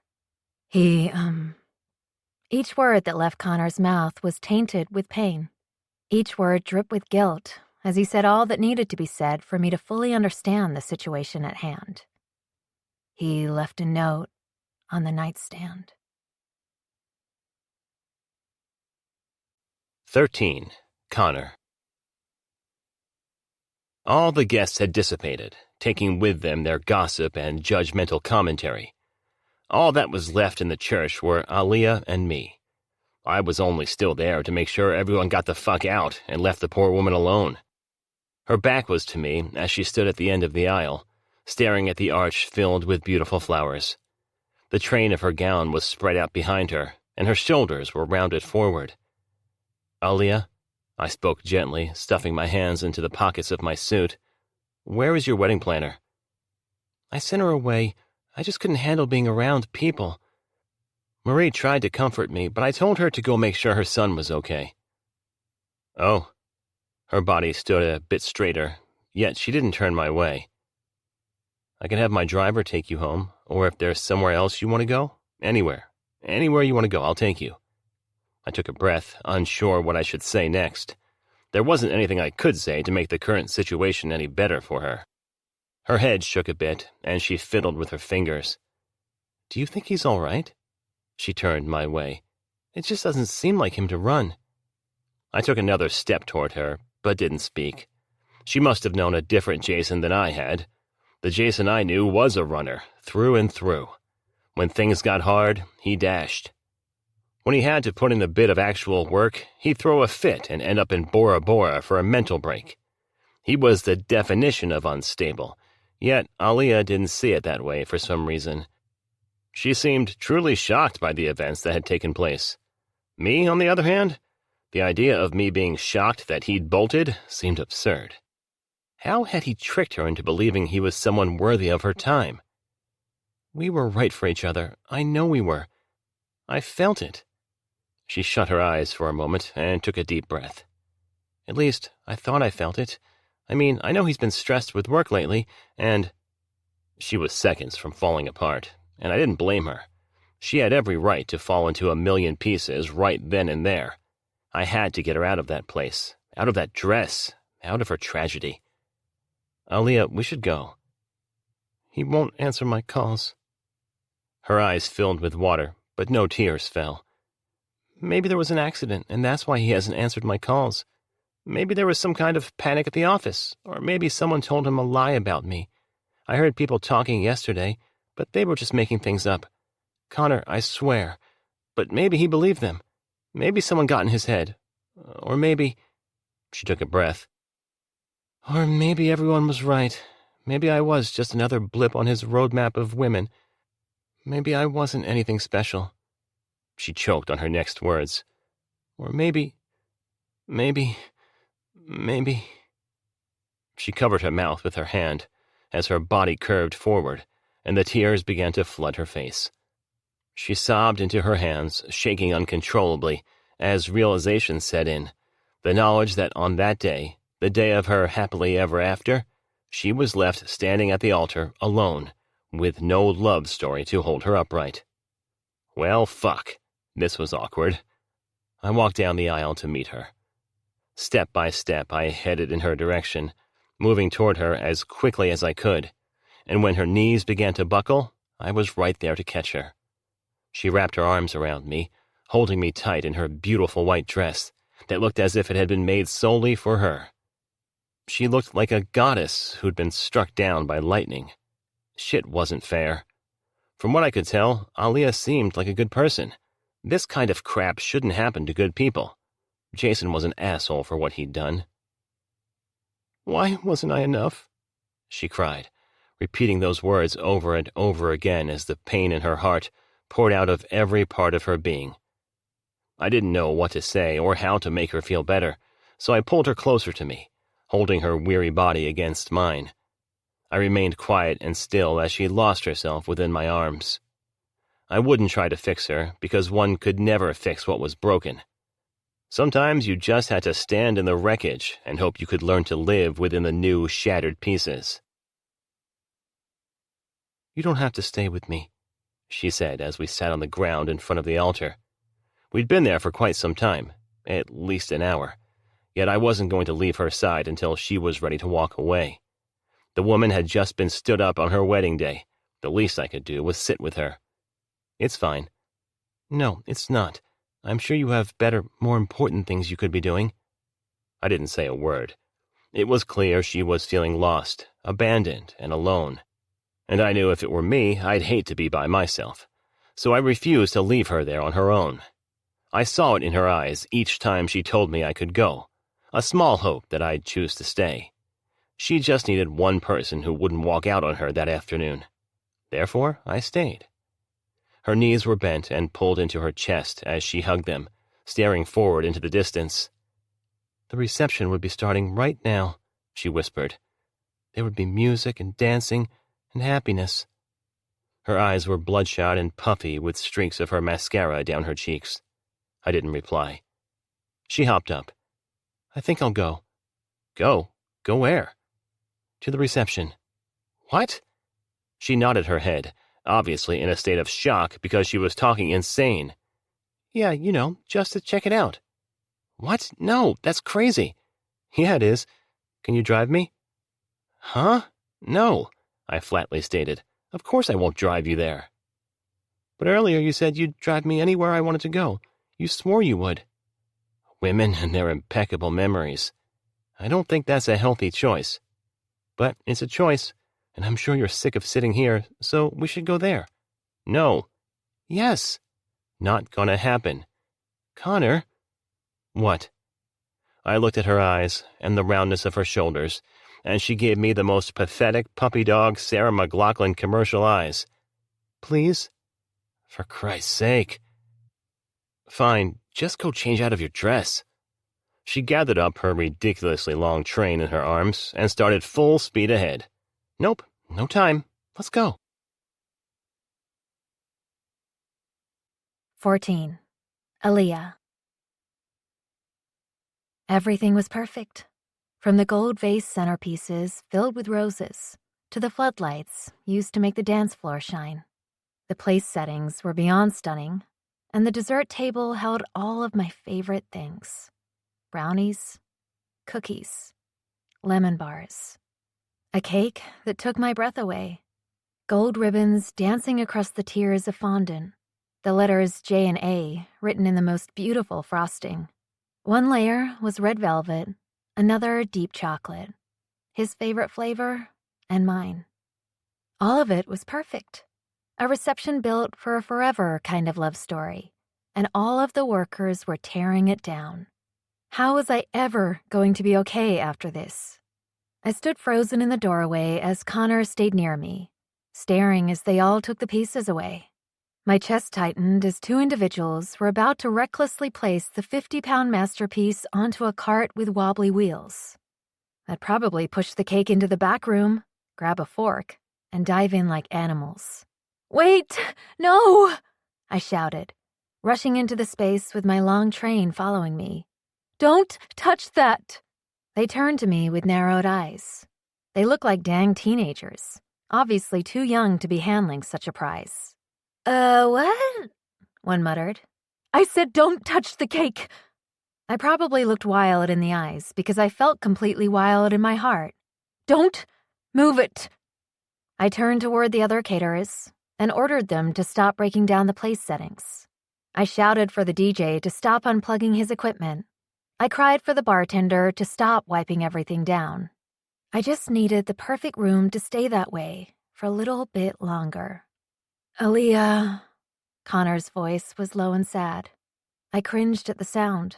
Speaker 1: Each word that left Connor's mouth was tainted with pain. Each word dripped with guilt, as he said all that needed to be said for me to fully understand the situation at hand. He left a note on the nightstand.
Speaker 2: 13. Connor. All the guests had dissipated, taking with them their gossip and judgmental commentary. All that was left in the church were Aaliyah and me. I was only still there to make sure everyone got the fuck out and left the poor woman alone. Her back was to me as she stood at the end of the aisle, staring at the arch filled with beautiful flowers. The train of her gown was spread out behind her, and her shoulders were rounded forward. "Aaliyah," I spoke gently, stuffing my hands into the pockets of my suit, "where is your wedding planner?" "I sent her away. I just couldn't handle being around people. Marie tried to comfort me, but I told her to go make sure her son was okay." "Oh." Her body stood a bit straighter, yet she didn't turn my way. "I can have my driver take you home, or if there's somewhere else you want to go, anywhere. Anywhere you want to go, I'll take you." I took a breath, unsure what I should say next. There wasn't anything I could say to make the current situation any better for her. Her head shook a bit, and she fiddled with her fingers. "Do you think he's all right?" She turned my way. "It just doesn't seem like him to run." I took another step toward her, but didn't speak. She must have known a different Jason than I had. The Jason I knew was a runner, through and through. When things got hard, he dashed. When he had to put in a bit of actual work, he'd throw a fit and end up in Bora Bora for a mental break. He was the definition of unstable, yet Aaliyah didn't see it that way for some reason. She seemed truly shocked by the events that had taken place. Me, on the other hand, the idea of me being shocked that he'd bolted seemed absurd. How had he tricked her into believing he was someone worthy of her time? "We were right for each other. I know we were. I felt it." She shut her eyes for a moment and took a deep breath. "At least, I thought I felt it. I mean, I know he's been stressed with work lately, and—" She was seconds from falling apart, and I didn't blame her. She had every right to fall into a million pieces right then and there. I had to get her out of that place, out of that dress, out of her tragedy. "Aaliyah, we should go." "He won't answer my calls." Her eyes filled with water, but no tears fell. "Maybe there was an accident, and that's why he hasn't answered my calls. Maybe there was some kind of panic at the office, or maybe someone told him a lie about me. I heard people talking yesterday, but they were just making things up. Connor, I swear. But maybe he believed them. Maybe someone got in his head. Or maybe—" She took a breath. "Or maybe everyone was right. Maybe I was just another blip on his roadmap of women. Maybe I wasn't anything special." She choked on her next words. "Or maybe... She covered her mouth with her hand as her body curved forward, and the tears began to flood her face. She sobbed into her hands, shaking uncontrollably, as realization set in, the knowledge that on that day, the day of her happily ever after, she was left standing at the altar alone, with no love story to hold her upright. Well, fuck. This was awkward. I walked down the aisle to meet her. Step by step, I headed in her direction, moving toward her as quickly as I could, and when her knees began to buckle, I was right there to catch her. She wrapped her arms around me, holding me tight in her beautiful white dress that looked as if it had been made solely for her. She looked like a goddess who'd been struck down by lightning. Shit wasn't fair. From what I could tell, Aaliyah seemed like a good person. This kind of crap shouldn't happen to good people. Jason was an asshole for what he'd done. "Why wasn't I enough?" she cried, repeating those words over and over again as the pain in her heart poured out of every part of her being. I didn't know what to say or how to make her feel better, so I pulled her closer to me, holding her weary body against mine. I remained quiet and still as she lost herself within my arms. I wouldn't try to fix her, because one could never fix what was broken. Sometimes you just had to stand in the wreckage and hope you could learn to live within the new, shattered pieces. "You don't have to stay with me," she said as we sat on the ground in front of the altar. We'd been there for quite some time, at least an hour, yet I wasn't going to leave her side until she was ready to walk away. The woman had just been stood up on her wedding day. The least I could do was sit with her. "It's fine." "No, it's not. I'm sure you have better, more important things you could be doing." I didn't say a word. It was clear she was feeling lost, abandoned, and alone. And I knew if it were me, I'd hate to be by myself. So I refused to leave her there on her own. I saw it in her eyes each time she told me I could go, a small hope that I'd choose to stay. She just needed one person who wouldn't walk out on her that afternoon. Therefore, I stayed. Her knees were bent and pulled into her chest as she hugged them, staring forward into the distance. "The reception would be starting right now," she whispered. "There would be music and dancing and happiness." Her eyes were bloodshot and puffy with streaks of her mascara down her cheeks. I didn't reply. She hopped up. "I think I'll go." "Go? Go where?" "To the reception." "What?" She nodded her head, obviously in a state of shock because she was talking insane. "Yeah, just to check it out." "What? No, that's crazy." "Yeah, it is. Can you drive me?" "Huh? No," I flatly stated. "Of course I won't drive you there." "But earlier you said you'd drive me anywhere I wanted to go. You swore you would." Women and their impeccable memories. I don't think that's a healthy choice. But it's a choice, and I'm sure you're sick of sitting here, so we should go there. "No." "Yes." "Not gonna happen." "Connor." "What?" I looked at her eyes and the roundness of her shoulders, and she gave me the most pathetic puppy dog Sarah McLachlan commercial eyes. "Please?" "For Christ's sake." "Fine, just go change out of your dress." She gathered up her ridiculously long train in her arms and started full speed ahead. "Nope, no time. Let's go."
Speaker 1: 14. Aaliyah. Everything was perfect. From the gold vase centerpieces filled with roses to the floodlights used to make the dance floor shine. The place settings were beyond stunning, and the dessert table held all of my favorite things: brownies, cookies, lemon bars, a cake that took my breath away, gold ribbons dancing across the tiers of fondant, the letters J and A written in the most beautiful frosting. One layer was red velvet, another deep chocolate, his favorite flavor and mine. All of it was perfect. A reception built for a forever kind of love story, and all of the workers were tearing it down. How was I ever going to be okay after this? I stood frozen in the doorway as Connor stayed near me, staring as they all took the pieces away. My chest tightened as two individuals were about to recklessly place the 50-pound masterpiece onto a cart with wobbly wheels. I'd probably push the cake into the back room, grab a fork, and dive in like animals. "Wait! No!" I shouted, rushing into the space with my long train following me. "Don't touch that!" They turned to me with narrowed eyes. They looked like dang teenagers, obviously too young to be handling such a prize. What?" one muttered. "I said don't touch the cake!" I probably looked wild in the eyes because I felt completely wild in my heart. "Don't move it!" I turned toward the other caterers and ordered them to stop breaking down the place settings. I shouted for the DJ to stop unplugging his equipment. I cried for the bartender to stop wiping everything down. I just needed the perfect room to stay that way for a little bit longer. "Aaliyah," Connor's voice was low and sad. I cringed at the sound.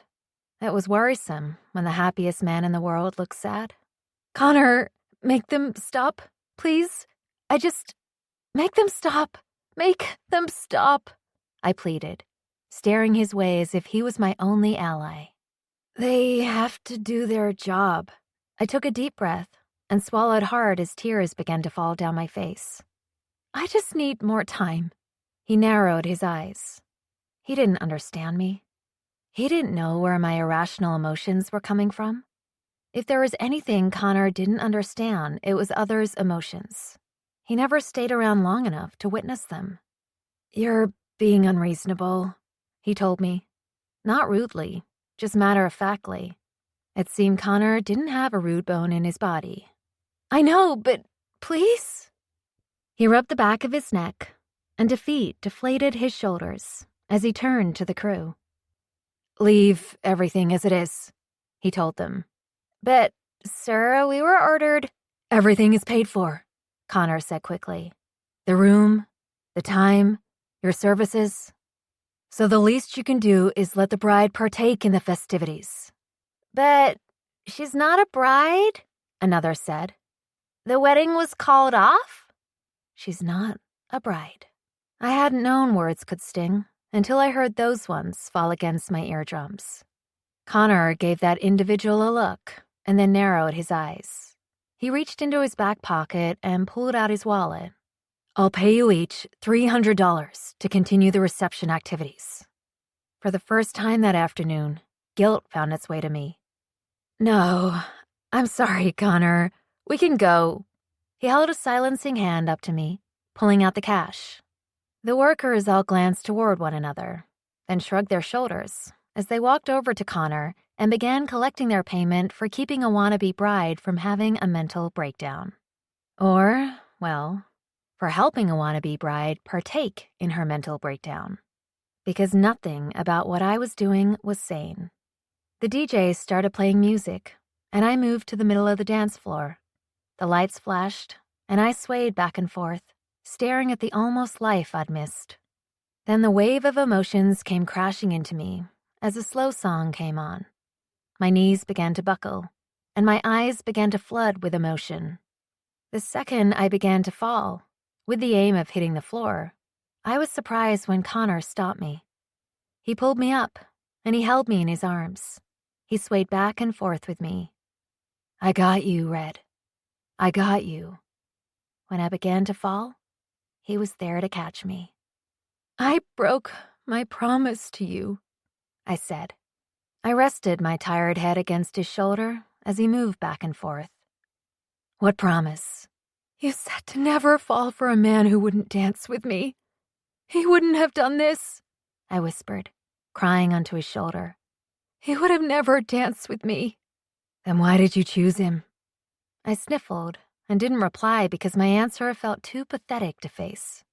Speaker 1: It was worrisome when the happiest man in the world looked sad. "Connor, make them stop, please. Make them stop. Make them stop," I pleaded, staring his way as if he was my only ally. "They have to do their job." I took a deep breath and swallowed hard as tears began to fall down my face. "I just need more time," He narrowed his eyes. He didn't understand me. He didn't know where my irrational emotions were coming from. If there was anything Connor didn't understand, it was others' emotions. He never stayed around long enough to witness them. "You're being unreasonable," he told me. Not rudely, just matter-of-factly. It seemed Connor didn't have a rude bone in his body. "I know, but please?" He rubbed the back of his neck, and defeat deflated his shoulders as he turned to the crew. "Leave everything as it is," he told them. "But, sir, we were ordered—" "Everything is paid for," Connor said quickly. "The room, the time, your services. So the least you can do is let the bride partake in the festivities."
Speaker 4: "But she's not a bride," another said. "The wedding was called off."
Speaker 1: "She's not a bride." I hadn't known words could sting until I heard those ones fall against my eardrums. Connor gave that individual a look and then narrowed his eyes. He reached into his back pocket and pulled out his wallet. "I'll pay you each $300 to continue the reception activities." For the first time that afternoon, guilt found its way to me. "No, I'm sorry, Connor. We can go." He held a silencing hand up to me, pulling out the cash. The workers all glanced toward one another, then shrugged their shoulders as they walked over to Connor and began collecting their payment for keeping a wannabe bride from having a mental breakdown. Or, well, for helping a wannabe bride partake in her mental breakdown. Because nothing about what I was doing was sane. The DJ started playing music, and I moved to the middle of the dance floor. The lights flashed, and I swayed back and forth, staring at the almost life I'd missed. Then the wave of emotions came crashing into me as a slow song came on. My knees began to buckle, and my eyes began to flood with emotion. The second I began to fall, with the aim of hitting the floor, I was surprised when Connor stopped me. He pulled me up, and he held me in his arms. He swayed back and forth with me. "I got you, Red. I got you." When I began to fall, he was there to catch me. "I broke my promise to you," I said. I rested my tired head against his shoulder as he moved back and forth. "What promise?" "You said to never fall for a man who wouldn't dance with me. He wouldn't have done this," I whispered, crying onto his shoulder. "He would have never danced with me." "Then why did you choose him?" I sniffled and didn't reply because my answer felt too pathetic to face.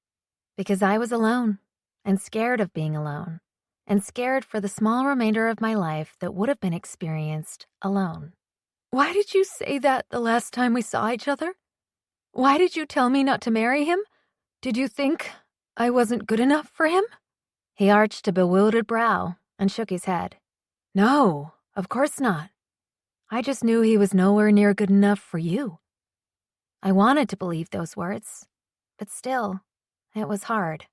Speaker 1: Because I was alone, and scared of being alone, and scared for the small remainder of my life that would have been experienced alone. "Why did you say that the last time we saw each other? Why did you tell me not to marry him? Did you think I wasn't good enough for him?" He arched a bewildered brow and shook his head. "No, of course not. I just knew he was nowhere near good enough for you." I wanted to believe those words, but still, it was hard.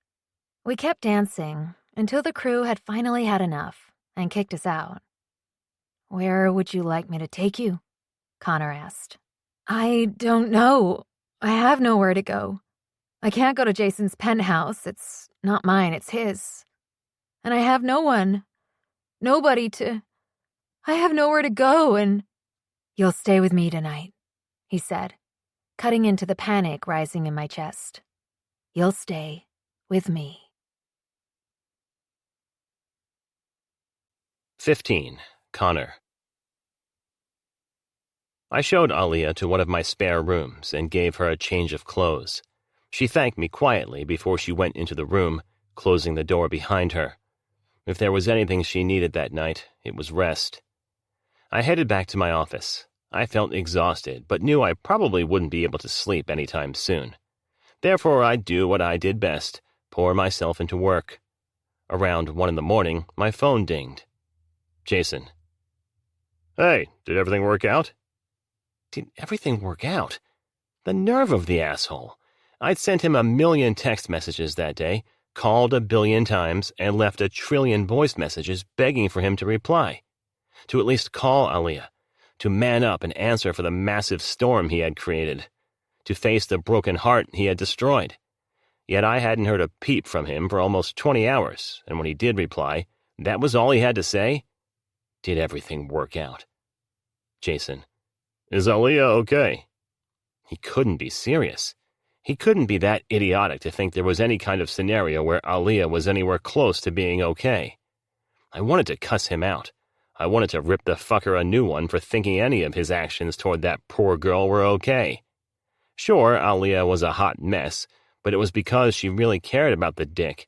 Speaker 1: We kept dancing until the crew had finally had enough and kicked us out. "Where would you like me to take you?" Connor asked. "I don't know. I have nowhere to go. I can't go to Jason's penthouse. It's not mine, it's his. And I have no one. Nobody to... I have nowhere to go and..." "You'll stay with me tonight," he said, cutting into the panic rising in my chest. "You'll stay with me."
Speaker 2: 15. Connor. I showed Aliyah to one of my spare rooms and gave her a change of clothes. She thanked me quietly before she went into the room, closing the door behind her. If there was anything she needed that night, it was rest. I headed back to my office. I felt exhausted, but knew I probably wouldn't be able to sleep anytime soon. Therefore, I'd do what I did best, pour myself into work. Around 1 in the morning, my phone dinged. Jason.
Speaker 3: "Hey, did everything work out?"
Speaker 2: Did everything work out? The nerve of the asshole. I'd sent him 1,000,000 text messages that day, called 1,000,000,000 times, and left 1,000,000,000,000 voice messages begging for him to reply. To at least call Aliyah. To man up and answer for the massive storm he had created. To face the broken heart he had destroyed. Yet I hadn't heard a peep from him for almost 20 hours, and when he did reply, that was all he had to say? Did everything work out? Jason.
Speaker 3: Is Aaliyah okay?
Speaker 2: He couldn't be serious. He couldn't be that idiotic to think there was any kind of scenario where Aaliyah was anywhere close to being okay. I wanted to cuss him out. I wanted to rip the fucker a new one for thinking any of his actions toward that poor girl were okay. Sure, Aaliyah was a hot mess, but it was because she really cared about the dick.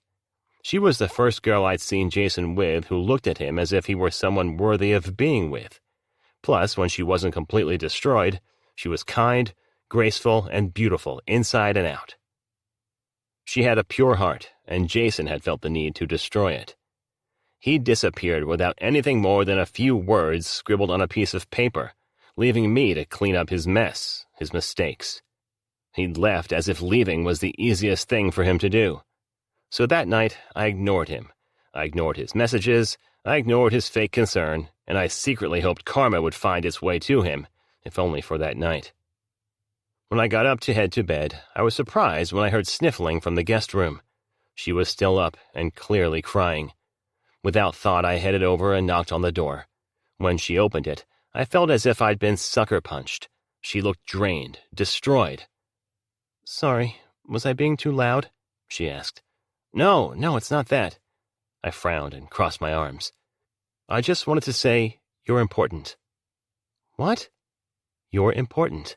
Speaker 2: She was the first girl I'd seen Jason with who looked at him as if he were someone worthy of being with. Plus, when she wasn't completely destroyed, she was kind, graceful, and beautiful inside and out. She had a pure heart, and Jason had felt the need to destroy it. He disappeared without anything more than a few words scribbled on a piece of paper, leaving me to clean up his mess, his mistakes. He'd left as if leaving was the easiest thing for him to do. So that night, I ignored him. I ignored his messages, I ignored his fake concern, and I secretly hoped karma would find its way to him, if only for that night. When I got up to head to bed, I was surprised when I heard sniffling from the guest room. She was still up and clearly crying. Without thought, I headed over and knocked on the door. When she opened it, I felt as if I'd been sucker punched. She looked drained, destroyed. "Sorry, was I being too loud?" she asked. No, it's not that." I frowned and crossed my arms. "I just wanted to say, you're important." "What?" "You're important.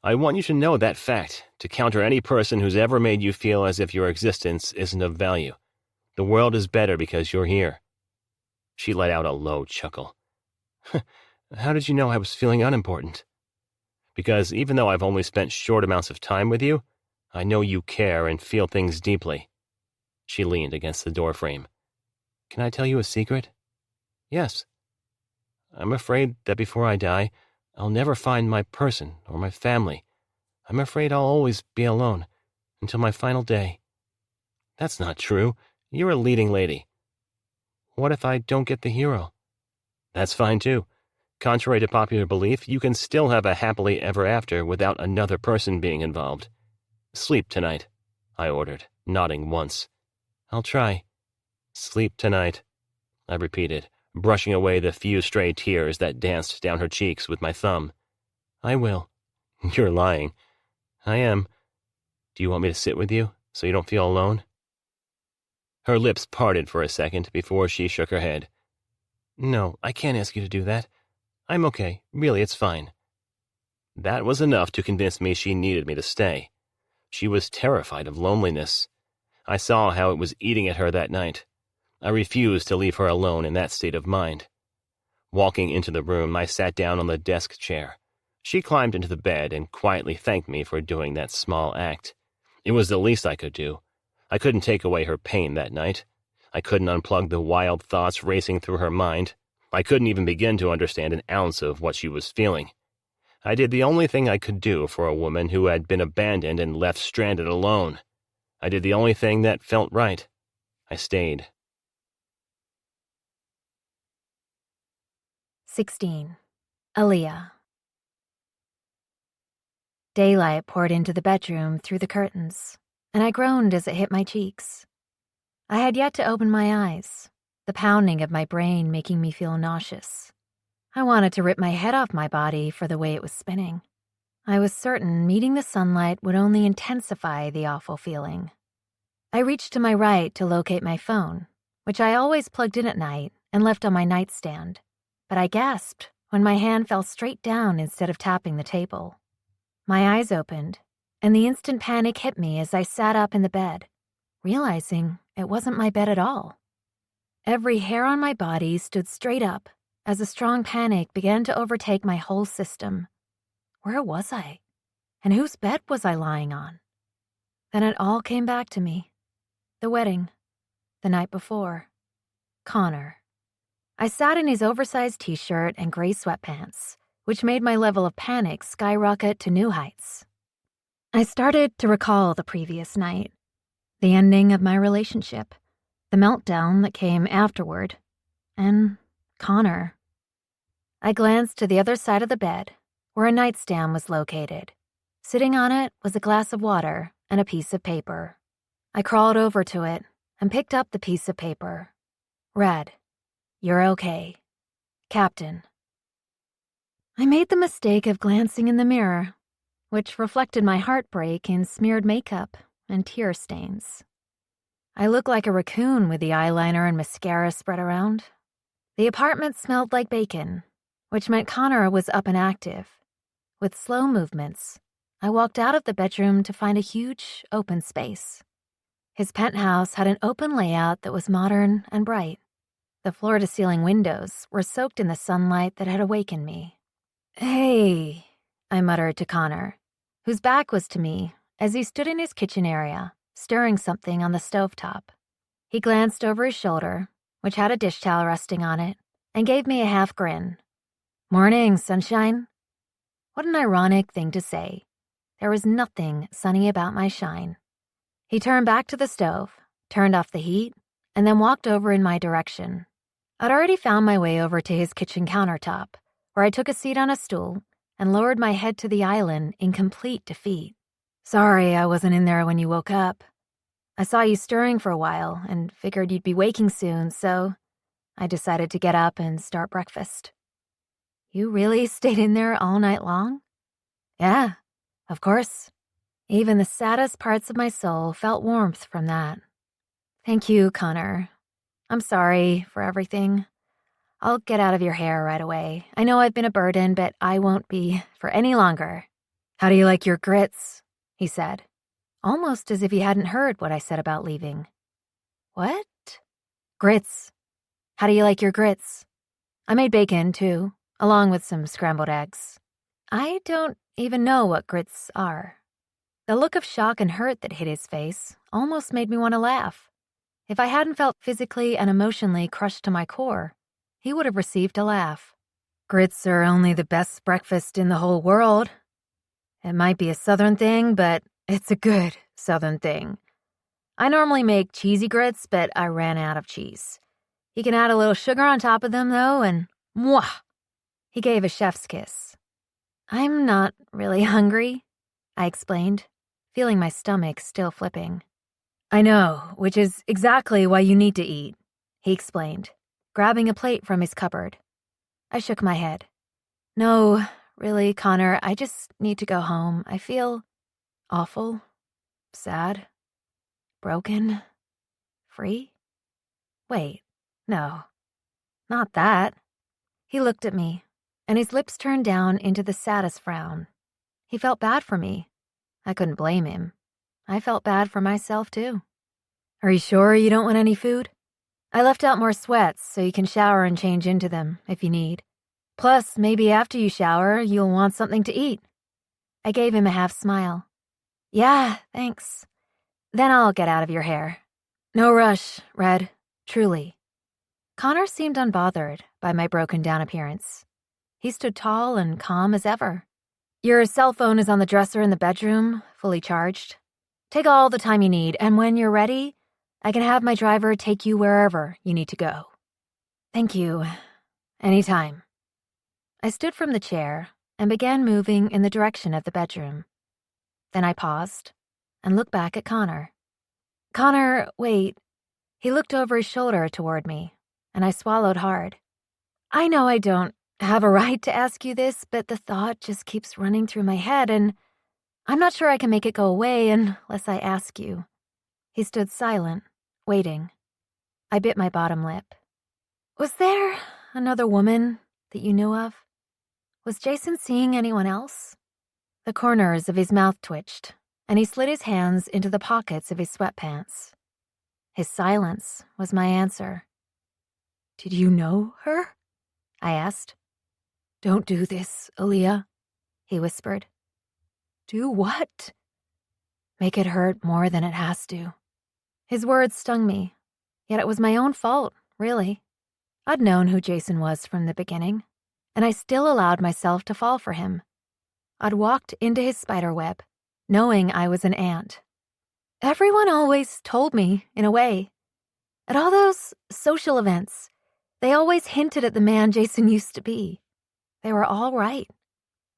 Speaker 2: I want you to know that fact, to counter any person who's ever made you feel as if your existence isn't of value. The world is better because you're here." She let out a low chuckle. "How did you know I was feeling unimportant?" "Because even though I've only spent short amounts of time with you, I know you care and feel things deeply." She leaned against the doorframe. "Can I tell you a secret?" "Yes." "I'm afraid that before I die, I'll never find my person or my family. I'm afraid I'll always be alone, until my final day." "That's not true. You're a leading lady." "What if I don't get the hero?" "That's fine too. Contrary to popular belief, you can still have a happily ever after without another person being involved. Sleep tonight," I ordered, nodding once. "I'll try." "Sleep tonight," I repeated, brushing away the few stray tears that danced down her cheeks with my thumb. "I will." "You're lying." "I am. Do you want me to sit with you, so you don't feel alone?" Her lips parted for a second before she shook her head. "No, I can't ask you to do that. I'm okay. Really, it's fine." That was enough to convince me she needed me to stay. She was terrified of loneliness. I saw how it was eating at her that night. I refused to leave her alone in that state of mind. Walking into the room, I sat down on the desk chair. She climbed into the bed and quietly thanked me for doing that small act. It was the least I could do. I couldn't take away her pain that night. I couldn't unplug the wild thoughts racing through her mind. I couldn't even begin to understand an ounce of what she was feeling. I did the only thing I could do for a woman who had been abandoned and left stranded alone. I did the only thing that felt right. I stayed.
Speaker 1: 16. Aaliyah. Daylight poured into the bedroom through the curtains, and I groaned as it hit my cheeks. I had yet to open my eyes, the pounding of my brain making me feel nauseous. I wanted to rip my head off my body for the way it was spinning. I was certain meeting the sunlight would only intensify the awful feeling. I reached to my right to locate my phone, which I always plugged in at night and left on my nightstand, but I gasped when my hand fell straight down instead of tapping the table. My eyes opened, and the instant panic hit me as I sat up in the bed, realizing it wasn't my bed at all. Every hair on my body stood straight up as a strong panic began to overtake my whole system. Where was I? And whose bed was I lying on? Then it all came back to me. The wedding. The night before. Connor. I sat in his oversized t-shirt and gray sweatpants, which made my level of panic skyrocket to new heights. I started to recall the previous night, the ending of my relationship, the meltdown that came afterward, and Connor. I glanced to the other side of the bed, where a nightstand was located. Sitting on it was a glass of water and a piece of paper. I crawled over to it and picked up the piece of paper. Read, "You're okay. Captain." I made the mistake of glancing in the mirror, which reflected my heartbreak in smeared makeup and tear stains. I looked like a raccoon with the eyeliner and mascara spread around. The apartment smelled like bacon, which meant Connor was up and active. With slow movements, I walked out of the bedroom to find a huge, open space. His penthouse had an open layout that was modern and bright. The floor-to-ceiling windows were soaked in the sunlight that had awakened me. "Hey," I muttered to Connor, whose back was to me as he stood in his kitchen area, stirring something on the stovetop. He glanced over his shoulder, which had a dish towel resting on it, and gave me a half grin. "Morning, sunshine." What an ironic thing to say. There was nothing sunny about my shine. He turned back to the stove, turned off the heat, and then walked over in my direction. I'd already found my way over to his kitchen countertop, where I took a seat on a stool and lowered my head to the island in complete defeat. "Sorry I wasn't in there when you woke up. I saw you stirring for a while and figured you'd be waking soon, so I decided to get up and start breakfast." "You really stayed in there all night long?" "Yeah, of course." Even the saddest parts of my soul felt warmth from that. "Thank you, Connor. I'm sorry for everything. I'll get out of your hair right away. I know I've been a burden, but I won't be for any longer." "How do you like your grits?" he said, almost as if he hadn't heard what I said about leaving. "What?" "Grits. How do you like your grits? I made bacon, too, along with some scrambled eggs." I don't even know what grits are. The look of shock and hurt that hit his face almost made me want to laugh. If I hadn't felt physically and emotionally crushed to my core, he would have received a laugh. "Grits are only the best breakfast in the whole world. It might be a Southern thing, but it's a good Southern thing. I normally make cheesy grits, but I ran out of cheese. You can add a little sugar on top of them, though, and mwah!" He gave a chef's kiss. "I'm not really hungry," I explained, feeling my stomach still flipping. "I know, which is exactly why you need to eat," he explained, grabbing a plate from his cupboard. I shook my head. "No, really, Connor, I just need to go home. I feel awful, sad, broken, free. Wait, no, not that." He looked at me, and his lips turned down into the saddest frown. He felt bad for me. I couldn't blame him. I felt bad for myself, too. "Are you sure you don't want any food? I left out more sweats so you can shower and change into them if you need. Plus, maybe after you shower, you'll want something to eat." I gave him a half smile. "Yeah, thanks. Then I'll get out of your hair." "No rush, Red, truly." Connor seemed unbothered by my broken-down appearance. He stood tall and calm as ever. "Your cell phone is on the dresser in the bedroom, fully charged. Take all the time you need, and when you're ready, I can have my driver take you wherever you need to go." "Thank you. Anytime." I stood from the chair and began moving in the direction of the bedroom. Then I paused and looked back at Connor. "Connor, wait." He looked over his shoulder toward me, and I swallowed hard. "I know I don't have a right to ask you this, but the thought just keeps running through my head, and I'm not sure I can make it go away unless I ask you." He stood silent, waiting. I bit my bottom lip. "Was there another woman that you knew of? Was Jason seeing anyone else?" The corners of his mouth twitched, and he slid his hands into the pockets of his sweatpants. His silence was my answer. "Did you know her?" I asked. "Don't do this, Aaliyah," he whispered. "Do what?" "Make it hurt more than it has to." His words stung me, yet it was my own fault, really. I'd known who Jason was from the beginning, and I still allowed myself to fall for him. I'd walked into his spiderweb, knowing I was an ant. Everyone always told me, in a way. At all those social events, they always hinted at the man Jason used to be. They were all right.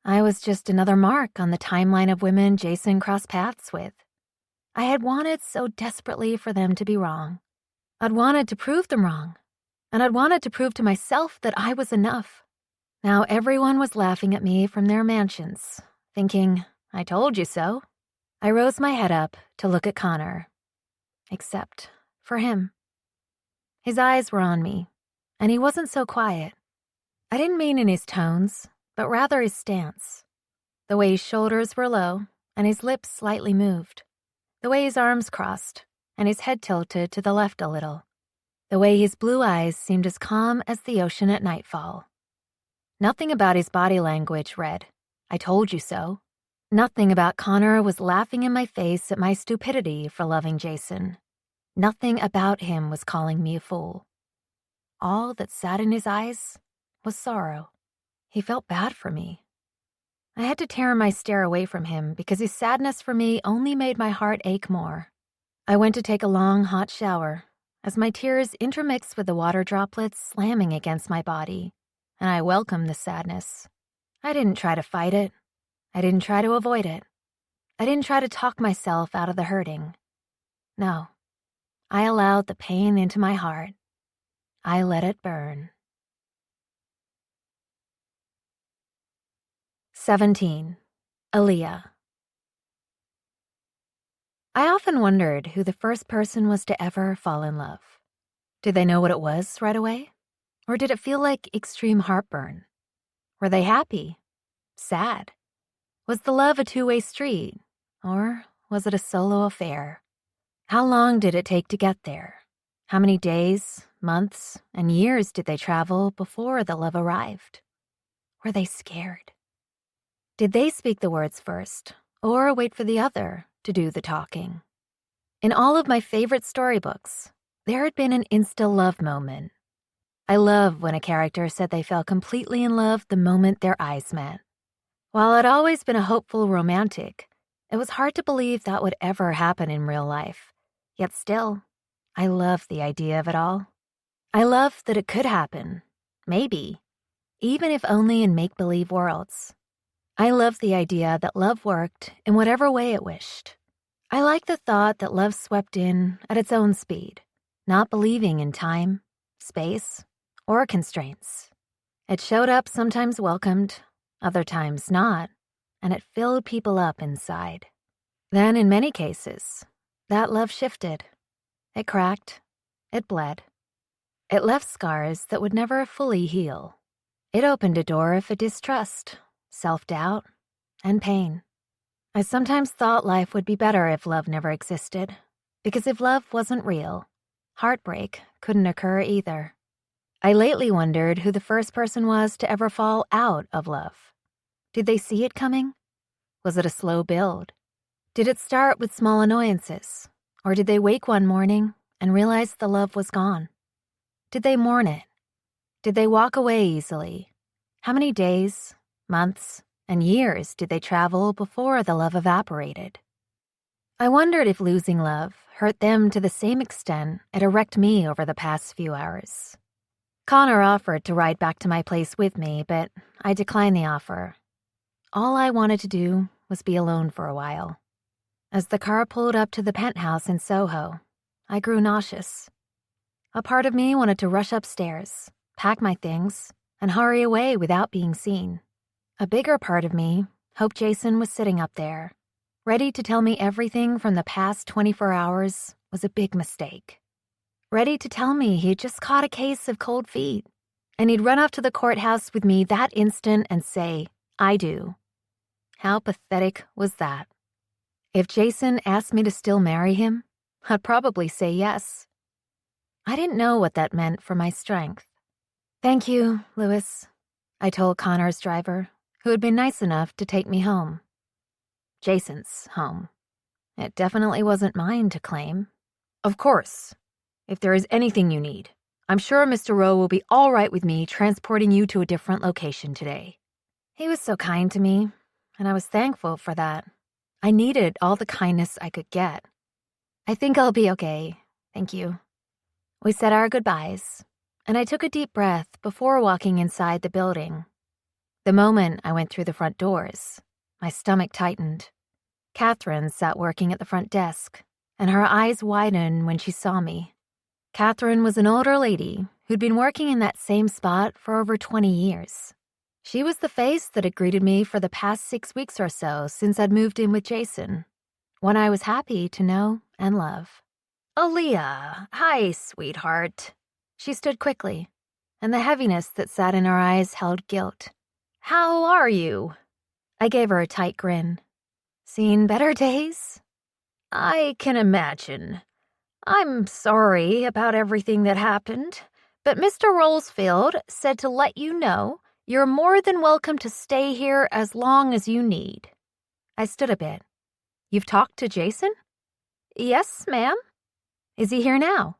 Speaker 1: I was just another mark on the timeline of women Jason crossed paths with. I had wanted so desperately for them to be wrong. I'd wanted to prove them wrong, and I'd wanted to prove to myself that I was enough. Now everyone was laughing at me from their mansions, thinking, I told you so. I rose my head up to look at Connor. Except for him. His eyes were on me, and he wasn't so quiet. I didn't mean in his tones, but rather his stance. The way his shoulders were low, and his lips slightly moved. The way his arms crossed, and his head tilted to the left a little. The way his blue eyes seemed as calm as the ocean at nightfall. Nothing about his body language read, I told you so. Nothing about Connor was laughing in my face at my stupidity for loving Jason. Nothing about him was calling me a fool. All that sat in his eyes was sorrow. He felt bad for me. I had to tear my stare away from him because his sadness for me only made my heart ache more. I went to take a long, hot shower as my tears intermixed with the water droplets slamming against my body, and I welcomed the sadness. I didn't try to fight it. I didn't try to avoid it. I didn't try to talk myself out of the hurting. No, I allowed the pain into my heart. I let it burn. 17. Aaliyah. I often wondered who the first person was to ever fall in love. Did they know what it was right away? Or did it feel like extreme heartburn? Were they happy? Sad? Was the love a two-way street? Or was it a solo affair? How long did it take to get there? How many days, months, and years did they travel before the love arrived? Were they scared? Did they speak the words first, or wait for the other to do the talking? In all of my favorite storybooks, there had been an insta-love moment. I love when a character said they fell completely in love the moment their eyes met. While I'd always been a hopeful romantic, it was hard to believe that would ever happen in real life. Yet still, I loved the idea of it all. I loved that it could happen, maybe, even if only in make-believe worlds. I loved the idea that love worked in whatever way it wished. I liked the thought that love swept in at its own speed, not believing in time, space, or constraints. It showed up sometimes welcomed, other times not, and it filled people up inside. Then, in many cases, that love shifted. It cracked. It bled. It left scars that would never fully heal. It opened a door for distrust, self-doubt, and pain. I sometimes thought life would be better if love never existed, because if love wasn't real, heartbreak couldn't occur either. I lately wondered who the first person was to ever fall out of love. Did they see it coming? Was it a slow build? Did it start with small annoyances? Or did they wake one morning and realize the love was gone? Did they mourn it? Did they walk away easily? How many days, months, and years did they travel before the love evaporated? I wondered if losing love hurt them to the same extent it wrecked me over the past few hours. Connor offered to ride back to my place with me, but I declined the offer. All I wanted to do was be alone for a while. As the car pulled up to the penthouse in Soho, I grew nauseous. A part of me wanted to rush upstairs, pack my things, and hurry away without being seen. A bigger part of me hoped Jason was sitting up there, ready to tell me everything from the past 24 hours was a big mistake. Ready to tell me he'd just caught a case of cold feet, and he'd run off to the courthouse with me that instant and say, I do. How pathetic was that? If Jason asked me to still marry him, I'd probably say yes. I didn't know what that meant for my strength. Thank you, Louis, I told Connor's driver, who had been nice enough to take me home. Jason's home. It definitely wasn't mine to claim. Of course. If there is anything you need, I'm sure Mr. Rowe will be all right with me transporting you to a different location today. He was so kind to me, and I was thankful for that. I needed all the kindness I could get. I think I'll be okay, thank you. We said our goodbyes, and I took a deep breath before walking inside the building. The moment I went through the front doors, my stomach tightened. Catherine sat working at the front desk, and her eyes widened when she saw me. Catherine was an older lady who'd been working in that same spot for over 20 years. She was the face that had greeted me for the past 6 weeks or so since I'd moved in with Jason, one I was happy to know and love. "Aaliyah, hi, sweetheart." She stood quickly, and the heaviness that sat in her eyes held guilt. "How are you?" I gave her a tight grin. "Seen better days?" "I can imagine. I'm sorry about everything that happened, but Mr. Rolesfield said to let you know you're more than welcome to stay here as long as you need." I stood a bit. "You've talked to Jason?" "Yes, ma'am." "Is he here now?"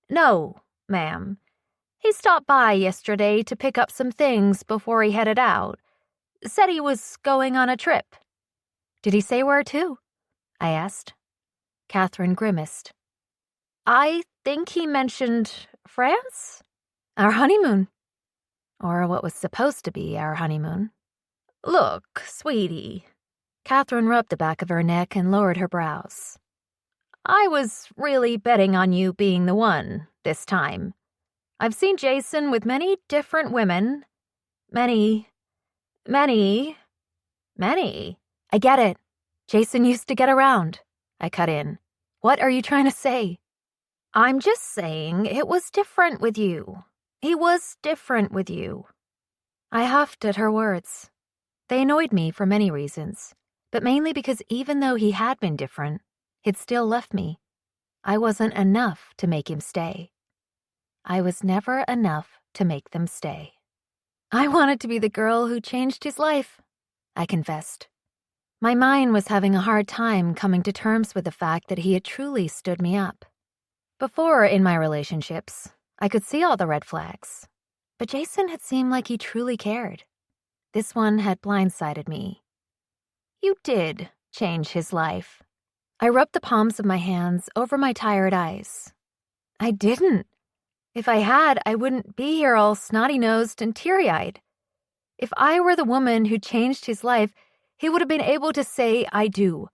Speaker 1: "No, ma'am. He stopped by yesterday to pick up some things before he headed out. Said he was going on a trip." "Did he say where to?" I asked. Catherine grimaced. "I think he mentioned France? Our honeymoon. Or what was supposed to be our honeymoon." "Look, sweetie." Catherine rubbed the back of her neck and lowered her brows. "I was really betting on you being the one this time. I've seen Jason with many different women. Many. I get it. Jason used to get around." I cut in. "What are you trying to say?" "I'm just saying it was different with you. He was different with you." I huffed at her words. They annoyed me for many reasons, but mainly because even though he had been different, he'd still left me. I wasn't enough to make him stay. I was never enough to make them stay. I wanted to be the girl who changed his life, I confessed. My mind was having a hard time coming to terms with the fact that he had truly stood me up. Before, in my relationships, I could see all the red flags, but Jason had seemed like he truly cared. This one had blindsided me. "You did change his life." I rubbed the palms of my hands over my tired eyes. "I didn't. If I had, I wouldn't be here all snotty-nosed and teary-eyed. If I were the woman who changed his life, he would have been able to say, 'I do.'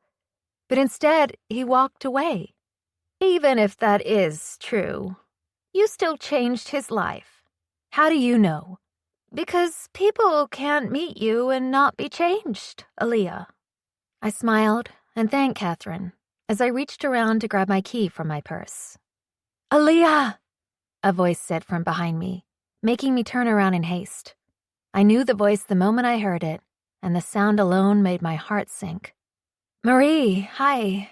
Speaker 1: But instead, he walked away. Even if that is true, you still changed his life." "How do you know?" "Because people can't meet you and not be changed, Aaliyah." I smiled and thanked Catherine as I reached around to grab my key from my purse. "Aaliyah!" a voice said from behind me, making me turn around in haste. I knew the voice the moment I heard it, and the sound alone made my heart sink. "Marie, hi."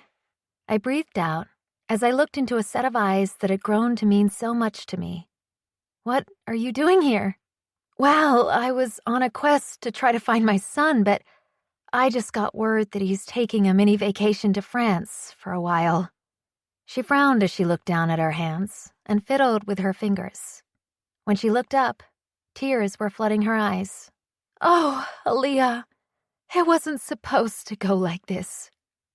Speaker 1: I breathed out as I looked into a set of eyes that had grown to mean so much to me. "What are you doing here?" "Well, I was on a quest to try to find my son, but I just got word that he's taking a mini vacation to France for a while." She frowned as she looked down at her hands and fiddled with her fingers. When she looked up, tears were flooding her eyes. "Oh, Aaliyah, it wasn't supposed to go like this."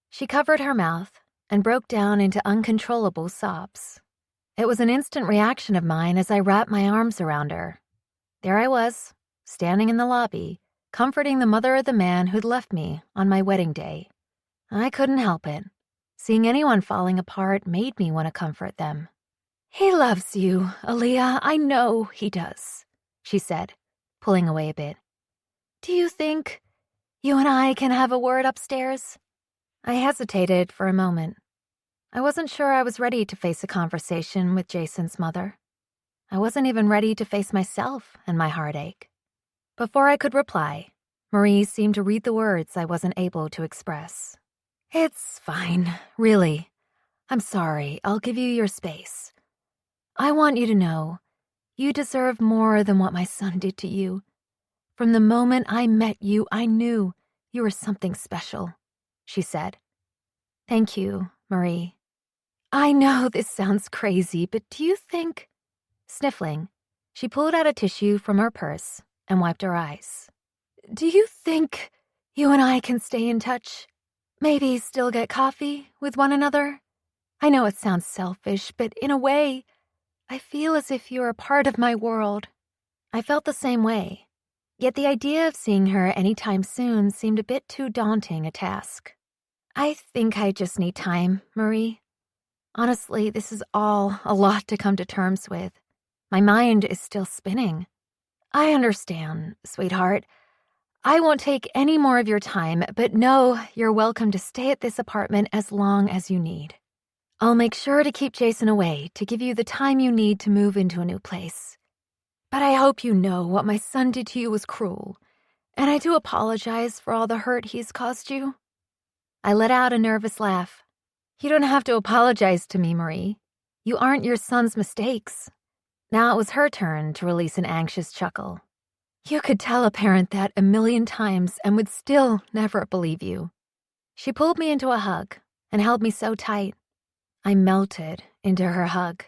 Speaker 1: She covered her mouth and broke down into uncontrollable sobs. It was an instant reaction of mine as I wrapped my arms around her. There I was, standing in the lobby, comforting the mother of the man who'd left me on my wedding day. I couldn't help it. Seeing anyone falling apart made me want to comfort them. "He loves you, Aaliyah, I know he does," she said, pulling away a bit. "Do you think you and I can have a word upstairs?" I hesitated for a moment. I wasn't sure I was ready to face a conversation with Jason's mother. I wasn't even ready to face myself and my heartache. Before I could reply, Marie seemed to read the words I wasn't able to express. "It's fine, really. I'm sorry. I'll give you your space. I want you to know you deserve more than what my son did to you. From the moment I met you, I knew you were something special," she said. "Thank you, Marie. I know this sounds crazy, but do you think..." Sniffling, she pulled out a tissue from her purse and wiped her eyes. "Do you think you and I can stay in touch? Maybe still get coffee with one another? I know it sounds selfish, but in a way, I feel as if you're a part of my world." I felt the same way, yet the idea of seeing her anytime soon seemed a bit too daunting a task. I think I just need time, Marie. Honestly, this is all a lot to come to terms with. My mind is still spinning. I understand, sweetheart. I won't take any more of your time, but know you're welcome to stay at this apartment as long as you need. I'll make sure to keep Jason away to give you the time you need to move into a new place. But I hope you know what my son did to you was cruel, and I do apologize for all the hurt he's caused you. I let out a nervous laugh. You don't have to apologize to me, Marie. You aren't your son's mistakes. Now it was her turn to release an anxious chuckle. You could tell a parent that 1,000,000 times and would still never believe you. She pulled me into a hug and held me so tight. I melted into her hug.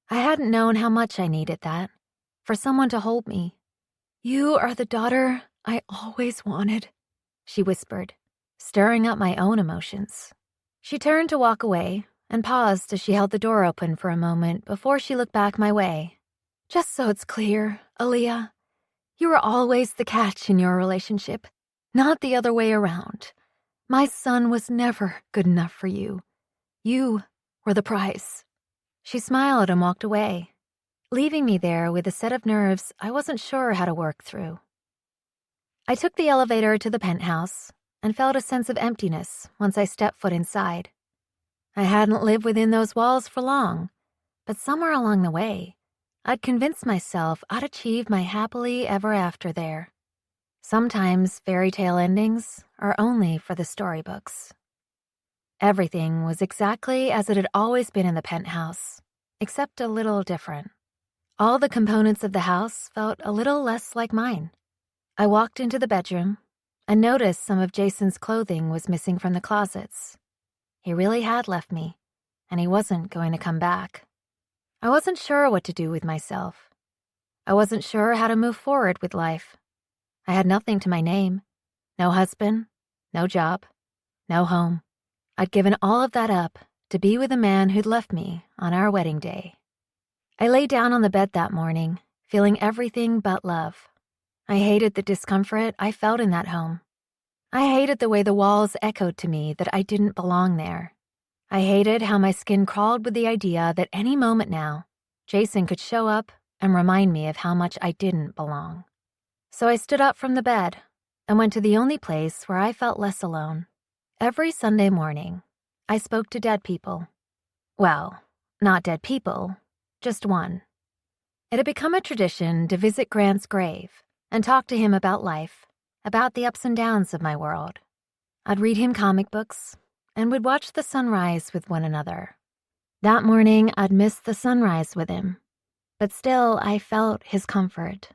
Speaker 1: I hadn't known how much I needed that, for someone to hold me. You are the daughter I always wanted, she whispered, stirring up my own emotions. She turned to walk away and paused as she held the door open for a moment before she looked back my way. Just so it's clear, Aaliyah, you were always the catch in your relationship, not the other way around. My son was never good enough for you. You were the prize. She smiled and walked away, leaving me there with a set of nerves I wasn't sure how to work through. I took the elevator to the penthouse and felt a sense of emptiness once I stepped foot inside. I hadn't lived within those walls for long, but somewhere along the way, I'd convinced myself I'd achieve my happily ever after there. Sometimes fairy tale endings are only for the storybooks. Everything was exactly as it had always been in the penthouse, except a little different. All the components of the house felt a little less like mine. I walked into the bedroom and noticed some of Jason's clothing was missing from the closets. He really had left me, and he wasn't going to come back. I wasn't sure what to do with myself. I wasn't sure how to move forward with life. I had nothing to my name. No husband, no job, no home. I'd given all of that up to be with a man who'd left me on our wedding day. I lay down on the bed that morning, feeling everything but love. I hated the discomfort I felt in that home. I hated the way the walls echoed to me that I didn't belong there. I hated how my skin crawled with the idea that any moment now, Jason could show up and remind me of how much I didn't belong. So I stood up from the bed and went to the only place where I felt less alone. Every Sunday morning, I spoke to dead people. Well, not dead people, just one. It had become a tradition to visit Grant's grave and talk to him about life, about the ups and downs of my world. I'd read him comic books and would watch the sunrise with one another. That morning, I'd missed the sunrise with him, but still I felt his comfort.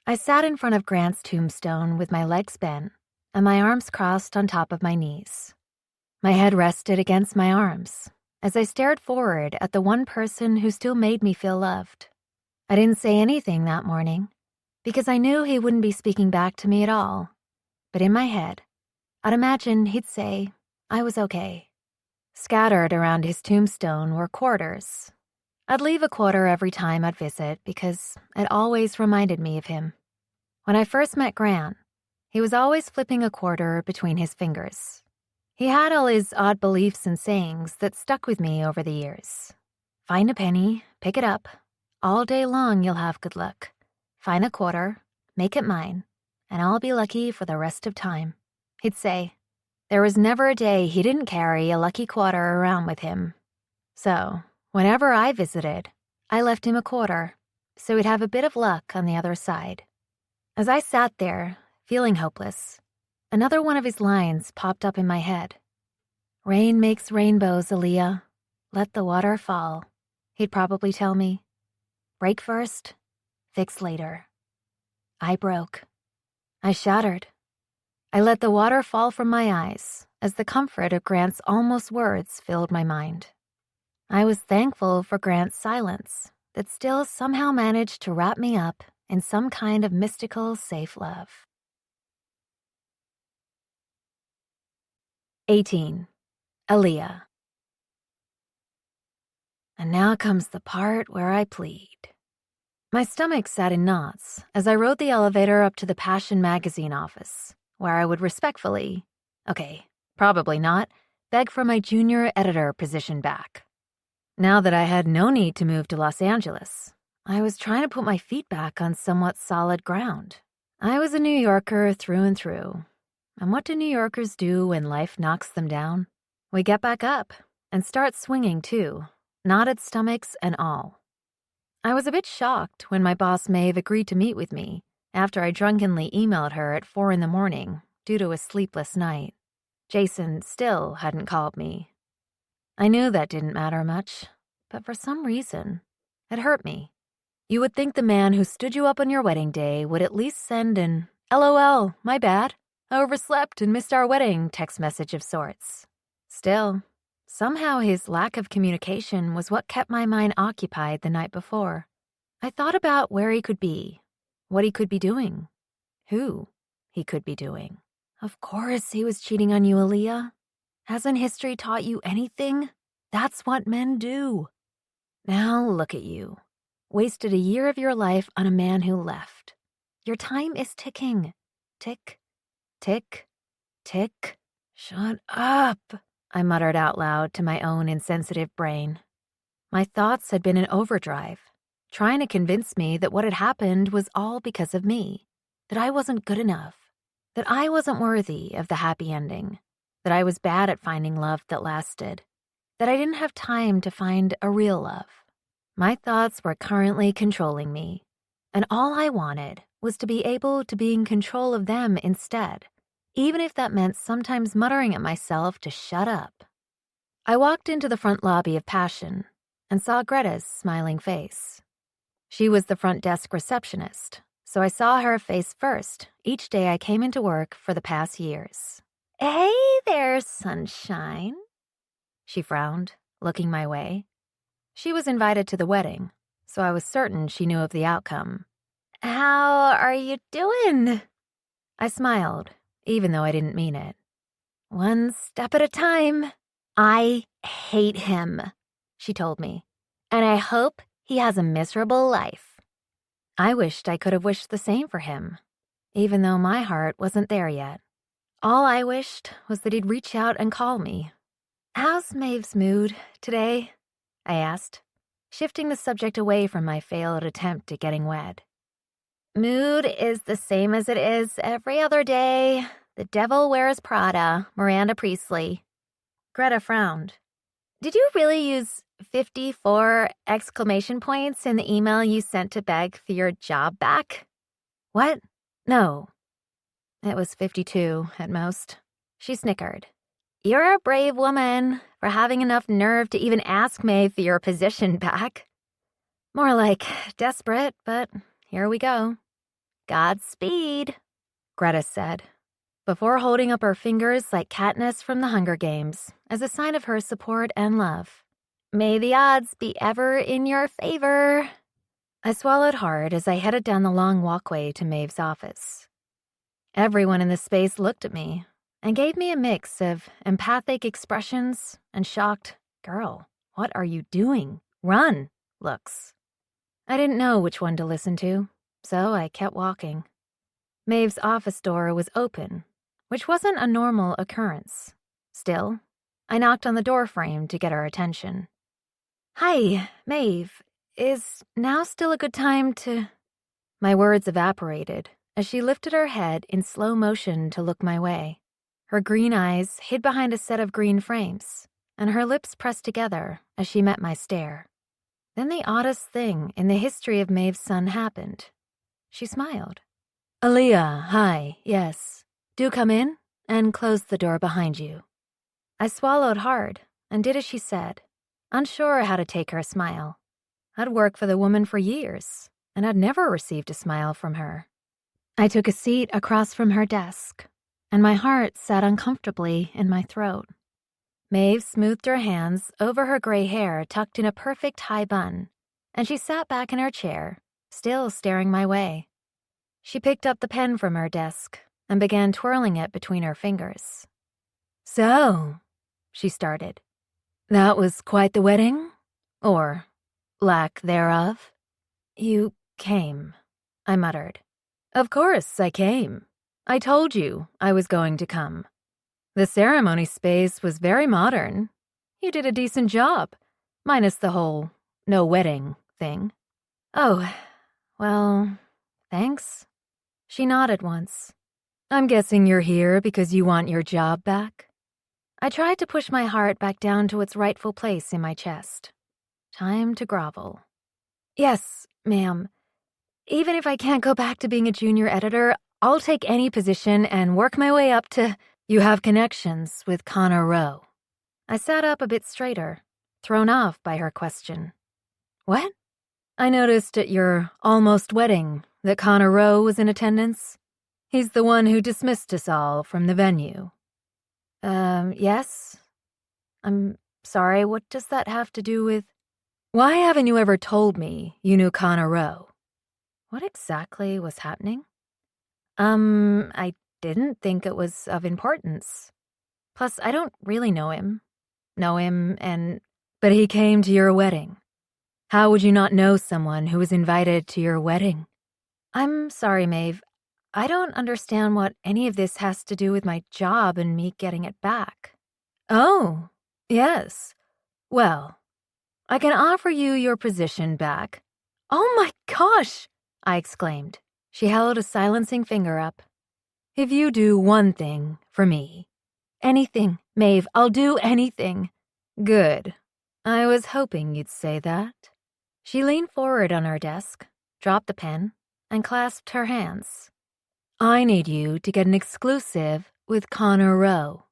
Speaker 1: I sat in front of Grant's tombstone with my legs bent and my arms crossed on top of my knees. My head rested against my arms as I stared forward at the one person who still made me feel loved. I didn't say anything that morning because I knew he wouldn't be speaking back to me at all. But in my head, I'd imagine he'd say I was okay. Scattered around his tombstone were quarters. I'd leave a quarter every time I'd visit because it always reminded me of him. When I first met Grant, he was always flipping a quarter between his fingers. He had all his odd beliefs and sayings that stuck with me over the years. Find a penny, pick it up. All day long you'll have good luck. Find a quarter, make it mine, and I'll be lucky for the rest of time. He'd say. There was never a day he didn't carry a lucky quarter around with him. So, whenever I visited, I left him a quarter, so he'd have a bit of luck on the other side. As I sat there, feeling hopeless, another one of his lines popped up in my head. Rain makes rainbows, Aaliyah. Let the water fall, he'd probably tell me. Break first, fix later. I broke. I shattered. I let the water fall from my eyes as the comfort of Grant's almost words filled my mind. I was thankful for Grant's silence that still somehow managed to wrap me up in some kind of mystical, safe love. 18. Aaliyah. And now comes the part where I plead. My stomach sat in knots as I rode the elevator up to the Passion magazine office, where I would respectfully, okay, Probably not. Beg for my junior editor position back. Now that I had no need to move to Los Angeles, I was trying to put my feet back on somewhat solid ground. I was a New Yorker through and through. And what do New Yorkers do when life knocks them down? We get back up and start swinging too, knotted stomachs and all. I was a bit shocked when my boss Maeve agreed to meet with me after I drunkenly emailed her at 4 a.m. due to a sleepless night. Jason still hadn't called me. I knew that didn't matter much, but for some reason, it hurt me. You would think the man who stood you up on your wedding day would at least send an LOL, my bad, I overslept and missed our wedding text message of sorts. Still, somehow his lack of communication was what kept my mind occupied the night before. I thought about where he could be, what he could be doing, who he could be doing. Of course he was cheating on you, Aaliyah. Hasn't history taught you anything? That's what men do. Now look at you. Wasted a year of your life on a man who left. Your time is ticking. Tick, tick, tick. Shut up, I muttered out loud to my own insensitive brain. My thoughts had been in overdrive, trying to convince me that what had happened was all because of me, that I wasn't good enough, that I wasn't worthy of the happy ending, that I was bad at finding love that lasted, that I didn't have time to find a real love. My thoughts were currently controlling me, and all I wanted was to be able to be in control of them instead, even if that meant sometimes muttering at myself to shut up. I walked into the front lobby of Passion and saw Greta's smiling face. She was the front desk receptionist, so I saw her face first each day I came into work for the past years. Hey there, sunshine. She frowned, looking my way. She was invited to the wedding, so I was certain she knew of the outcome. How are you doing? I smiled, even though I didn't mean it. One step at a time. I hate him, she told me, and I hope he has a miserable life. I wished I could have wished the same for him, even though my heart wasn't there yet. All I wished was that he'd reach out and call me. How's Maeve's mood today? I asked, shifting the subject away from my failed attempt at getting wed. Mood is the same as it is every other day. The devil wears Prada, Miranda Priestley. Greta frowned. Did you really use 54 exclamation points in the email you sent to beg for your job back? What? No. It was 52 at most. She snickered. You're a brave woman for having enough nerve to even ask Maeve for your position back. More like desperate, but here we go. Godspeed, Greta said, before holding up her fingers like Katniss from the Hunger Games as a sign of her support and love. May the odds be ever in your favor. I swallowed hard as I headed down the long walkway to Maeve's office. Everyone in the space looked at me and gave me a mix of empathic expressions and shocked, girl, what are you doing? Run, looks. I didn't know which one to listen to, so I kept walking. Maeve's office door was open, which wasn't a normal occurrence. Still, I knocked on the door frame to get her attention. Hi, Maeve. Is now still a good time to... My words evaporated as she lifted her head in slow motion to look my way. Her green eyes hid behind a set of green frames, and her lips pressed together as she met my stare. Then the oddest thing in the history of Maeve's son happened. She smiled. Aaliyah, hi, yes. Do come in and close the door behind you. I swallowed hard and did as she said, unsure how to take her smile. I'd worked for the woman for years, and I'd never received a smile from her. I took a seat across from her desk, and my heart sat uncomfortably in my throat. Maeve smoothed her hands over her gray hair tucked in a perfect high bun, and she sat back in her chair, still staring my way. She picked up the pen from her desk and began twirling it between her fingers. So, she started, that was quite the wedding? Or lack thereof? You came, I muttered. Of course I came. I told you I was going to come.
Speaker 4: The ceremony space was very modern. You did a decent job, minus the whole no wedding thing. Oh, well, thanks. She nodded once. I'm guessing you're here because you want your job back? I tried to push my heart back down to its rightful place in my chest. Time to grovel. Yes, ma'am. Even if I can't go back to being a junior editor, I'll take any position and work my way up to... You have connections with Connor Rowe. I sat up a bit straighter, thrown off by her question. What? I noticed at your almost wedding that Connor Rowe was in attendance. He's the one who dismissed us all from the venue. Yes? I'm sorry, what does that have to do with... Why haven't you ever told me you knew Connor Rowe? What exactly was happening? I didn't think it was of importance. Plus, I don't really know him. But he came to your wedding. How would you not know someone who was invited to your wedding? I'm sorry, Maeve. I don't understand what any of this has to do with my job and me getting it back. Oh, yes. Well, I can offer you your position back. Oh my gosh, I exclaimed. She held a silencing finger up. If you do one thing for me. Anything, Maeve, I'll do anything. Good. I was hoping you'd say that. She leaned forward on her desk, dropped the pen, and clasped her hands. I need you to get an exclusive with Connor Rowe.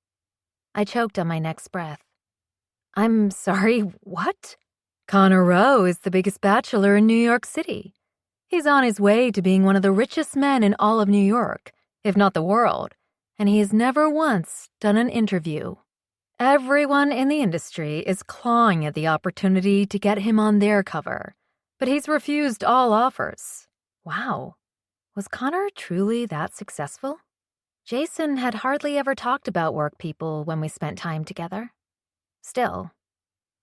Speaker 4: I choked on my next breath. I'm sorry, what? Connor Rowe is the biggest bachelor in New York City. He's on his way to being one of the richest men in all of New York, if not the world, and he has never once done an interview. Everyone in the industry is clawing at the opportunity to get him on their cover, but he's refused all offers. Wow. Was Connor truly that successful? Jason had hardly ever talked about work people when we spent time together. Still,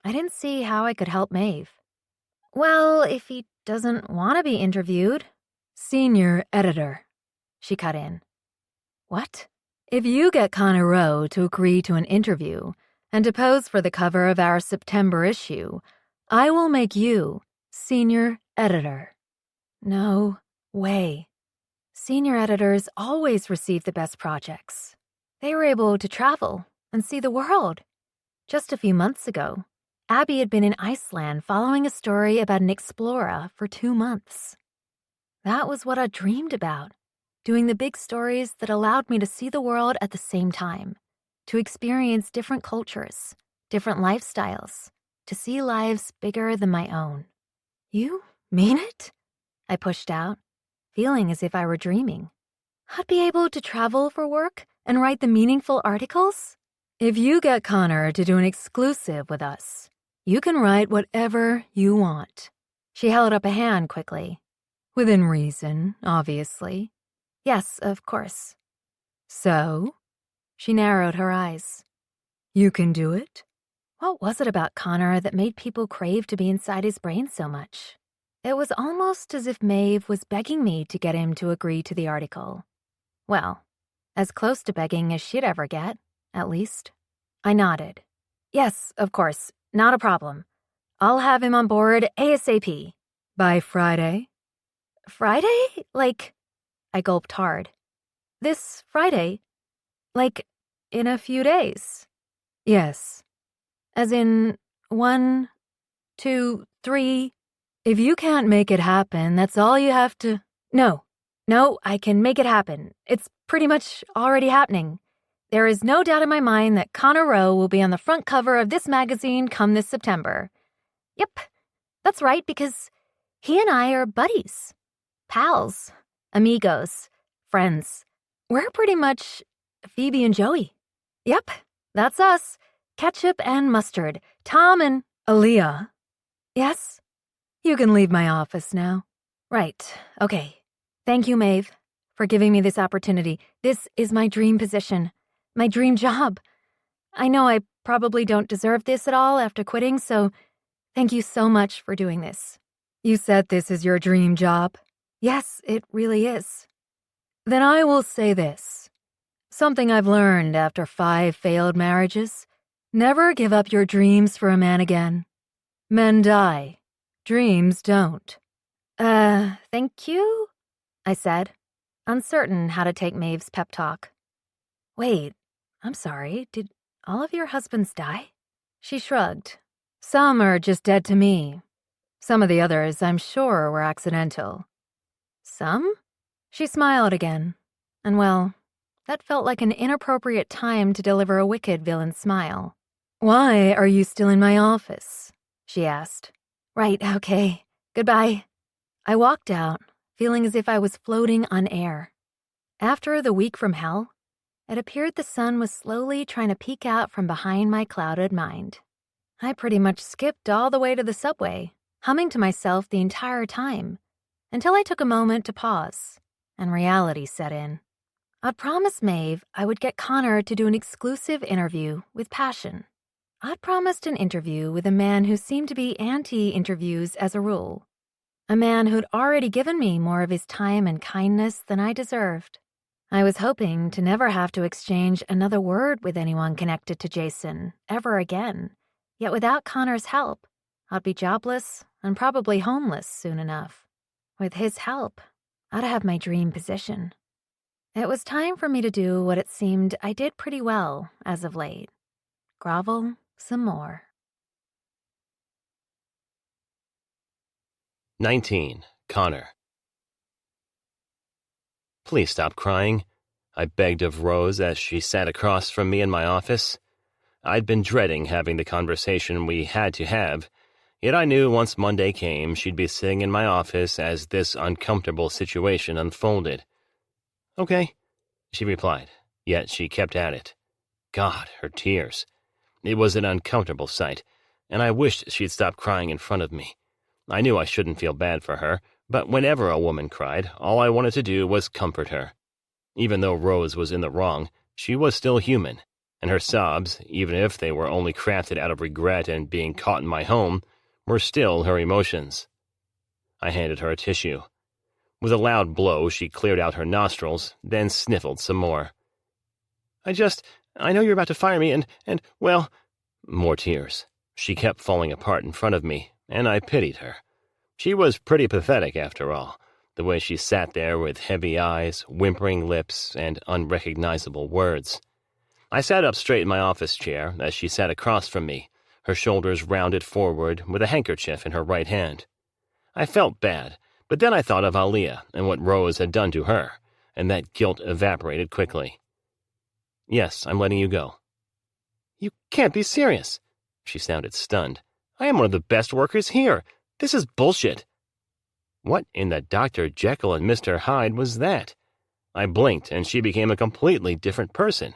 Speaker 4: I didn't see how I could help Maeve. Well, if he doesn't want to be interviewed. Senior editor, she cut in. What? If you get Connor Rowe to agree to an interview and to pose for the cover of our September issue, I will make you senior editor. No way. Senior editors always receive the best projects. They were able to travel and see the world. Just a few months ago, Abby had been in Iceland following a story about an explorer for 2 months. That was what I dreamed about. Doing the big stories that allowed me to see the world at the same time, to experience different cultures, different lifestyles, to see lives bigger than my own. You mean it? I pushed out, feeling as if I were dreaming. I'd be able to travel for work and write the meaningful articles? If you get Connor to do an exclusive with us, you can write whatever you want. She held up a hand quickly. Within reason, obviously. Yes, of course. So? She narrowed her eyes. You can do it? What was it about Connor that made people crave to be inside his brain so much? It was almost as if Maeve was begging me to get him to agree to the article. Well, as close to begging as she'd ever get, at least. I nodded. Yes, of course, not a problem. I'll have him on board ASAP. By Friday? Friday? I gulped hard. This Friday? In a few days? Yes. As in 1, 2, 3. If you can't make it happen, that's all you have to... No, I can make it happen. It's pretty much already happening. There is no doubt in my mind that Connor Rowe will be on the front cover of this magazine come this September. Yep, that's right, because he and I are buddies. Pals. Amigos. Friends. We're pretty much Phoebe and Joey. Yep, that's us. Ketchup and mustard. Tom and... Aaliyah. Yes? You can leave my office now. Right, okay. Thank you, Maeve, for giving me this opportunity. This is my dream position. My dream job. I know I probably don't deserve this at all after quitting, so thank you so much for doing this. You said this is your dream job? Yes, it really is. Then I will say this. Something I've learned after 5 failed marriages. Never give up your dreams for a man again. Men die. Dreams don't.
Speaker 1: Thank you? I said, uncertain how to take Maeve's pep talk.
Speaker 4: Wait, I'm sorry, did all of your husbands die? She shrugged. Some are just dead to me. Some of the others, I'm sure, were accidental.
Speaker 1: Some?
Speaker 4: She smiled again, and well, that felt like an inappropriate time to deliver a wicked villain smile. Why are you still in my office? She asked.
Speaker 1: Right, okay. Goodbye.
Speaker 4: I walked out, feeling as if I was floating on air. After the week from hell, it appeared the sun was slowly trying to peek out from behind my clouded mind. I pretty much skipped all the way to the subway, humming to myself the entire time, until I took a moment to pause, and reality set in. I'd promised Maeve I would get Connor to do an exclusive interview with Passion. I'd promised an interview with a man who seemed to be anti-interviews as a rule. A man who'd already given me more of his time and kindness than I deserved. I was hoping to never have to exchange another word with anyone connected to Jason ever again. Yet without Connor's help, I'd be jobless and probably homeless soon enough. With his help, I'd have my dream position. It was time for me to do what it seemed I did pretty well as of late. Grovel some more.
Speaker 2: 19. Connor. Please stop crying, I begged of Rose as she sat across from me in my office. I'd been dreading having the conversation we had to have, yet I knew once Monday came she'd be sitting in my office as this uncomfortable situation unfolded. Okay, she replied, yet she kept at it. God, her tears. It was an uncomfortable sight, and I wished she'd stop crying in front of me. I knew I shouldn't feel bad for her, but whenever a woman cried, all I wanted to do was comfort her. Even though Rose was in the wrong, she was still human, and her sobs, even if they were only crafted out of regret and being caught in my home, were still her emotions. I handed her a tissue. With a loud blow, she cleared out her nostrils, then sniffled some more. I know you're about to fire me and, well... More tears. She kept falling apart in front of me, and I pitied her. She was pretty pathetic, after all, the way she sat there with heavy eyes, whimpering lips, and unrecognizable words. I sat up straight in my office chair as she sat across from me, her shoulders rounded forward with a handkerchief in her right hand. I felt bad, but then I thought of Aaliyah and what Rose had done to her, and that guilt evaporated quickly. Yes, I'm letting you go. You can't be serious. She sounded stunned. I am one of the best workers here. This is bullshit. What in the Dr. Jekyll and Mr. Hyde was that? I blinked, and she became a completely different person.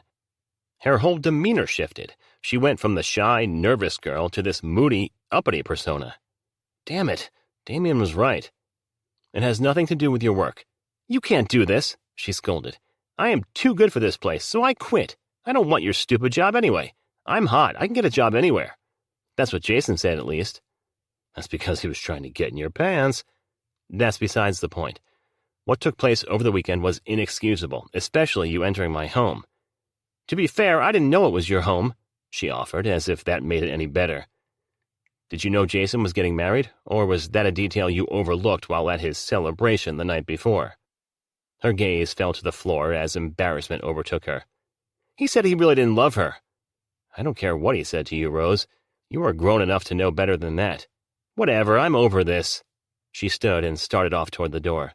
Speaker 2: Her whole demeanor shifted. She went from the shy, nervous girl to this moody, uppity persona. Damn it, Damien was right. It has nothing to do with your work. You can't do this, she scolded. I am too good for this place, so I quit. I don't want your stupid job anyway. I'm hot. I can get a job anywhere. That's what Jason said, at least. That's because he was trying to get in your pants. That's besides the point. What took place over the weekend was inexcusable, especially you entering my home. To be fair, I didn't know it was your home, she offered, as if that made it any better. Did you know Jason was getting married, or was that a detail you overlooked while at his celebration the night before? Her gaze fell to the floor as embarrassment overtook her. He said he really didn't love her. I don't care what he said to you, Rose. You are grown enough to know better than that. Whatever, I'm over this. She stood and started off toward the door.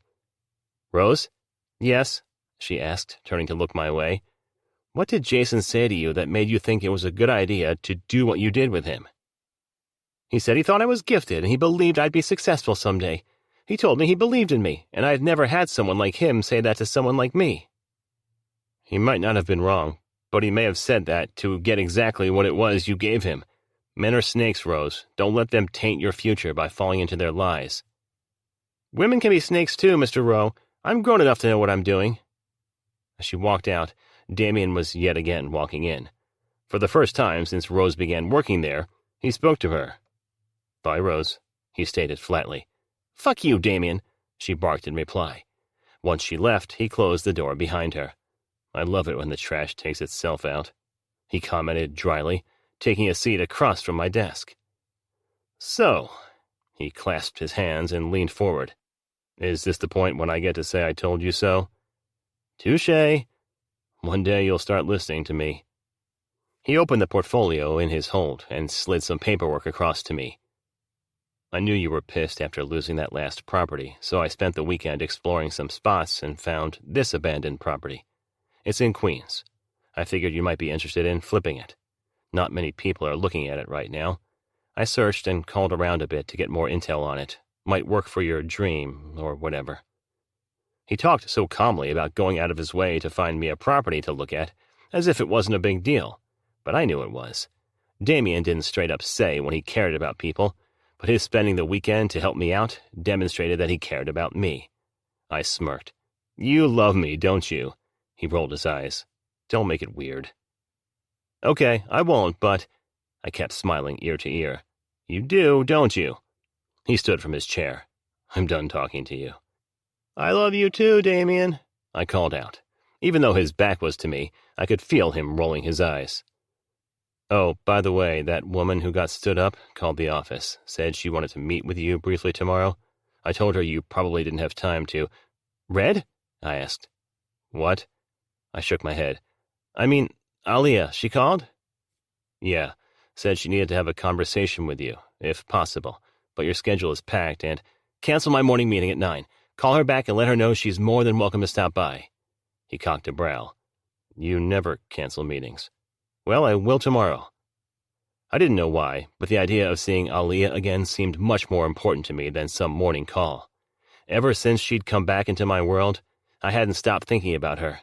Speaker 2: Rose? Yes, she asked, turning to look my way. What did Jason say to you that made you think it was a good idea to do what you did with him? He said he thought I was gifted and he believed I'd be successful someday. He told me he believed in me, and I had never had someone like him say that to someone like me. He might not have been wrong, but he may have said that to get exactly what it was you gave him. Men are snakes, Rose. Don't let them taint your future by falling into their lies. Women can be snakes too, Mr. Rowe. I'm grown enough to know what I'm doing. As she walked out, Damien was yet again walking in. For the first time since Rose began working there, he spoke to her. Bye, Rose, he stated flatly. Fuck you, Damien, she barked in reply. Once she left, he closed the door behind her. I love it when the trash takes itself out," he commented dryly, taking a seat across from my desk. "So," he clasped his hands and leaned forward. "Is this the point when I get to say I told you so?" "Touché. One day you'll start listening to me." He opened the portfolio in his hold and slid some paperwork across to me. "I knew you were pissed after losing that last property, so I spent the weekend exploring some spots and found this abandoned property. It's in Queens. I figured you might be interested in flipping it. Not many people are looking at it right now. I searched and called around a bit to get more intel on it. Might work for your dream, or whatever." He talked so calmly about going out of his way to find me a property to look at, as if it wasn't a big deal. But I knew it was. Damien didn't straight up say when he cared about people, but his spending the weekend to help me out demonstrated that he cared about me. I smirked. "You love me, don't you?" He rolled his eyes. "Don't make it weird." "Okay, I won't, but—" I kept smiling ear to ear. "You do, don't you?" He stood from his chair. "I'm done talking to you." "I love you too, Damien," I called out. Even though his back was to me, I could feel him rolling his eyes. "Oh, by the way, that woman who got stood up called the office, said she wanted to meet with you briefly tomorrow. I told her you probably didn't have time to—" "Red?" I asked. "What?" I shook my head. "I mean, Aliyah, she called?" "Yeah, said she needed to have a conversation with you, if possible, but your schedule is packed and—" "Cancel my morning meeting at 9. Call her back and let her know she's more than welcome to stop by." He cocked a brow. "You never cancel meetings." "Well, I will tomorrow." I didn't know why, but the idea of seeing Aliyah again seemed much more important to me than some morning call. Ever since she'd come back into my world, I hadn't stopped thinking about her.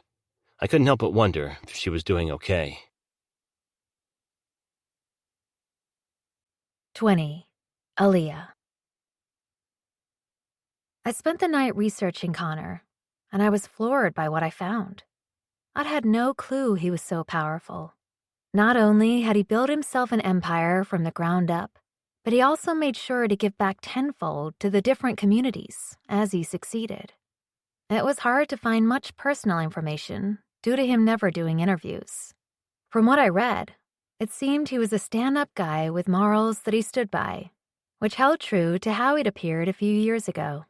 Speaker 2: I couldn't help but wonder if she was doing okay.
Speaker 4: 20. Aliyah. I spent the night researching Connor, and I was floored by what I found. I'd had no clue he was so powerful. Not only had he built himself an empire from the ground up, but he also made sure to give back tenfold to the different communities as he succeeded. It was hard to find much personal information due to him never doing interviews. From what I read, it seemed he was a stand-up guy with morals that he stood by, which held true to how he'd appeared a few years ago.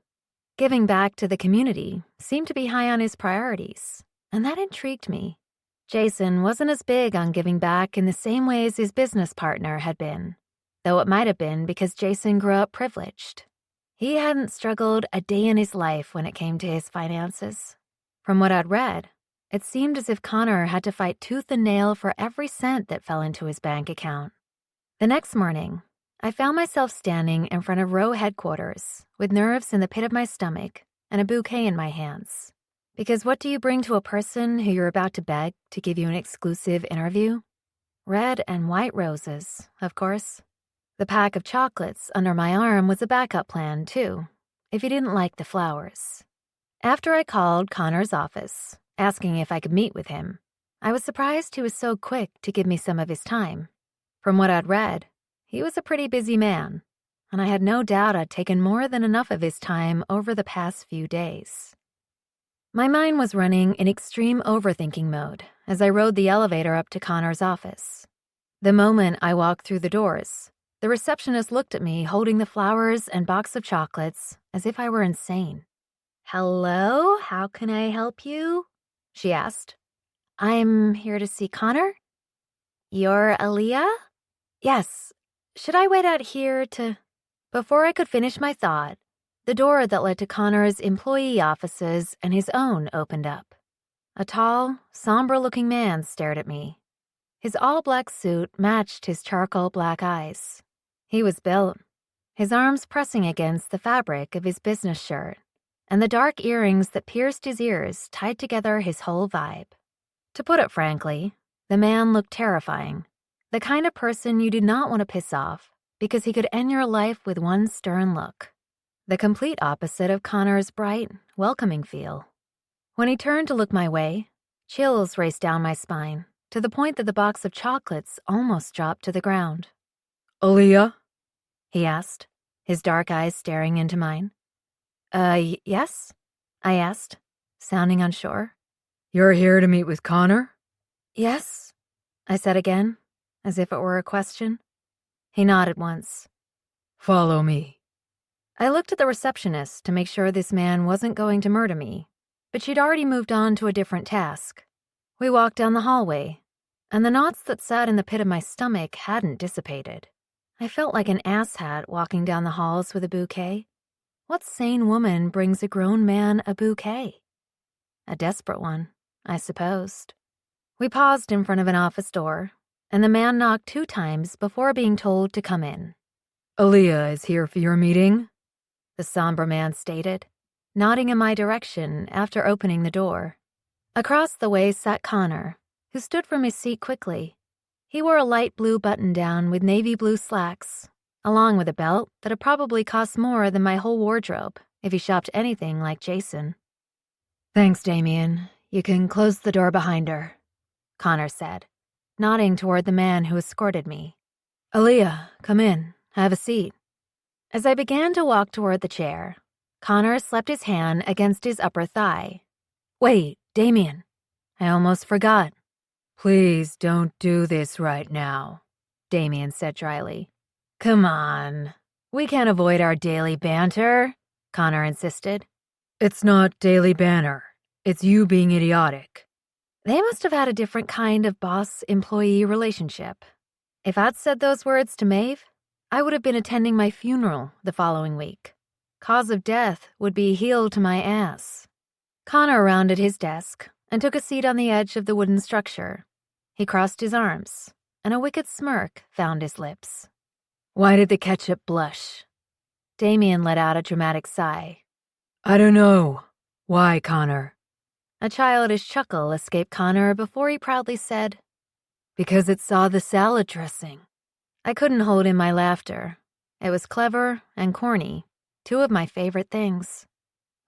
Speaker 4: Giving back to the community seemed to be high on his priorities, and that intrigued me. Jason wasn't as big on giving back in the same ways his business partner had been, though it might have been because Jason grew up privileged. He hadn't struggled a day in his life when it came to his finances. From what I'd read, it seemed as if Connor had to fight tooth and nail for every cent that fell into his bank account. The next morning, I found myself standing in front of Row headquarters with nerves in the pit of my stomach and a bouquet in my hands. Because what do you bring to a person who you're about to beg to give you an exclusive interview? Red and white roses, of course. The pack of chocolates under my arm was a backup plan, too, if he didn't like the flowers. After I called Connor's office, asking if I could meet with him, I was surprised he was so quick to give me some of his time. From what I'd read, he was a pretty busy man, and I had no doubt I'd taken more than enough of his time over the past few days. My mind was running in extreme overthinking mode as I rode the elevator up to Connor's office. The moment I walked through the doors, the receptionist looked at me holding the flowers and box of chocolates as if I were insane. "Hello, how can I help you?" she asked. "I'm here to see Connor." "You're Aliyah?" "Yes. Should I wait out here to—" Before I could finish my thought, the door that led to Connor's employee offices and his own opened up. A tall, somber-looking man stared at me. His all-black suit matched his charcoal black eyes. He was built, his arms pressing against the fabric of his business shirt, and the dark earrings that pierced his ears tied together his whole vibe. To put it frankly, the man looked terrifying, the kind of person you did not want to piss off because he could end your life with one stern look. The complete opposite of Connor's bright, welcoming feel. When he turned to look my way, chills raced down my spine, to the point that the box of chocolates almost dropped to the ground. "Aliyah?" he asked, his dark eyes staring into mine. Yes?" I asked, sounding unsure. You're here to meet with Connor? Yes, I said again, as if it were a question. He nodded once. Follow me. I looked at the receptionist to make sure this man wasn't going to murder me, but she'd already moved on to a different task. We walked down the hallway, and the knots that sat in the pit of my stomach hadn't dissipated. I felt like an asshat walking down the halls with a bouquet. What sane woman brings a grown man a bouquet? A desperate one, I supposed. We paused in front of an office door, and the man knocked 2 times before being told to come in. Aaliyah is here for your meeting, the somber man stated, nodding in my direction after opening the door. Across the way sat Connor, who stood from his seat quickly. He wore a light blue button-down with navy blue slacks, along with a belt that had probably cost more than my whole wardrobe if he shopped anything like Jason. Thanks, Damien. You can close the door behind her, Connor said, nodding toward the man who escorted me. Aaliyah, come in. Have a seat. As I began to walk toward the chair, Connor slapped his hand against his upper thigh. Wait, Damien. I almost forgot. Please don't do this right now, Damien said dryly. Come on. We can't avoid our daily banter, Connor insisted. It's not daily banter. It's you being idiotic. They must have had a different kind of boss-employee relationship. If I'd said those words to Maeve, I would have been attending my funeral the following week. Cause of death would be heel to my ass. Connor rounded his desk and took a seat on the edge of the wooden structure. He crossed his arms, and a wicked smirk found his lips. Why did the ketchup blush? Damien let out a dramatic sigh. I don't know. Why, Connor? A childish chuckle escaped Connor before he proudly said, Because it saw the salad dressing. I couldn't hold in my laughter. It was clever and corny, 2 of my favorite things.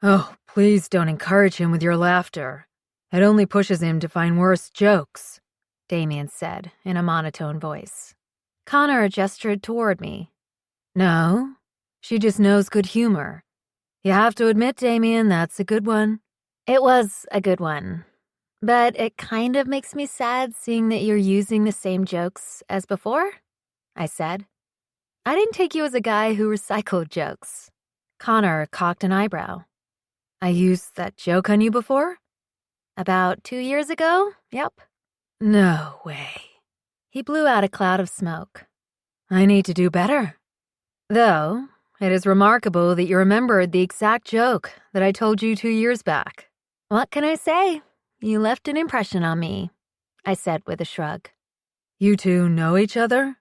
Speaker 4: Oh, please don't encourage him with your laughter. It only pushes him to find worse jokes, Damien said in a monotone voice. Connor gestured toward me. No, she just knows good humor. You have to admit, Damien, that's a good one. It was a good one. But it kind of makes me sad seeing that you're using the same jokes as before, I said. I didn't take you as a guy who recycled jokes. Connor cocked an eyebrow. I used that joke on you before? About 2 years ago? Yep. No way. He blew out a cloud of smoke. I need to do better. Though, it is remarkable that you remembered the exact joke that I told you 2 years back. What can I say? You left an impression on me, I said with a shrug. You 2 know each other?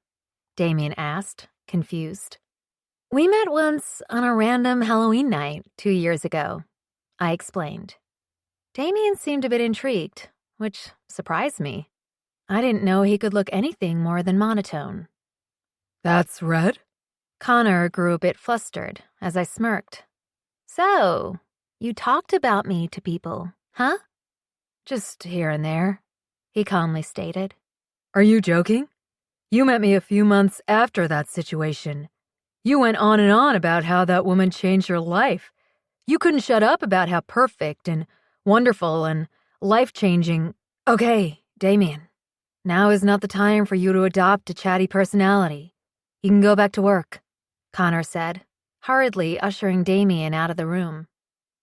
Speaker 4: Damien asked, confused. We met once on a random Halloween night 2 years ago, I explained. Damien seemed a bit intrigued, which surprised me. I didn't know he could look anything more than monotone. That's Red? Connor grew a bit flustered as I smirked. So, you talked about me to people, huh? Just here and there, he calmly stated. Are you joking? You met me a few months after that situation. You went on and on about how that woman changed your life. You couldn't shut up about how perfect and wonderful and life-changing. Okay, Damien, now is not the time for you to adopt a chatty personality. You can go back to work, Connor said, hurriedly ushering Damien out of the room.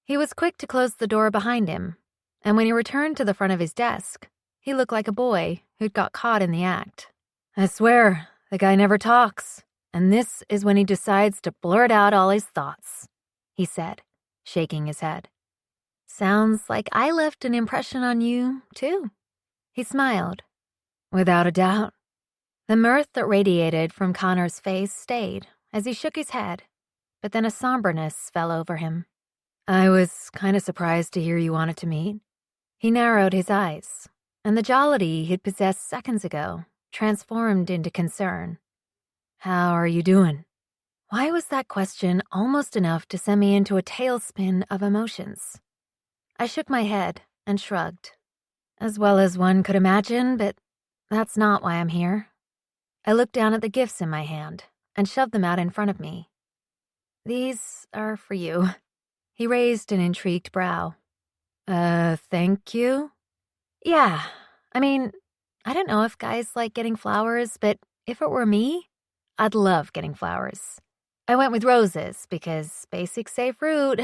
Speaker 4: He was quick to close the door behind him, and when he returned to the front of his desk, he looked like a boy who'd got caught in the act. I swear, the guy never talks, and this is when he decides to blurt out all his thoughts, he said, shaking his head. Sounds like I left an impression on you, too. He smiled. Without a doubt. The mirth that radiated from Connor's face stayed as he shook his head, but then a somberness fell over him. I was kind of surprised to hear you wanted to meet. He narrowed his eyes, and the jollity he'd possessed seconds ago transformed into concern. How are you doing? Why was that question almost enough to send me into a tailspin of emotions? I shook my head and shrugged. As well as one could imagine, but that's not why I'm here. I looked down at the gifts in my hand and shoved them out in front of me. These are for you. He raised an intrigued brow. Thank you? Yeah, I mean, I don't know if guys like getting flowers, but if it were me, I'd love getting flowers. I went with roses because basics say fruit,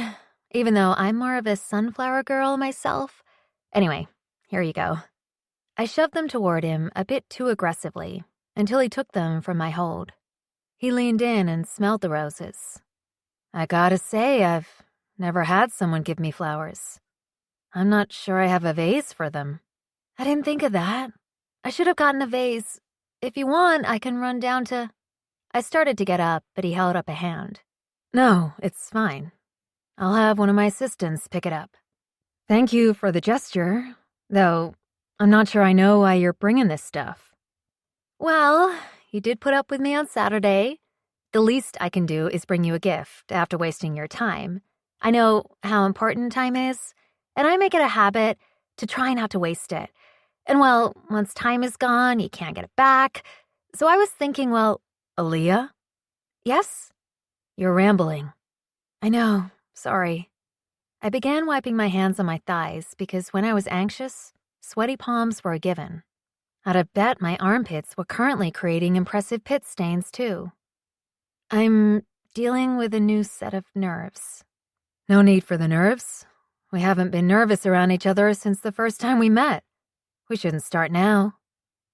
Speaker 4: even though I'm more of a sunflower girl myself. Anyway, here you go. I shoved them toward him a bit too aggressively until he took them from my hold. He leaned in and smelled the roses. I gotta say, I've never had someone give me flowers. I'm not sure I have a vase for them. I didn't think of that. I should have gotten a vase. If you want, I can run down to... I started to get up, but he held up a hand. No, it's fine. I'll have one of my assistants pick it up. Thank you for the gesture, though I'm not sure I know why you're bringing this stuff. Well, you did put up with me on Saturday. The least I can do is bring you a gift after wasting your time. I know how important time is, and I make it a habit to try not to waste it. And well, once time is gone, you can't get it back. So I was thinking, well, Aaliyah? Yes? You're rambling. I know, sorry. I began wiping my hands on my thighs because when I was anxious, sweaty palms were a given. I'd have bet my armpits were currently creating impressive pit stains, too. I'm dealing with a new set of nerves. No need for the nerves. We haven't been nervous around each other since the first time we met. We shouldn't start now.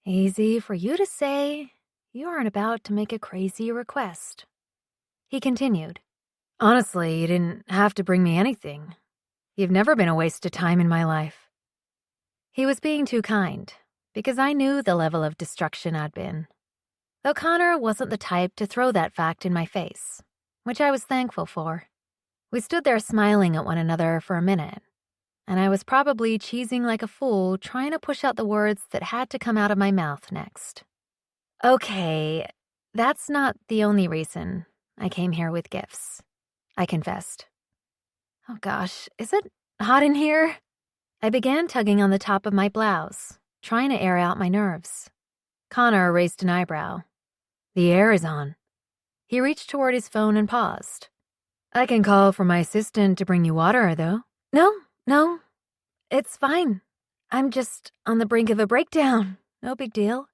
Speaker 4: Easy for you to say. You aren't about to make a crazy request. He continued. Honestly, you didn't have to bring me anything. You've never been a waste of time in my life. He was being too kind, because I knew the level of destruction I'd been. Though Connor wasn't the type to throw that fact in my face, which I was thankful for. We stood there smiling at one another for a minute, and I was probably cheesing like a fool trying to push out the words that had to come out of my mouth next. Okay, that's not the only reason I came here with gifts, I confessed. Oh gosh, is it hot in here? I began tugging on the top of my blouse, trying to air out my nerves. Connor raised an eyebrow. The air is on. He reached toward his phone and paused. I can call for my assistant to bring you water, though. No, it's fine. I'm just on the brink of a breakdown. No big deal.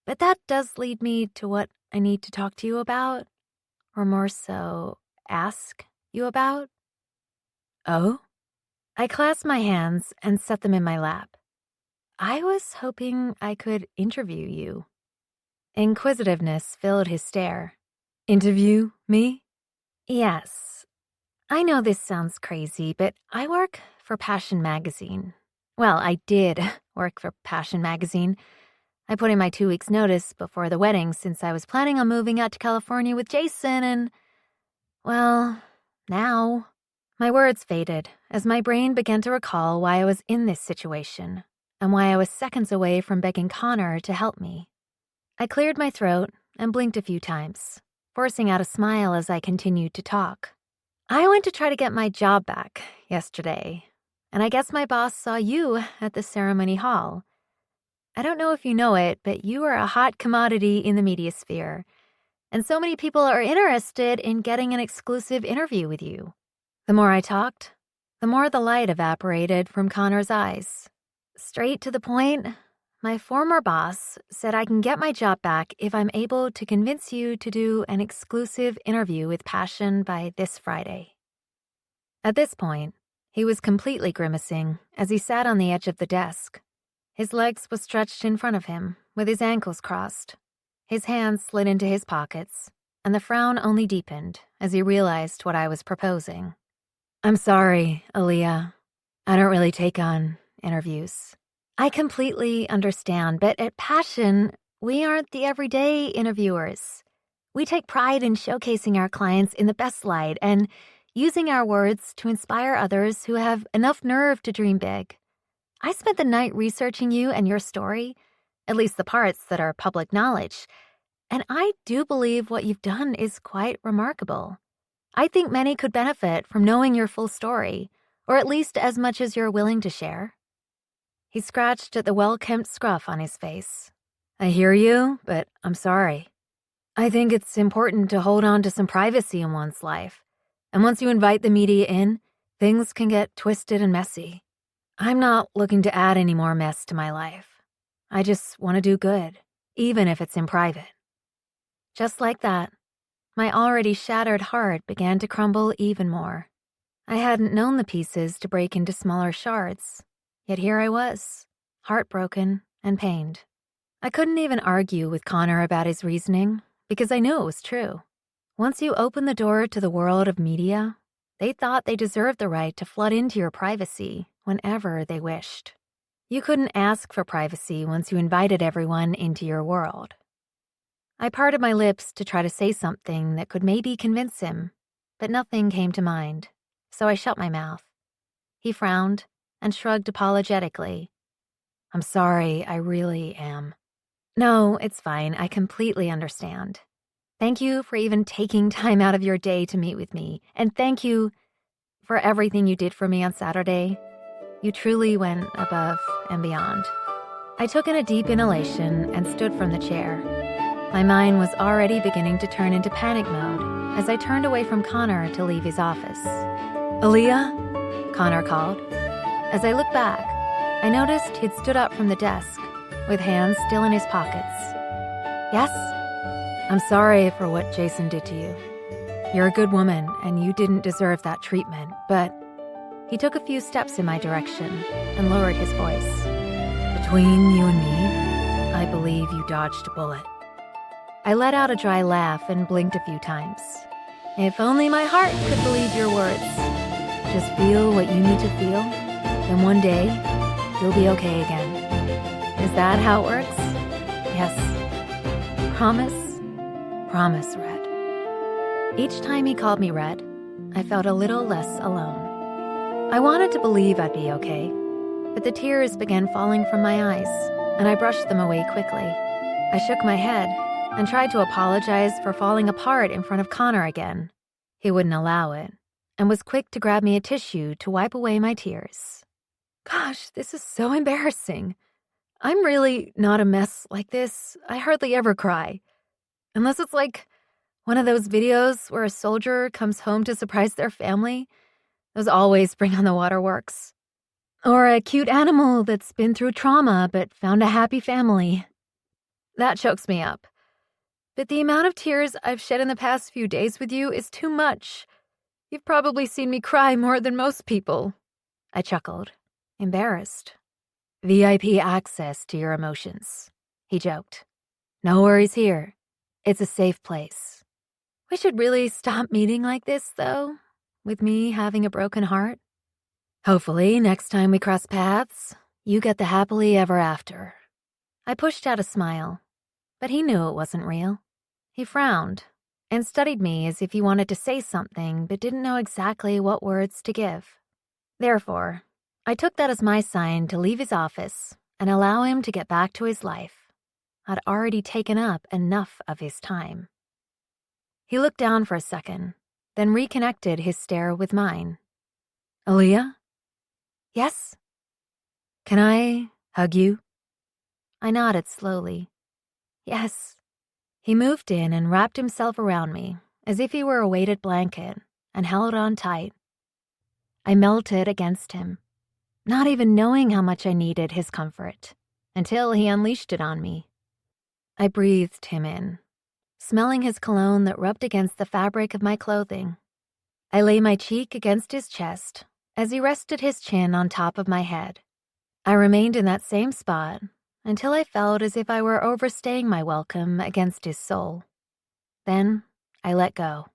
Speaker 4: But that does lead me to what I need to talk to you about, or more so, ask you about. Oh? I clasped my hands and set them in my lap. I was hoping I could interview you. Inquisitiveness filled his stare. Interview me? Yes. I know this sounds crazy, but I work for Passion Magazine. Well, I did work for Passion Magazine. I put in my 2 weeks' notice before the wedding since I was planning on moving out to California with Jason and, well, now. My words faded as my brain began to recall why I was in this situation and why I was seconds away from begging Connor to help me. I cleared my throat and blinked a few times, forcing out a smile as I continued to talk. I went to try to get my job back yesterday, and I guess my boss saw you at the ceremony hall. I don't know if you know it, but you are a hot commodity in the media sphere, and so many people are interested in getting an exclusive interview with you. The more I talked, the more the light evaporated from Connor's eyes. Straight to the point, my former boss said I can get my job back if I'm able to convince you to do an exclusive interview with Passion by this Friday. At this point, he was completely grimacing as he sat on the edge of the desk. His legs were stretched in front of him, with his ankles crossed. His hands slid into his pockets, and the frown only deepened as he realized what I was proposing. I'm sorry, Aaliyah. I don't really take on interviews. I completely understand, but at Passion, we aren't the everyday interviewers. We take pride in showcasing our clients in the best light and using our words to inspire others who have enough nerve to dream big. I spent the night researching you and your story, at least the parts that are public knowledge, and I do believe what you've done is quite remarkable. I think many could benefit from knowing your full story, or at least as much as you're willing to share. He scratched at the well-kempt scruff on his face. I hear you, but I'm sorry. I think it's important to hold on to some privacy in one's life, and once you invite the media in, things can get twisted and messy. I'm not looking to add any more mess to my life. I just want to do good, even if it's in private. Just like that, my already shattered heart began to crumble even more. I hadn't known the pieces to break into smaller shards, yet here I was, heartbroken and pained. I couldn't even argue with Connor about his reasoning because I knew it was true. Once you open the door to the world of media, they thought they deserved the right to flood into your privacy whenever they wished. You couldn't ask for privacy once you invited everyone into your world. I parted my lips to try to say something that could maybe convince him, but nothing came to mind, so I shut my mouth. He frowned and shrugged apologetically. I'm sorry, I really am. No, it's fine, I completely understand. Thank you for even taking time out of your day to meet with me, and thank you for everything you did for me on Saturday. You truly went above and beyond. I took in a deep inhalation and stood from the chair. My mind was already beginning to turn into panic mode as I turned away from Connor to leave his office. Aaliyah? Connor called. As I looked back, I noticed he'd stood up from the desk, with hands still in his pockets. Yes? I'm sorry for what Jason did to you. You're a good woman, and you didn't deserve that treatment, but... He took a few steps in my direction and lowered his voice. Between you and me, I believe you dodged a bullet. I let out a dry laugh and blinked a few times. If only my heart could believe your words. Just feel what you need to feel, and one day, you'll be okay again. Is that how it works? Yes. Promise? Promise, Red. Each time he called me Red, I felt a little less alone. I wanted to believe I'd be okay, but the tears began falling from my eyes, and I brushed them away quickly. I shook my head and tried to apologize for falling apart in front of Connor again. He wouldn't allow it, and was quick to grab me a tissue to wipe away my tears. Gosh, this is so embarrassing. I'm really not a mess like this. I hardly ever cry. Unless it's like one of those videos where a soldier comes home to surprise their family. Those always bring on the waterworks. Or a cute animal that's been through trauma but found a happy family. That chokes me up. But the amount of tears I've shed in the past few days with you is too much. You've probably seen me cry more than most people. I chuckled, embarrassed. VIP access to your emotions, he joked. No worries here. It's a safe place. We should really stop meeting like this, though. With me having a broken heart? Hopefully, next time we cross paths, you get the happily ever after. I pushed out a smile, but he knew it wasn't real. He frowned and studied me as if he wanted to say something but didn't know exactly what words to give. Therefore, I took that as my sign to leave his office and allow him to get back to his life. I'd already taken up enough of his time. He looked down for a second, then reconnected his stare with mine. Aaliyah? Yes? Can I hug you? I nodded slowly. Yes. He moved in and wrapped himself around me as if he were a weighted blanket and held on tight. I melted against him, not even knowing how much I needed his comfort, until he unleashed it on me. I breathed him in, smelling his cologne that rubbed against the fabric of my clothing. I lay my cheek against his chest as he rested his chin on top of my head. I remained in that same spot until I felt as if I were overstaying my welcome against his soul. Then I let go.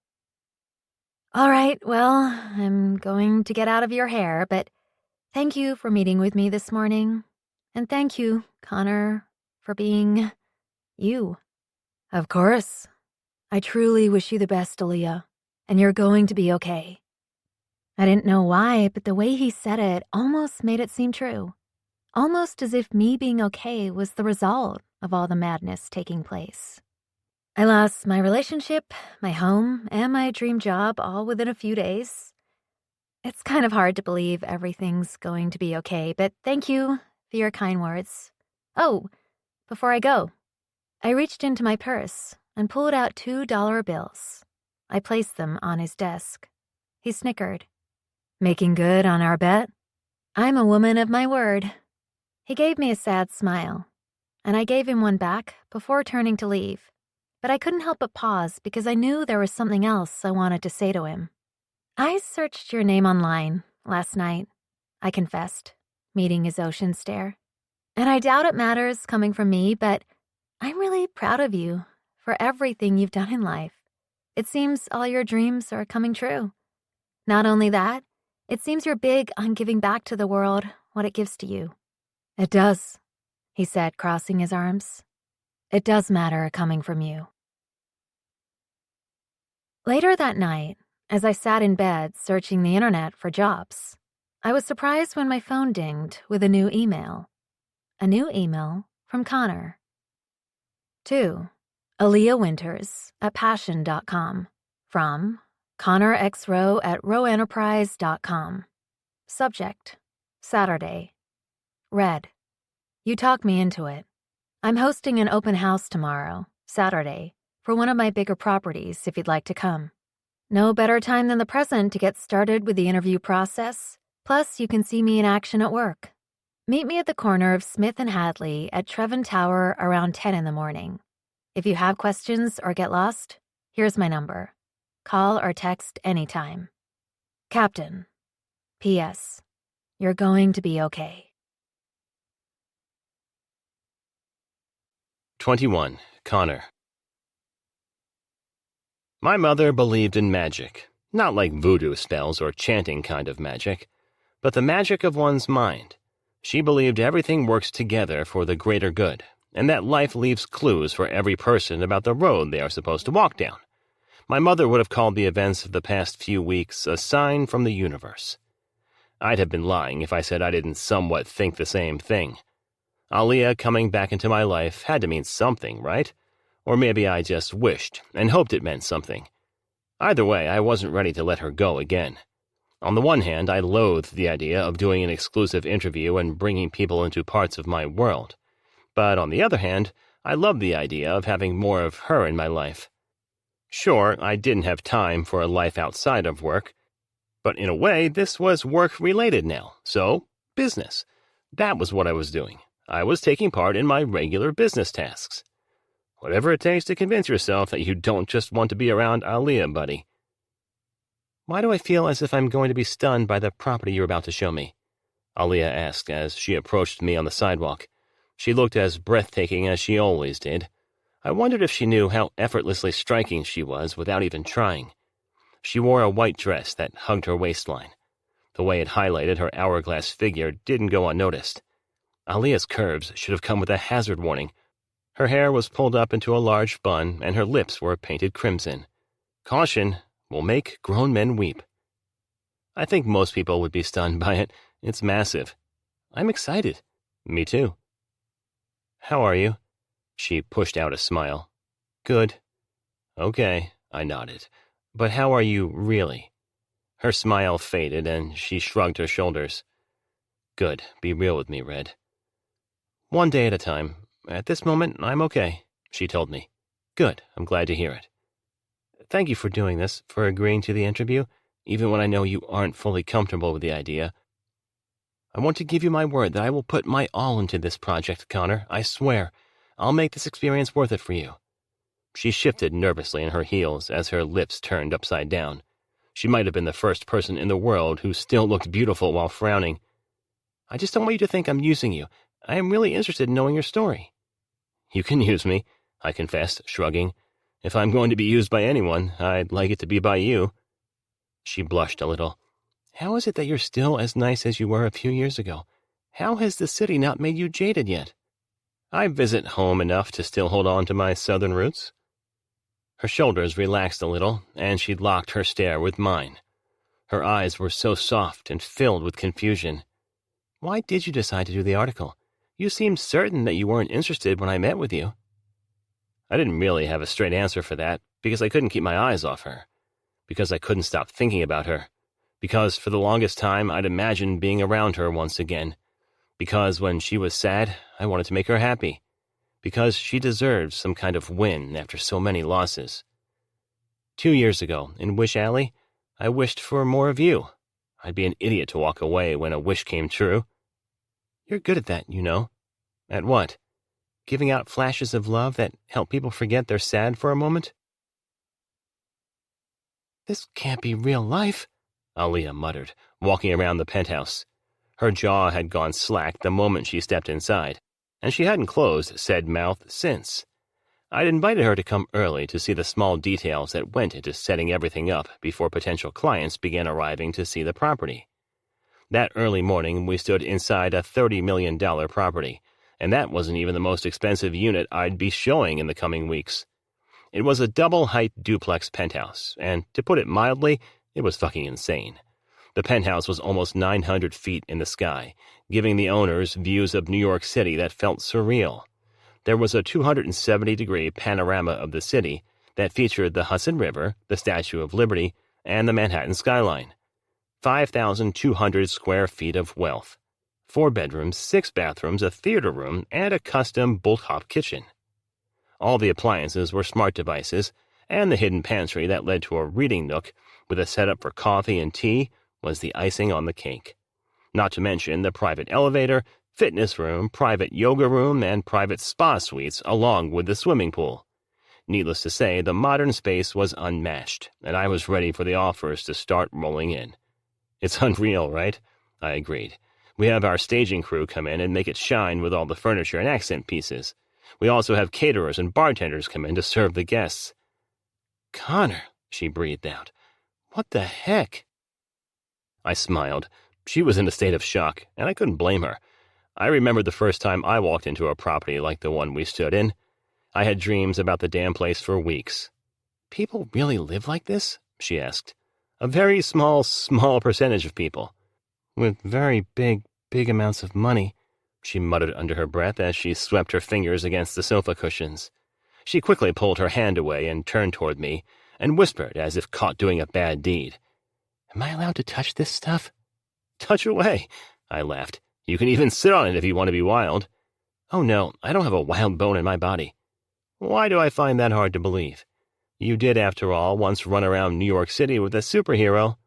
Speaker 4: All right, well, I'm going to get out of your hair, but thank you for meeting with me this morning. And thank you, Connor, for being you. Of course. I truly wish you the best, Aaliyah, and you're going to be okay. I didn't know why, but the way he said it almost made it seem true. Almost as if me being okay was the result of all the madness taking place. I lost my relationship, my home, and my dream job all within a few days. It's kind of hard to believe everything's going to be okay, but thank you for your kind words. Oh, before I go, I reached into my purse and pulled out $2 bills. I placed them on his desk. He snickered. Making good on our bet? I'm a woman of my word. He gave me a sad smile, and I gave him one back before turning to leave. But I couldn't help but pause because I knew there was something else I wanted to say to him. I searched your name online last night, I confessed, meeting his ocean stare. And I doubt it matters coming from me, but I'm really proud of you for everything you've done in life. It seems all your dreams are coming true. Not only that, it seems you're big on giving back to the world what it gives to you. It does, he said, crossing his arms. It does matter coming from you. Later that night, as I sat in bed searching the internet for jobs, I was surprised when my phone dinged with a new email. A new email from Connor. To Aaliyah Winters at passion.com. From Connor X Rowe at rowenterprise.com. Subject: Saturday. Read: You talked me into it. I'm hosting an open house tomorrow, Saturday, for one of my bigger properties if you'd like to come. No better time than the present to get started with the interview process. Plus, you can see me in action at work. Meet me at the corner of Smith and Hadley at Trevin Tower around 10 in the morning. If you have questions or get lost, here's my number. Call or text anytime. Captain. P.S. You're going to be okay.
Speaker 2: 21. Connor. My mother believed in magic, not like voodoo spells or chanting kind of magic, but the magic of one's mind. She believed everything works together for the greater good, and that life leaves clues for every person about the road they are supposed to walk down. My mother would have called the events of the past few weeks a sign from the universe. I'd have been lying if I said I didn't somewhat think the same thing. Aaliyah coming back into my life had to mean something, right? Or maybe I just wished and hoped it meant something. Either way, I wasn't ready to let her go again. On the one hand, I loathed the idea of doing an exclusive interview and bringing people into parts of my world. But on the other hand, I loved the idea of having more of her in my life. Sure, I didn't have time for a life outside of work, but in a way, this was work-related now, so business. That was what I was doing. I was taking part in my regular business tasks. Whatever it takes to convince yourself that you don't just want to be around Aaliyah, buddy. Why do I feel as if I'm going to be stunned by the property you're about to show me? Aaliyah asked as she approached me on the sidewalk. She looked as breathtaking as she always did. I wondered if she knew how effortlessly striking she was without even trying. She wore a white dress that hugged her waistline. The way it highlighted her hourglass figure didn't go unnoticed. Aaliyah's curves should have come with a hazard warning. Her hair was pulled up into a large bun, and her lips were painted crimson. Caution will make grown men weep. I think most people would be stunned by it. It's massive. I'm excited. Me too. How are you? She pushed out a smile. Good. Okay, I nodded. But how are you really? Her smile faded, and she shrugged her shoulders. Good. Be real with me, Red. One day at a time. At this moment, I'm okay, she told me. Good. I'm glad to hear it. Thank you for doing this, for agreeing to the interview, even when I know you aren't fully comfortable with the idea. I want to give you my word that I will put my all into this project, Connor. I swear. I'll make this experience worth it for you. She shifted nervously in her heels as her lips turned upside down. She might have been the first person in the world who still looked beautiful while frowning. I just don't want you to think I'm using you. I am really interested in knowing your story. You can use me, I confessed, shrugging. If I'm going to be used by anyone, I'd like it to be by you. She blushed a little. How is it that you're still as nice as you were a few years ago? How has the city not made you jaded yet? I visit home enough to still hold on to my southern roots. Her shoulders relaxed a little, and she locked her stare with mine. Her eyes were so soft and filled with confusion. Why did you decide to do the article? You seemed certain that you weren't interested when I met with you. I didn't really have a straight answer for that, because I couldn't keep my eyes off her. Because I couldn't stop thinking about her. Because for the longest time I'd imagined being around her once again. Because when she was sad, I wanted to make her happy. Because she deserved some kind of win after so many losses. 2 years ago, in Wish Alley, I wished for more of you. I'd be an idiot to walk away when a wish came true. You're good at that, you know. At what? Giving out flashes of love that help people forget they're sad for a moment? This can't be real life, Aaliyah muttered, walking around the penthouse. Her jaw had gone slack the moment she stepped inside, and she hadn't closed said mouth since. I'd invited her to come early to see the small details that went into setting everything up before potential clients began arriving to see the property. That early morning, we stood inside a $30 million property, and that wasn't even the most expensive unit I'd be showing in the coming weeks. It was a double-height duplex penthouse, and to put it mildly, it was fucking insane. The penthouse was almost 900 feet in the sky, giving the owners views of New York City that felt surreal. There was a 270-degree panorama of the city that featured the Hudson River, the Statue of Liberty, and the Manhattan skyline. 5,200 square feet of wealth. 4 bedrooms, 6 bathrooms, a theater room, and a custom bull-top kitchen. All the appliances were smart devices, and the hidden pantry that led to a reading nook with a setup for coffee and tea was the icing on the cake. Not to mention the private elevator, fitness room, private yoga room, and private spa suites along with the swimming pool. Needless to say, the modern space was unmatched, and I was ready for the offers to start rolling in. It's unreal, right? I agreed. We have our staging crew come in and make it shine with all the furniture and accent pieces. We also have caterers and bartenders come in to serve the guests. Connor, she breathed out. What the heck? I smiled. She was in a state of shock, and I couldn't blame her. I remembered the first time I walked into a property like the one we stood in. I had dreams about the damn place for weeks. People really live like this? She asked. A very small percentage of people. With very big amounts of money, she muttered under her breath as she swept her fingers against the sofa cushions. She quickly pulled her hand away and turned toward me, and whispered as if caught doing a bad deed. Am I allowed to touch this stuff? Touch away, I laughed. You can even sit on it if you want to be wild. Oh no, I don't have a wild bone in my body. Why do I find that hard to believe? You did, after all, once run around New York City with a superhero.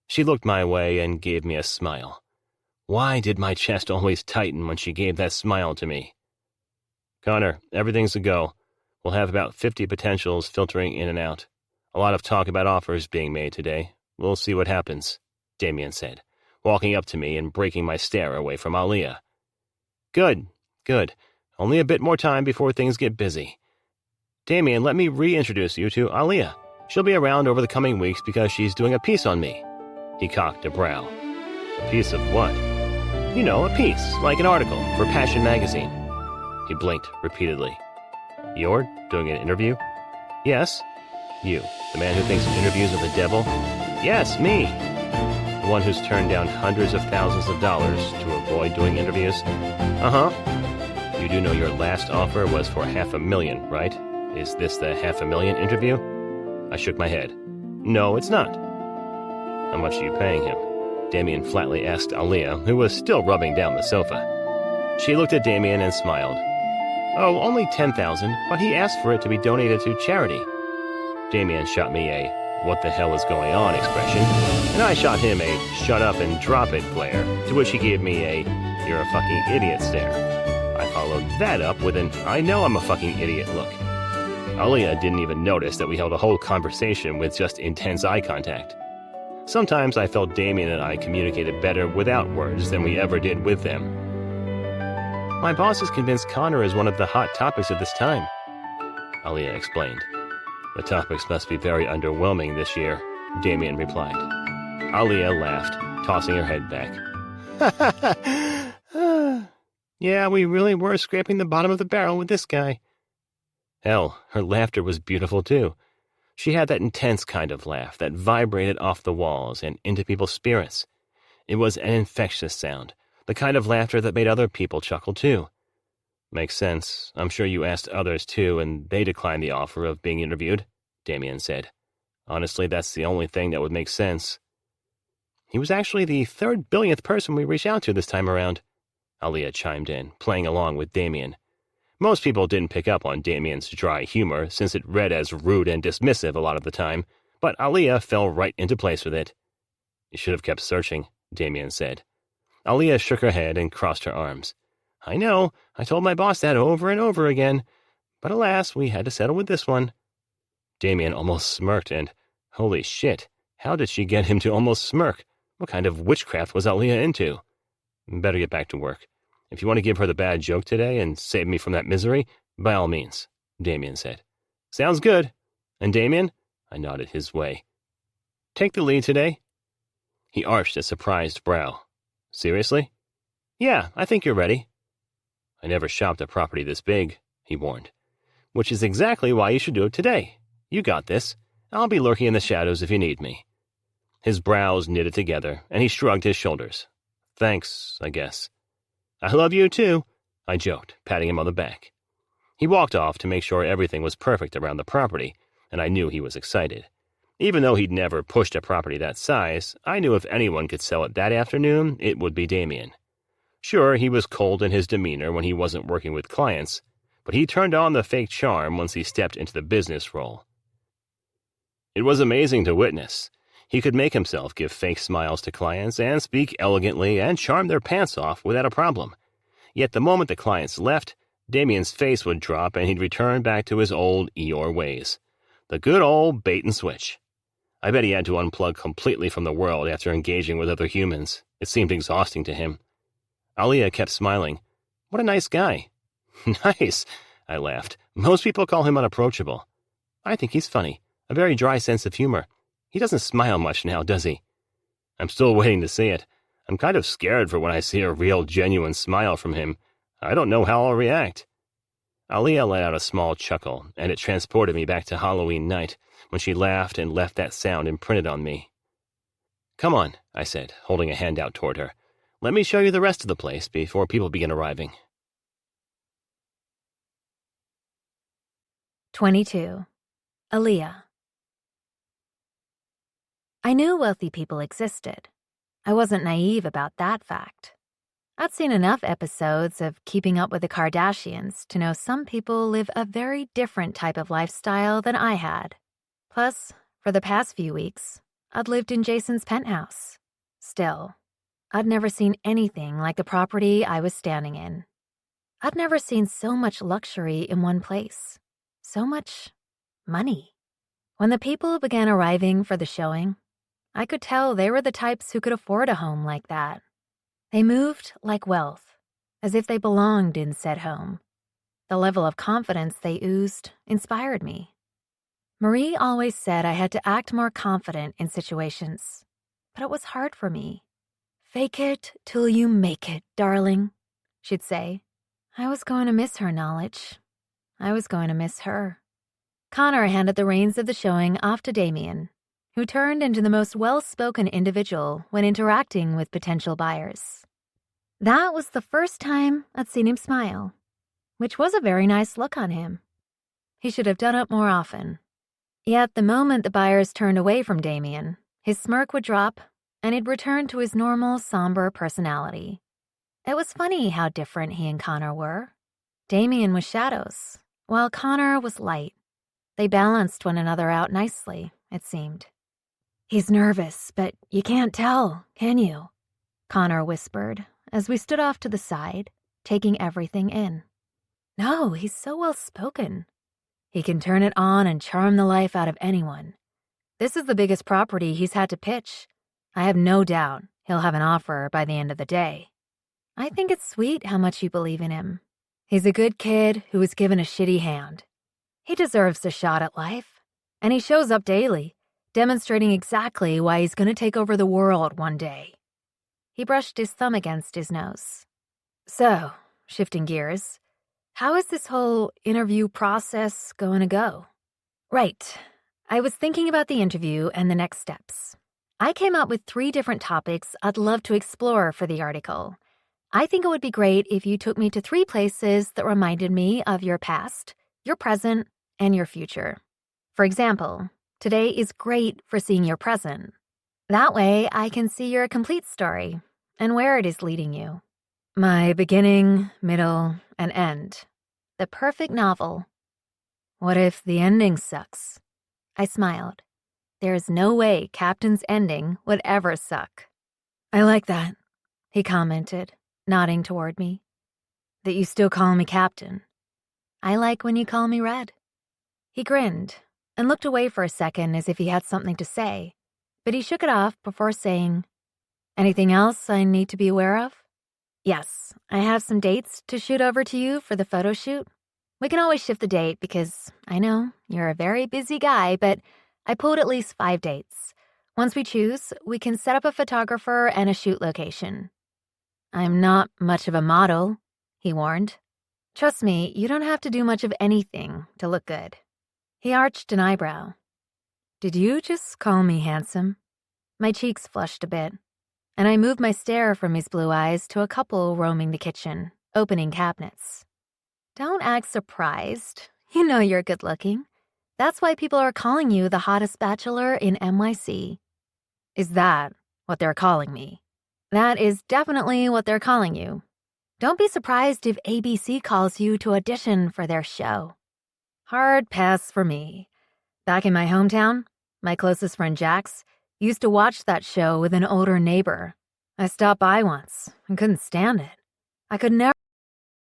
Speaker 2: She looked my way and gave me a smile. Why did my chest always tighten when she gave that smile to me? Connor, everything's a go. We'll have about 50 potentials filtering in and out. A lot of talk about offers being made today. We'll see what happens, Damien said, walking up to me and breaking my stare away from Aaliyah. Good. Only a bit more time before things get busy. Damien, let me reintroduce you to Aaliyah. She'll be around over the coming weeks because she's doing a piece on me. He cocked a brow. A piece of what? You know, a piece, like an article, for Passion magazine. He blinked repeatedly. You're doing an interview? Yes. You, the man who thinks interviews are the devil? Yes, me. The one who's turned down hundreds of thousands of dollars to avoid doing interviews? Uh-huh. You do know your last offer was for $500,000, right? Is this the $500,000 interview? I shook my head. No, it's not. How much are you paying him? Damien flatly asked Aaliyah, who was still rubbing down the sofa. She looked at Damien and smiled. Oh, only $10,000, but he asked for it to be donated to charity. Damien shot me a "what the hell is going on" expression, and I shot him a "shut up and drop it" glare, to which he gave me a "you're a fucking idiot" stare. I followed that up with an "I know I'm a fucking idiot" look. Aaliyah didn't even notice that we held a whole conversation with just intense eye contact. Sometimes I felt Damien and I communicated better without words than we ever did with them. My boss is convinced Connor is one of the hot topics of this time, Aaliyah explained. The topics must be very underwhelming this year, Damien replied. Aaliyah laughed, tossing her head back. Yeah, we really were scraping the bottom of the barrel with this guy. Hell, her laughter was beautiful too. She had that intense kind of laugh that vibrated off the walls and into people's spirits. It was an infectious sound, the kind of laughter that made other people chuckle too. Makes sense. I'm sure you asked others too, and they declined the offer of being interviewed, Damien said. Honestly, that's the only thing that would make sense. He was actually the 3rd billionth person we reached out to this time around, Aaliyah chimed in, playing along with Damien. Most people didn't pick up on Damien's dry humor, since it read as rude and dismissive a lot of the time, but Aaliyah fell right into place with it. You should have kept searching, Damien said. Aaliyah shook her head and crossed her arms. I know, I told my boss that over and over again, but alas, we had to settle with this one. Damien almost smirked and, holy shit, how did she get him to almost smirk? What kind of witchcraft was Aaliyah into? Better get back to work. If you want to give her the bad joke today and save me from that misery, by all means, Damien said. Sounds good. And Damien? I nodded his way. Take the lead today? He arched a surprised brow. Seriously? Yeah, I think you're ready. I never shopped a property this big, he warned. Which is exactly why you should do it today. You got this. I'll be lurking in the shadows if you need me. His brows knitted together, and he shrugged his shoulders. Thanks, I guess. I love you too, I joked, patting him on the back. He walked off to make sure everything was perfect around the property, and I knew he was excited. Even though he'd never pushed a property that size, I knew if anyone could sell it that afternoon, it would be Damien. Sure, he was cold in his demeanor when he wasn't working with clients, but he turned on the fake charm once he stepped into the business role. It was amazing to witness. He could make himself give fake smiles to clients and speak elegantly and charm their pants off without a problem. Yet the moment the clients left, Damien's face would drop and he'd return back to his old Eeyore ways. The good old bait and switch. I bet he had to unplug completely from the world after engaging with other humans. It seemed exhausting to him. Aaliyah kept smiling. What a nice guy. Nice, I laughed. Most people call him unapproachable. I think he's funny. A very dry sense of humor. He doesn't smile much now, does he? I'm still waiting to see it. I'm kind of scared for when I see a real, genuine smile from him. I don't know how I'll react. Aaliyah let out a small chuckle, and it transported me back to Halloween night, when she laughed and left that sound imprinted on me. Come on, I said, holding a hand out toward her. Let me show you the rest of the place before people begin arriving.
Speaker 4: 22. Aaliyah. I knew wealthy people existed. I wasn't naive about that fact. I'd seen enough episodes of Keeping Up with the Kardashians to know some people live a very different type of lifestyle than I had. Plus, for the past few weeks, I'd lived in Jason's penthouse. Still, I'd never seen anything like the property I was standing in. I'd never seen so much luxury in one place. So much money. When the people began arriving for the showing, I could tell they were the types who could afford a home like that. They moved like wealth, as if they belonged in said home. The level of confidence they oozed inspired me. Marie always said I had to act more confident in situations, but it was hard for me. Fake it till you make it, darling, she'd say. I was going to miss her knowledge. I was going to miss her. Connor handed the reins of the showing off to Damien, who turned into the most well-spoken individual when interacting with potential buyers. That was the first time I'd seen him smile, which was a very nice look on him. He should have done it more often. Yet the moment the buyers turned away from Damien, his smirk would drop and he'd return to his normal, somber personality. It was funny how different he and Connor were. Damien was shadows, while Connor was light. They balanced one another out nicely, it seemed. He's nervous, but you can't tell, can you? Connor whispered as we stood off to the side, taking everything in. No, he's so well-spoken. He can turn it on and charm the life out of anyone. This is the biggest property he's had to pitch. I have no doubt he'll have an offer by the end of the day. I think it's sweet how much you believe in him. He's a good kid who was given a shitty hand. He deserves a shot at life, and he shows up daily, demonstrating exactly why he's going to take over the world one day. He brushed his thumb against his nose. So, shifting gears, how is this whole interview process going to go? Right. I was thinking about the interview and the next steps. I came up with 3 different topics I'd love to explore for the article. I think it would be great if you took me to 3 places that reminded me of your past, your present, and your future. For example, today is great for seeing your present. That way, I can see your complete story and where it is leading you. My beginning, middle, and end. The perfect novel. What if the ending sucks? I smiled.
Speaker 1: There's no way Captain's ending would ever suck.
Speaker 4: I like that, he commented, nodding toward me. That you still call me Captain.
Speaker 1: I like when you call me Red. He grinned and looked away for a second as if he had something to say, but he shook it off before saying,
Speaker 4: Anything else I need to be aware of?
Speaker 1: Yes, I have some dates to shoot over to you for the photo shoot. We can always shift the date because I know you're a very busy guy, but I pulled at least 5 dates. Once we choose, we can set up a photographer and a shoot location.
Speaker 4: I'm not much of a model, he warned.
Speaker 1: Trust me, you don't have to do much of anything to look good. He arched an eyebrow.
Speaker 4: Did you just call me handsome?
Speaker 1: My cheeks flushed a bit, and I moved my stare from his blue eyes to a couple roaming the kitchen, opening cabinets. Don't act surprised. You know you're good looking. That's why people are calling you the hottest bachelor in NYC.
Speaker 4: Is that what they're calling me?
Speaker 1: That is definitely what they're calling you. Don't be surprised if ABC calls you to audition for their show.
Speaker 4: Hard pass for me. Back in my hometown, my closest friend Jax used to watch that show with an older neighbor. I stopped by once and couldn't stand it. I could never